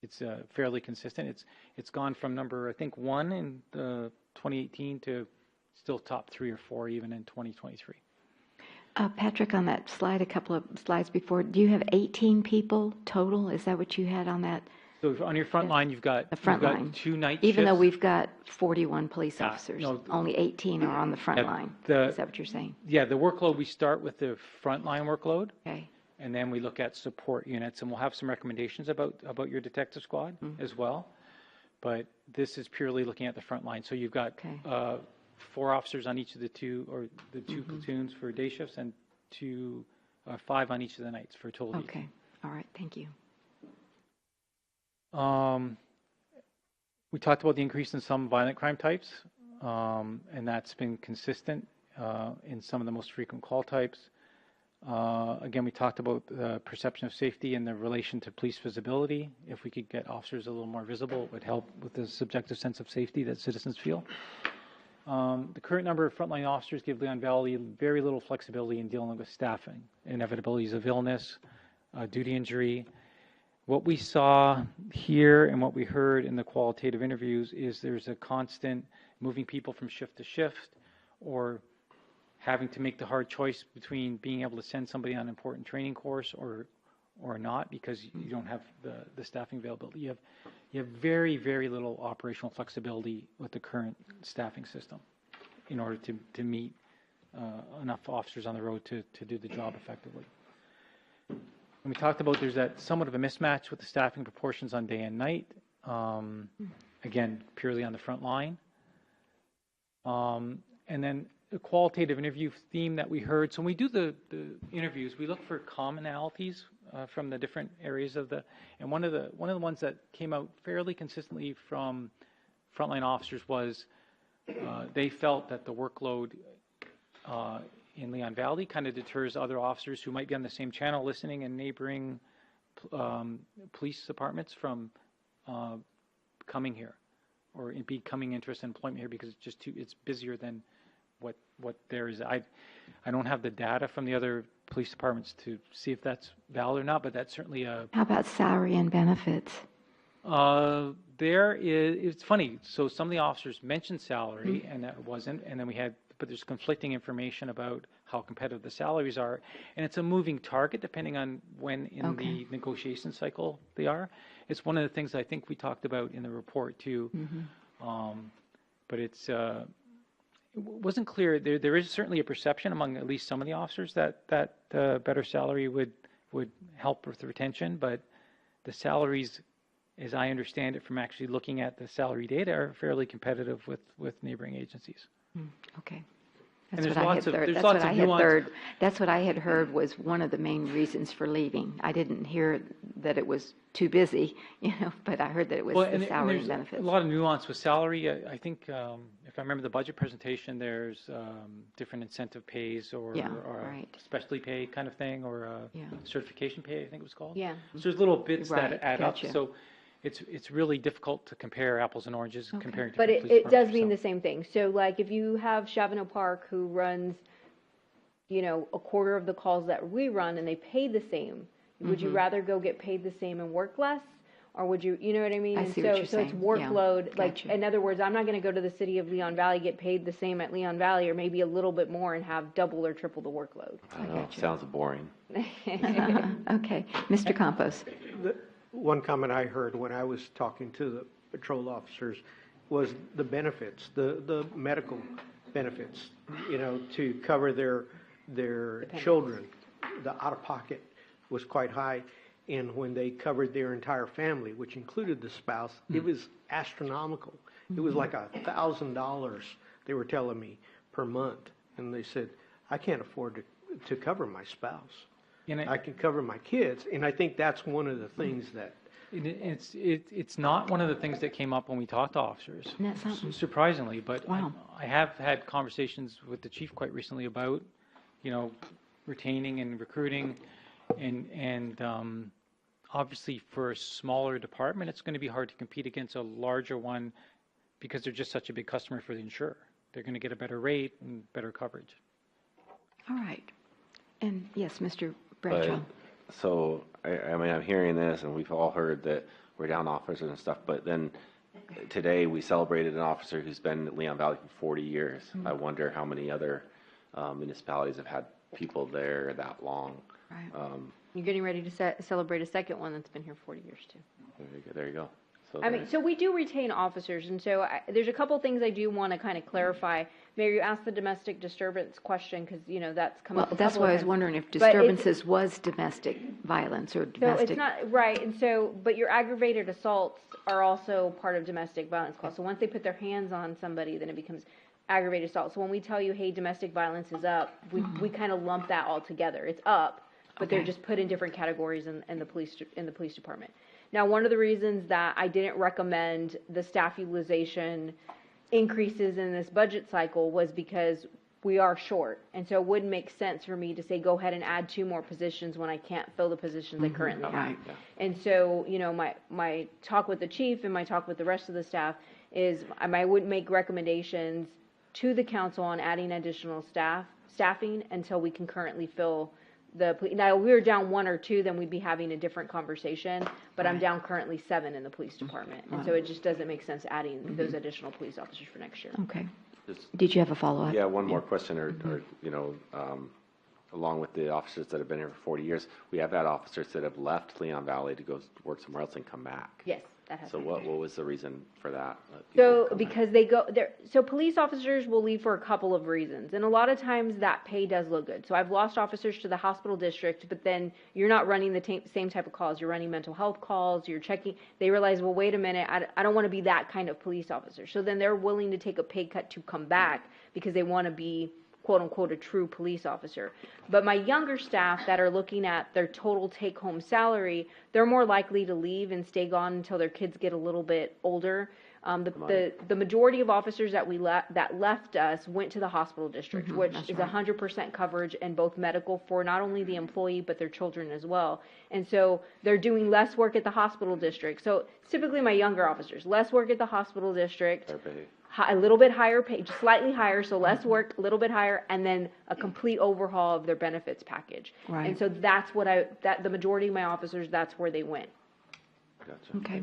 It's fairly consistent. It's gone from number, I think, 1 in 2018 to still top 3 or 4 even in 2023. Patrick, on that slide, a couple of slides before, do you have 18 people total? Is that what you had on that? So on your front line, you've got 2 night shifts. Even though we've got 41 police Yeah, officers, no, only 18 are on the front line. Is that what you're saying? Yeah, the workload, we start with the frontline workload. Okay. And then we look at support units, and we'll have some recommendations about your detective squad as well. But this is purely looking at the front line. So you've got 4 officers on each of the 2 platoons for day shifts, and 5 on each of the nights for a total. Okay. All right. Thank you. We talked about the increase in some violent crime types, and that's been consistent in some of the most frequent call types. Again, we talked about the perception of safety and the relation to police visibility. If we could get officers a little more visible, it would help with the subjective sense of safety that citizens feel. The current number of frontline officers give Leon Valley very little flexibility in dealing with staffing, inevitabilities of illness, duty injury. What we saw here and what we heard in the qualitative interviews is there's a constant moving people from shift to shift, or having to make the hard choice between being able to send somebody on an important training course or not, because you don't have the staffing availability. You have very, very little operational flexibility with the current staffing system in order to meet enough officers on the road to do the job effectively. And we talked about there's that somewhat of a mismatch with the staffing proportions on day and night, again, purely on the front line. And then the qualitative interview theme that we heard. So when we do the interviews, we look for commonalities from the different areas of and one of the ones that came out fairly consistently from frontline officers was they felt that the workload in Leon Valley kind of deters other officers who might be on the same channel listening in neighboring police departments from coming here or becoming interested in employment here, because it's busier than what there is. I don't have the data from the other police departments to see if that's valid or not, but that's certainly a... How about salary and benefits? It's funny. So some of the officers mentioned salary, and that wasn't, and then but there's conflicting information about how competitive the salaries are, and it's a moving target depending on when in the negotiation cycle they are. It's one of the things I think we talked about in the report too, but it wasn't clear. There is certainly a perception among at least some of the officers that better salary would help with the retention, but the salaries, as I understand it from actually looking at the salary data, are fairly competitive with neighboring agencies. Okay. And That's there's what I lots had of- heard. there's That's lots what of I had nuance. heard. That's what I had heard was one of the main reasons for leaving. I didn't hear that it was too busy, but I heard that it was the salary and there's benefits. a lot of nuance with salary. I think if I remember the budget presentation, there's different incentive pays or specialty pay kind of thing, or certification pay, I think it was called. Yeah. So there's little bits Right, that add gotcha. up. So it's really difficult to compare apples and oranges comparing But different police it does departments, mean so. the same thing. So like if you have Chavano Park who runs, a quarter of the calls that we run and they pay the same, would you rather go get paid the same and work less? Or would you, you know what I mean? I And see what you're so it's saying. workload. Yeah. Like, Gotcha. in other words, I'm not going to go to the city of Leon Valley, get paid the same at Leon Valley, or maybe a little bit more and have double or triple the workload. I don't know, sounds boring. Okay. Mr. Campos. One comment I heard when I was talking to the patrol officers was the benefits, the medical benefits, you know, to cover their children. The out-of-pocket was quite high, and when they covered their entire family, which included the spouse, it was astronomical. It was like $1,000, they were telling me, per month. And they said, I can't afford to cover my spouse. I can cover my kids, and I think that's one of the things that It's not one of the things that came up when we talked to officers, Isn't that something? surprisingly. But Wow. I have had conversations with the chief quite recently about, retaining and recruiting, and obviously for a smaller department, it's going to be hard to compete against a larger one because they're just such a big customer for the insurer. They're going to get a better rate and better coverage. All right. And yes, Mr. Bradshaw. So, I mean, I'm hearing this, and we've all heard that we're down officers and stuff, but then today we celebrated an officer who's been at Leon Valley for 40 years. Mhm. I wonder how many other municipalities have had people there that long. Right. You're getting ready to celebrate a second one that's been here 40 years, too. There you go. So I mean, so we do retain officers, and so there's a couple things I do want to kind of clarify. Mayor, you asked the domestic disturbance question because, that's come Well, up a that's couple why I of was times. wondering if But it's- disturbances was domestic violence or So domestic. it's not, right, and so, but your aggravated assaults are also part of domestic violence clause. So once they put their hands on somebody, then it becomes aggravated assault. So when we tell you, hey, domestic violence is up, we kind of lump that all together. It's up, but they're Okay. just put in different categories in the police department. Now, one of the reasons that I didn't recommend the staff utilization increases in this budget cycle was because we are short. And so it wouldn't make sense for me to say, go ahead and add 2 more positions when I can't fill the positions I currently have. Right. And so, my talk with the chief and my talk with the rest of the staff is I wouldn't make recommendations to the council on adding additional staffing until we can currently fill now, if we were down 1 or 2, then we'd be having a different conversation, but I'm Right. down currently 7 in the police department. And so Right. it just doesn't make sense adding those additional police officers for next year. Okay. Just- Did you have a follow-up? Yeah, one more question, or along with the officers that have been here for 40 years, we have had officers that have left Leon Valley to go work somewhere else and come back. Yes, that has So what was the reason for that? So because they go there, so police officers will leave for a couple of reasons, and a lot of times that pay does look good. So I've lost officers to the hospital district, but then you're not running the same type of calls. You're running mental health calls. You're checking. They realize, well, wait a minute, I don't want to be that kind of police officer. So then they're willing to take a pay cut to come back because they want to be, quote unquote, a true police officer. But my younger staff that are looking at their total take home salary, they're more likely to leave and stay gone until their kids get a little bit older. The majority of officers that left us went to the hospital district, Mhm, which that's is right. 100% coverage in both medical for not only the employee but their children as well. And so they're doing less work at the hospital district. So it's typically my younger officers, less work at the hospital district, a little bit higher pay, just slightly higher, so less work, a little bit higher, and then a complete overhaul of their benefits package. Right. And so that's the majority of my officers, that's where they went. Gotcha. Okay.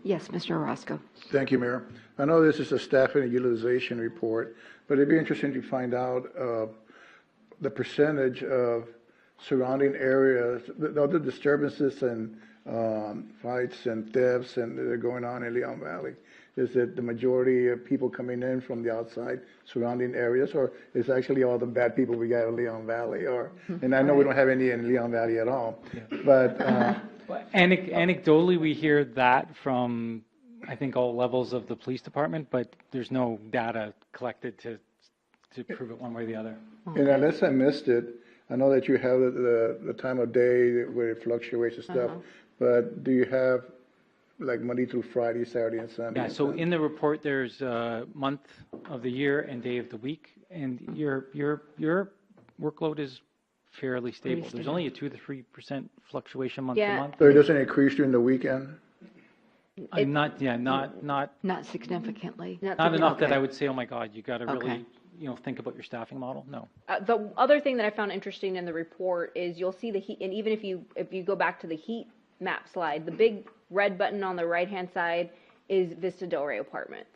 Yes, Mr. Orozco. Thank you, Mayor. I know this is a staffing and utilization report, but it'd be interesting to find out the percentage of surrounding areas, the other disturbances and fights and thefts that are going on in Leon Valley. Is it the majority of people coming in from the outside surrounding areas, or is actually all the bad people we got in Leon Valley? And I know we don't have any in Leon Valley at all, but Anecdotally, we hear that from, I think, all levels of the police department, but there's no data collected to prove it one way or the other. And unless I missed it, I know that you have the time of day where it fluctuates and stuff, but do you have like Monday through Friday, Saturday and Sunday? Yeah, so in the report, there's month of the year and day of the week, and your workload is fairly stable. There's stable. only a 2 to 3% fluctuation month Yeah. to month. So it doesn't increase during the weekend? Not Not significantly. not enough that Okay. I would say, oh my God, you got to Okay. really, think about your staffing model. No. The other thing that I found interesting in the report is you'll see the heat, and even if you go back to the heat map slide, the big red button on the right-hand side is Vista Del Rey Apartments.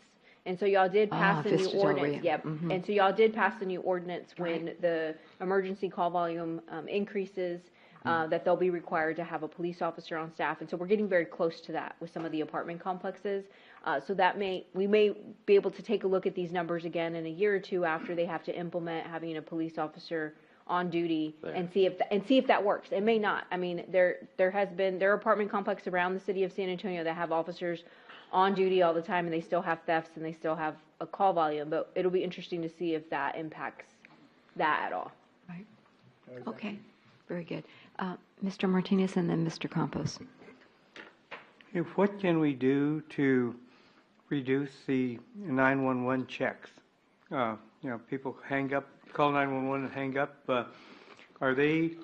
And so y'all did pass the new Vista Del Rey. ordinance. Yep. Mhm. And so y'all did pass the new ordinance when the emergency call volume increases, that they'll be required to have a police officer on staff. And so we're getting very close to that with some of the apartment complexes. So that we may be able to take a look at these numbers again in a year or two after they have to implement having a police officer on duty and see if that works. It may not. I mean, there are apartment complexes around the city of San Antonio that have officers on duty all the time, and they still have thefts and they still have a call volume. But it'll be interesting to see if that impacts that at all. Right. Okay. Very good. Mr. Martinez and then Mr. Campos. What can we do to reduce the 911 checks? People hang up, call 911 and hang up. Are they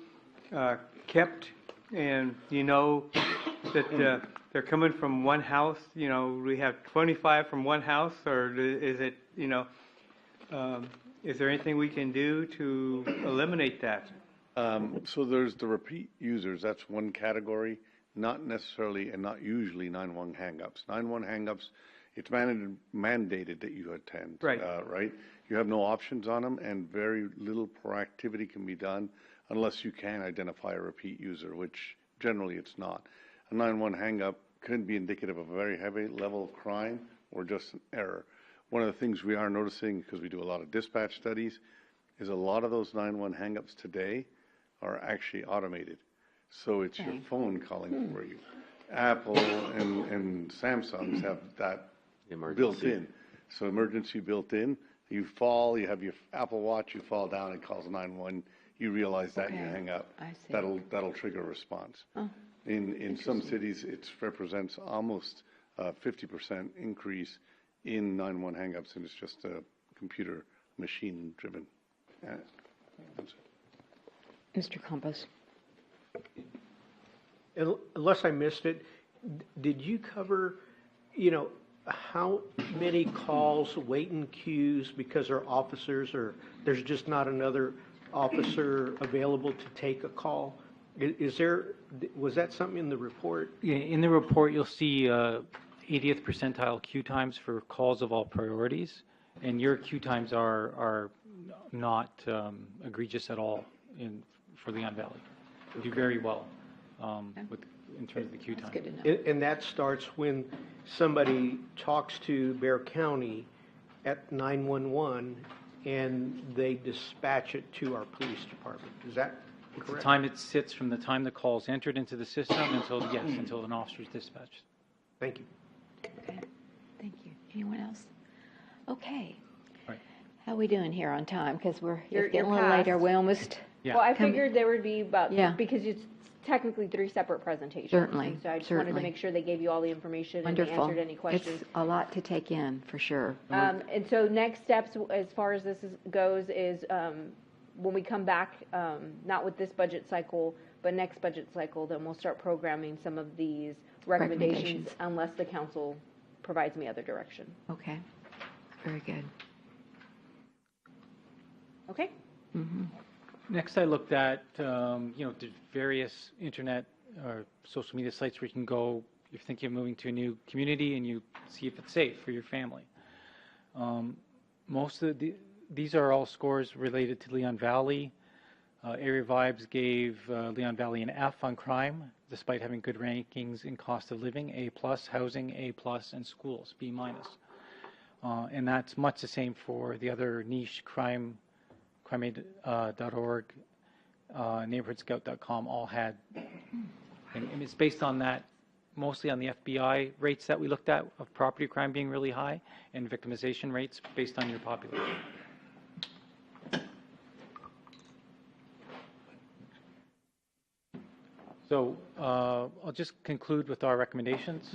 kept? And that they're coming from one house. We have 25 from one house, or is it? Is there anything we can do to eliminate that? So there's the repeat users. That's one category. Not necessarily and not usually 911 hang-ups. 911 hang-ups, it's mandated that you attend. Right. Right? You have no options on them, and very little proactivity can be done unless you can identify a repeat user, which generally it's not. A 911 hang-up could be indicative of a very heavy level of crime or just an error. One of the things we are noticing, because we do a lot of dispatch studies, is a lot of those 911 hang-ups today are actually automated. So it's your phone calling for you. Apple and Samsungs have that built in. So emergency built in. You fall, you have your Apple Watch, you fall down, it calls 911. You realize that, you hang up. I see. That'll trigger a response. Oh, In some cities, it represents almost 50% increase in 911 hang-ups, and it's just a computer machine driven. Mr. Campos. Unless I missed it, did you cover, how many calls wait in queues because our officers or there's just not another officer available to take a call? Was that something in the report? Yeah, in the report, you'll see 80th percentile queue times for calls of all priorities, and your queue times are not egregious at all for Leon Valley. You do very well in terms of the queue time. And that starts when somebody talks to Bexar County at 911 and they dispatch it to our police department. Is that correct? The time it sits from the time the call is entered into the system until an officer is dispatched. Thank you. Okay. Thank you. Anyone else? Okay. Right. How are we doing here on time? Because You're it's getting a little past. later. We almost. Yeah. Well, I figured there would be about, because it's technically 3 separate presentations. Certainly, And so I just wanted to certainly. make sure they gave you all the information Wonderful. and they answered any questions. It's a lot to take in, for sure. And so next steps, as far as this goes, is when we come back, not with this budget cycle, but next budget cycle, then we'll start programming some of these recommendations unless the council provides me other direction. Okay. Very good. Okay? Mm-hmm. Next, I looked at the various internet or social media sites where you can go. You're thinking of moving to a new community, and you see if it's safe for your family. Most of these are all scores related to Leon Valley. Area Vibes gave Leon Valley an F on crime, despite having good rankings in cost of living, A+, housing, A+, and schools, B-. And that's much the same for the other niche crimeaid.org, neighborhoodscout.com all had. And it's based on that, mostly on the FBI rates that we looked at of property crime being really high and victimization rates based on your population. So I'll just conclude with our recommendations.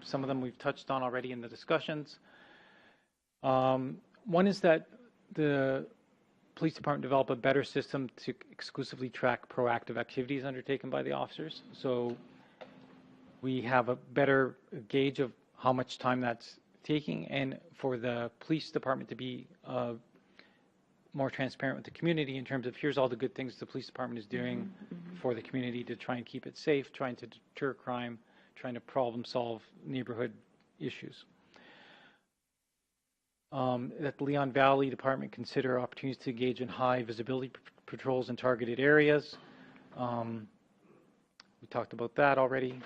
Some of them we've touched on already in the discussions. One is that the police department develop a better system to exclusively track proactive activities undertaken by the officers. So we have a better gauge of how much time that's taking, and for the police department to be more transparent with the community in terms of here's all the good things the police department is doing for the community to try and keep it safe, trying to deter crime, trying to problem solve neighborhood issues. That the Leon Valley Department consider opportunities to engage in high visibility patrols in targeted areas. We talked about that already.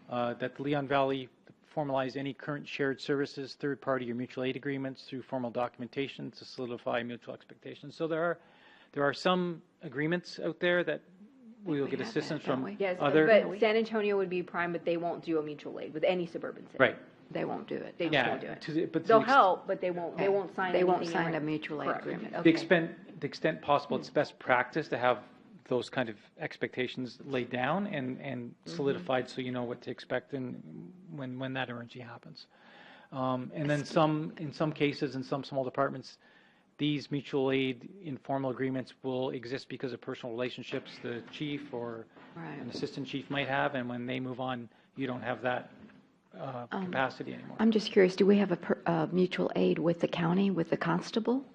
That the Leon Valley formalize any current shared services, third-party or mutual aid agreements through formal documentation to solidify mutual expectations. So there are some agreements out there that we will get assistance from Yes, other. but San Antonio would be prime, but they won't do a mutual aid with any suburban city. Right. They won't do it. They just won't do it. But They'll help, but they won't sign They won't anything sign in a writing. mutual aid Correct. agreement. the extent possible, it's best practice to have those kind of expectations laid down and solidified, so you know what to expect and when that emergency happens. And then in some cases, in some small departments, these mutual aid informal agreements will exist because of personal relationships the chief or an assistant chief might have, and when they move on, you don't have that capacity anymore. I'm just curious, do we have a mutual aid with the county, with the constable?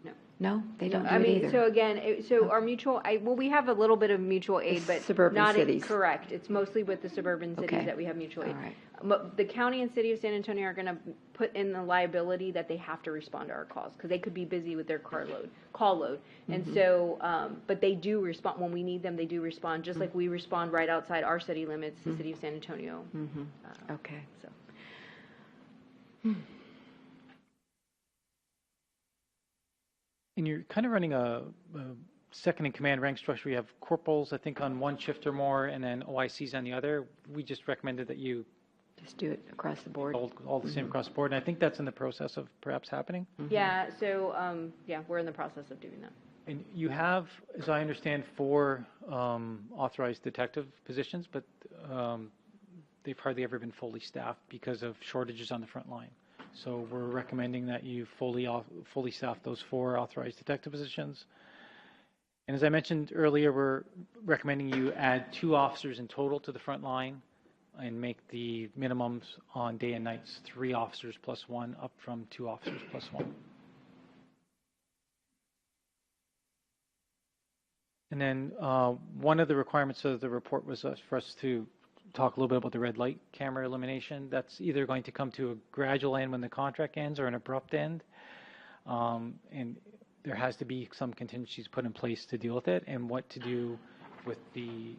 No. No, they don't do I it mean, either. so again, our mutual, well, we have a little bit of mutual aid, but suburban not cities. Correct. It's mostly with the suburban cities Okay. that we have mutual aid. All right. The county and city of San Antonio are going to put in the liability that they have to respond to our calls because they could be busy with their call load. And so, but they do respond when we need them. They do respond, just like we respond right outside our city limits, the city of San Antonio. Okay. So. And you're kind of running a second in command rank structure. You have corporals, I think, on one shift or more, and then OICs on the other. We just recommended that you just do it across the board. All the same across the board, and I think that's in the process of perhaps happening. Yeah. So, we're in the process of doing that. And you have, as I understand, 4 authorized detective positions, but they've hardly ever been fully staffed because of shortages on the front line. So we're recommending that you fully staff those 4 authorized detective positions. And as I mentioned earlier, we're recommending you add 2 officers in total to the front line and make the minimums on day and nights 3 officers plus 1, up from 2 officers plus 1. And then one of the requirements of the report was for us to talk a little bit about the red light camera elimination. That's either going to come to a gradual end when the contract ends or an abrupt end. And there has to be some contingencies put in place to deal with it, and what to do with the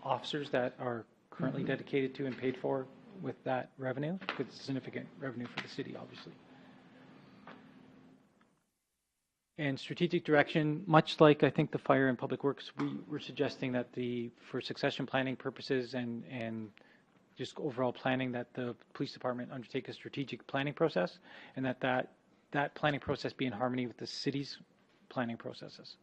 officers that are currently dedicated to and paid for with that revenue, because it's significant revenue for the city, obviously. And strategic direction, much like I think the Fire and Public Works, we're suggesting that for succession planning purposes and just overall planning, that the police department undertake a strategic planning process, and that planning process be in harmony with the city's planning processes.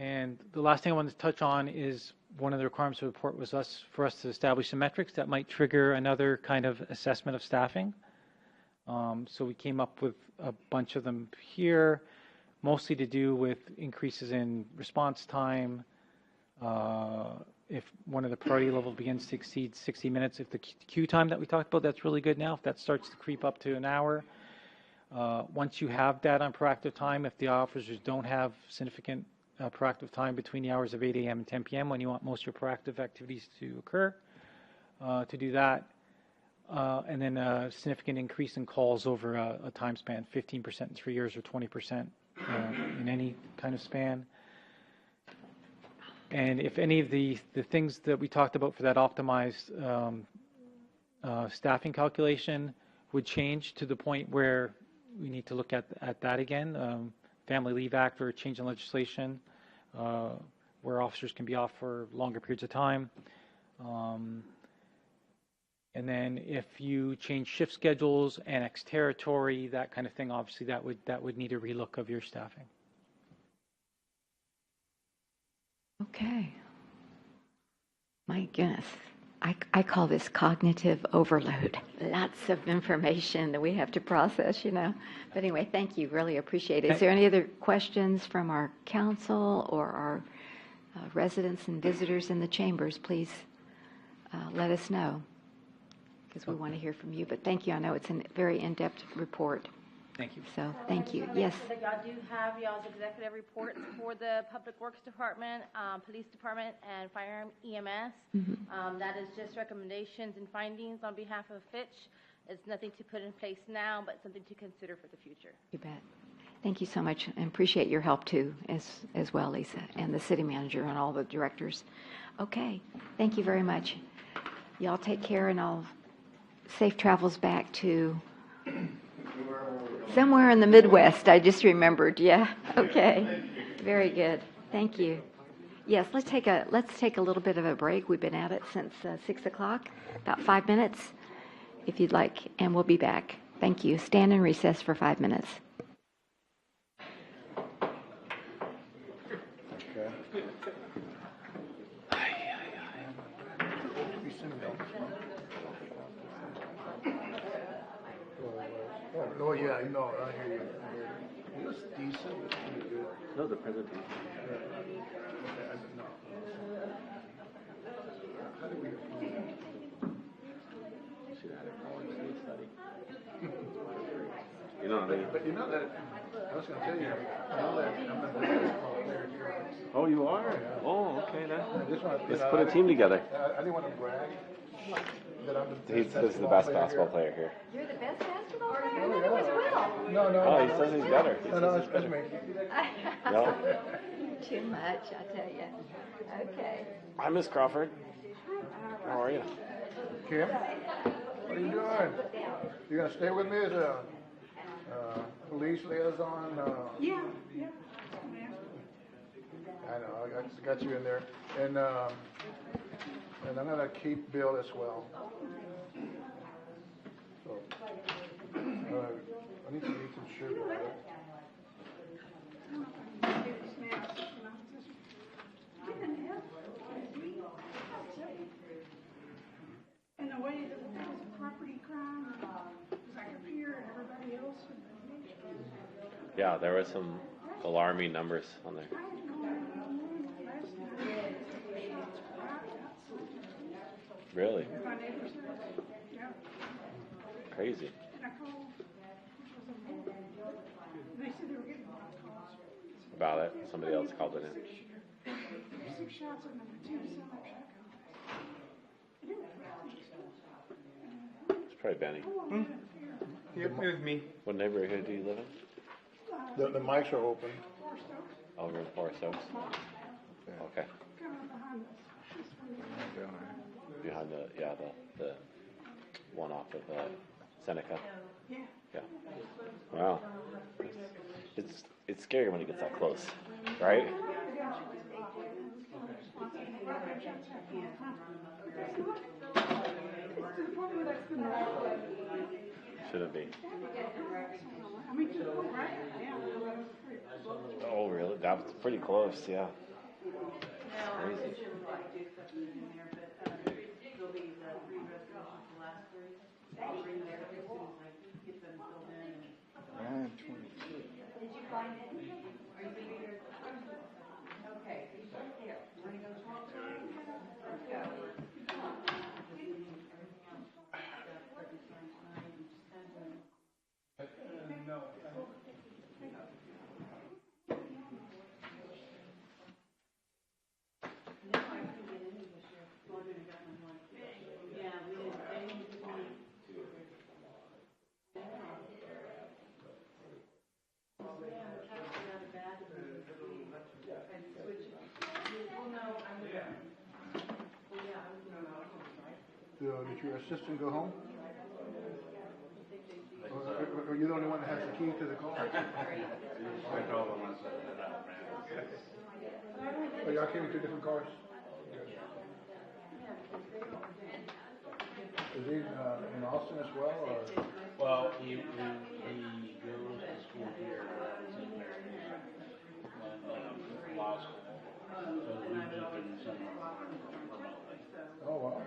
And the last thing I wanted to touch on is one of the requirements of the report was for us to establish some metrics that might trigger another kind of assessment of staffing. So we came up with a bunch of them here, mostly to do with increases in response time. If one of the priority levels begins to exceed 60 minutes, if the queue time that we talked about, that's really good now. If that starts to creep up to an hour, once you have that on proactive time, if the officers don't have significant proactive time between the hours of 8 a.m. and 10 p.m. when you want most of your proactive activities to occur, to do that. And then a significant increase in calls over a time span, 15% in 3 years or 20% in any kind of span. And if any of the things that we talked about for that optimized staffing calculation would change to the point where we need to look at that again, Family Leave Act or change in legislation, where officers can be off for longer periods of time. And then if you change shift schedules, annex territory, that kind of thing, obviously that would need a relook of your staffing. Okay. My goodness. I call this cognitive overload. Lots of information that we have to process, you know. But anyway, thank you. Really appreciate it. Is there any other questions from our council or our residents and visitors in the chambers? Please let us know, because we want to hear from you. But thank you. I know it's a very in-depth report. Thank you. So, thank you. Yes. So that y'all do have y'all's executive reports for the Public Works Department, Police Department, and Fire and EMS. That is just recommendations and findings on behalf of Fitch. It's nothing to put in place now, but something to consider for the future. You bet. Thank you so much, and appreciate your help too, as well, Lisa, and the city manager and all the directors. Okay, thank you very much. Y'all take care, and I'll safe travels back to somewhere in the Midwest. I just remembered. Yeah. Okay. Very good. Thank you. Yes, let's take a little bit of a break. We've been at it since 6 o'clock, about 5 minutes, if you'd like, and we'll be back. Thank you. Stand in recess for 5 minutes. Oh, yeah, I know, I hear you. It was decent, it was pretty good. No, the presentation. You know, but you know that, I was gonna tell you, you know that I'm a basketball player here. Oh, you are? Oh, okay, then. I just want, Let's put a team together. I didn't want to brag that I'm the He's best the best basketball player here. You're the best basketball player? I thought it was Will. No. Oh, he says he's better. No, it's me. No. Too much, I tell you. Okay. Hi, Miss Crawford. How are you? Kim, what are you doing? You gonna stay with me as a police liaison? Yeah. I know, I got you in there. And I'm gonna keep Bill as well. So, I need to eat some sugar, right? And the way that there was a property crime, like up here and everybody else. Yeah, there were some alarming numbers on there. Really? My neighbor said, yeah. Crazy. And I called, they said they were getting a lot of calls. About it. Somebody else called it in. 6 shots at number 2 semi-truck. It's probably Benny. Yep, it was me. What neighborhood do you live in? The mics are open. Oh, you're in Forest Oaks? Okay. Behind the one off of Seneca. Yeah. Yeah. Wow. It's scary when it gets that close, right? Shouldn't be. Oh, really? That was pretty close, yeah. Crazy. Did your assistant go home? Or are you the only one that has the key to the car? Oh, y'all came in 2 different cars? Is he in Austin as well, or? Well, he goes to school here at St. Mary's and law school. So we live in St. remotely. Oh, wow.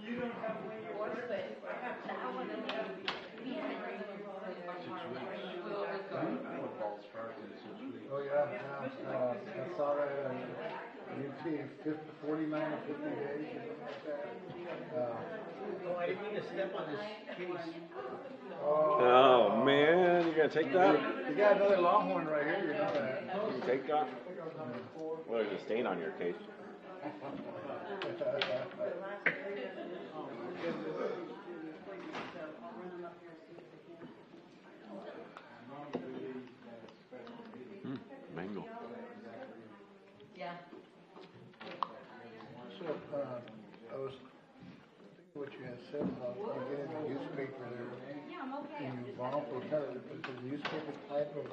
You don't see, 49 or 50 days, something like that. Oh, I didn't mean to step on this case. Oh, man, you gonna take that? You got another Longhorn right here, you know that. You take that? Well, there's a stain on your case. Mango. Yeah. So, I was thinking what you had said about you getting a newspaper there. Yeah, I'm okay. And you bomb for kind of the newspaper type of.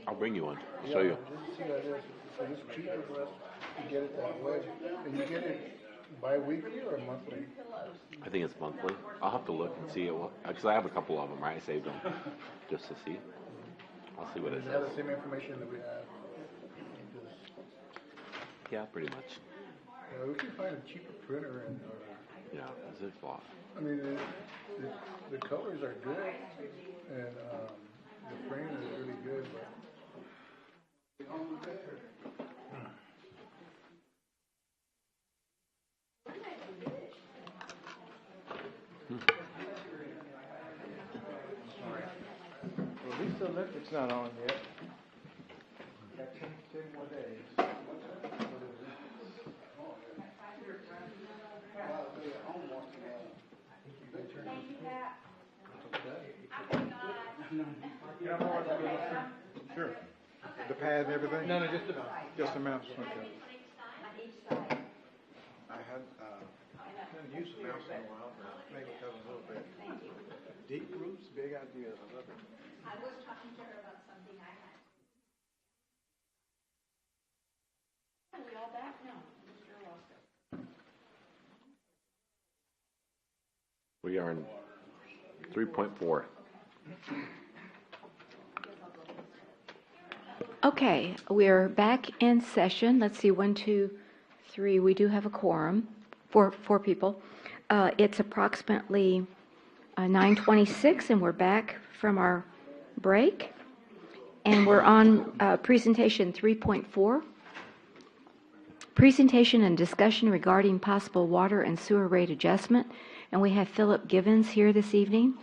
I'll bring you one. Yeah, Show you. just see that is. So it's cheaper for us to get it that way. And you get it bi-weekly or monthly? I think it's monthly. I'll have to look and see it. Because I have a couple of them, right? I saved them just to see. I'll see what it Does it have says. the same information that we have? Yeah, pretty much. We can find a cheaper printer and. Yeah, it's a lot. I mean, the colors are good, and the frame is really good. But Well, at least the electric's not on yet. Got 10 more days. Sure. The pad and everything? No, just the mouse. Just the mouse, okay. I haven't used the mouse in a while, but maybe cover a little bit. Deep roots, big ideas. I love it. I was talking to her about something I had. Are we all back? No, Mr. Roscoe. We are in 3.4. Okay, we're back in session. Let's see, 1, 2, 3. We do have a quorum, four people. It's approximately 9:26, and we're back from our break. And we're on presentation 3.4. Presentation and discussion regarding possible water and sewer rate adjustment. And we have Philip Givens here this evening,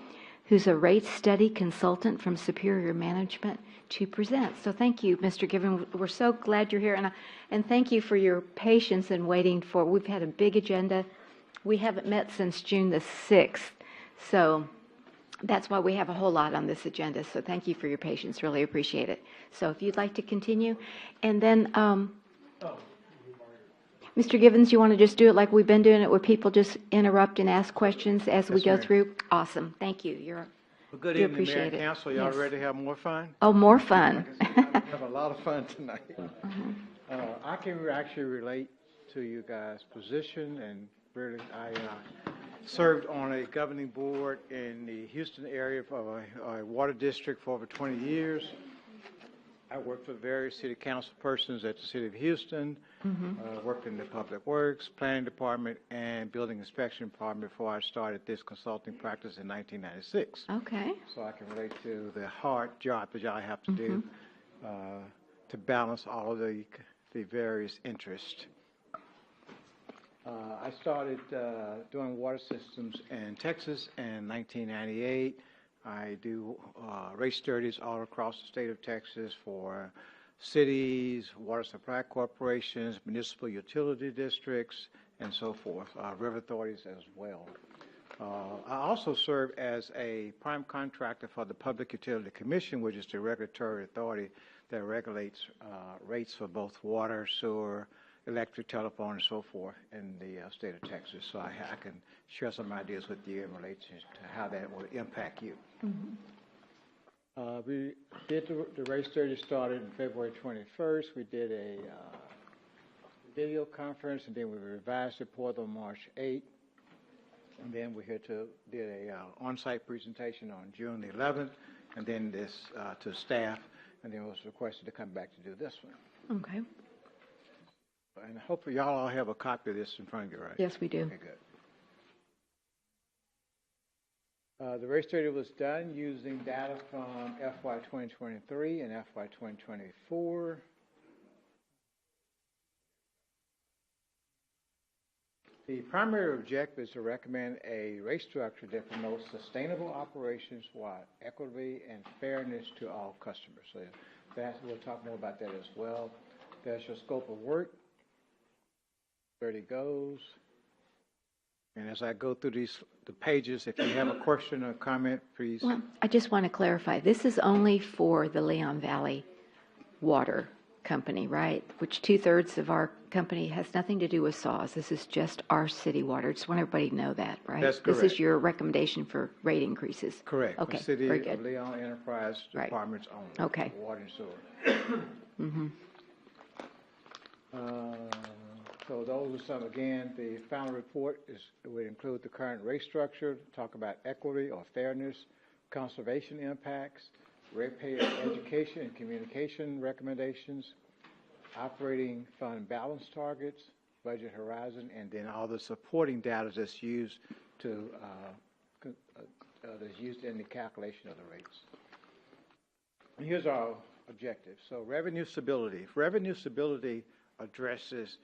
who's a rate study consultant from Superior Management, to present. So thank you, Mr. Given. We're so glad you're here, and thank you for your patience in waiting for. We've had a big agenda. We haven't met since June the 6th, so that's why we have a whole lot on this agenda. So thank you for your patience. Really appreciate it. So if you'd like to continue, and then Mr. Givens, you want to just do it like we've been doing it, where people just interrupt and ask questions as we go through? Awesome. Thank you. Well, good do evening, Mayor appreciate and it. Council. Y'all Yes. ready to have more fun? Oh, more fun. Have a lot of fun tonight. I can actually relate to you guys' position, and really, I served on a governing board in the Houston area of a water district for over 20 years. I worked for various city council persons at the city of Houston, worked in the public works, planning department, and building inspection department before I started this consulting practice in 1996. Okay. So I can relate to the hard job that y'all have to do to balance all of the various interests. I started doing water systems in Texas in 1998. I do rate studies all across the state of Texas for cities, water supply corporations, municipal utility districts, and so forth, river authorities as well. I also serve as a prime contractor for the Public Utility Commission, which is the regulatory authority that regulates rates for both water, sewer, electric, telephone, and so forth in the state of Texas. So I can share some ideas with you in relation to how that will impact you. We did the rate study started on February 21st. We did a video conference, and then we revised the report on March 8th. And then we did a on-site presentation on June the 11th, and then this to staff, and then was requested to come back to do this one. Okay. And hopefully y'all all have a copy of this in front of you, right? Yes, we do. Okay, good. The rate study was done using data from FY 2023 and FY 2024. The primary objective is to recommend a rate structure that promotes sustainable operations while equity and fairness to all customers. So we'll talk more about that as well. That's your scope of work. There it goes. And as I go through the pages, if you have a question or comment, please. Well, I just want to clarify, this is only for the Leon Valley Water Company, right? Which 2/3 of our company has nothing to do with SAWS. This is just our city water. Just want everybody to know that, right? That's This is correct. your recommendation for rate increases. Correct. Okay, The City very of good. Leon Enterprise Right. Departments only. Okay. Water and sewer. Mm-hmm. So those are some, again, the final report would include the current rate structure, talk about equity or fairness, conservation impacts, ratepayer education and communication recommendations, operating fund balance targets, budget horizon, and then all the supporting data that's used that's used in the calculation of the rates. And here's our objective. So revenue stability. Revenue stability addresses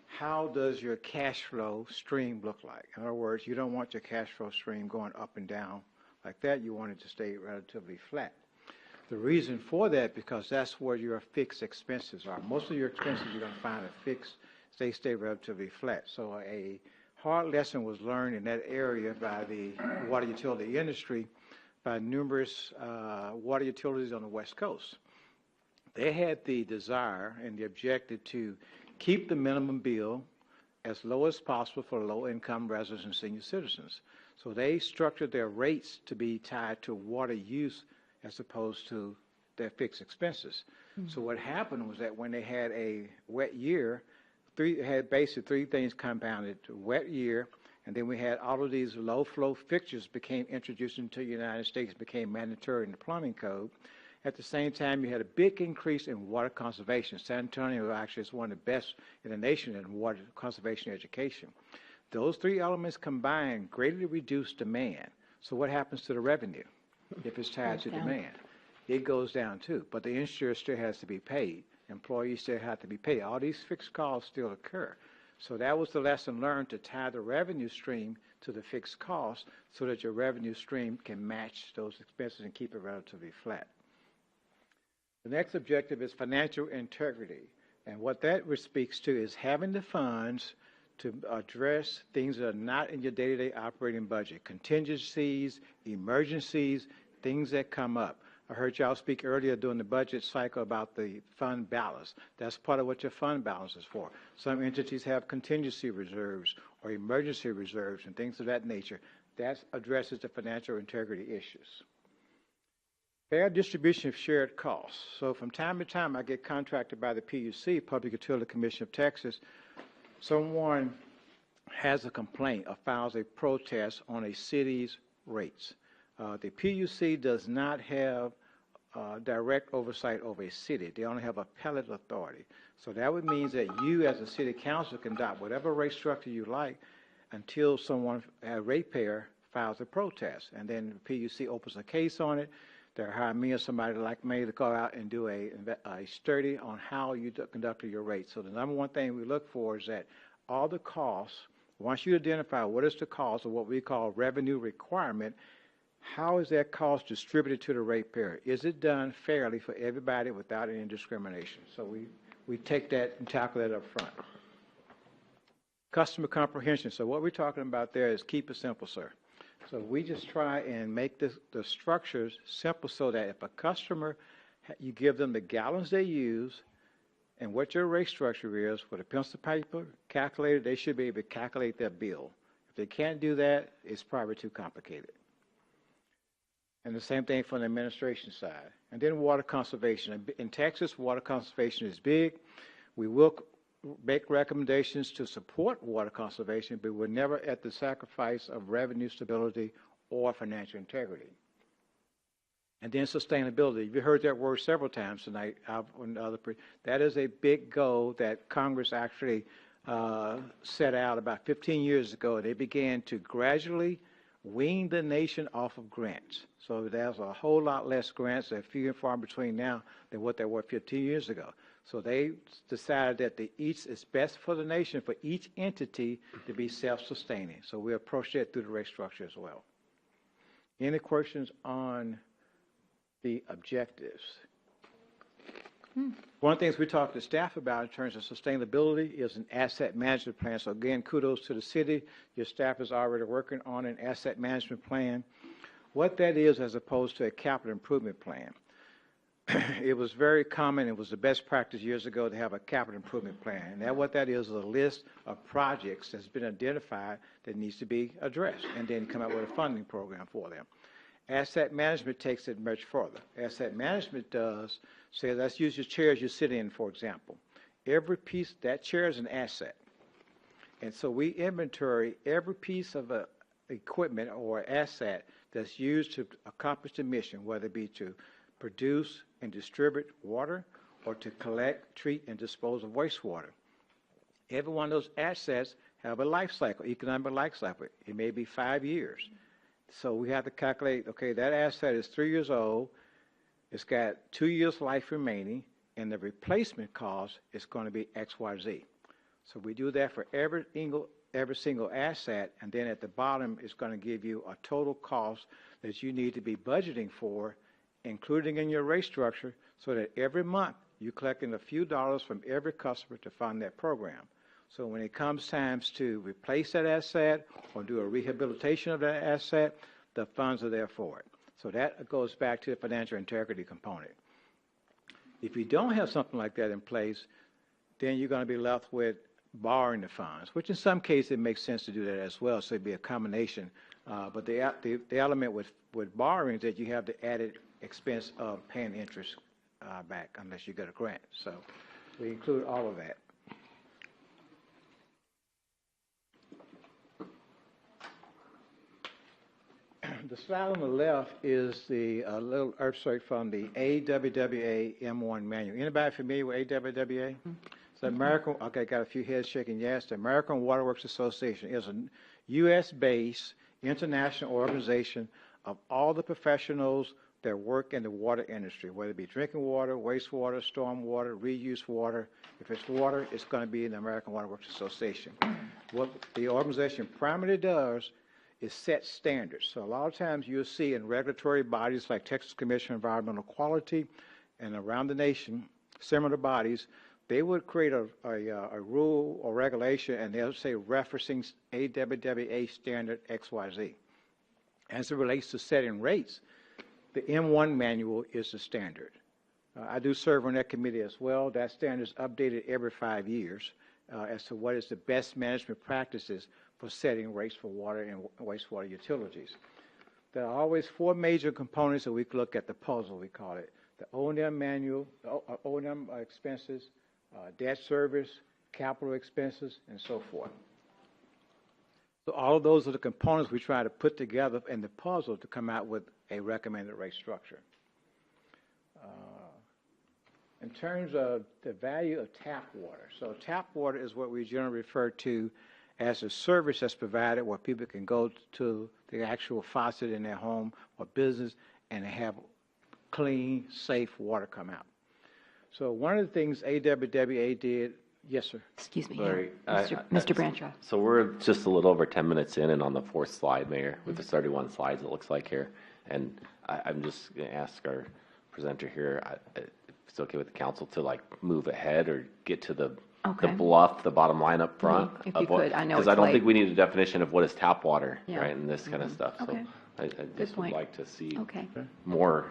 how does your cash flow stream look like. In other words, you don't want your cash flow stream going up and down like that. You want it to stay relatively flat. The reason for that, because that's where your fixed expenses are. Most of your expenses you're going to find are fixed. They stay relatively flat. So a hard lesson was learned in that area by the water utility industry, by numerous water utilities on the West Coast. They had the desire and the objective to keep the minimum bill as low as possible for low-income residents and senior citizens. So they structured their rates to be tied to water use as opposed to their fixed expenses. So what happened was that when they had a wet year, had basically three things compounded: wet year, and then we had all of these low-flow fixtures became introduced into the United States, became mandatory in the plumbing code. At the same time, you had a big increase in water conservation. San Antonio actually is one of the best in the nation in water conservation education. Those three elements combined greatly reduce demand. So what happens to the revenue if it's tied to demand? It goes down too, but the insurer still has to be paid. Employees still have to be paid. All these fixed costs still occur. So that was the lesson learned, to tie the revenue stream to the fixed costs so that your revenue stream can match those expenses and keep it relatively flat. The next objective is financial integrity. And what that speaks to is having the funds to address things that are not in your day-to-day operating budget: contingencies, emergencies, things that come up. I heard y'all speak earlier during the budget cycle about the fund balance. That's part of what your fund balance is for. Some entities have contingency reserves or emergency reserves and things of that nature. That addresses the financial integrity issues. Fair distribution of shared costs. So from time to time, I get contracted by the PUC, Public Utility Commission of Texas. Someone has a complaint or files a protest on a city's rates. The PUC does not have direct oversight over a city. They only have appellate authority. So that would mean that you as a city council can adopt whatever rate structure you like until someone, a ratepayer, files a protest. And then the PUC opens a case on it. They're hiring me or somebody like me to go out and do a study on how you conducted your rates. So the number one thing we look for is that all the costs, once you identify what is the cost of what we call revenue requirement, how is that cost distributed to the ratepayer? Is it done fairly for everybody without any discrimination? So we take that and tackle that up front. Customer comprehension. So what we're talking about there is keep it simple, sir. So we just try and make the structures simple so that if a customer, you give them the gallons they use and what your rate structure is with a pencil paper calculator, they should be able to calculate their bill. If they can't do that, it's probably too complicated. And the same thing from the administration side. And then water conservation. In Texas, water conservation is big. We will make recommendations to support water conservation, but we're never at the sacrifice of revenue stability or financial integrity. And then sustainability. You heard that word several times tonight. That is a big goal that Congress actually set out about 15 years ago. They began to gradually wean the nation off of grants. So there's a whole lot less grants. They're few and far between now than what there were 15 years ago. So they decided that it's best for the nation, for each entity to be self-sustaining. So we approach that through the rate structure as well. Any questions on the objectives? One of the things we talked to staff about in terms of sustainability is an asset management plan. So again, kudos to the city. Your staff is already working on an asset management plan. What that is as opposed to a capital improvement plan. It was very common, it was the best practice years ago to have a capital improvement plan. And what that is a list of projects that's been identified that needs to be addressed, and then come up with a funding program for them. Asset management takes it much further. Asset management does say, let's use your chairs you sit in, for example. Every piece, that chair is an asset. And so we inventory every piece of equipment or asset that's used to accomplish the mission, whether it be to produce and distribute water or to collect, treat, and dispose of wastewater. Every one of those assets have a life cycle, economic life cycle. It may be 5 years. So we have to calculate, okay, that asset is 3 years old, it's got 2 years life remaining, and the replacement cost is going to be X, Y, Z. So we do that for every single asset, and then at the bottom it's going to give you a total cost that you need to be budgeting for, including in your rate structure, so that every month you're collecting a few dollars from every customer to fund that program. So when it comes times to replace that asset or do a rehabilitation of that asset, the funds are there for it. So that goes back to the financial integrity component. If you don't have something like that in place, then you're going to be left with borrowing the funds, which in some cases it makes sense to do that as well, so it'd be a combination. But the element with borrowing is that you have the added expense of paying interest back unless you get a grant. So we include all of that. The slide on the left is the little excerpt from the AWWA M1 manual. Anybody familiar with AWWA? So American, okay, got a few heads shaking yes. The American Water Works Association is a U.S.-based international organization of all the professionals that work in the water industry, whether it be drinking water, wastewater, storm water, reuse water. If it's water, it's going to be in the American Water Works Association. What the organization primarily does is set standards. So a lot of times you'll see in regulatory bodies like Texas Commission on Environmental Quality and around the nation, similar bodies, they would create a rule or regulation, and they'll say referencing AWWA standard XYZ. As it relates to setting rates, the M1 manual is the standard. I do serve on that committee as well. That standard is updated every 5 years as to what is the best management practices for setting rates for water and wastewater utilities. There are always 4 major components that we can look at the puzzle, we call it. The O&M manual, O&M expenses, debt service, capital expenses, and so forth. So all of those are the components we try to put together in the puzzle to come out with a recommended rate structure. In terms of the value of tap water, so tap water is what we generally refer to as a service that's provided where people can go to the actual faucet in their home or business and have clean, safe water come out. So one of the things AWWA did, yes, sir. Excuse me, Sorry, Mr. Branshaw. So we're just a little over 10 minutes in and on the 4th slide, Mayor, with the 31 slides it looks like here. And I'm just going to ask our presenter here, if it's okay with the council, to like move ahead or get to the bluff, the bottom line up front. If you could, I know because it's I don't late. think we need a definition of what is tap water, Yeah. right, and this kind of stuff. Okay. So I just would point. like to see Okay. more.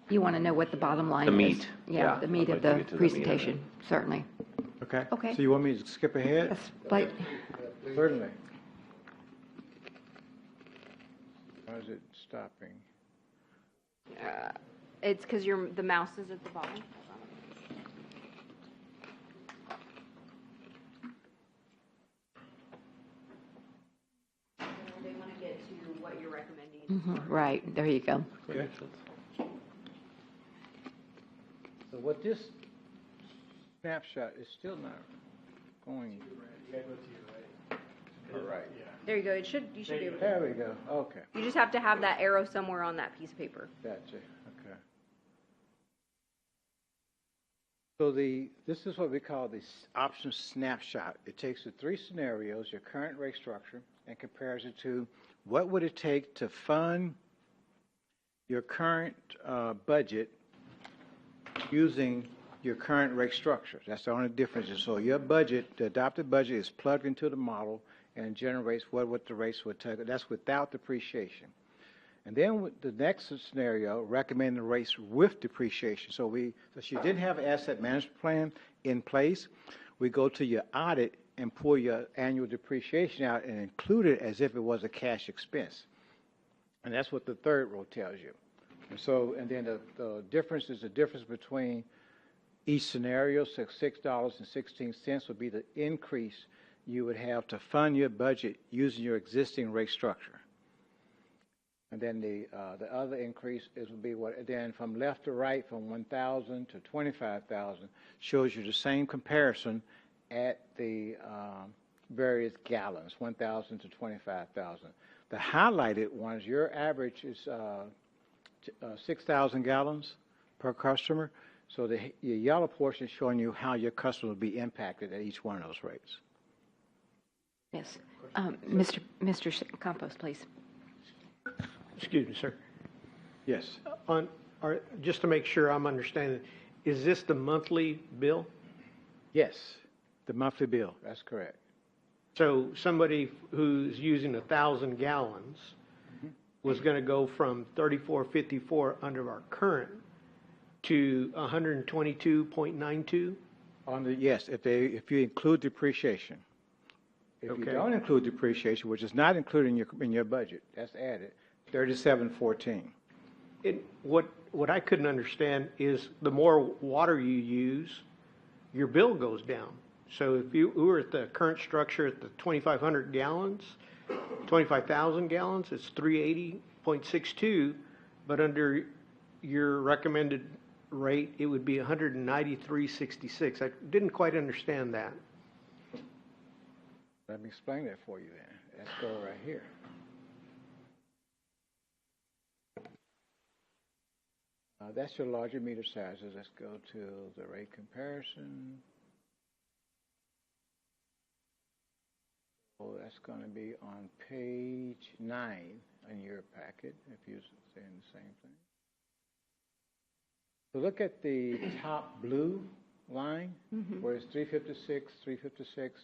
You want to know what the bottom line The is? meat. Yeah, the meat I'd of like to the get to the meat of it. presentation, certainly. Okay. Okay. So you want me to skip ahead? Yes, but Certainly. Why is it stopping? It's because the mouse is at the bottom. They want to get to what you're recommending. right, there you go. Okay. So what this snapshot is still not going. All right. There you go. You should be able to. There we go. Okay. You just have to have that arrow somewhere on that piece of paper. Gotcha. Okay. So this is what we call the option snapshot. It takes the three scenarios, your current rate structure, and compares it to what would it take to fund your current budget using your current rate structure. That's the only difference. So your budget, the adopted budget, is plugged into the model and generates what the rates would take. That's without depreciation. And then with the next scenario, recommend the rates with depreciation. So you didn't have an asset management plan in place. We go to your audit and pull your annual depreciation out and include it as if it was a cash expense. And that's what the third row tells you. And then the difference is the difference between each scenario. So $6.16 would be the increase you would have to fund your budget using your existing rate structure. And then the other increase would be then from left to right, from 1,000 to 25,000, shows you the same comparison at the various gallons, 1,000 to 25,000. The highlighted ones, your average is 6,000 gallons per customer. So your yellow portion is showing you how your customer will be impacted at each one of those rates. Yes. Mr. Campos, please. Excuse me, sir. Yes. Just to make sure I'm understanding, is this the monthly bill? Yes, the monthly bill. That's correct. So somebody who's using 1,000 gallons was going to go from 34.54 under our current to 122.92? Yes, if you include depreciation. If you don't include depreciation, which is not included in your budget, that's added, 37.14. What I couldn't understand is the more water you use, your bill goes down. So if you were at the current structure at the 2,500 gallons, 25,000 gallons, it's 380.62, but under your recommended rate, it would be 193.66. I didn't quite understand that. Let me explain that for you then. Let's go right here. That's your larger meter sizes. Let's go to the rate comparison. So that's going to be on page 9 in your packet, if you're saying the same thing. So look at the top blue line, where it's 356, 356,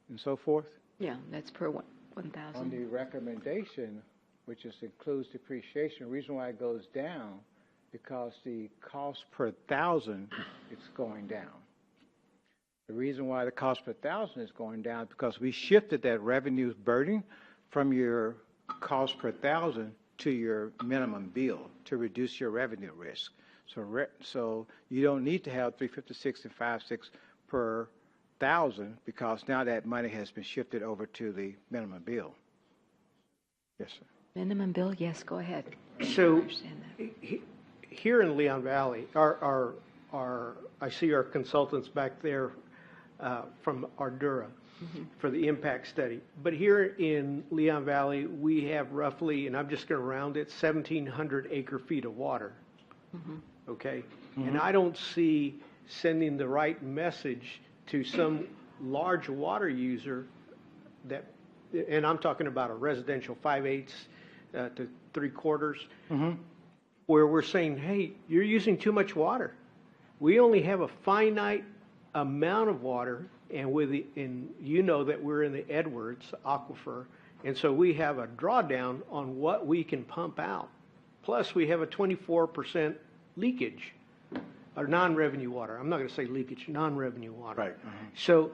and so forth. Yeah, that's per 1,000. On the recommendation, which includes depreciation, the reason why it goes down, because the cost per 1,000 is going down. The reason why the cost per 1,000 is going down is because we shifted that revenue burden from your cost per 1,000 to your minimum bill to reduce your revenue risk. So you don't need to have 356 and 56 per 1,000 because now that money has been shifted over to the minimum bill. Yes, sir. Minimum bill, yes, go ahead. So here in Leon Valley, I see our consultants back there from Ardura for the impact study. But here in Leon Valley, we have roughly, and I'm just going to round it, 1,700 acre feet of water. Okay? And I don't see sending the right message to some large water user that, and I'm talking about a residential 5/8 to 3/4, where we're saying, hey, you're using too much water. We only have a finite amount of water, and you know that we're in the Edwards aquifer, and so we have a drawdown on what we can pump out. Plus, we have a 24% leakage, or non-revenue water. I'm not going to say leakage, non-revenue water. Right. So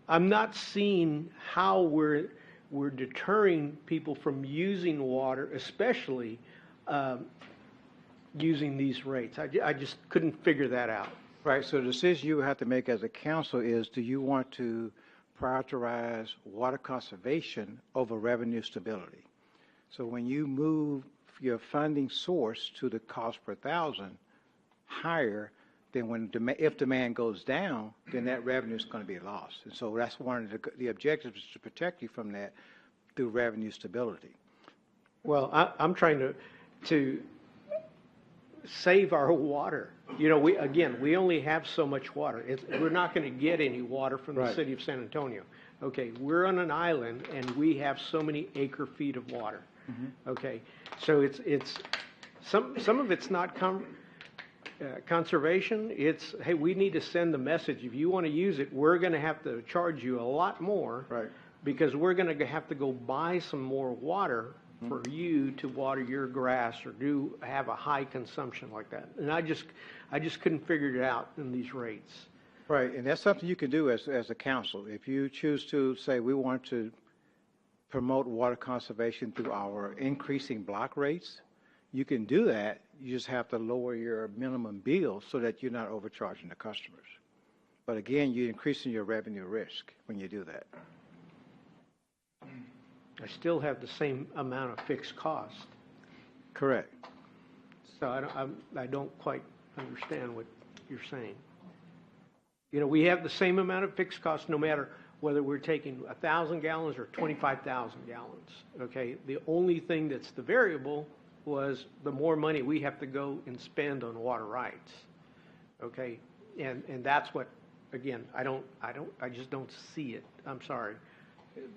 I'm not seeing how we're deterring people from using water, especially using these rates. I just couldn't figure that out. Right. So the decision you have to make as a council is, do you want to prioritize water conservation over revenue stability? So when you move your funding source to the cost per 1,000 higher, then if demand goes down, then that revenue is going to be lost. And so that's one of the objectives, is to protect you from that through revenue stability. Well, I'm trying to save our water. You know, we only have so much water. We're not going to get any water from the Right. city of San Antonio. Okay, we're on an island and we have so many acre feet of water. Okay, so it's some of it's not conservation. It's, hey, we need to send the message. If you want to use it, we're going to have to charge you a lot more. Right. Because we're going to have to go buy some more water for you to water your grass or have a high consumption like that. And I just couldn't figure it out in these rates. Right, and that's something you can do as a council. If you choose to say we want to promote water conservation through our increasing block rates, you can do that. You just have to lower your minimum bill so that you're not overcharging the customers. But again, you're increasing your revenue risk when you do that. I still have the same amount of fixed cost. Correct. So I don't quite understand what you're saying. You know, we have the same amount of fixed costs no matter whether we're taking 1,000 gallons or 25,000 gallons. Okay, the only thing that's the variable was the more money we have to go and spend on water rights. Okay, and that's what, again, I just don't see it. I'm sorry.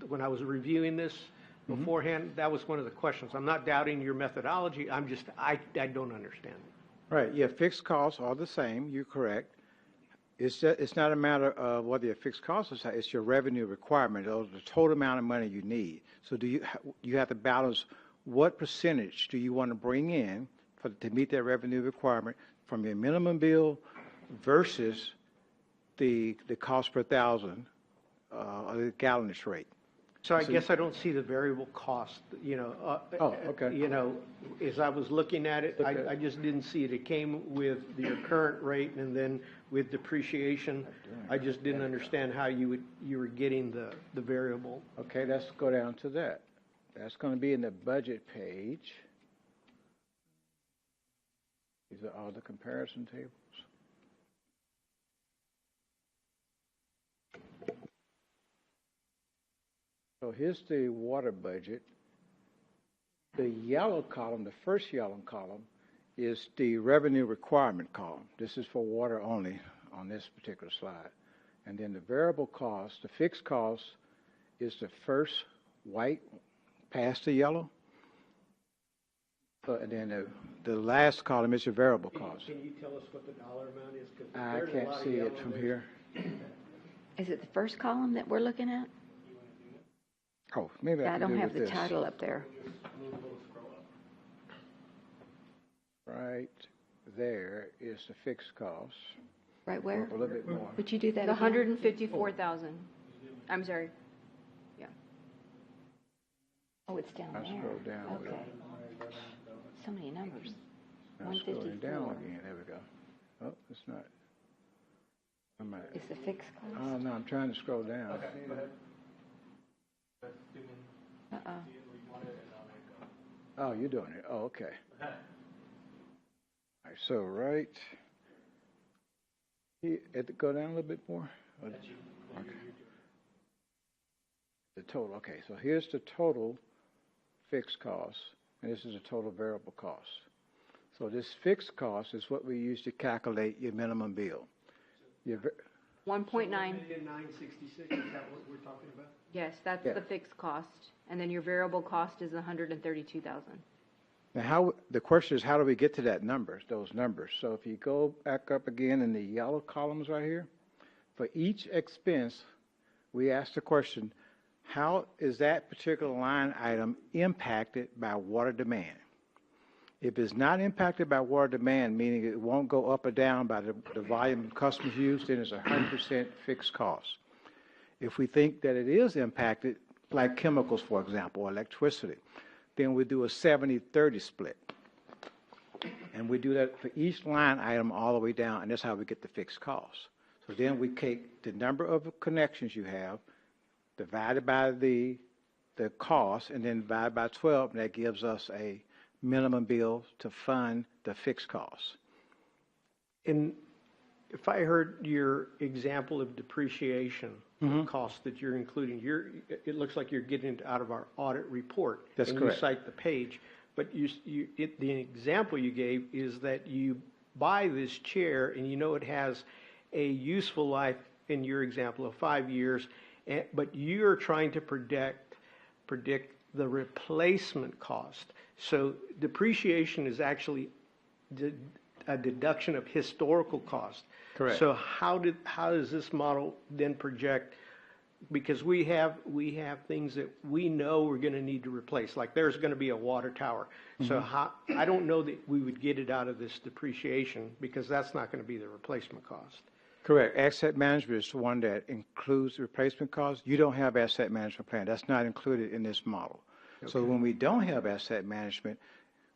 When I was reviewing this beforehand, that was one of the questions. I'm not doubting your methodology. I don't understand it. Right, yeah, fixed costs are the same, you're correct. It's not a matter of whether your fixed costs are, it's your revenue requirement, or the total amount of money you need. So you have to balance what percentage do you want to bring in to meet that revenue requirement from your minimum bill versus the cost per thousand, or the gallonage rate. So I guess I don't see the variable cost, you know. Okay. You know, as I was looking at it, I just didn't see it. It came with your current rate and then with depreciation. I just didn't understand how you were getting the variable. Okay, let's go down to that. That's going to be in the budget page. These are all the comparison tables. So here's the water budget. The yellow column, the first yellow column, is the revenue requirement column. This is for water only on this particular slide. And then the variable cost, the fixed cost, is the first white past the yellow. And then the last column is your variable cost. Can you tell us what the dollar amount is? 'Cause I there's a can't lot of see yellow it from there. here. Is it the first column that we're looking at? Oh, maybe I I can don't do have with the this. title up there. Right there is the fixed cost. Right where? A little bit more. Would you do that The again? 154,000. I'm sorry. Yeah. Oh, it's down I there. scrolled down a Okay. little. So many numbers. Now scrolling down 154. again. There we go. Oh, it's not. I'm at, Is the fixed cost? oh no, I'm trying to scroll down. Uh-uh. Oh, you're doing it. Oh, okay. All right, so right here, go down a little bit more. Okay. The total. Okay, so here's the total fixed cost, and this is the total variable cost. So this fixed cost is what we use to calculate your minimum bill. Your 1.9. 1,966,000, is that what we're talking about? Yes, that's Yeah. the fixed cost. And then your variable cost is 132,000. Now, the question is, how do we get to that number, those numbers? So if you go back up again in the yellow columns right here, for each expense, we ask the question, how is that particular line item impacted by water demand? If it's not impacted by water demand, meaning it won't go up or down by the volume customers use, then it's 100% fixed cost. If we think that it is impacted, like chemicals, for example, or electricity, then we do a 70-30 split. And we do that for each line item all the way down, and that's how we get the fixed cost. So then we take the number of connections you have, divided by the cost, and then divide by 12, and that gives us a minimum bill to fund the fixed costs. And if I heard your example of depreciation cost that you're including, it looks like you're getting it out of our audit report. That's and correct. you cite the page, But the example you gave is that you buy this chair and you know it has a useful life, in your example, of 5 years, but you're trying to predict the replacement cost. So depreciation is actually a deduction of historical cost. Correct. So how does this model then project? Because we have things that we know we're going to need to replace, like there's going to be a water tower. So I don't know that we would get it out of this depreciation, because that's not going to be the replacement cost. Correct. Asset management is the one that includes replacement costs. You don't have asset management plan. That's not included in this model. So when we don't have asset management,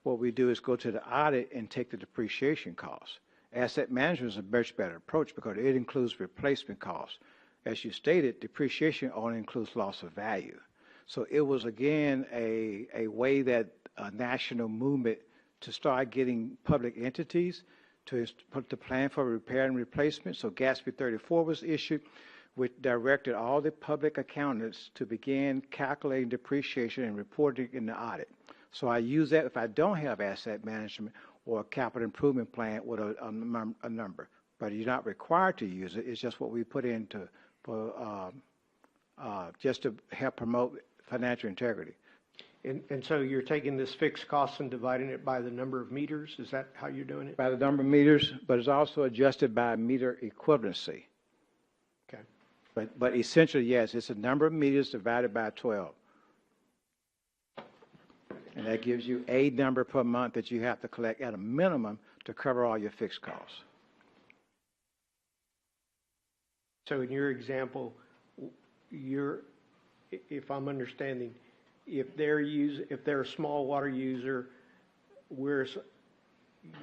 what we do is go to the audit and take the depreciation costs. Asset management is a much better approach because it includes replacement costs. As you stated, depreciation only includes loss of value. So it was, again, a way that a national movement to start getting public entities to put the plan for repair and replacement. So GASB 34 was issued, which directed all the public accountants to begin calculating depreciation and reporting in the audit. So I use that if I don't have asset management or a capital improvement plan with a number. But you're not required to use it. It's just what we put into just to help promote financial integrity. And so you're taking this fixed cost and dividing it by the number of meters? Is that how you're doing it? By the number of meters, but it's also adjusted by meter equivalency. Okay. But essentially, yes, it's a number of meters divided by 12. And that gives you a number per month that you have to collect at a minimum to cover all your fixed costs. So in your example, if I'm understanding, if they're a small water user,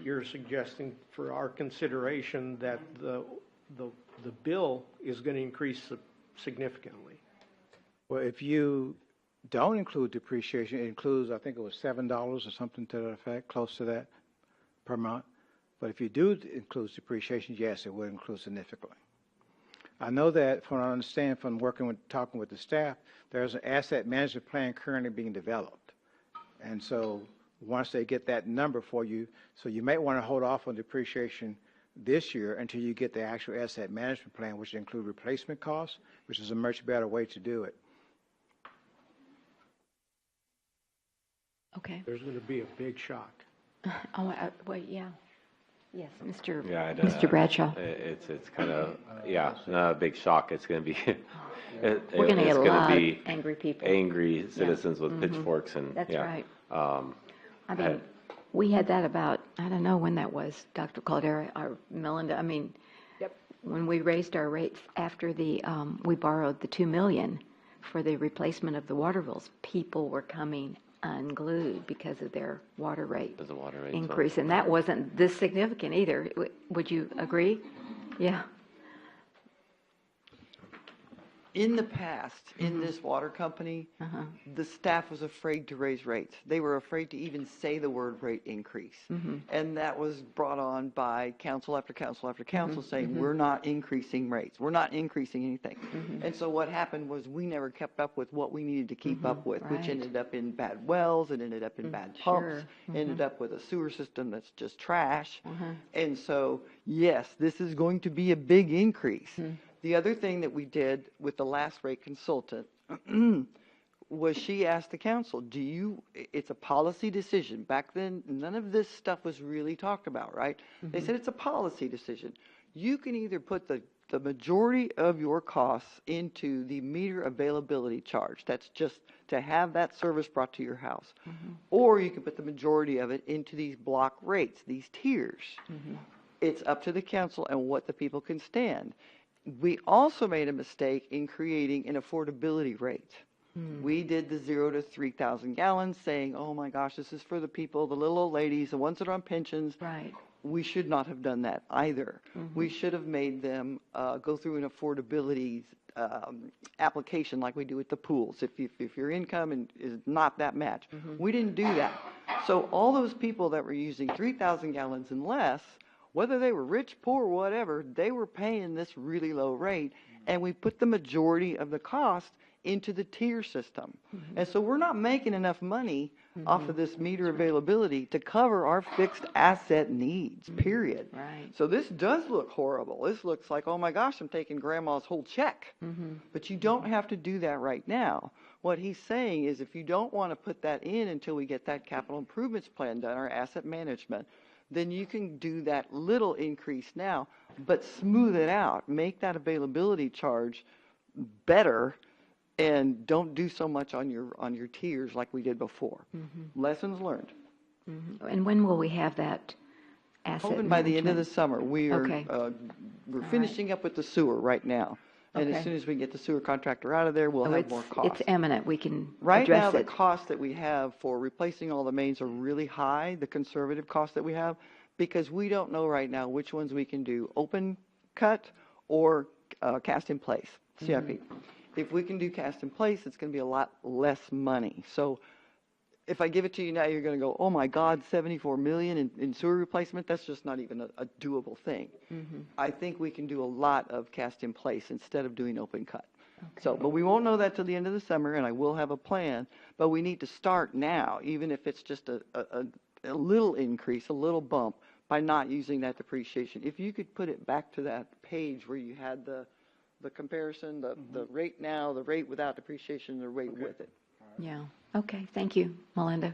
you're suggesting for our consideration that the bill is going to increase significantly. Well, if you don't include depreciation, it includes, I think it was $7 or something to that effect, close to that per month. But if you do include depreciation, yes, it will include significantly. I know that from what I understand from talking with the staff, there's an asset management plan currently being developed. And so once they get that number for you, so you might want to hold off on depreciation this year until you get the actual asset management plan, which include replacement costs, which is a much better way to do it. Okay. There's going to be a big shock. Well, yeah. Yes, Mr. Yeah, Mr. Bradshaw. It's kind of, not a big shock. It's going to be, We're going to get a lot of be angry people. angry citizens with pitchforks and, That's right. I mean, had- we had that about, I don't know when that was, Dr. Caldera or Melinda. I mean, when we raised our rates after we borrowed the $2 million for the replacement of the water bills, people were coming unglued because of their water rate increase. And that wasn't this significant either. Would you agree? Yeah. In the past, in this water company, the staff was afraid to raise rates. They were afraid to even say the word rate increase. And that was brought on by council after council after council saying, we're not increasing rates. We're not increasing anything. And so what happened was we never kept up with what we needed to keep up with, which ended up in bad wells, it ended up in bad pumps, ended up with a sewer system that's just trash. And so, yes, this is going to be a big increase. The other thing that we did with the last rate consultant was she asked the council, it's a policy decision. Back then, none of this stuff was really talked about, right? They said it's a policy decision. You can either put the majority of your costs into the meter availability charge. That's just to have that service brought to your house. Or you can put the majority of it into these block rates, these tiers. It's up to the council and what the people can stand. We also made a mistake in creating an affordability rate. We did the 0 to 3,000 gallons saying, oh my gosh, this is for the people, the little old ladies, the ones that are on pensions. Right. We should not have done that either. We should have made them go through an affordability application like we do with the pools. If your income is not that match. We didn't do that. So all those people that were using 3,000 gallons and less, whether they were rich, poor, whatever, they were paying this really low rate, and we put the majority of the cost into the tier system. And so we're not making enough money off of this meter availability to cover our fixed asset needs, period. Right. So this does look horrible. This looks like, oh my gosh, I'm taking grandma's whole check. But you don't have to do that right now. What he's saying is if you don't want to put that in until we get that capital improvements plan done, our asset management, then you can do that little increase now, but smooth it out. Make that availability charge better, and don't do so much on your tiers like we did before. Lessons learned. And when will we have that asset Hoping by the end of the management? summer. We are Okay. we're finishing up with the sewer right now. And Okay. as soon as we get the sewer contractor out of there, we'll Oh, have it's, more costs. it's imminent. We can Right now, address the it. costs that we have for replacing all the mains are really high, the conservative costs that we have, because we don't know right now which ones we can do open cut or cast in place, CIP. If we can do cast in place, it's going to be a lot less money. So if I give it to you now, you're going to go, oh my God, 74 million in sewer replacement? That's just not even a doable thing. I think we can do a lot of cast in place instead of doing open cut. So, but we won't know that till the end of the summer, and I will have a plan, but we need to start now, even if it's just a little increase, a little bump, by not using that depreciation. If you could put it back to that page where you had the comparison, the rate now, the rate without depreciation, the rate with it. Yeah. Okay. Thank you, Melinda.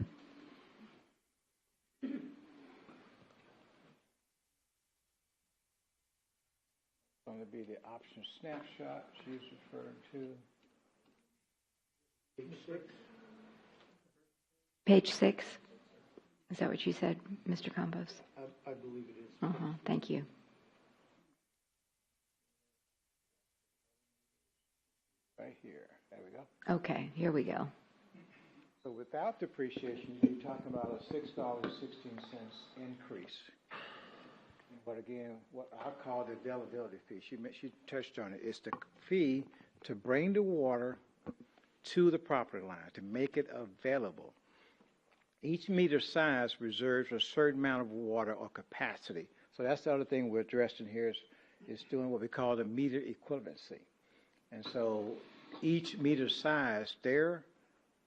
Going to be the option snapshot she's referring to. Page 6. Page 6. Is that what you said, Mr. Campos? I believe it is. Thank you. Right here. There we go. Okay. Here we go. So without depreciation, you're talking about a $6.16 increase. But again, what I call the availability fee, she touched on it. It's the fee to bring the water to the property line, to make it available. Each meter size reserves a certain amount of water or capacity. So that's the other thing we're addressing here is doing what we call the meter equivalency. And so each meter size, their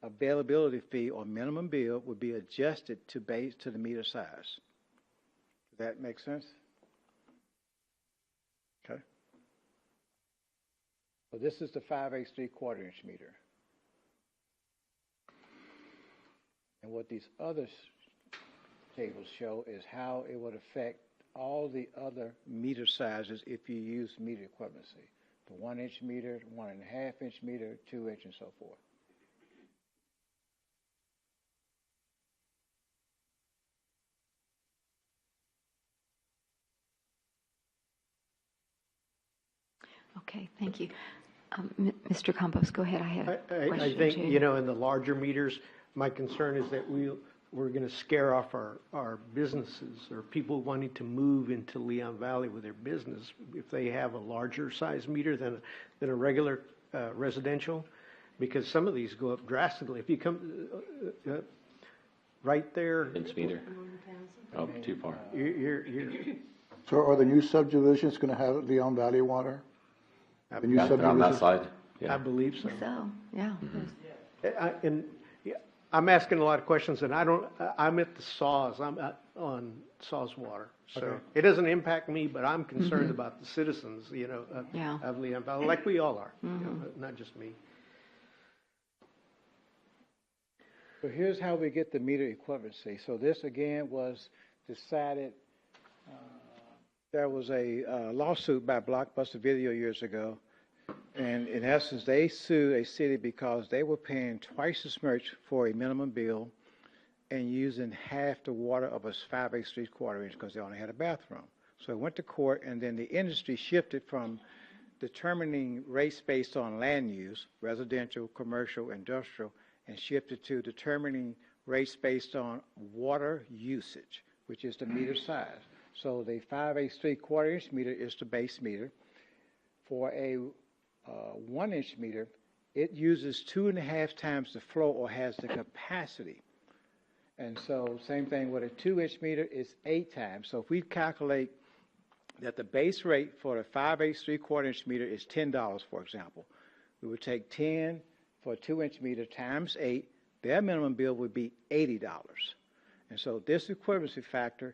availability fee or minimum bill would be adjusted to the meter size. Does that make sense? Okay. So this is the 5/8 3/4 inch meter. And what these other tables show is how it would affect all the other meter sizes if you use meter equivalency. The 1 inch meter, 1.5 inch meter, 2 inch, and so forth. Okay. Thank you. Mr. Campos, go ahead. I had a question I think, too. in the larger meters, my concern is that we're going to scare off our businesses or people wanting to move into Leon Valley with their business if they have a larger size meter than a regular residential, because some of these go up drastically. If you come right there. Inch meter. Oh, too far. You're So are the new subdivisions going to have Leon Valley water? The new Yeah, on that subdivisions? side. Yeah. I believe so. So, yeah. And I'm asking a lot of questions, and I'm at the SAWS. I'm on SAWS water. So Okay. it doesn't impact me, but I'm concerned about the citizens, Yeah. of Leon Valley, like we all are, not just me. So here's how we get the meter equivalency. So this again was decided. There was a lawsuit by Blockbuster Video years ago, and in essence, they sued a city because they were paying twice as much for a minimum bill and using half the water of a 5/8 3/4 inch because they only had a bathroom. So it went to court, and then the industry shifted from determining rates based on land use, residential, commercial, industrial, and shifted to determining rates based on water usage, which is the meter size. So the 5/8 3/4 inch meter is the base meter. For a 1 inch meter, it uses 2.5 times the flow or has the capacity. And so same thing with a 2 inch meter is 8 times. So if we calculate that the base rate for a 5/8 3/4 inch meter is $10, for example, we would take 10 for a 2-inch meter times 8, their minimum bill would be $80. And so this equivalency factor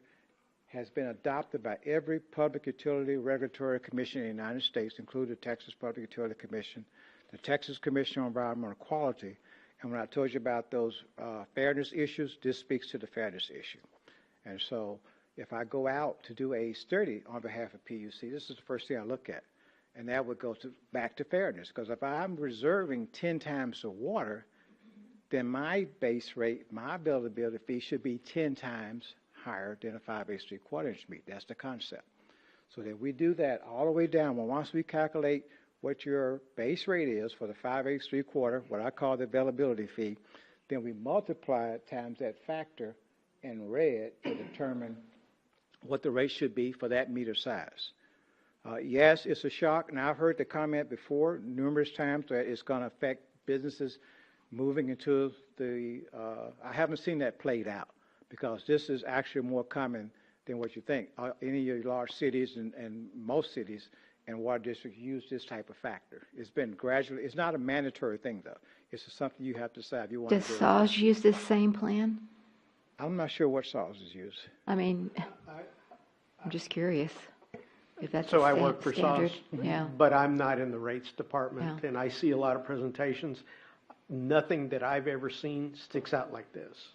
has been adopted by every public utility regulatory commission in the United States, including the Texas Public Utility Commission, the Texas Commission on Environmental Quality. And when I told you about those fairness issues, this speaks to the fairness issue. And so if I go out to do a study on behalf of PUC, this is the first thing I look at. And that would go back to fairness, because if I'm reserving 10 times the water, then my base rate, my availability fee should be 10 times higher than a 5/8 3/4-inch meter. That's the concept. So that we do that all the way down. Well, once we calculate what your base rate is for the 5/8 3/4, what I call the availability fee, then we multiply it times that factor in red to determine what the rate should be for that meter size. Yes, it's a shock. Now, I've heard the comment before numerous times that it's going to affect businesses moving into the, I haven't seen that played out, because this is actually more common than what you think. Any of your large cities and most cities and water districts use this type of factor. It's been gradually, it's not a mandatory thing, though. It's something you have to decide if you want Does to do. SAWS use this same plan? I'm not sure what SAWS is used. I mean, I'm just curious if that's So a I work for standard. SAWS, Yeah. but I'm not in the rates department, Yeah. and I see a lot of presentations. Nothing that I've ever seen sticks out like this.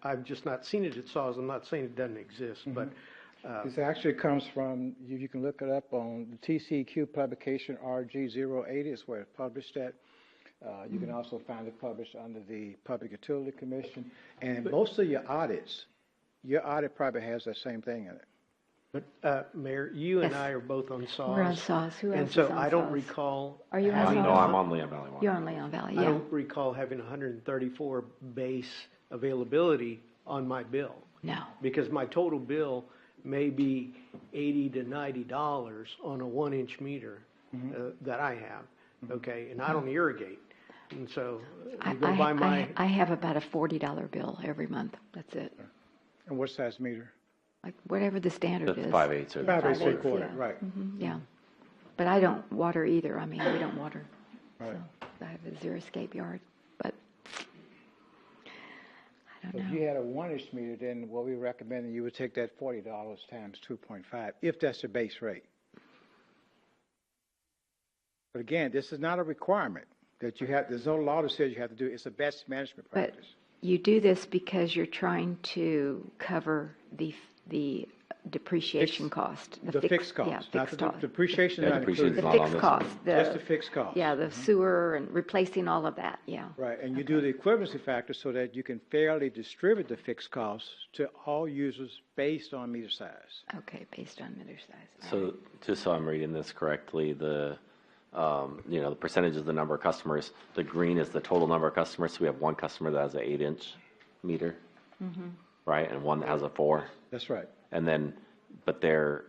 I've just not seen it at SAWS. I'm not saying it doesn't exist, but This actually comes from, you can look it up on the TCEQ publication RG080 is where it's published at. You can also find it published under the Public Utility Commission. And most of your audit probably has that same thing in it. But, Mayor, you and Yes. I are both on SAWS. We're on SAWS. Who And else so is on I don't SAWS? recall. Are you on having- SAWS? No, I'm on Leon Valley Water. You're on Leon Valley, I yeah. don't recall having 134 base availability on my bill. No. Because my total bill may be $80 to $90 on a 1-inch meter that I have, okay? And I don't irrigate. And so you go by my, I have about a $40 bill every month. That's it. And what size meter? Like whatever the standard That's is. 5/8 or 5/8 5/8, 3/4, yeah. right. Yeah. But I don't water either. I mean, we don't water. Right. I have a zero escape yard, but I So don't if know. you had a 1-inch meter, then what we recommend, you would take that $40 times 2.5, if that's the base rate. But again, this is not a requirement that you have, there's no law that says you have to do it. It's a best management But practice. you do this because you're trying to cover the depreciation cost. The fixed cost, Yeah, not fixed the cost. depreciation is not included. The fixed cost. Just the fixed cost. Yeah, the sewer and replacing all of that, yeah. Right, and you do the equivalency factor so that you can fairly distribute the fixed costs to all users based on meter size. Okay, based on meter size. So just so I'm reading this correctly, the percentage is the number of customers. The green is the total number of customers. So we have one customer that has an 8-inch meter, right? And one that has a 4. That's right. And then, the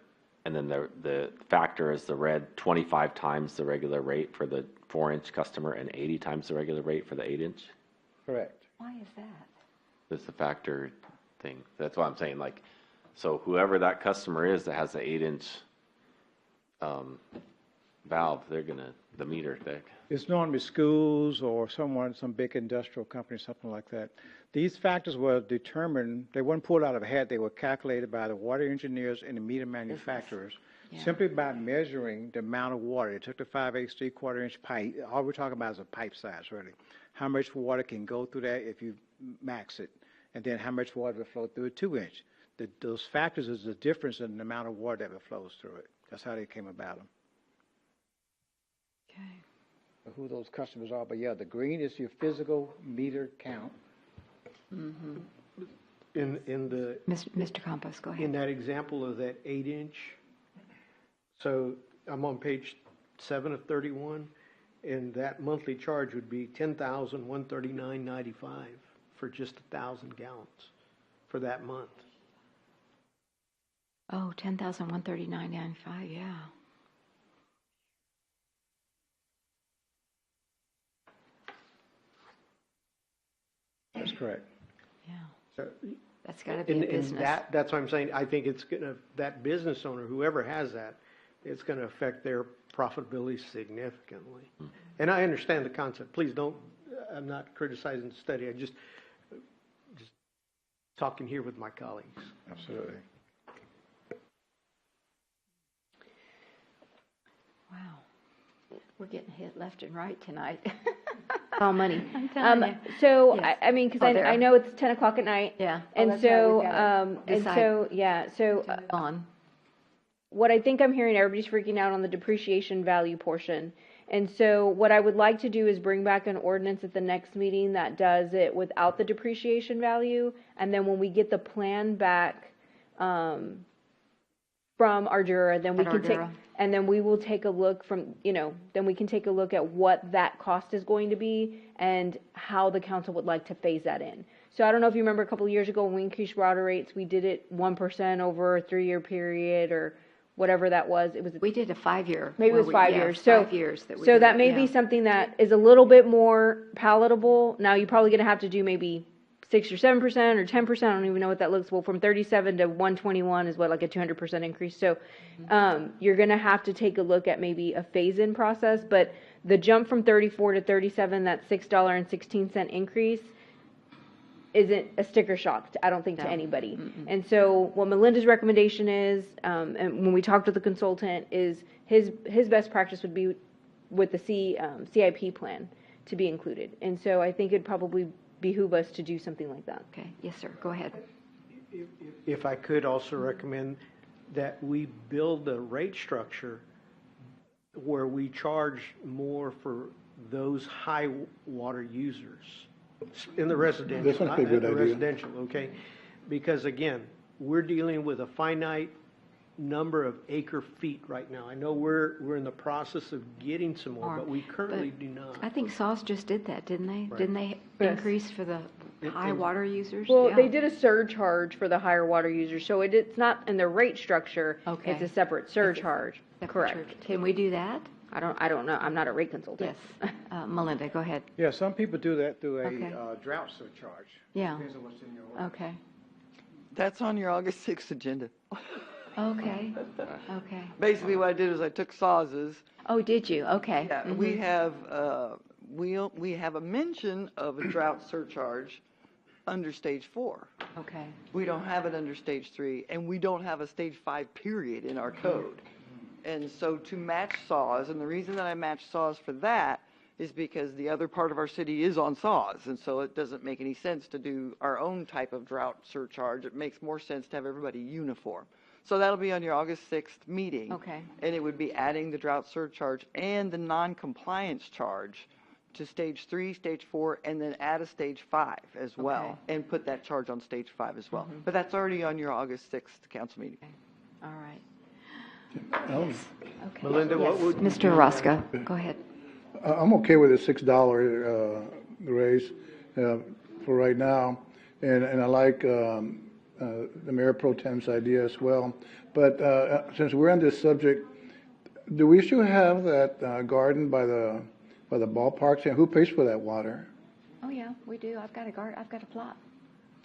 factor is the red, 25 times the regular rate for the 4-inch customer and 80 times the regular rate for the 8-inch. Correct. Why is that? That's the factor thing. That's what I'm saying. Like, so whoever that customer is that has the 8-inch valve, the meter, It's normally schools or some big industrial company, something like that. These factors were determined, they weren't pulled out of a hat, they were calculated by the water engineers and the meter manufacturers simply by measuring the amount of water. They took the 5/8 3/4-inch pipe, all we're talking about is a pipe size, really. How much water can go through that if you max it, and then how much water will flow through a 2-inch. Those factors is the difference in the amount of water that flows through it. That's how they came about them. Okay. Who those customers are, but yeah, the green is your physical meter count. in the, Mr. Campos, go ahead. in that example of that 8-inch, so I'm on page 7 of 31, and that monthly charge would be $10,139.95 for just 1,000 gallons for that month. Oh, $10,139.95, yeah. That's correct. Yeah. So, That's got to be a business. That's what I'm saying. I think it's going to, that business owner, whoever has that, it's going to affect their profitability significantly. And I understand the concept. Please don't, I'm not criticizing the study. I just talking here with my colleagues. Absolutely. Wow. We're getting hit left and right tonight. All money. I'm telling you. So, Yes. I mean, because Oh, I there. know it's 10 o'clock at night. Yeah. And that's right, so, we've gotta decide yeah, so to move on. what I think I'm hearing, everybody's freaking out on the depreciation value portion. And so what I would like to do is bring back an ordinance at the next meeting that does it without the depreciation value. And then when we get the plan back, from Ardura, then we At can take, Ardura. and then we will take a look from, then we can take a look at what that cost is going to be and how the council would like to phase that in. So I don't know if you remember a couple of years ago when we increased water rates, we did it 1% over a 3-year period or whatever that was. It was. We did a 5-year. Maybe it was 5 years. So 5 years that we so did that it, may yeah. be something that is a little bit more palatable. Now you're probably going to have to do maybe 6 or 7% or 10%. I don't even know what that looks. Well, from 37 to 121 is what, like a 200% increase. So you're going to have to take a look at maybe a phase-in process. But the jump from 34 to 37, that $6.16 increase, isn't a sticker shock, I don't think, to anybody. And so what Melinda's recommendation is, and when we talked to the consultant, is his best practice would be with the CIP plan to be included. And so I think it'd probably behoove us to do something like that. Okay, yes, sir, go ahead. If I could also recommend that we build a rate structure where we charge more for those high water users in the residential, This would be a good the idea. residential, okay? Because again, we're dealing with a finite number of acre feet right now. I know we're in the process of getting some more, but we currently do not. I think SAWS just did that, didn't they? Right. Didn't they Yes. increase for the high water users? Well, Yeah. they did a surcharge for the higher water users, so it's not in the rate structure. Okay. It's a separate surcharge. Correct. Can we do that? I don't know. I'm not a rate consultant. Yes. Melinda, go ahead. Yeah, some people do that through a Okay. drought surcharge. Yeah. Depends on what's in your order. Okay. That's on your August 6th agenda. Okay. Okay. Basically, what I did is I took SAWS's. Oh, did you? Okay. Yeah, we have, we have a mention of a drought surcharge under stage 4. Okay. We don't have it under stage 3, and we don't have a stage 5 period in our code. And so to match SAWS, and the reason that I match SAWS for that is because the other part of our city is on SAWS, and so it doesn't make any sense to do our own type of drought surcharge. It makes more sense to have everybody uniform. So that'll be on your August 6th meeting. Okay. And it would be adding the drought surcharge and the non-compliance charge to stage 3, stage 4, and then add a stage 5 as well, and put that charge on stage 5 as well. But that's already on your August 6th council meeting. All right. Um, Okay. Melinda, what Yes, would? Mr. Roscoe, go ahead. I'm okay with the $6 raise for right now, and I like the Mayor Pro Tem's idea as well. But since we're on this subject, do we still have that garden by the ballparks? And who pays for that water? Oh, yeah, we do. I've got a plot.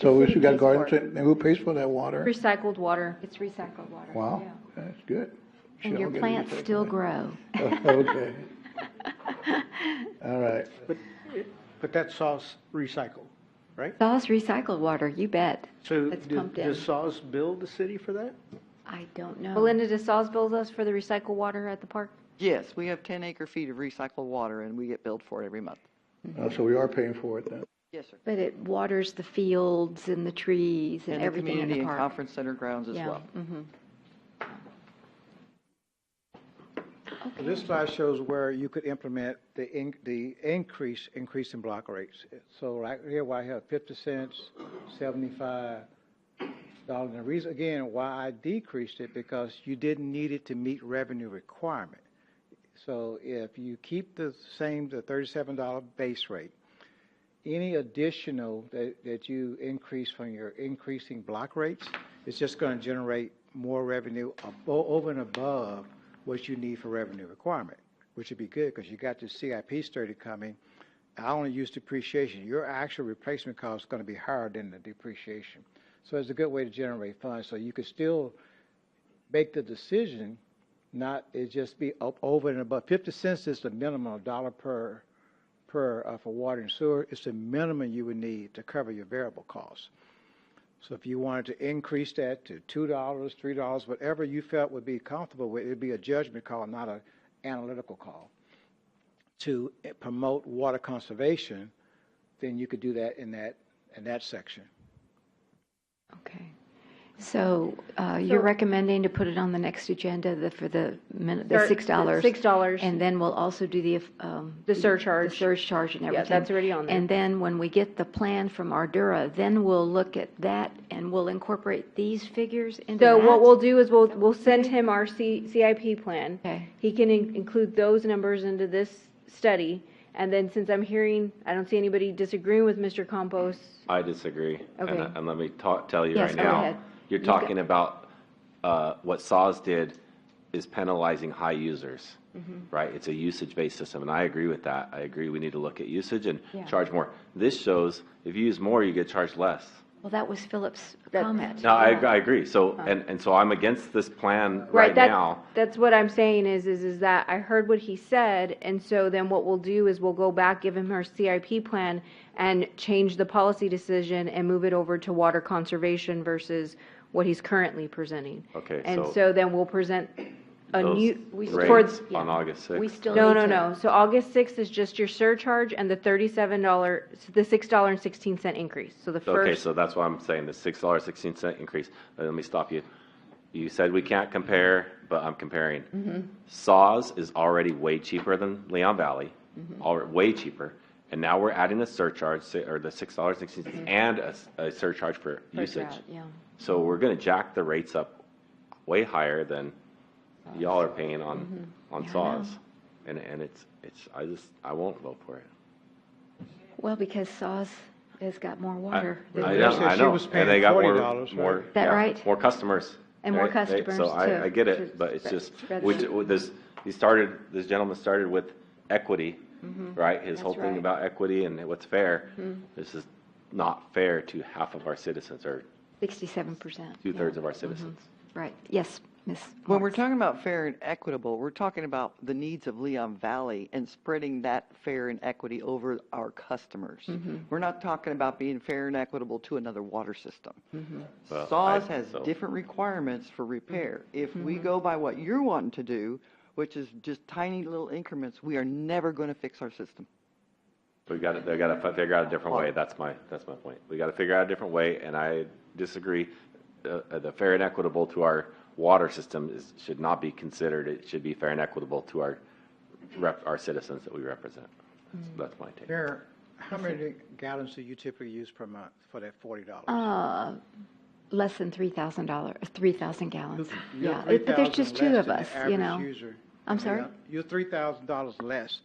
So we city still got pays for gardens, and who pays for that water? Recycled water. It's recycled water. Wow, Yeah. that's good. And Sure, your I'll get plants recycled. still grow. Okay. All right. But that's SAWS recycled, right? SAWS recycled water, you bet. So It's pumped in. does SAWS bill the city for that? I don't know. Melinda, does SAWS bill us for the recycled water at the park? Yes, we have 10 acre feet of recycled water, and we get billed for it every month. So we are paying for it then. Yes, sir. But it waters the fields and the trees and And the everything in community the and park. conference center grounds as Yeah. well. Mhm. This slide shows where you could implement the increase in block rates. So right here, where I have 50 cents, $75. And the reason, again, why I decreased it, because you didn't need it to meet revenue requirement. So if you keep the same, the $37 base rate, any additional that you increase from your increasing block rates, it's just going to generate more revenue over and above what you need for revenue requirement, which would be good because you got the CIP study coming. I only use depreciation. Your actual replacement cost is going to be higher than the depreciation. So it's a good way to generate funds. So you could still make the decision not it just be up over and above. 50 cents is the minimum, $1 per for water and sewer. It's the minimum you would need to cover your variable costs. So if you wanted to increase that to $2, $3, whatever you felt would be comfortable with, it'd be a judgment call, not an analytical call. To promote water conservation, then you could do that in that section. Okay. So you're recommending to put it on the next agenda for the $6. $6. And then we'll also do the surcharge. The surcharge and Yeah, everything. that's already on there. And then when we get the plan from Ardura, then we'll look at that and we'll incorporate these figures into So that. what we'll do is we'll send him our CIP plan. Okay. He can include those numbers into this study. And then since I'm hearing, I don't see anybody disagreeing with Mr. Campos. I disagree. Okay. And let me tell you Yes, right go now. ahead. You're You've got- talking about what SAWS did is penalizing high users, right? It's a usage-based system, and I agree with that. I agree we need to look at usage and Yeah. charge more. This shows if you use more, you get charged less. Well, that was Philip's comment. No, I agree. So, and so I'm against this plan right that- now. That's what I'm saying is that I heard what he said, and so then what we'll do is we'll go back, give him our CIP plan, and change the policy decision and move it over to water conservation versus what he's currently presenting. Okay, And so so then we'll present a those new, rates on August 6th. We still no, need no, to- no. So August 6th is just your surcharge and the $37, the $6.16 increase. So the Okay, first, so that's why I'm saying the $6.16 increase. Let me stop you. You said we can't compare, but I'm comparing. SAWS is already way cheaper than Leon Valley, way cheaper. And now we're adding a surcharge, or the $6.16, and a surcharge for usage. drought, yeah. So we're going to jack the rates up way higher than y'all are paying on Yeah, I SAWS. And I won't vote for it. Well, because SAWS has got more water. than I we know, do. I know. And they got more, That yeah, right? more customers. And more right? customers, So too. I get it, but it's Spread- just, spread which, the- this gentleman started with equity, right? His whole That's thing right. about equity and what's fair. This is not fair to half of our citizens, or 67%. two-thirds of our citizens. Right. Yes, Ms. When we're Marks. talking about fair and equitable, we're talking about the needs of Leon Valley and spreading that fair and equity over our customers. We're not talking about being fair and equitable to another water system. Well, SAWS has so- different requirements for repair. If we go by what you're wanting to do, which is just tiny little increments, we are never going to fix our system. They got to figure out a different way. That's my point. We got to figure out a different way, and I disagree. The fair and equitable to our water system should not be considered. It should be fair and equitable to our citizens that we represent. That's my take. Mayor, how many gallons do you typically use per month for that $40? Less than $3,000, 3,000 gallons. You're Yeah, but there's just $3,000 two less of than the us, you average know. user. I'm sorry? You're $3,000 less.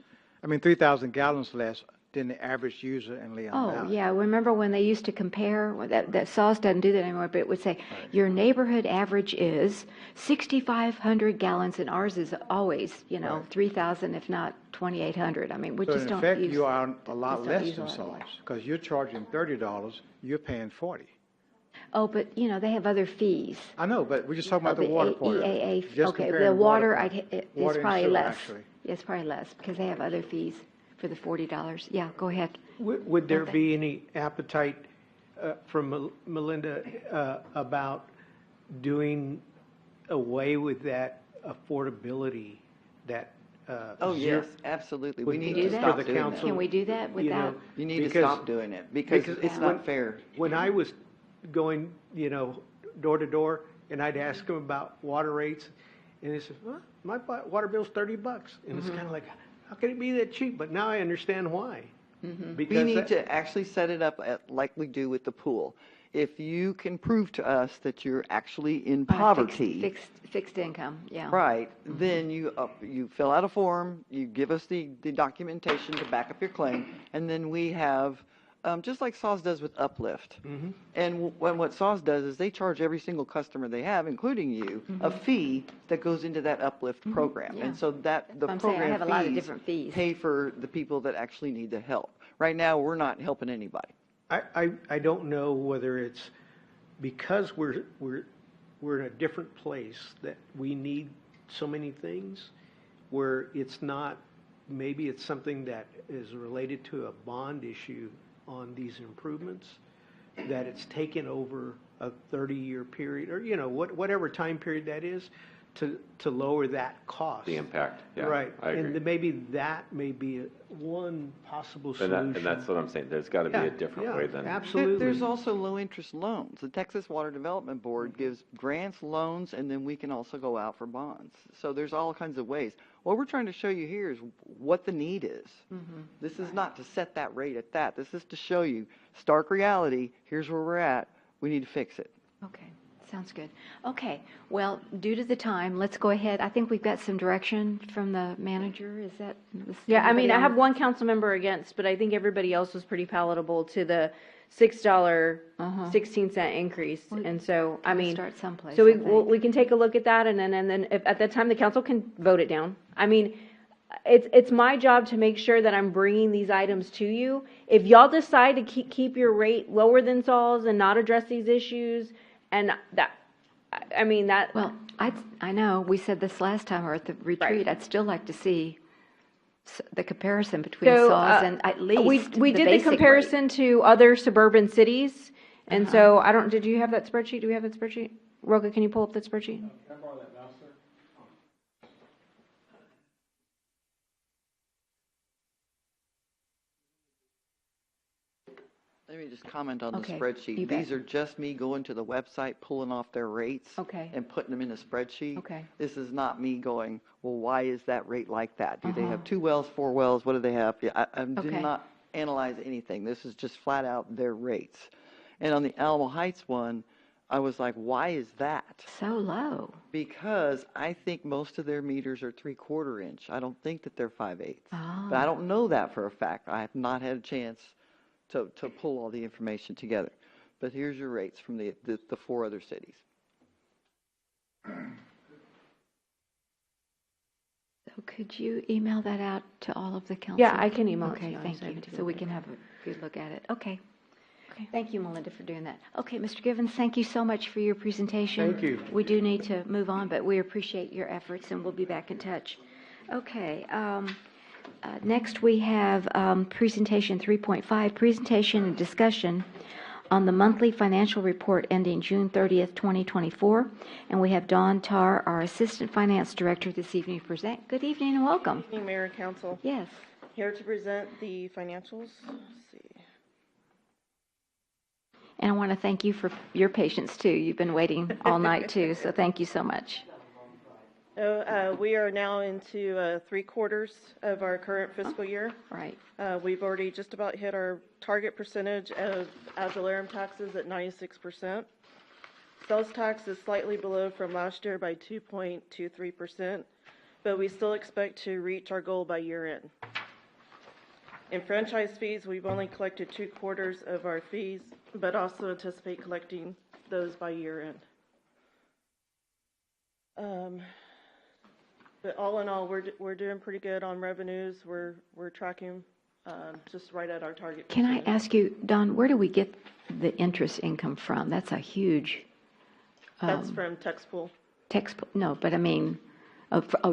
3,000 gallons less than the average user in Leon Oh, Valley. yeah, remember when they used to compare, that SAWS doesn't do that anymore, but it would say, your neighborhood average is 6,500 gallons, and ours is always, 3,000, if not 2,800. I mean, we So just in don't effect, use. you are a lot just don't less use than a lot of SAWS, because you're charging $30, you're paying $40. Oh, but, they have other fees. I know, but we're just talking about the water part. of it. EAA, Just okay, comparing the water, part. it's Water and probably sewer, less. actually. It's probably less, because they have other fees for the $40. Yeah, go ahead. Would there be any appetite from Melinda about doing away with that affordability that? Oh, zero- yes, absolutely. Would We need do to that? stop For the doing council, that. Can we do that without? You need to because- stop doing it because it's when- not fair. When I was going, door to door, and I'd ask them about water rates, and they said, well, my water bill's $30. And it's kind of like, how can it be that cheap? But now I understand why. We need to actually set it up like we do with the pool. If you can prove to us that you're actually in poverty, Fixed income, yeah. right, then you fill out a form, you give us the documentation to back up your claim, and then we have, just like SAWS does with Uplift. And what SAWS does is they charge every single customer they have, including you, a fee that goes into that Uplift program. Yeah. And so that the I'm saying I program have a lot of different fees. pay for the people that actually need the help. Right now, we're not helping anybody. I don't know whether it's because we're in a different place that we need so many things where it's not, maybe it's something that is related to a bond issue on these improvements, that it's taken over a 30-year period, or, whatever time period that is, to lower that cost. The impact, yeah. Right. I agree. And maybe that may be one possible solution. And that's what I'm saying. There's got to be a different way than. Absolutely. There's also low-interest loans. The Texas Water Development Board gives grants, loans, and then we can also go out for bonds. So there's all kinds of ways. What we're trying to show you here is what the need is. This is not to set that rate at that. This is to show you stark reality. Here's where we're at. We need to fix it. Okay, sounds good. Okay, well, due to the time, let's go ahead. I think we've got some direction from the manager. Is that? Yeah, I mean, I have one. one council member against, but I think everybody else was pretty palatable to the $6.16 increase. And so, I mean, start someplace. so I think. we can take a look at that, and then if, at that time, the council can vote it down. I mean, it's my job to make sure that I'm bringing these items to you. If y'all decide to keep your rate lower than Saul's and not address these issues, and that, I mean, that. Well, I know, we said this last time or at the retreat, I'd still like to see the comparison between Saul's and at least we did the basic comparison to other suburban cities, and so did you have that spreadsheet? Do we have that spreadsheet? Roka, can you pull up that spreadsheet? Let me just comment on the Okay, spreadsheet. you bet. These are just me going to the website, pulling off their rates, Okay. and putting them in a spreadsheet. Okay. This is not me going, well, why is that rate like that? Do they have 2 wells, 4 wells? What do they have? I did Okay. not analyze anything. This is just flat out their rates. And on the Alamo Heights one, I was like, why is that? So low. Because I think most of their meters are 3/4 inch. I don't think that they're 5/8. Oh. But I don't know that for a fact. I have not had a chance to pull all the information together. But here's your rates from the 4 other cities. So could you email that out to all of the council? Yeah, I can email it to Okay, you. I'll thank send you. it to you. So we can have a good look at it. Okay. Okay. Thank you, Melinda, for doing that. Okay, Mr. Givens, thank you so much for your presentation. Thank you. We do need to move on, but we appreciate your efforts, and we'll be back in touch. Okay. Next, we have presentation 3.5, presentation and discussion on the monthly financial report ending June 30th, 2024. And we have Dawn Tarr, our Assistant Finance Director, this evening to present. Good evening and welcome. Good evening, Mayor and Council. Yes. Here to present the financials. Let's see. And I want to thank you for your patience, too. You've been waiting all night, too, so thank you so much. We are now into 3/4 of our current fiscal year. Right. We've already just about hit our target percentage of ad valorem taxes at 96%. Sales tax is slightly below from last year by 2.23%, but we still expect to reach our goal by year end. In franchise fees, we've only collected 2/4 of our fees, but also anticipate collecting those by year end. But all in all, we're doing pretty good on revenues. We're tracking just right at our target. Can I ask you, Don, where do we get the interest income from? That's a huge That's from TexPool. no, but I mean,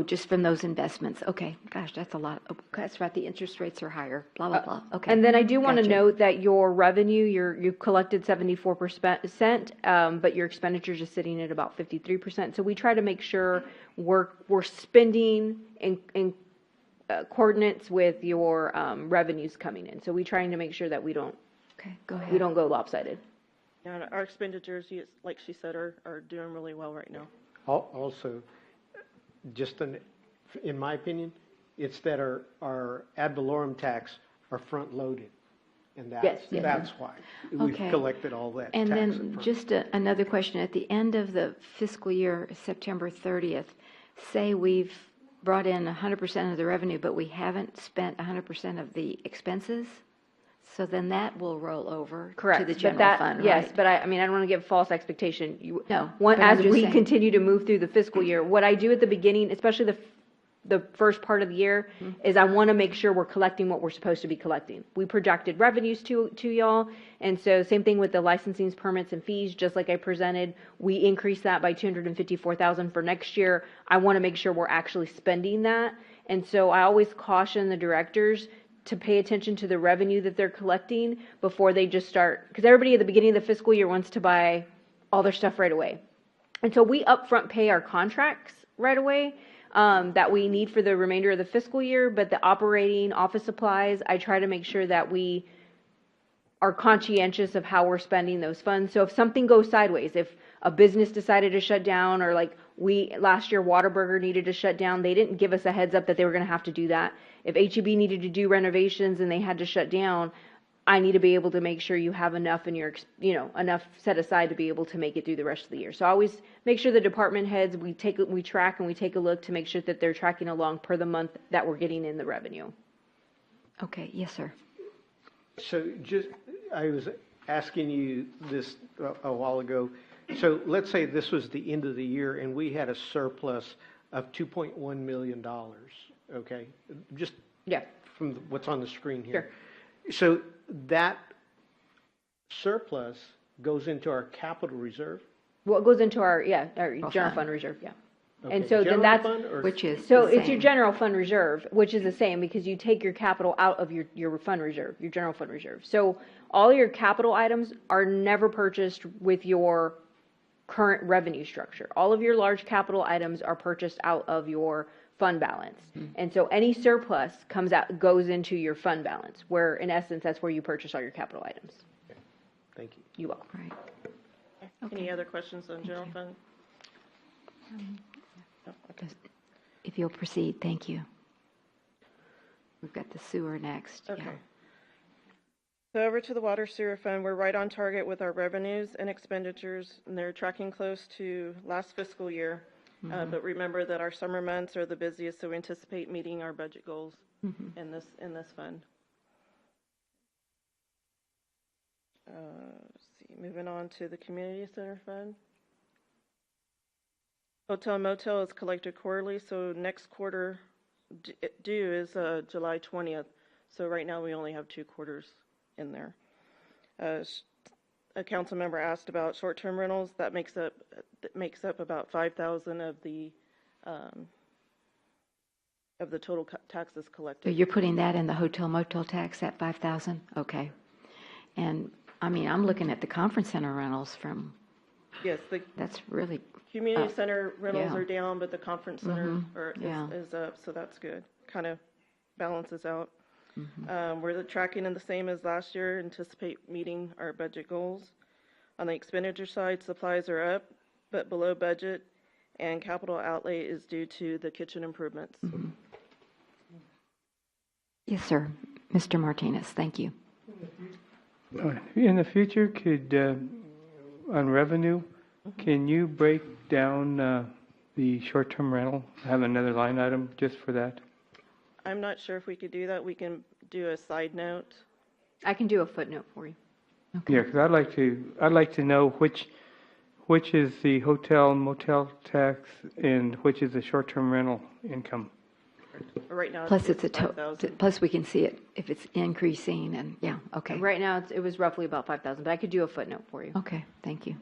just from those investments. Okay, gosh, that's a lot. Oh, that's right, the interest rates are higher, blah, blah, blah. Okay. And then I do want to Gotcha. note that your revenue, you collected 74%, but your expenditures are sitting at about 53%. So we try to make sure we're spending in coordinates with your revenues coming in. So we're trying to make sure that we don't. Okay, go ahead. We don't go lopsided. And our expenditures, like she said, are doing really well right now. Also, just in my opinion, it's that our ad valorem tax are front-loaded, and that's why we've Okay. collected all that. And tax then up front. just another question. At the end of the fiscal year, September 30th, say we've brought in 100% of the revenue, but we haven't spent 100% of the expenses, so then that will roll over Correct. to the But general fund, yes, right? but I mean, I don't want to give false expectation. No, One, but I'm as just we saying. continue to move through the fiscal year, what I do at the beginning, especially the first part of the year, is I want to make sure we're collecting what we're supposed to be collecting. We projected revenues to y'all, and so same thing with the licensing, permits, and fees, just like I presented, we increased that by $254,000 for next year. I want to make sure we're actually spending that, and so I always caution the directors to pay attention to the revenue that they're collecting before they just start, because everybody at the beginning of the fiscal year wants to buy all their stuff right away. And so we upfront pay our contracts right away that we need for the remainder of the fiscal year, but the operating office supplies, I try to make sure that we are conscientious of how we're spending those funds. So if something goes sideways, if a business decided to shut down, or like last year Whataburger needed to shut down, they didn't give us a heads up that they were going to have to do that. If HEB needed to do renovations and they had to shut down, I need to be able to make sure you have enough in your, enough set aside to be able to make it through the rest of the year. So I always make sure the department heads, we track and we take a look to make sure that they're tracking along per the month that we're getting in the revenue. Okay, yes, sir. So I was asking you this a while ago. So let's say this was the end of the year and we had a surplus of $2.1 million, okay? Just from what's on the screen here. Sure. So that surplus goes into our capital reserve? Well, it goes into our general fund reserve, Okay. And so then that's, which is so it's your general fund reserve, which is the same because you take your capital out of your fund reserve, your general fund reserve. So all your capital items are never purchased with your current revenue structure. All of your large capital items are purchased out of your fund balance. And so any surplus goes into your fund balance, where in essence, that's where you purchase all your capital items. Thank you. You will. Right. Any other questions on general fund? If you'll proceed, thank you. We've got the sewer next. Okay. Yeah. So over to the water sewer fund, we're right on target with our revenues and expenditures, and they're tracking close to last fiscal year. But remember that our summer months are the busiest, so we anticipate meeting our budget goals in this fund. Let's see, moving on to the community center fund. Hotel and motel is collected quarterly, so next quarter due is July 20th. So right now we only have 2 quarters in there. A council member asked about short-term rentals. That makes up about 5,000 of the total taxes collected. So you're putting that in the hotel motel tax at 5,000? Okay. And I mean, I'm looking at the conference center rentals from. Yes, that's really. Community center rentals are down, but the conference center is up, so that's good. Kind of balances out. We're tracking in the same as last year, anticipate meeting our budget goals. On the expenditure side, supplies are up, but below budget, and capital outlay is due to the kitchen improvements. Yes, sir. Mr. Martinez, thank you. In the future, could, on revenue, can you break down the short-term rental, have another line item just for that? I'm not sure if we could do that. We can do a side note. I can do a footnote for you. Okay. Yeah, because I'd like to know which is the hotel and motel tax and which is the short-term rental income. Right now, Plus it's a 5,000. plus we can see it if it's increasing and okay. Right now it was roughly about 5,000, but I could do a footnote for you. Okay, thank you.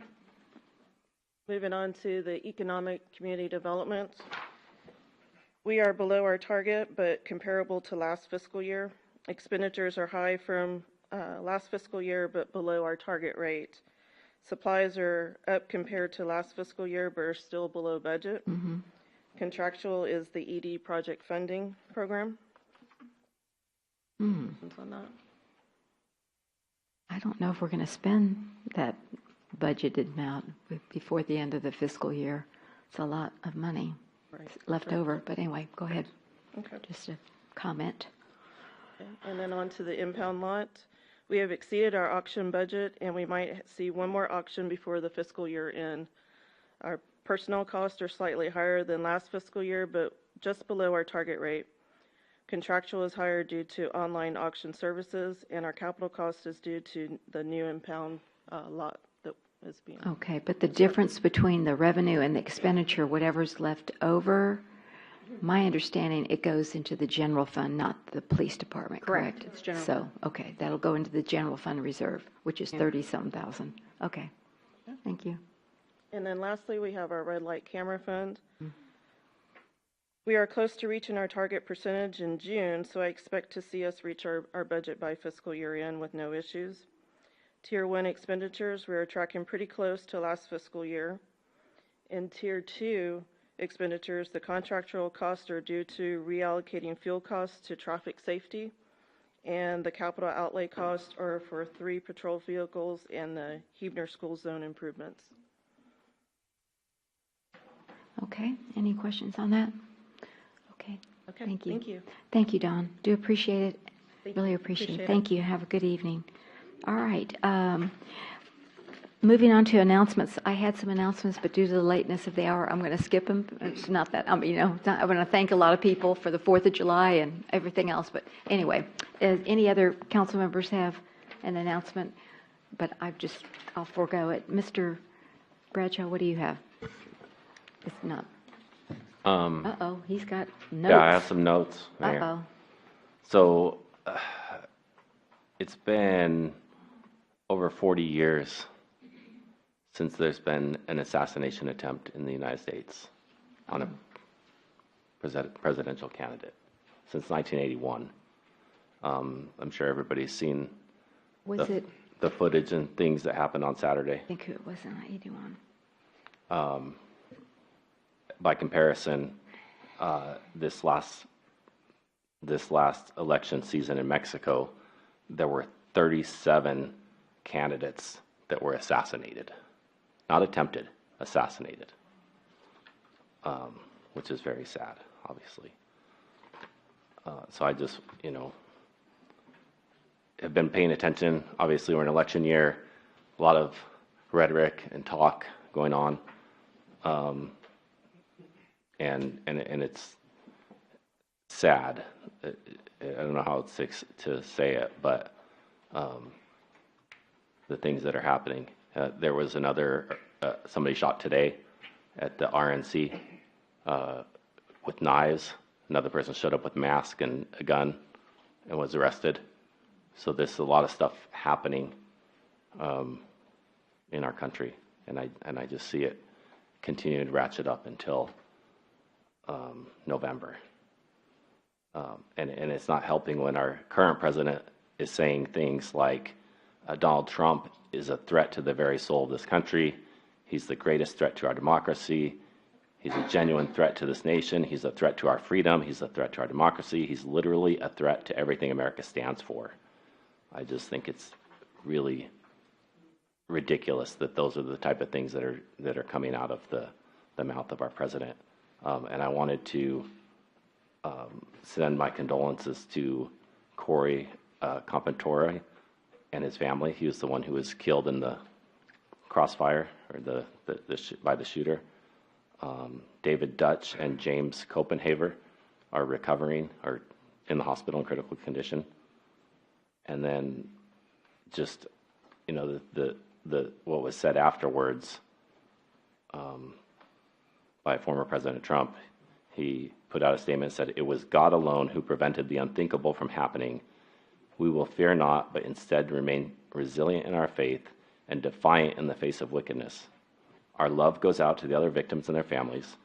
Moving on to the economic community development. We are below our target, but comparable to last fiscal year. Expenditures are high from last fiscal year, but below our target rate. Supplies are up compared to last fiscal year, but are still below budget. Contractual is the ED project funding program. On that. I don't know if we're going to spend that budgeted amount before the end of the fiscal year. It's a lot of money left over, but anyway, go ahead. Okay. Just a comment. Okay. And then on to the impound lot. We have exceeded our auction budget, and we might see one more auction before the fiscal year end. Our personnel costs are slightly higher than last fiscal year, but just below our target rate. Contractual is higher due to online auction services, and our capital cost is due to the new impound lot that is being. Okay, but the difference between the revenue and the expenditure, whatever's left over, my understanding, it goes into the general fund, not the police department, correct? Correct, it's general So, fund. okay, that'll go into the general fund reserve, which is 30-something thousand. Okay, thank you. And then lastly, we have our red light camera fund. We are close to reaching our target percentage in June, so I expect to see us reach our budget by fiscal year end with no issues. Tier 1 expenditures, we are tracking pretty close to last fiscal year. In Tier 2 expenditures, the contractual costs are due to reallocating fuel costs to traffic safety, and the capital outlay costs are for 3 patrol vehicles and the Huebner School Zone improvements. Okay, any questions on that? Okay, Okay, thank you. thank you. Thank you, Dawn. Do appreciate it. Thank Really you. appreciate it. Appreciate Thank you. Have a good evening. All right. Moving on to announcements. I had some announcements, but due to the lateness of the hour, I'm going to skip them. It's not that, I'm going to thank a lot of people for the 4th of July and everything else. But anyway, any other council members have an announcement? But I'll forego it. Mr. Bradshaw, what do you have? It's not. Uh-oh, he's got notes. Yeah, I have some notes. Mayor. Uh-oh. So, it's been over 40 years since there's been an assassination attempt in the United States on a presidential candidate, since 1981. I'm sure everybody's seen the footage and things that happened on Saturday. I think it was in 81. By comparison, this last election season in Mexico, there were 37 candidates that were assassinated. Not attempted, assassinated. Which is very sad, obviously. So I just, have been paying attention. Obviously, we're in election year, a lot of rhetoric and talk going on. And it's sad. I don't know how to say it, but the things that are happening. There was somebody shot today at the RNC with knives. Another person showed up with a mask and a gun and was arrested. So there's a lot of stuff happening in our country, and I just see it continuing to ratchet up until November. And it's not helping when our current president is saying things like Donald Trump is a threat to the very soul of this country. He's the greatest threat to our democracy. He's a genuine threat to this nation. He's a threat to our freedom. He's a threat to our democracy. He's literally a threat to everything America stands for. I just think it's really ridiculous that those are the type of things that are coming out of the mouth of our president. And I wanted to send my condolences to Corey Compantore and his family. He was the one who was killed in the crossfire or by the shooter. David Dutch and James Copenhaver are recovering or in the hospital in critical condition. And then just, what was said afterwards by former President Trump, he put out a statement and said, "It was God alone who prevented the unthinkable from happening. We will fear not, but instead remain resilient in our faith and defiant in the face of wickedness. Our love goes out to the other victims and their families.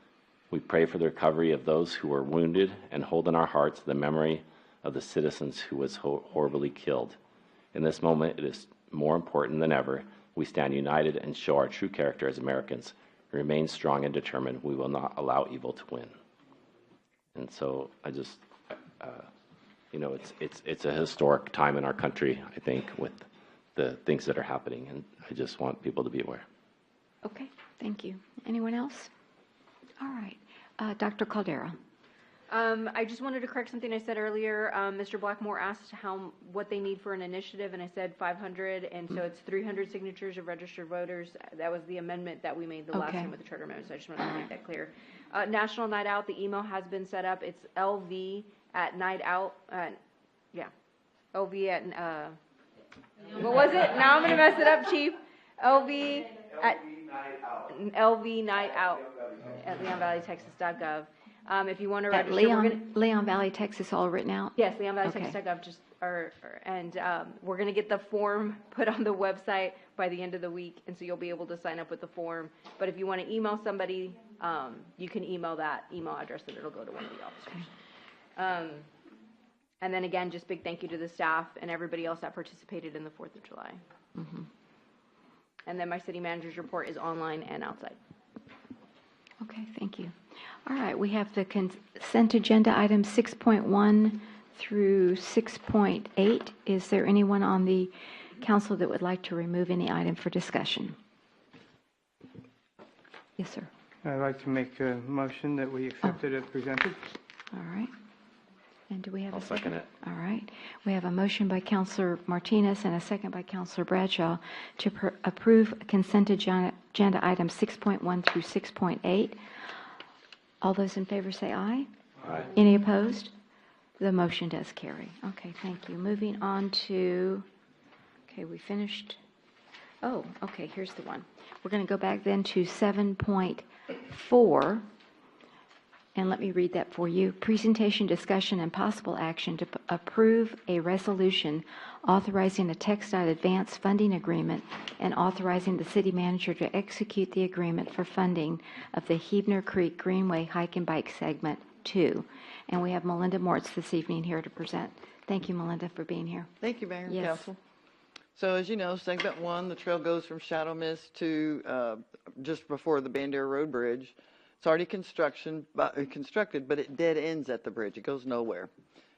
We pray for the recovery of those who were wounded and hold in our hearts the memory of the citizens who was horribly killed. In this moment, it is more important than ever we stand united and show our true character as Americans. Remain strong and determined. We will not allow evil to win." And so I just, it's a historic time in our country, I think, with the things that are happening, and I just want people to be aware. Okay, thank you. Anyone else? All right. Dr. Caldera. I just wanted to correct something I said earlier. Mr. Blackmore asked what they need for an initiative, and I said 500, and so it's 300 signatures of registered voters. That was the amendment that we made the last time with the charter amendment, so I just wanted to make that clear. National Night Out, the email has been set up. It's LV@nightout. LV at, what was it? Now I'm going to mess it up, Chief. LV Night Out at leonvalleytexas.gov. If you want to At register, we're gonna, Leon Valley, Texas, all written out? yes, Leon Valley Okay. Texas Tech, and we're going to get the form put on the website by the end of the week, and so you'll be able to sign up with the form. But if you want to email somebody, you can email that email address, and it'll go to one of the officers. And then again, just big thank you to the staff and everybody else that participated in the 4th of July. Mhm. And then my city manager's report is online and outside. Okay, thank you. All right, we have the consent agenda items 6.1 through 6.8. Is there anyone on the council that would like to remove any item for discussion? Yes, sir. I'd like to make a motion that we accept it as presented. All right. And do we have I'll a second? second it. All right. We have a motion by Councilor Martinez and a second by Councilor Bradshaw to approve consent agenda items 6.1 through 6.8. All those in favor say aye. Aye. Any opposed? The motion does carry. Okay, thank you. Moving on to, okay, we finished. Oh, okay, here's the one. We're going to go back then to 7.4. And let me read that for you. Presentation, discussion, and possible action to approve a resolution authorizing a TxDOT advance funding agreement and authorizing the city manager to execute the agreement for funding of the Hebner Creek Greenway Hike and Bike Segment 2. And we have Melinda Mortz this evening here to present. Thank you, Melinda, for being here. Thank you, Mayor and Yes. Council. So as you know, segment 1, the trail goes from Shadow Mist to just before the Bandera Road Bridge. It's already constructed, but it dead ends at the bridge. It goes nowhere.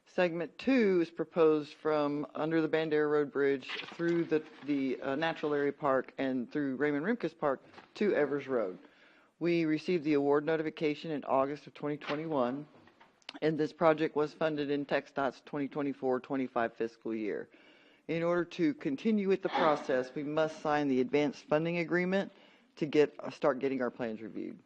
Segment 2 is proposed from under the Bandera Road Bridge through the Natural Area Park and through Raymond Rimkus Park to Evers Road. We received the award notification in August of 2021, and this project was funded in TxDOT's 2024-25 fiscal year. In order to continue with the process, we must sign the advanced funding agreement to start getting our plans reviewed.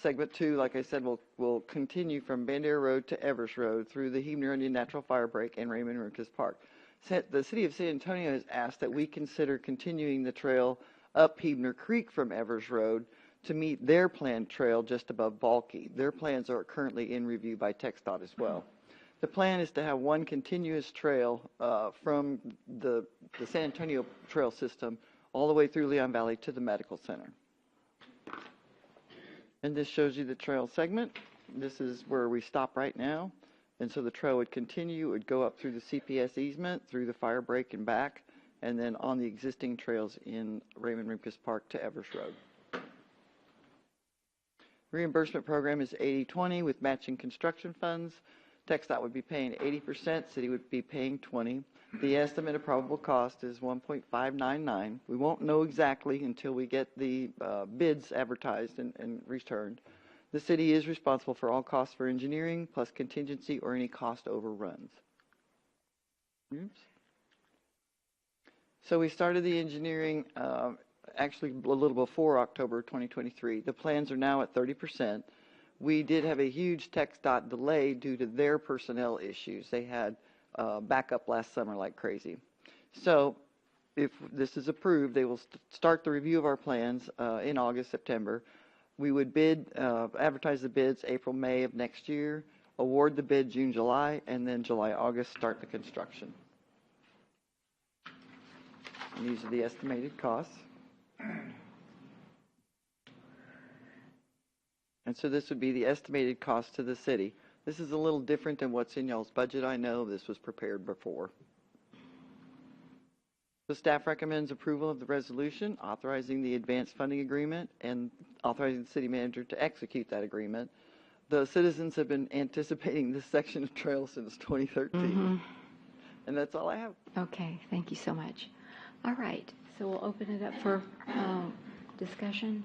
Segment 2, like I said, will continue from Bandera Road to Evers Road through the Hebner Indian Natural Fire Break and Raymond Rimkus Park. The City of San Antonio has asked that we consider continuing the trail up Hebner Creek from Evers Road to meet their planned trail just above Balky. Their plans are currently in review by TxDOT as well. The plan is to have one continuous trail from the San Antonio trail system all the way through Leon Valley to the medical center. And this shows you the trail segment. This is where we stop right now. And so the trail would continue, it would go up through the CPS easement, through the fire break and back, and then on the existing trails in Raymond Rimkus Park to Evers Road. Reimbursement program is 80-20 with matching construction funds. TxDOT would be paying 80%, city would be paying 20%. The estimate of probable cost is 1.599. We won't know exactly until we get the bids advertised and returned. The city is responsible for all costs for engineering, plus contingency or any cost overruns. Oops. So we started the engineering actually a little before October 2023. The plans are now at 30%. We did have a huge TxDOT delay due to their personnel issues. They had backup last summer like crazy. So if this is approved, they will start the review of our plans in August, September. We would advertise the bids April, May of next year, award the bid June, July, and then July, August, start the construction. And these are the estimated costs. And so this would be the estimated cost to the city. This is a little different than what's in y'all's budget. I know this was prepared before. The staff recommends approval of the resolution authorizing the advanced funding agreement and authorizing the city manager to execute that agreement. The citizens have been anticipating this section of trail since 2013. Mm-hmm. And that's all I have. Okay, thank you so much. All right, so we'll open it up for discussion.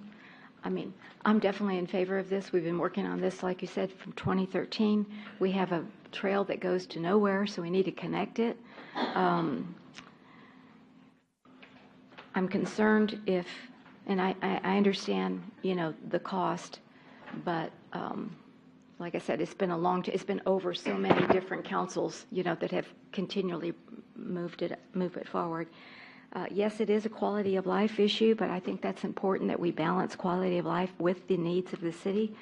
I mean, I'm definitely in favor of this. We've been working on this, like you said, from 2013. We have a trail that goes to nowhere, so we need to connect it. I'm concerned if, and I understand, you know, the cost, but like I said, it's been it's been over so many different councils, you know, that have continually moved it forward. Yes, it is a quality of life issue, but I think that's important that we balance quality of life with the needs of the city.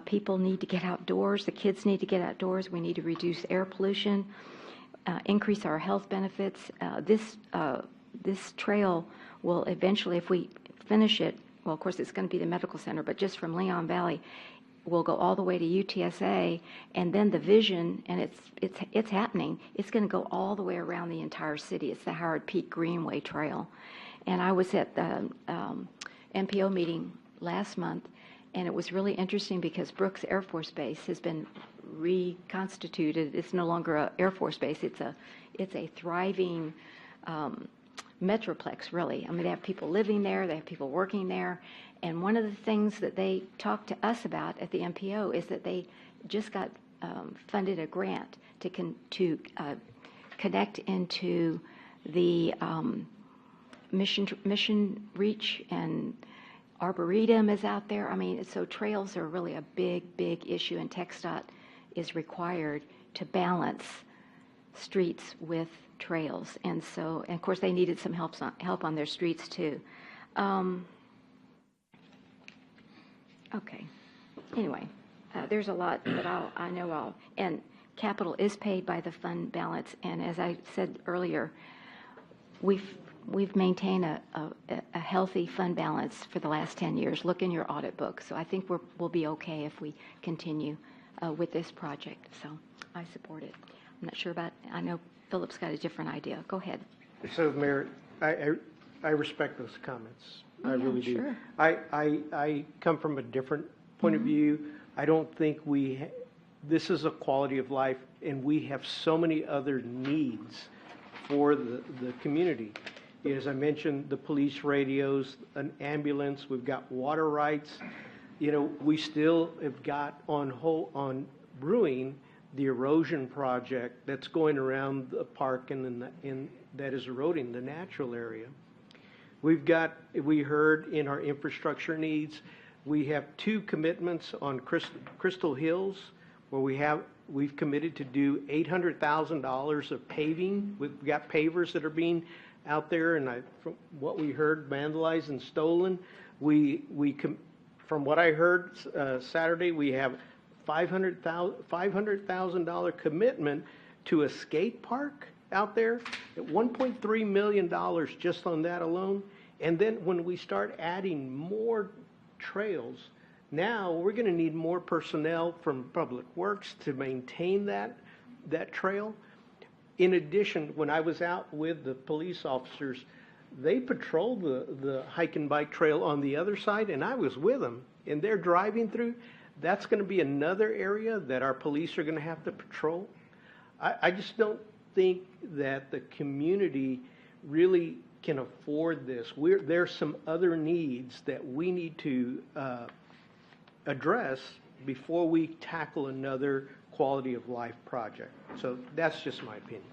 People need to get outdoors. The kids need to get outdoors. We need to reduce air pollution, increase our health benefits. This trail will eventually, if we finish it, well, of course, it's going to be the medical center, but just from Leon Valley, we'll go all the way to UTSA, and then the vision, and it's happening. It's going to go all the way around the entire city. It's the Howard Peak Greenway Trail. And I was at the MPO meeting last month, and it was really interesting because Brooks Air Force Base has been reconstituted. It's no longer an Air Force Base. It's a thriving metroplex, really. I mean, they have people living there. They have people working there. And one of the things that they talked to us about at the MPO is that they just got funded a grant to connect into the Mission Reach, and Arboretum is out there. I mean, so trails are really a big issue, and TxDOT is required to balance streets with trails. And so, and of course, they needed some help on their streets too. Okay. Anyway, there's a lot that I know of, and capital is paid by the fund balance. And as I said earlier, we've maintained a healthy fund balance for the last 10 years. Look in your audit book. So I think we'll be okay if we continue with this project. So I support it. I'm not sure about. I know Philip's got a different idea. Go ahead. So, Mayor, I respect those comments. I really do. Sure. I come from a different point of view. I don't think this is a quality of life, and we have so many other needs for the community. As I mentioned, the police radios, an ambulance, we've got water rights. You know, we still have got on brewing the erosion project that's going around the park and that is eroding the natural area. We heard in our infrastructure needs, we have 2 commitments on Crystal Hills, where we've committed to do $800,000 of paving. We've got pavers that are being out there, and from what we heard, vandalized and stolen. From what I heard Saturday, we have $500,000 commitment to a skate park out there at $1.3 million just on that alone. And then when we start adding more trails, now we're going to need more personnel from Public Works to maintain that trail. In addition, when I was out with the police officers, they patrolled the hike and bike trail on the other side, and I was with them, and they're driving through. That's going to be another area that our police are going to have to patrol. I just don't think that the community really can afford this. There's some other needs that we need to address before we tackle another quality of life project. So that's just my opinion.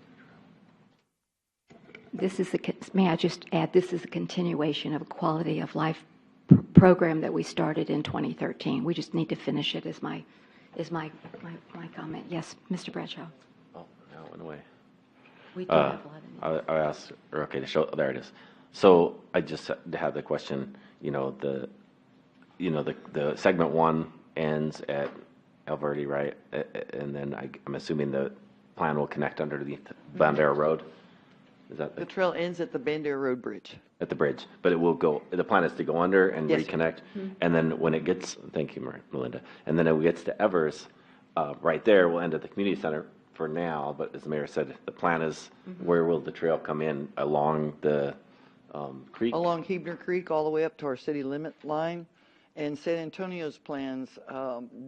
May I just add, this is a continuation of a quality of life program that we started in 2013. We just need to finish it, is my comment. Yes, Mr. Bradshaw. Oh, no, it went away. We do have 11. I asked, okay, to show, there it is. So I just had the question, the segment 1 ends at El Verde, right? And then I'm assuming the plan will connect underneath Bandera Road. Is that the trail ends at the Bandera Road Bridge? At the bridge, but it will go. The plan is to go under and yes, reconnect, and then when it gets, thank you, Melinda, and then when it gets to Evers, right there, we'll end at the community center for now. But as the mayor said, the plan is where will the trail come in along the creek? Along Hebner Creek, all the way up to our city limit line. And San Antonio's plans,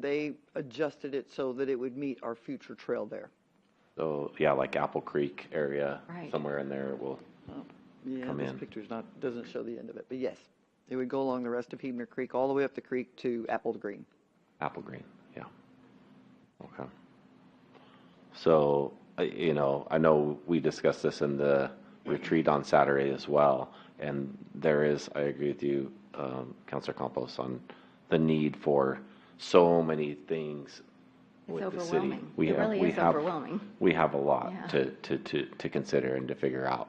they adjusted it so that it would meet our future trail there. So yeah, like Apple Creek area, right, somewhere in there will come this in. picture's doesn't show the end of it, but yes, it would go along the rest of Hebner Creek, all the way up the creek to Apple Green. Apple Green, yeah. Okay. So, I know we discussed this in the retreat on Saturday as well, and there is, I agree with you, Councilor Campos, on the need for so many things with the city. Overwhelming. It really is overwhelming. We have a lot to consider and to figure out.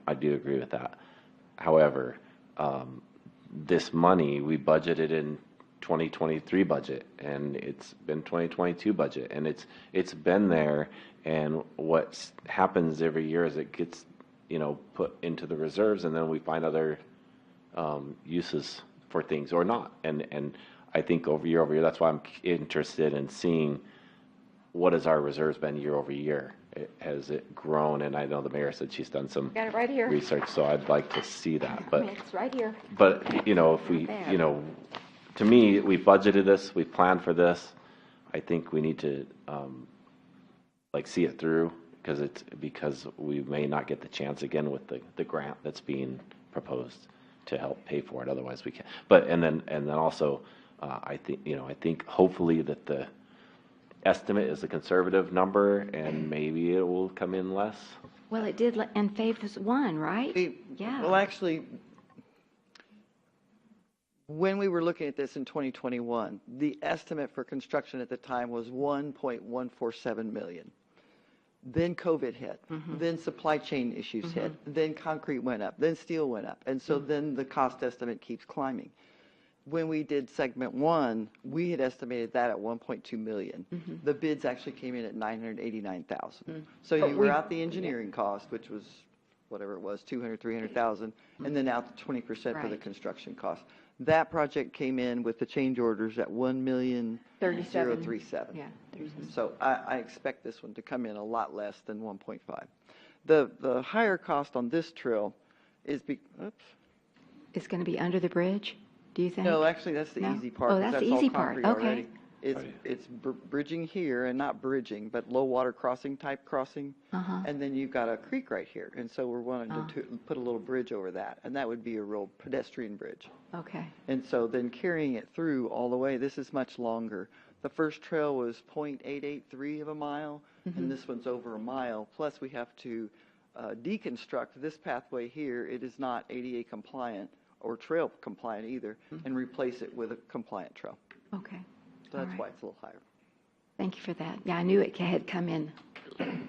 I do agree with that. However, this money we budgeted in 2023 budget, and it's been 2022 budget, and it's been there. And what happens every year is it gets, put into the reserves, and then we find other uses for things or not. And I think over year, that's why I'm interested in seeing what has our reserves been year over year. Has it grown? And I know the mayor said she's done some Got it right here. research, so I'd like to see that. But It's right here. but if we, to me, we budgeted this, we planned for this. I think we need to see it through, because we may not get the chance again with the grant that's being proposed to help pay for it. Otherwise, we can. But and then also, I think hopefully that the estimate is a conservative number, and maybe it will come in less. Well, it did in phase one, right? Yeah. Well, actually, when we were looking at this in 2021, the estimate for construction at the time was 1.147 million. Then COVID hit. Then supply chain issues hit. Then concrete went up. Then steel went up. And so then the cost estimate keeps climbing. When we did segment one, we had estimated that at 1.2 million. The bids actually came in at 989,000. So you were out the engineering cost, which was whatever it was, 200, 300,000, and then out the 20% for the construction cost. That project came in with the change orders at 1,037,037. Yeah. So I expect this one to come in a lot less than 1.5. The higher cost on this trail is It's going to be under the bridge, do you think? No, actually, that's the easy part. Oh, that's the easy part. concrete Okay. already. It's bridging here, and not bridging, but low water crossing type crossing. And then you've got a creek right here. And so we're wanting to put a little bridge over that. And that would be a real pedestrian bridge. Okay. And so then carrying it through all the way, this is much longer. The first trail was 0.883 of a mile, and this one's over a mile. Plus, we have to deconstruct this pathway here. It is not ADA compliant or trail compliant either, and replace it with a compliant trail. Okay. So that's All right. why it's a little higher. Thank you for that. Yeah, I knew it had come in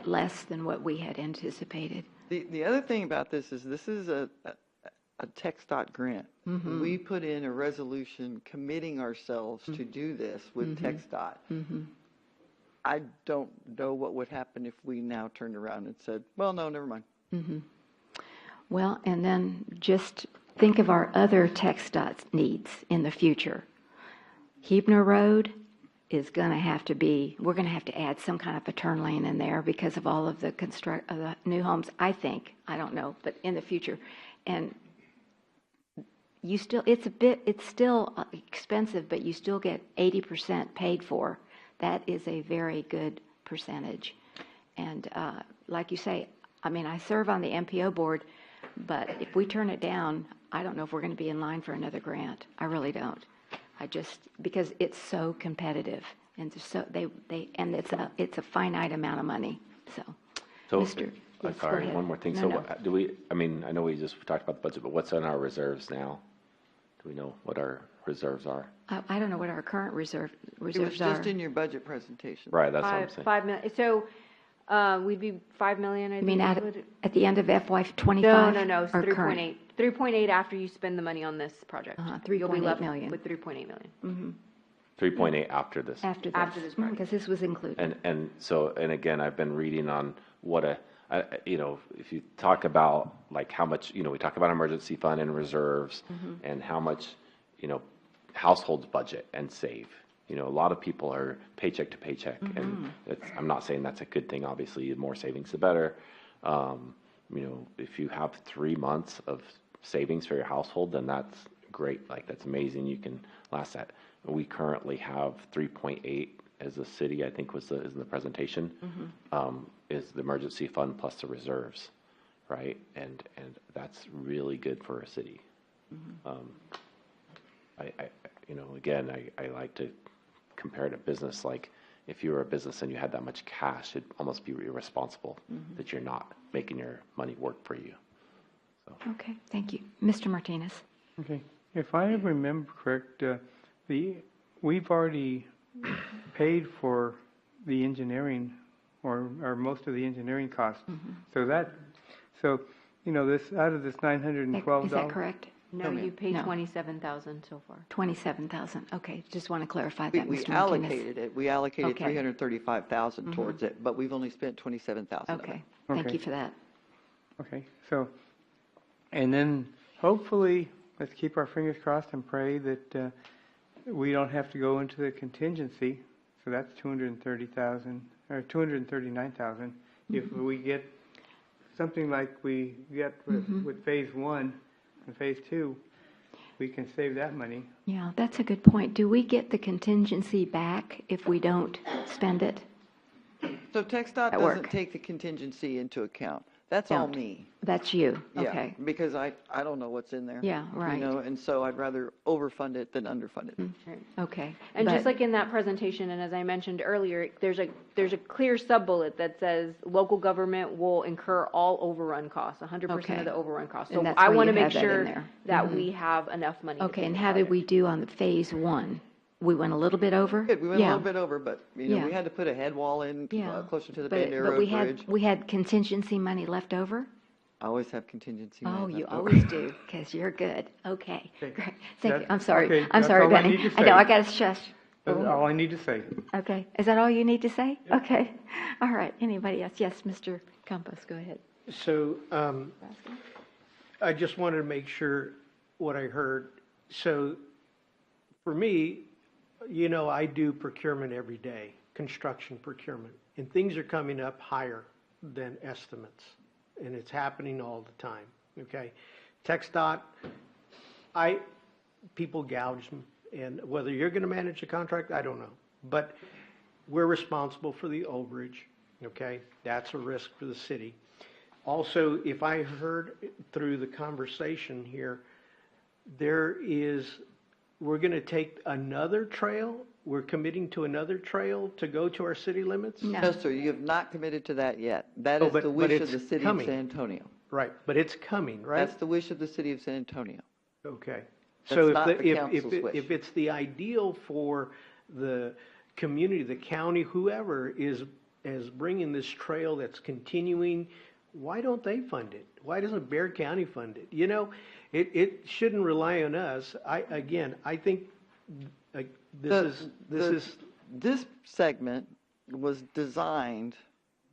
less than what we had anticipated. The other thing about this is a TxDOT grant. We put in a resolution committing ourselves to do this with TxDOT. I don't know what would happen if we now turned around and said, well, no, never mind. Well, and then just think of our other TxDOT needs in the future. Hebner Road is going to have to be, we're going to have to add some kind of a turn lane in there because of all of the the new homes, I think. I don't know, but in the future. And you still, it's still expensive, but you still get 80% paid for. That is a very good percentage. And like you say, I mean, I serve on the MPO board, but if we turn it down, I don't know if we're going to be in line for another grant. I really don't. Because it's so competitive, and so and it's a finite amount of money. So Mr. Yes, go sorry, ahead. one more thing. No, So no. what, do we? I mean, I know we just talked about the budget, but what's in our reserves now? Do we know what our reserves are? I don't know what our current reserves It was are. just in your budget presentation. Right, that's what I'm saying. 5 million. So we'd be 5 million. I You mean think at the end of FY25? No. It's or 3.8. current? 3.8 after you spend the money on this project. You'll be 3.8 left million. with 3.8 million. 3.8 after this. After this project. because this was included. And so, and again, I've been reading on what if you talk about like how much, we talk about emergency fund and reserves and how much, households budget and save. A lot of people are paycheck to paycheck, and I'm not saying that's a good thing. Obviously, the more savings, the better. If you have 3 months of savings for your household, then that's great. Like, that's amazing. You can last that. We currently have 3.8 as a city, I think is in the presentation, is the emergency fund plus the reserves, right? And that's really good for a city. Again, I like to compare it to business. Like, if you were a business and you had that much cash, it'd almost be irresponsible that you're not making your money work for you. So. Okay, thank you. Mr. Martinez. Okay. If I remember correct, we've already paid for the engineering or most of the engineering costs. So this out of this $912. Is that correct? No, ma'am. you paid No. 27,000 so far. 27,000, okay, just want to clarify We that, we Mr. Martinez. allocated it. We allocated Okay. 335,000 towards it, but we've only spent 27,000 of it. Okay, thank Okay. you for that. Okay, so, and then hopefully, let's keep our fingers crossed and pray that we don't have to go into the contingency. So that's 230,000 or 239,000. If we get something like we get with phase 1 and phase 2, we can save that money. Yeah, that's a good point. Do we get the contingency back if we don't spend it? So TxDOT At work. doesn't take the contingency into account. That's all Don't. me. That's you, Yeah, okay. because I don't know what's in there. Yeah, right. You know, and so I'd rather overfund it than underfund it. Okay. And just but- like in that presentation, and as I mentioned earlier, there's a clear sub-bullet that says local government will incur all overrun costs, 100% Okay. of the overrun costs. And So that's I where want to you make have that in sure there. that Mhm. we have enough money. to Okay, pay and the how did project. we do on the phase 1? We went a little bit over? Good, we went Yeah. a little bit over, but, you know, Yeah. we had to put a head wall in Yeah. closer to the But- Bandera but Road we Bridge. had, we had contingency money left over? I always have contingency money Oh, left you over. always do, because you're good. Okay, great. Thank you. That- I'm sorry. okay, I'm that's sorry, all I Benny. need to I know, say. I got to shush. That's all I need to say. Okay, is that all you need to say? Okay, all right. Anybody else? Yes, Mr. Campos, go ahead. So I just wanted to make sure what I heard. So for me, you know, I do procurement every day, construction procurement, and things are coming up higher than estimates, and it's happening all the time, okay? TxDOT, people gouge them, and whether you're going to manage the contract, I don't know. But we're responsible for the overage, okay? That's a risk for the city. Also, if I heard through the conversation here, we're going to take another trail, we're committing to another trail to go to our city limits? No, sir, you have not committed to that yet. That Oh, is but- the but wish of it's the city coming. of San Antonio. Right, but it's coming, right? That's the wish of the city of San Antonio. Okay. That's So not the council's wish. if it's the ideal for the community, the county, whoever is bringing this trail that's continuing, why don't they fund it? Why doesn't Bexar County fund it? You know, it shouldn't rely on us. I think This segment was designed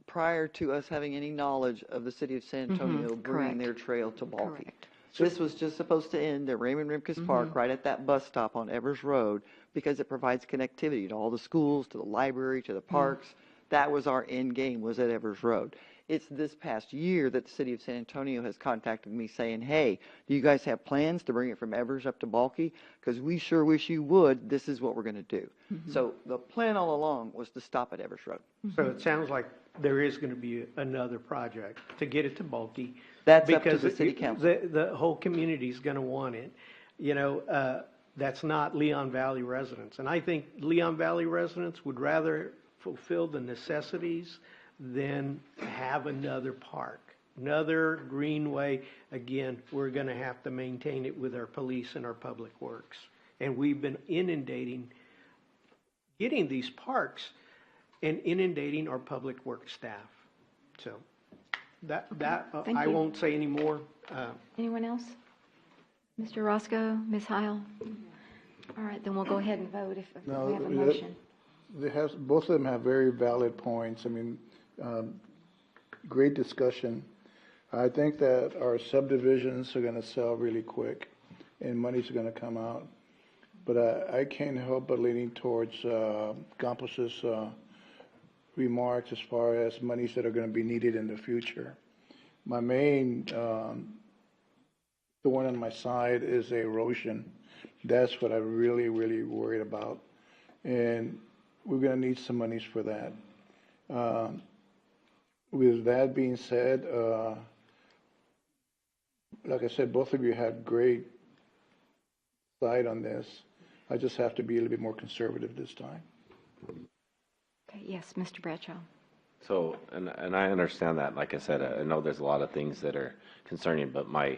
prior to us having any knowledge of the city of San Antonio bringing correct. their trail to Balky. Correct. This was just supposed to end at Raymond Rimkus Park, right at that bus stop on Evers Road, because it provides connectivity to all the schools, to the library, to the parks. That was our end game, was at Evers Road. It's this past year that the city of San Antonio has contacted me saying, hey, do you guys have plans to bring it from Evers up to Balky? Because we sure wish you would. This is what we're going to do. So the plan all along was to stop at Evers Road. So it sounds like there is going to be another project to get it to Balky. That's up to because the city council. The whole community is going to want it. You know, that's not Leon Valley residents. And I think Leon Valley residents would rather fulfill the necessities than have another park, another greenway. Again, we're going to have to maintain it with our police and our public works. And we've been getting these parks and inundating our public works staff. So thank I you. won't say any more. Anyone else? Mr. Roscoe, Ms. Heil? All right, then we'll go ahead and vote if we have a motion. Both of them have very valid points. I mean, great discussion. I think that our subdivisions are going to sell really quick, and money's going to come out. But I can't help but leaning towards Campos's remarks as far as monies that are going to be needed in the future. My main thorn on my side is erosion. That's what I'm really, really worried about. And we're going to need some monies for that. With that being said, like I said, both of you had great side on this. I just have to be a little bit more conservative this time. Okay, yes, Mr. Bradshaw. So, and I understand that. Like I said, I know there's a lot of things that are concerning, but my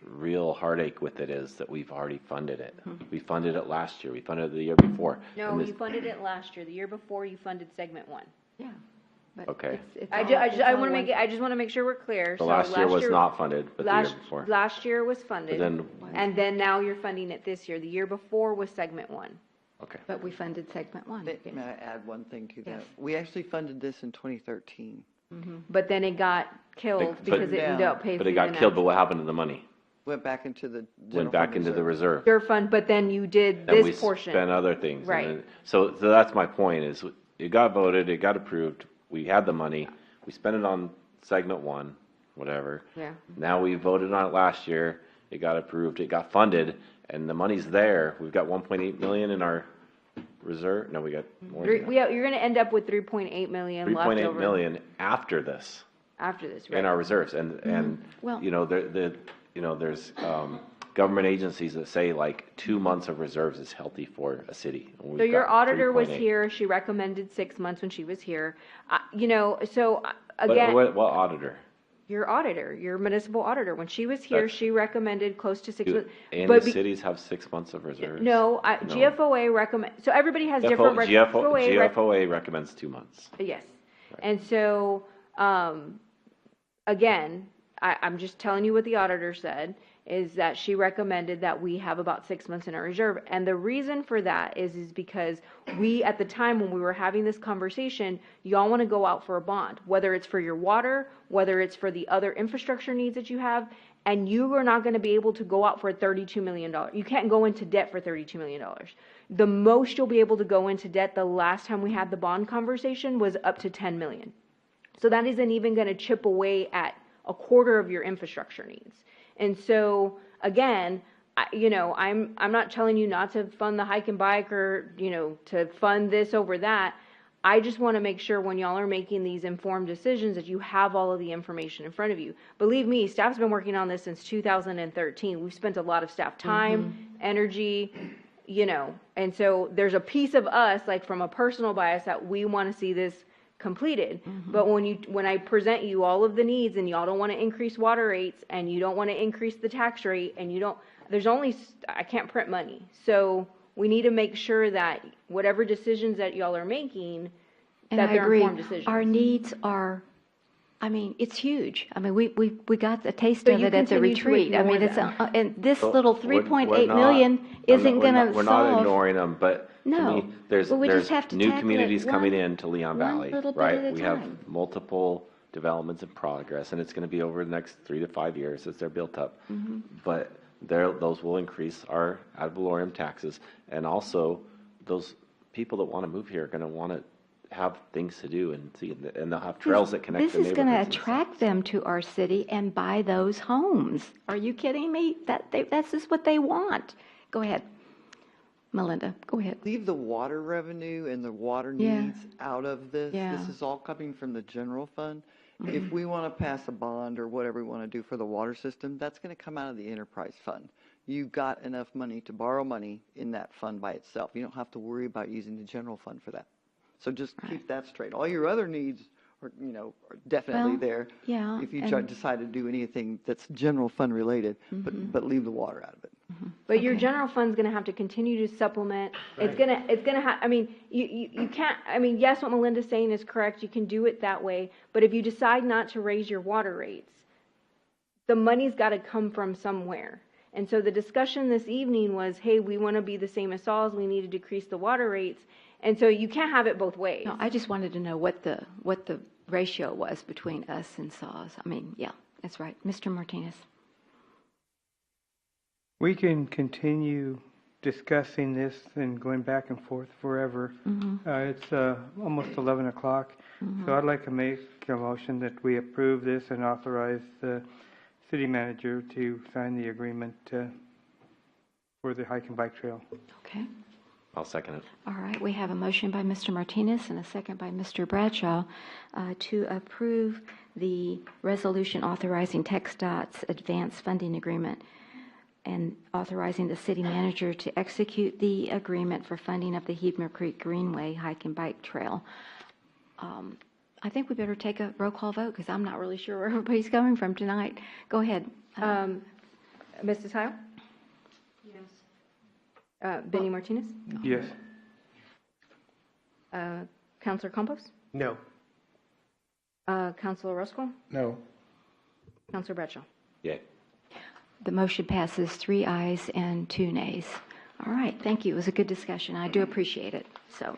real heartache with it is that we've already funded it. We funded it last year. We funded it the year before. No, And this- you funded it last year. The year before, you funded segment 1. Yeah. but Okay. it's I all- just it's I all want to one- make it, I just want to make sure we're clear. So last year was not funded, but the year last, before. last year was funded. then- And then now you're funding it this year. The year before was segment one. Okay. But we funded segment one. May I add one thing to that? Yes. We actually funded this in 2013. But then it got killed But- because it ended up paying. But it got killed, but what happened to the money? Went back into the general Went back fund into the reserve. reserve. Your fund, but then you did And we this portion. spent other things. Right. And then- So that's my point is it got voted, it got approved, we had the money, we spent it on segment one, whatever. Yeah. Now we voted on it last year, it got approved, it got funded, and the money's there. We've got 1.8 million in our reserve. No, we got more than that. You're going to end up with 3.8 million left 3.8 over million after this after this, in right? our reserves. And Well- you know, there's government agencies that say like 2 months of reserves is healthy for a city. And So we've your got auditor was 3.8. here. She recommended 6 months when she was here. So But again, what auditor? your auditor, your municipal auditor, when she was here, That's- she recommended close to 6 Do months. any But be- cities have 6 months of reserves? No, GFOA recommend, so everybody has different. GFOA recommends 2 months. Yes. And so, again, I'm just telling you what the auditor said, is that she recommended that we have about 6 months in our reserve. And the reason for that is because we, at the time when we were having this conversation, y'all want to go out for a bond, whether it's for your water, whether it's for the other infrastructure needs that you have, and you are not going to be able to go out for $32 million. You can't go into debt for $32 million. The most you'll be able to go into debt the last time we had the bond conversation was up to 10 million. So that isn't even going to chip away at a quarter of your infrastructure needs. And so, again, I'm not telling you not to fund the hike and bike or, to fund this over that. I just want to make sure when y'all are making these informed decisions that you have all of the information in front of you. Believe me, staff's been working on this since 2013. We've spent a lot of staff time, energy, and so there's a piece of us, like from a personal bias, that we want to see this completed. But when I present you all of the needs and y'all don't want to increase water rates and you don't want to increase the tax rate and I can't print money. So we need to make sure that whatever decisions that y'all are making, And that I they're agree. informed decisions. Our needs are, it's huge. We got a taste So of you it at the continue to retreat. ignore it's, them. and this So little we're 3.8 not- million isn't going to We're not solve. ignoring them, but to No, me, there's but we just have to new tackle it communities coming one- in to Leon one Valley, little bit right? at a We have time. multiple developments in progress, and it's going to be over the next 3 to 5 years as they're built up. Mm-hmm. But those will increase our ad valorem taxes, and also those people that want to move here are going to want to have things to do and see, and they'll have trails that connect the This is going to neighborhoods and attract them to our city and buy those homes. Are you kidding me? That's just what they want. Go ahead. Melinda, go ahead. Leave the water revenue and the water Yeah. needs out of this. Yeah. This is all coming from the general fund. If we want to pass a bond or whatever we want to do for the water system, that's going to come out of the enterprise fund. You've got enough money to borrow money in that fund by itself. You don't have to worry about using the general fund for that. So just keep that straight. All your other needs are, are definitely Well, there. yeah, If you and- decide to do anything that's general fund related, but leave the water out of it. But your general fund's gonna have to continue to supplement. It's gonna have, you can't, yes, what Melinda's saying is correct, you can do it that way, but if you decide not to raise your water rates, the money's gotta come from somewhere. And so the discussion this evening was, hey, we wanna be the same as Saul's, we need to decrease the water rates, and so you can't have it both ways. No, I just wanted to know what the ratio was between us and SAWS. Yeah, that's right. Mr. Martinez. We can continue discussing this and going back and forth forever. It's almost 11 o'clock, so I'd like to make a motion that we approve this and authorize the city manager to sign the agreement for the hike and bike trail. Okay. I'll second it. All right, we have a motion by Mr. Martinez and a second by Mr. Bradshaw to approve the resolution authorizing TxDOT's advance funding agreement and authorizing the city manager to execute the agreement for funding of the Heber Creek Greenway hike and bike trail. I think we better take a roll call vote because I'm not really sure where everybody's coming from tonight. Go ahead. Mrs. Heil? Benny Martinez? Yes. Counselor Campos? No. Counselor Roscoe? No. Counselor Bradshaw? Yay. The motion passes 3 ayes and 2 nays. All right, thank you. It was a good discussion. I do appreciate it. So,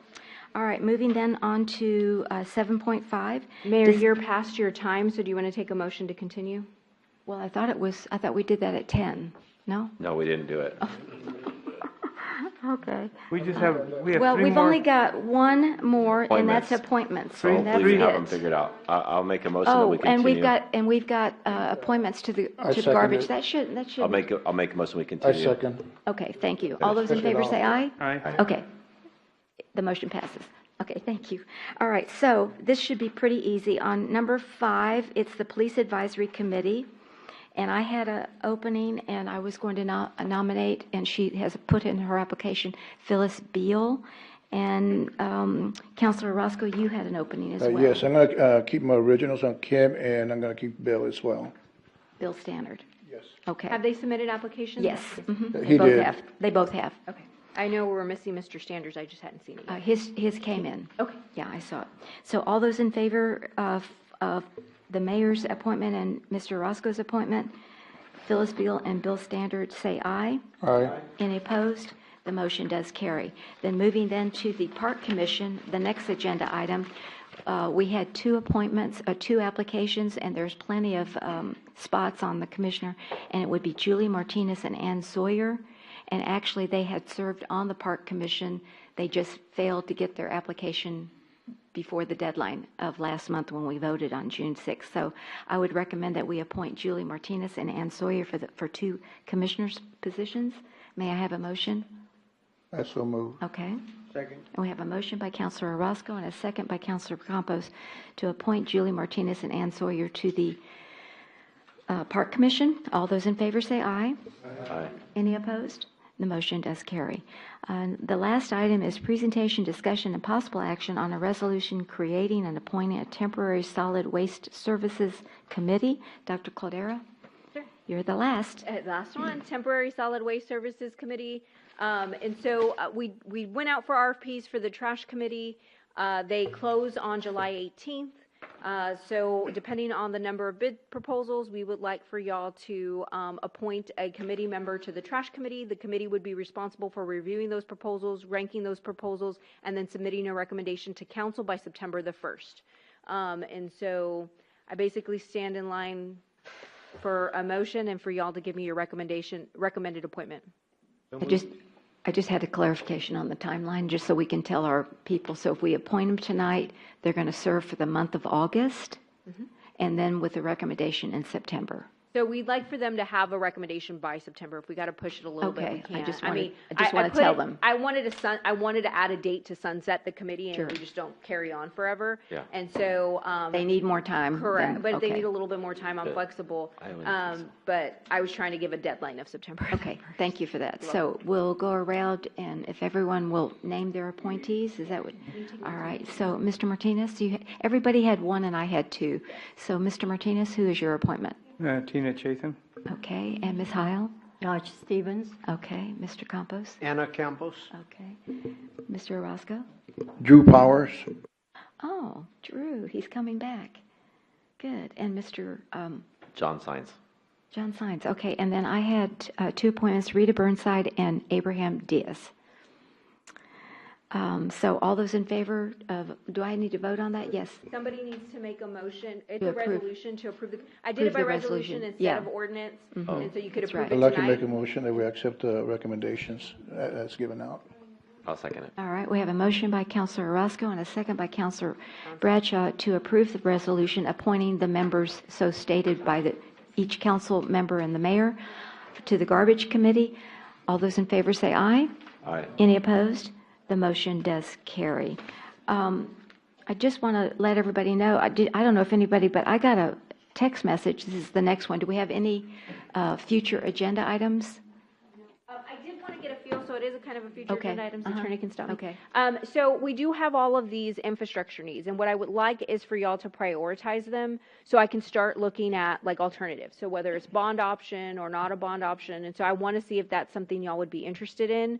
all right, moving then on to 7.5. Mayor, you're past your time, so do you want to take a motion to continue? Well, I thought we did that at 10. No? No, we didn't do it. Okay. We have Well, three we've more. only got one more, and that's Appointments. appointments. So And that's hopefully we have them it. figured out. I'll make a motion that Oh, we continue. and we've got appointments to the I second garbage. it. That should. I'll make a motion we I continue. second. Okay, thank you. All those in favor say aye. Aye. Okay. The motion passes. Okay, thank you. All right, so this should be pretty easy. On number 5, it's the Police Advisory Committee. And I had an opening, and I was going to nominate, and she has put in her application, Phyllis Beal. And Councilor Roscoe, you had an opening as well. Yes, I'm going to keep my originals on Kim, and I'm going to keep Bill as well. Bill Stannard. Yes. Okay. Have they submitted applications? Yes. Mhm. He did. Have. They both have. Okay. I know we're missing Mr. Standards, I just hadn't seen it yet. His came in. Okay. Yeah, I saw it. So all those in favor of the mayor's appointment and Mr. Roscoe's appointment, Phyllis Beal and Bill Standard, say aye. Aye. Any opposed? The motion does carry. Then moving then to the Park Commission, the next agenda item, we had 2 appointments, 2 applications, and there's plenty of spots on the commissioner, and it would be Julie Martinez and Ann Sawyer. And actually, they had served on the Park Commission. They just failed to get their application before the deadline of last month when we voted on June 6th. So I would recommend that we appoint Julie Martinez and Ann Sawyer for 2 commissioners' positions. May I have a motion? I so move. Okay. Second. And we have a motion by Councilor Orozco and a second by Councilor Campos to appoint Julie Martinez and Ann Sawyer to the Park Commission. All those in favor say aye. Aye. Any opposed? The motion does carry. The last item is presentation, discussion, and possible action on a resolution creating and appointing a temporary solid waste services committee. Dr. Caldera? Sure. You're the last. Last one, Temporary Solid Waste Services Committee. And so we went out for RFPs for the Trash Committee. They close on July 18th. So depending on the number of bid proposals, we would like for y'all to appoint a committee member to the Trash Committee. The committee would be responsible for reviewing those proposals, ranking those proposals, and then submitting a recommendation to council by September the 1st. And so I basically stand in line for a motion and for y'all to give me your recommended appointment. I just had a clarification on the timeline, just so we can tell our people. So if we appoint them tonight, they're going to serve for the month of August, and then with a recommendation in September. So we'd like for them to have a recommendation by September. If we got to push it a little bit, Okay, we can. I just I want to put tell it- them. I wanted to add a date to sunset the committee, and Sure. we just don't carry on forever. Yeah. And so They need more time. correct, then- but they okay. need a little bit more time. I'm Good. flexible. I would think so. But I was trying to give a deadline of September. Okay, thank you for that. You're So we'll go around, and if everyone will name their appointees, is that what? All right, so Mr. Martinez, everybody had 1 and I had 2. So Mr. Martinez, who is your appointment? Tina Chatham. Okay, and Ms. Heil? Dodge Stevens. Okay, Mr. Campos? Anna Campos. Okay. Mr. Orozco? Drew Powers. Oh, Drew, he's coming back. Good. And Mr. John Sines. John Sines. Okay, and then I had 2 appointments, Rita Burnside and Abraham Diaz. So all those in favor of, do I need to vote on that? Yes. Somebody needs to make a motion. It's To a approve. resolution to approve the. I did it Approve by the resolution resolution. instead Yeah. of ordinance, Mhm. and so you could That's approve right. it I'd like to tonight. make a motion that we accept the recommendations as given out. I'll second it. All right, we have a motion by Councilor Orozco and a second by Councilor Bradshaw to approve the resolution appointing the members so stated by each council member and the mayor to the Garbage Committee. All those in favor say aye. Aye. Any opposed? The motion does carry. I just want to let everybody know, I don't know if anybody, but I got a text message. This is the next one. Do we have any future agenda items? I did want to get a feel, so it is a kind of a future Okay. agenda item, so Uh-huh. Attorney can stop me. Okay. So we do have all of these infrastructure needs, and what I would like is for y'all to prioritize them so I can start looking at like alternatives. So whether it's bond option or not a bond option, and so I want to see if that's something y'all would be interested in.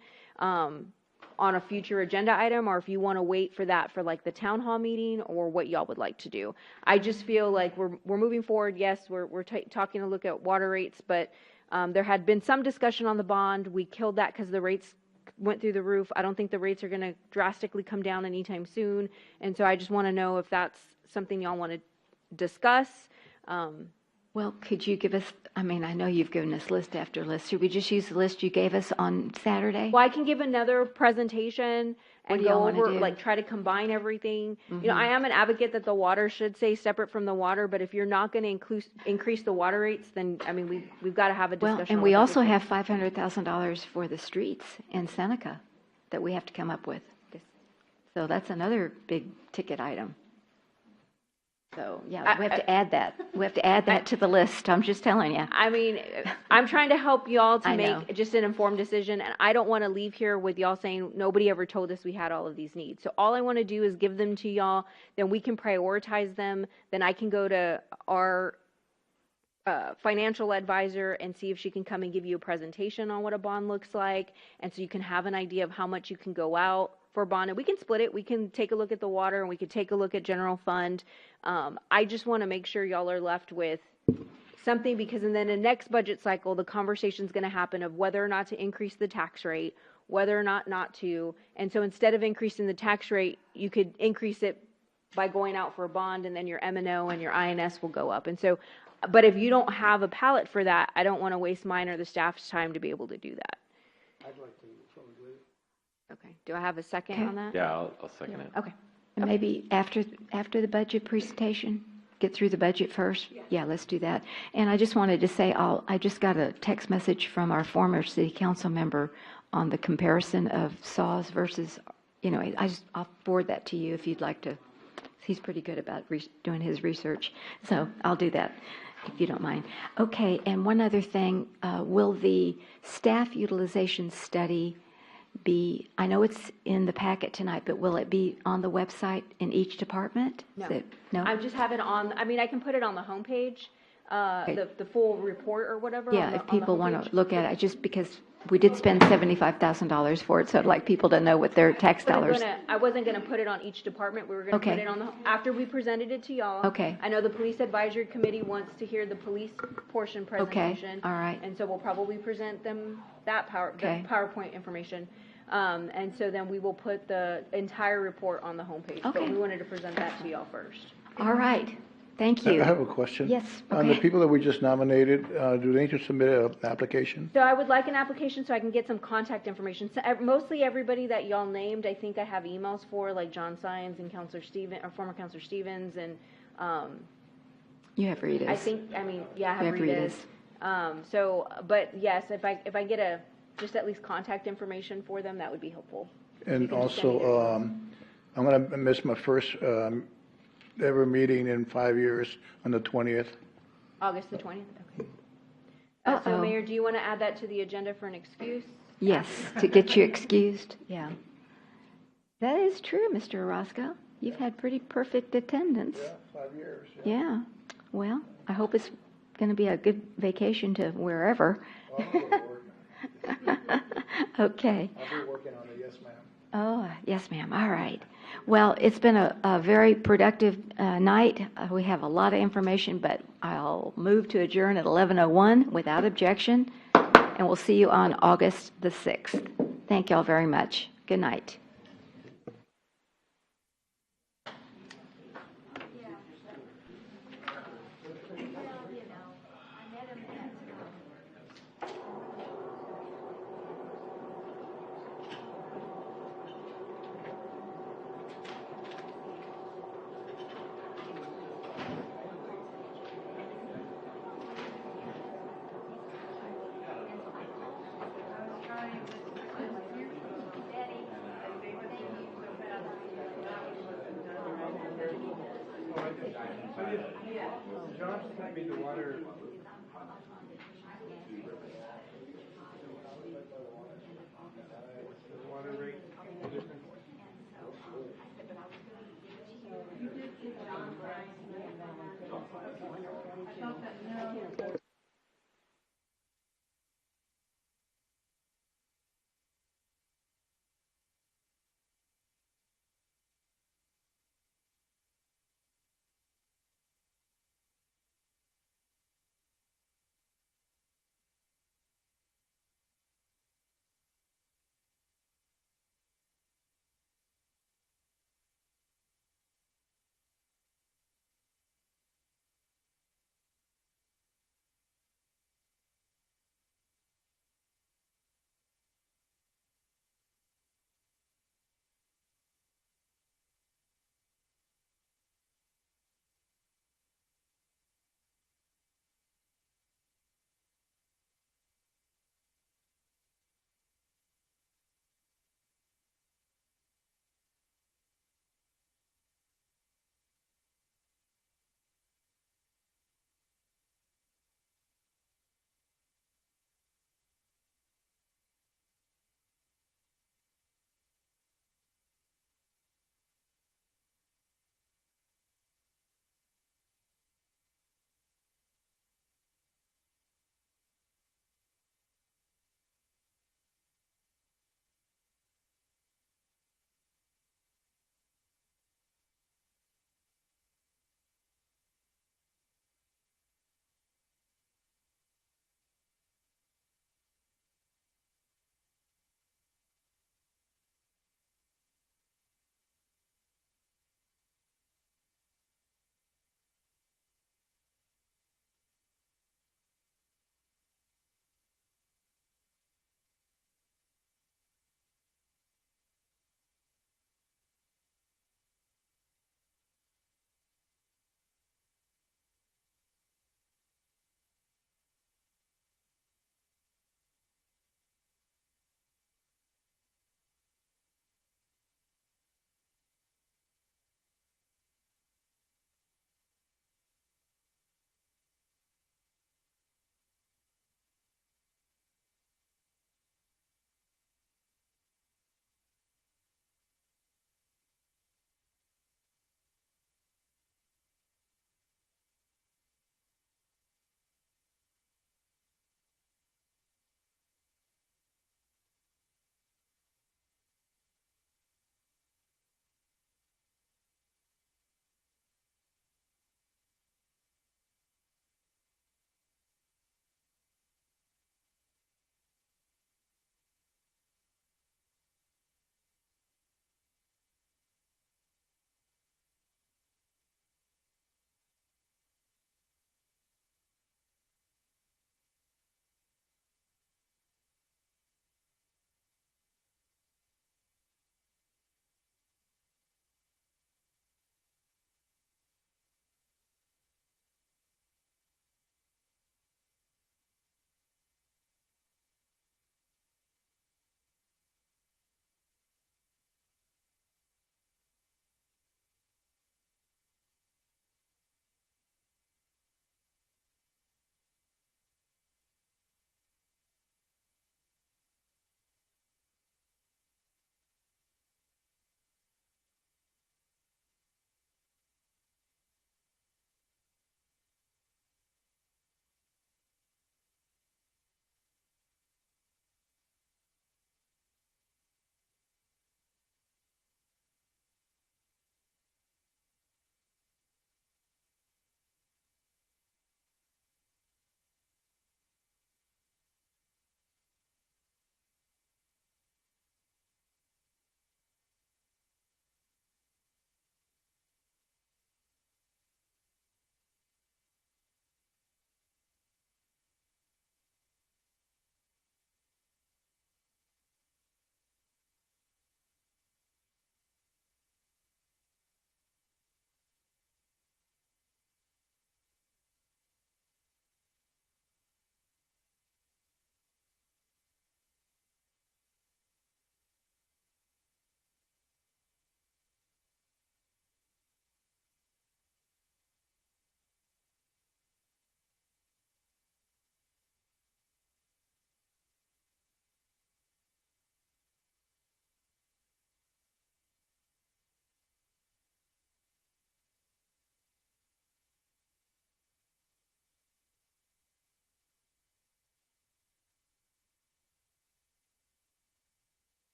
on a future agenda item, or if you want to wait for that for like the town hall meeting, or what y'all would like to do. I just feel like we're moving forward. Yes, we're talking to look at water rates, but there had been some discussion on the bond. We killed that because the rates went through the roof. I don't think the rates are going to drastically come down anytime soon. And so I just want to know if that's something y'all want to discuss. Well, could you give us, I mean, I know you've given us list after list. Should we just use the list you gave us on Saturday? Well, I can give another presentation What and do y'all go wanna over, do? like, try to combine everything. You know, Mhm. I am an advocate that the water should stay separate from the water, but if you're not going to increase the water rates, then, I mean, we've got to have a Well, discussion. and on we what that also looks like. have $500,000 for the streets in Seneca that we have to come up with. So that's another big ticket item. So, yeah, we have to add that. We have to add that to the list. I'm just telling you. I mean, I'm trying to help y'all to I know. make just an informed decision, and I don't want to leave here with y'all saying, nobody ever told us we had all of these needs. So all I want to do is give them to y'all, then we can prioritize them, then I can go to our financial advisor and see if she can come and give you a presentation on what a bond looks like, and so you can have an idea of how much you can go out for a bond, and we can split it. We can take a look at the water, and we could take a look at general fund. I just want to make sure y'all are left with something, because in then the next budget cycle, the conversation's going to happen of whether or not to increase the tax rate, whether or not to. And so instead of increasing the tax rate, you could increase it by going out for a bond, and then your M&O and your INS will go up. And so, but if you don't have a palette for that, I don't want to waste mine or the staff's time to be able to do that. I'd like to move forward with it. Okay. Do I have a second Okay. on that? Yeah, I'll second it. Okay. And maybe after the budget presentation, get through the budget first? Yeah, let's do that. And I just wanted to say, I just got a text message from our former city council member on the comparison of saws versus, I'll forward that to you if you'd like to. He's pretty good about doing his research. So I'll do that, if you don't mind. Okay, and one other thing, will the staff utilization study be, I know it's in the packet tonight, but will it be on the website in each department? No. No? I just have it on, I mean, I can put it on the homepage, Okay. the full report or whatever. on Yeah, the- if on the people want homepage. to look at it, just because we did spend $75,000 for it, so I'd like people to know what their tax But dollars. I wasn't gonna put it on each department, we were gonna put Okay. it on after we presented it to y'all. Okay. I know the police advisory committee wants to hear the police portion presentation. all right. And so we'll probably present them the Okay. PowerPoint information. And so then we will put the entire report on the homepage. But Okay. we wanted to present that to y'all first. All right, thank you. I have a question. Yes, On the okay. people that we just nominated, do they need to submit an application? So I would like an application so I can get some contact information. So mostly everybody that y'all named, I think I have emails for, like John Sines and former Counselor Stevens, and You have Rita's. I think, I mean, yeah, I You have have Rita's. So, but yes, if I get just at least contact information for them, that would be helpful. And can just send me their also, I'm going to miss my first ever meeting in 5 years on the 20th. August the 20th, okay. Uh-oh. So Mayor, do you want to add that to the agenda for an excuse? Yes, to get you excused, yeah. That is true, Mr. Orozco. You've had pretty perfect attendance. 5 years. Yeah, well, I hope it's going to be a good vacation to wherever. Okay. I'll be working on it, yes, ma'am. Oh, yes, ma'am. All right. Well, it's been a very productive night. We have a lot of information, but I'll move to adjourn at 11:01 without objection, and we'll see you on August the 6th. Thank you all very much. Good night. Josh sent me the water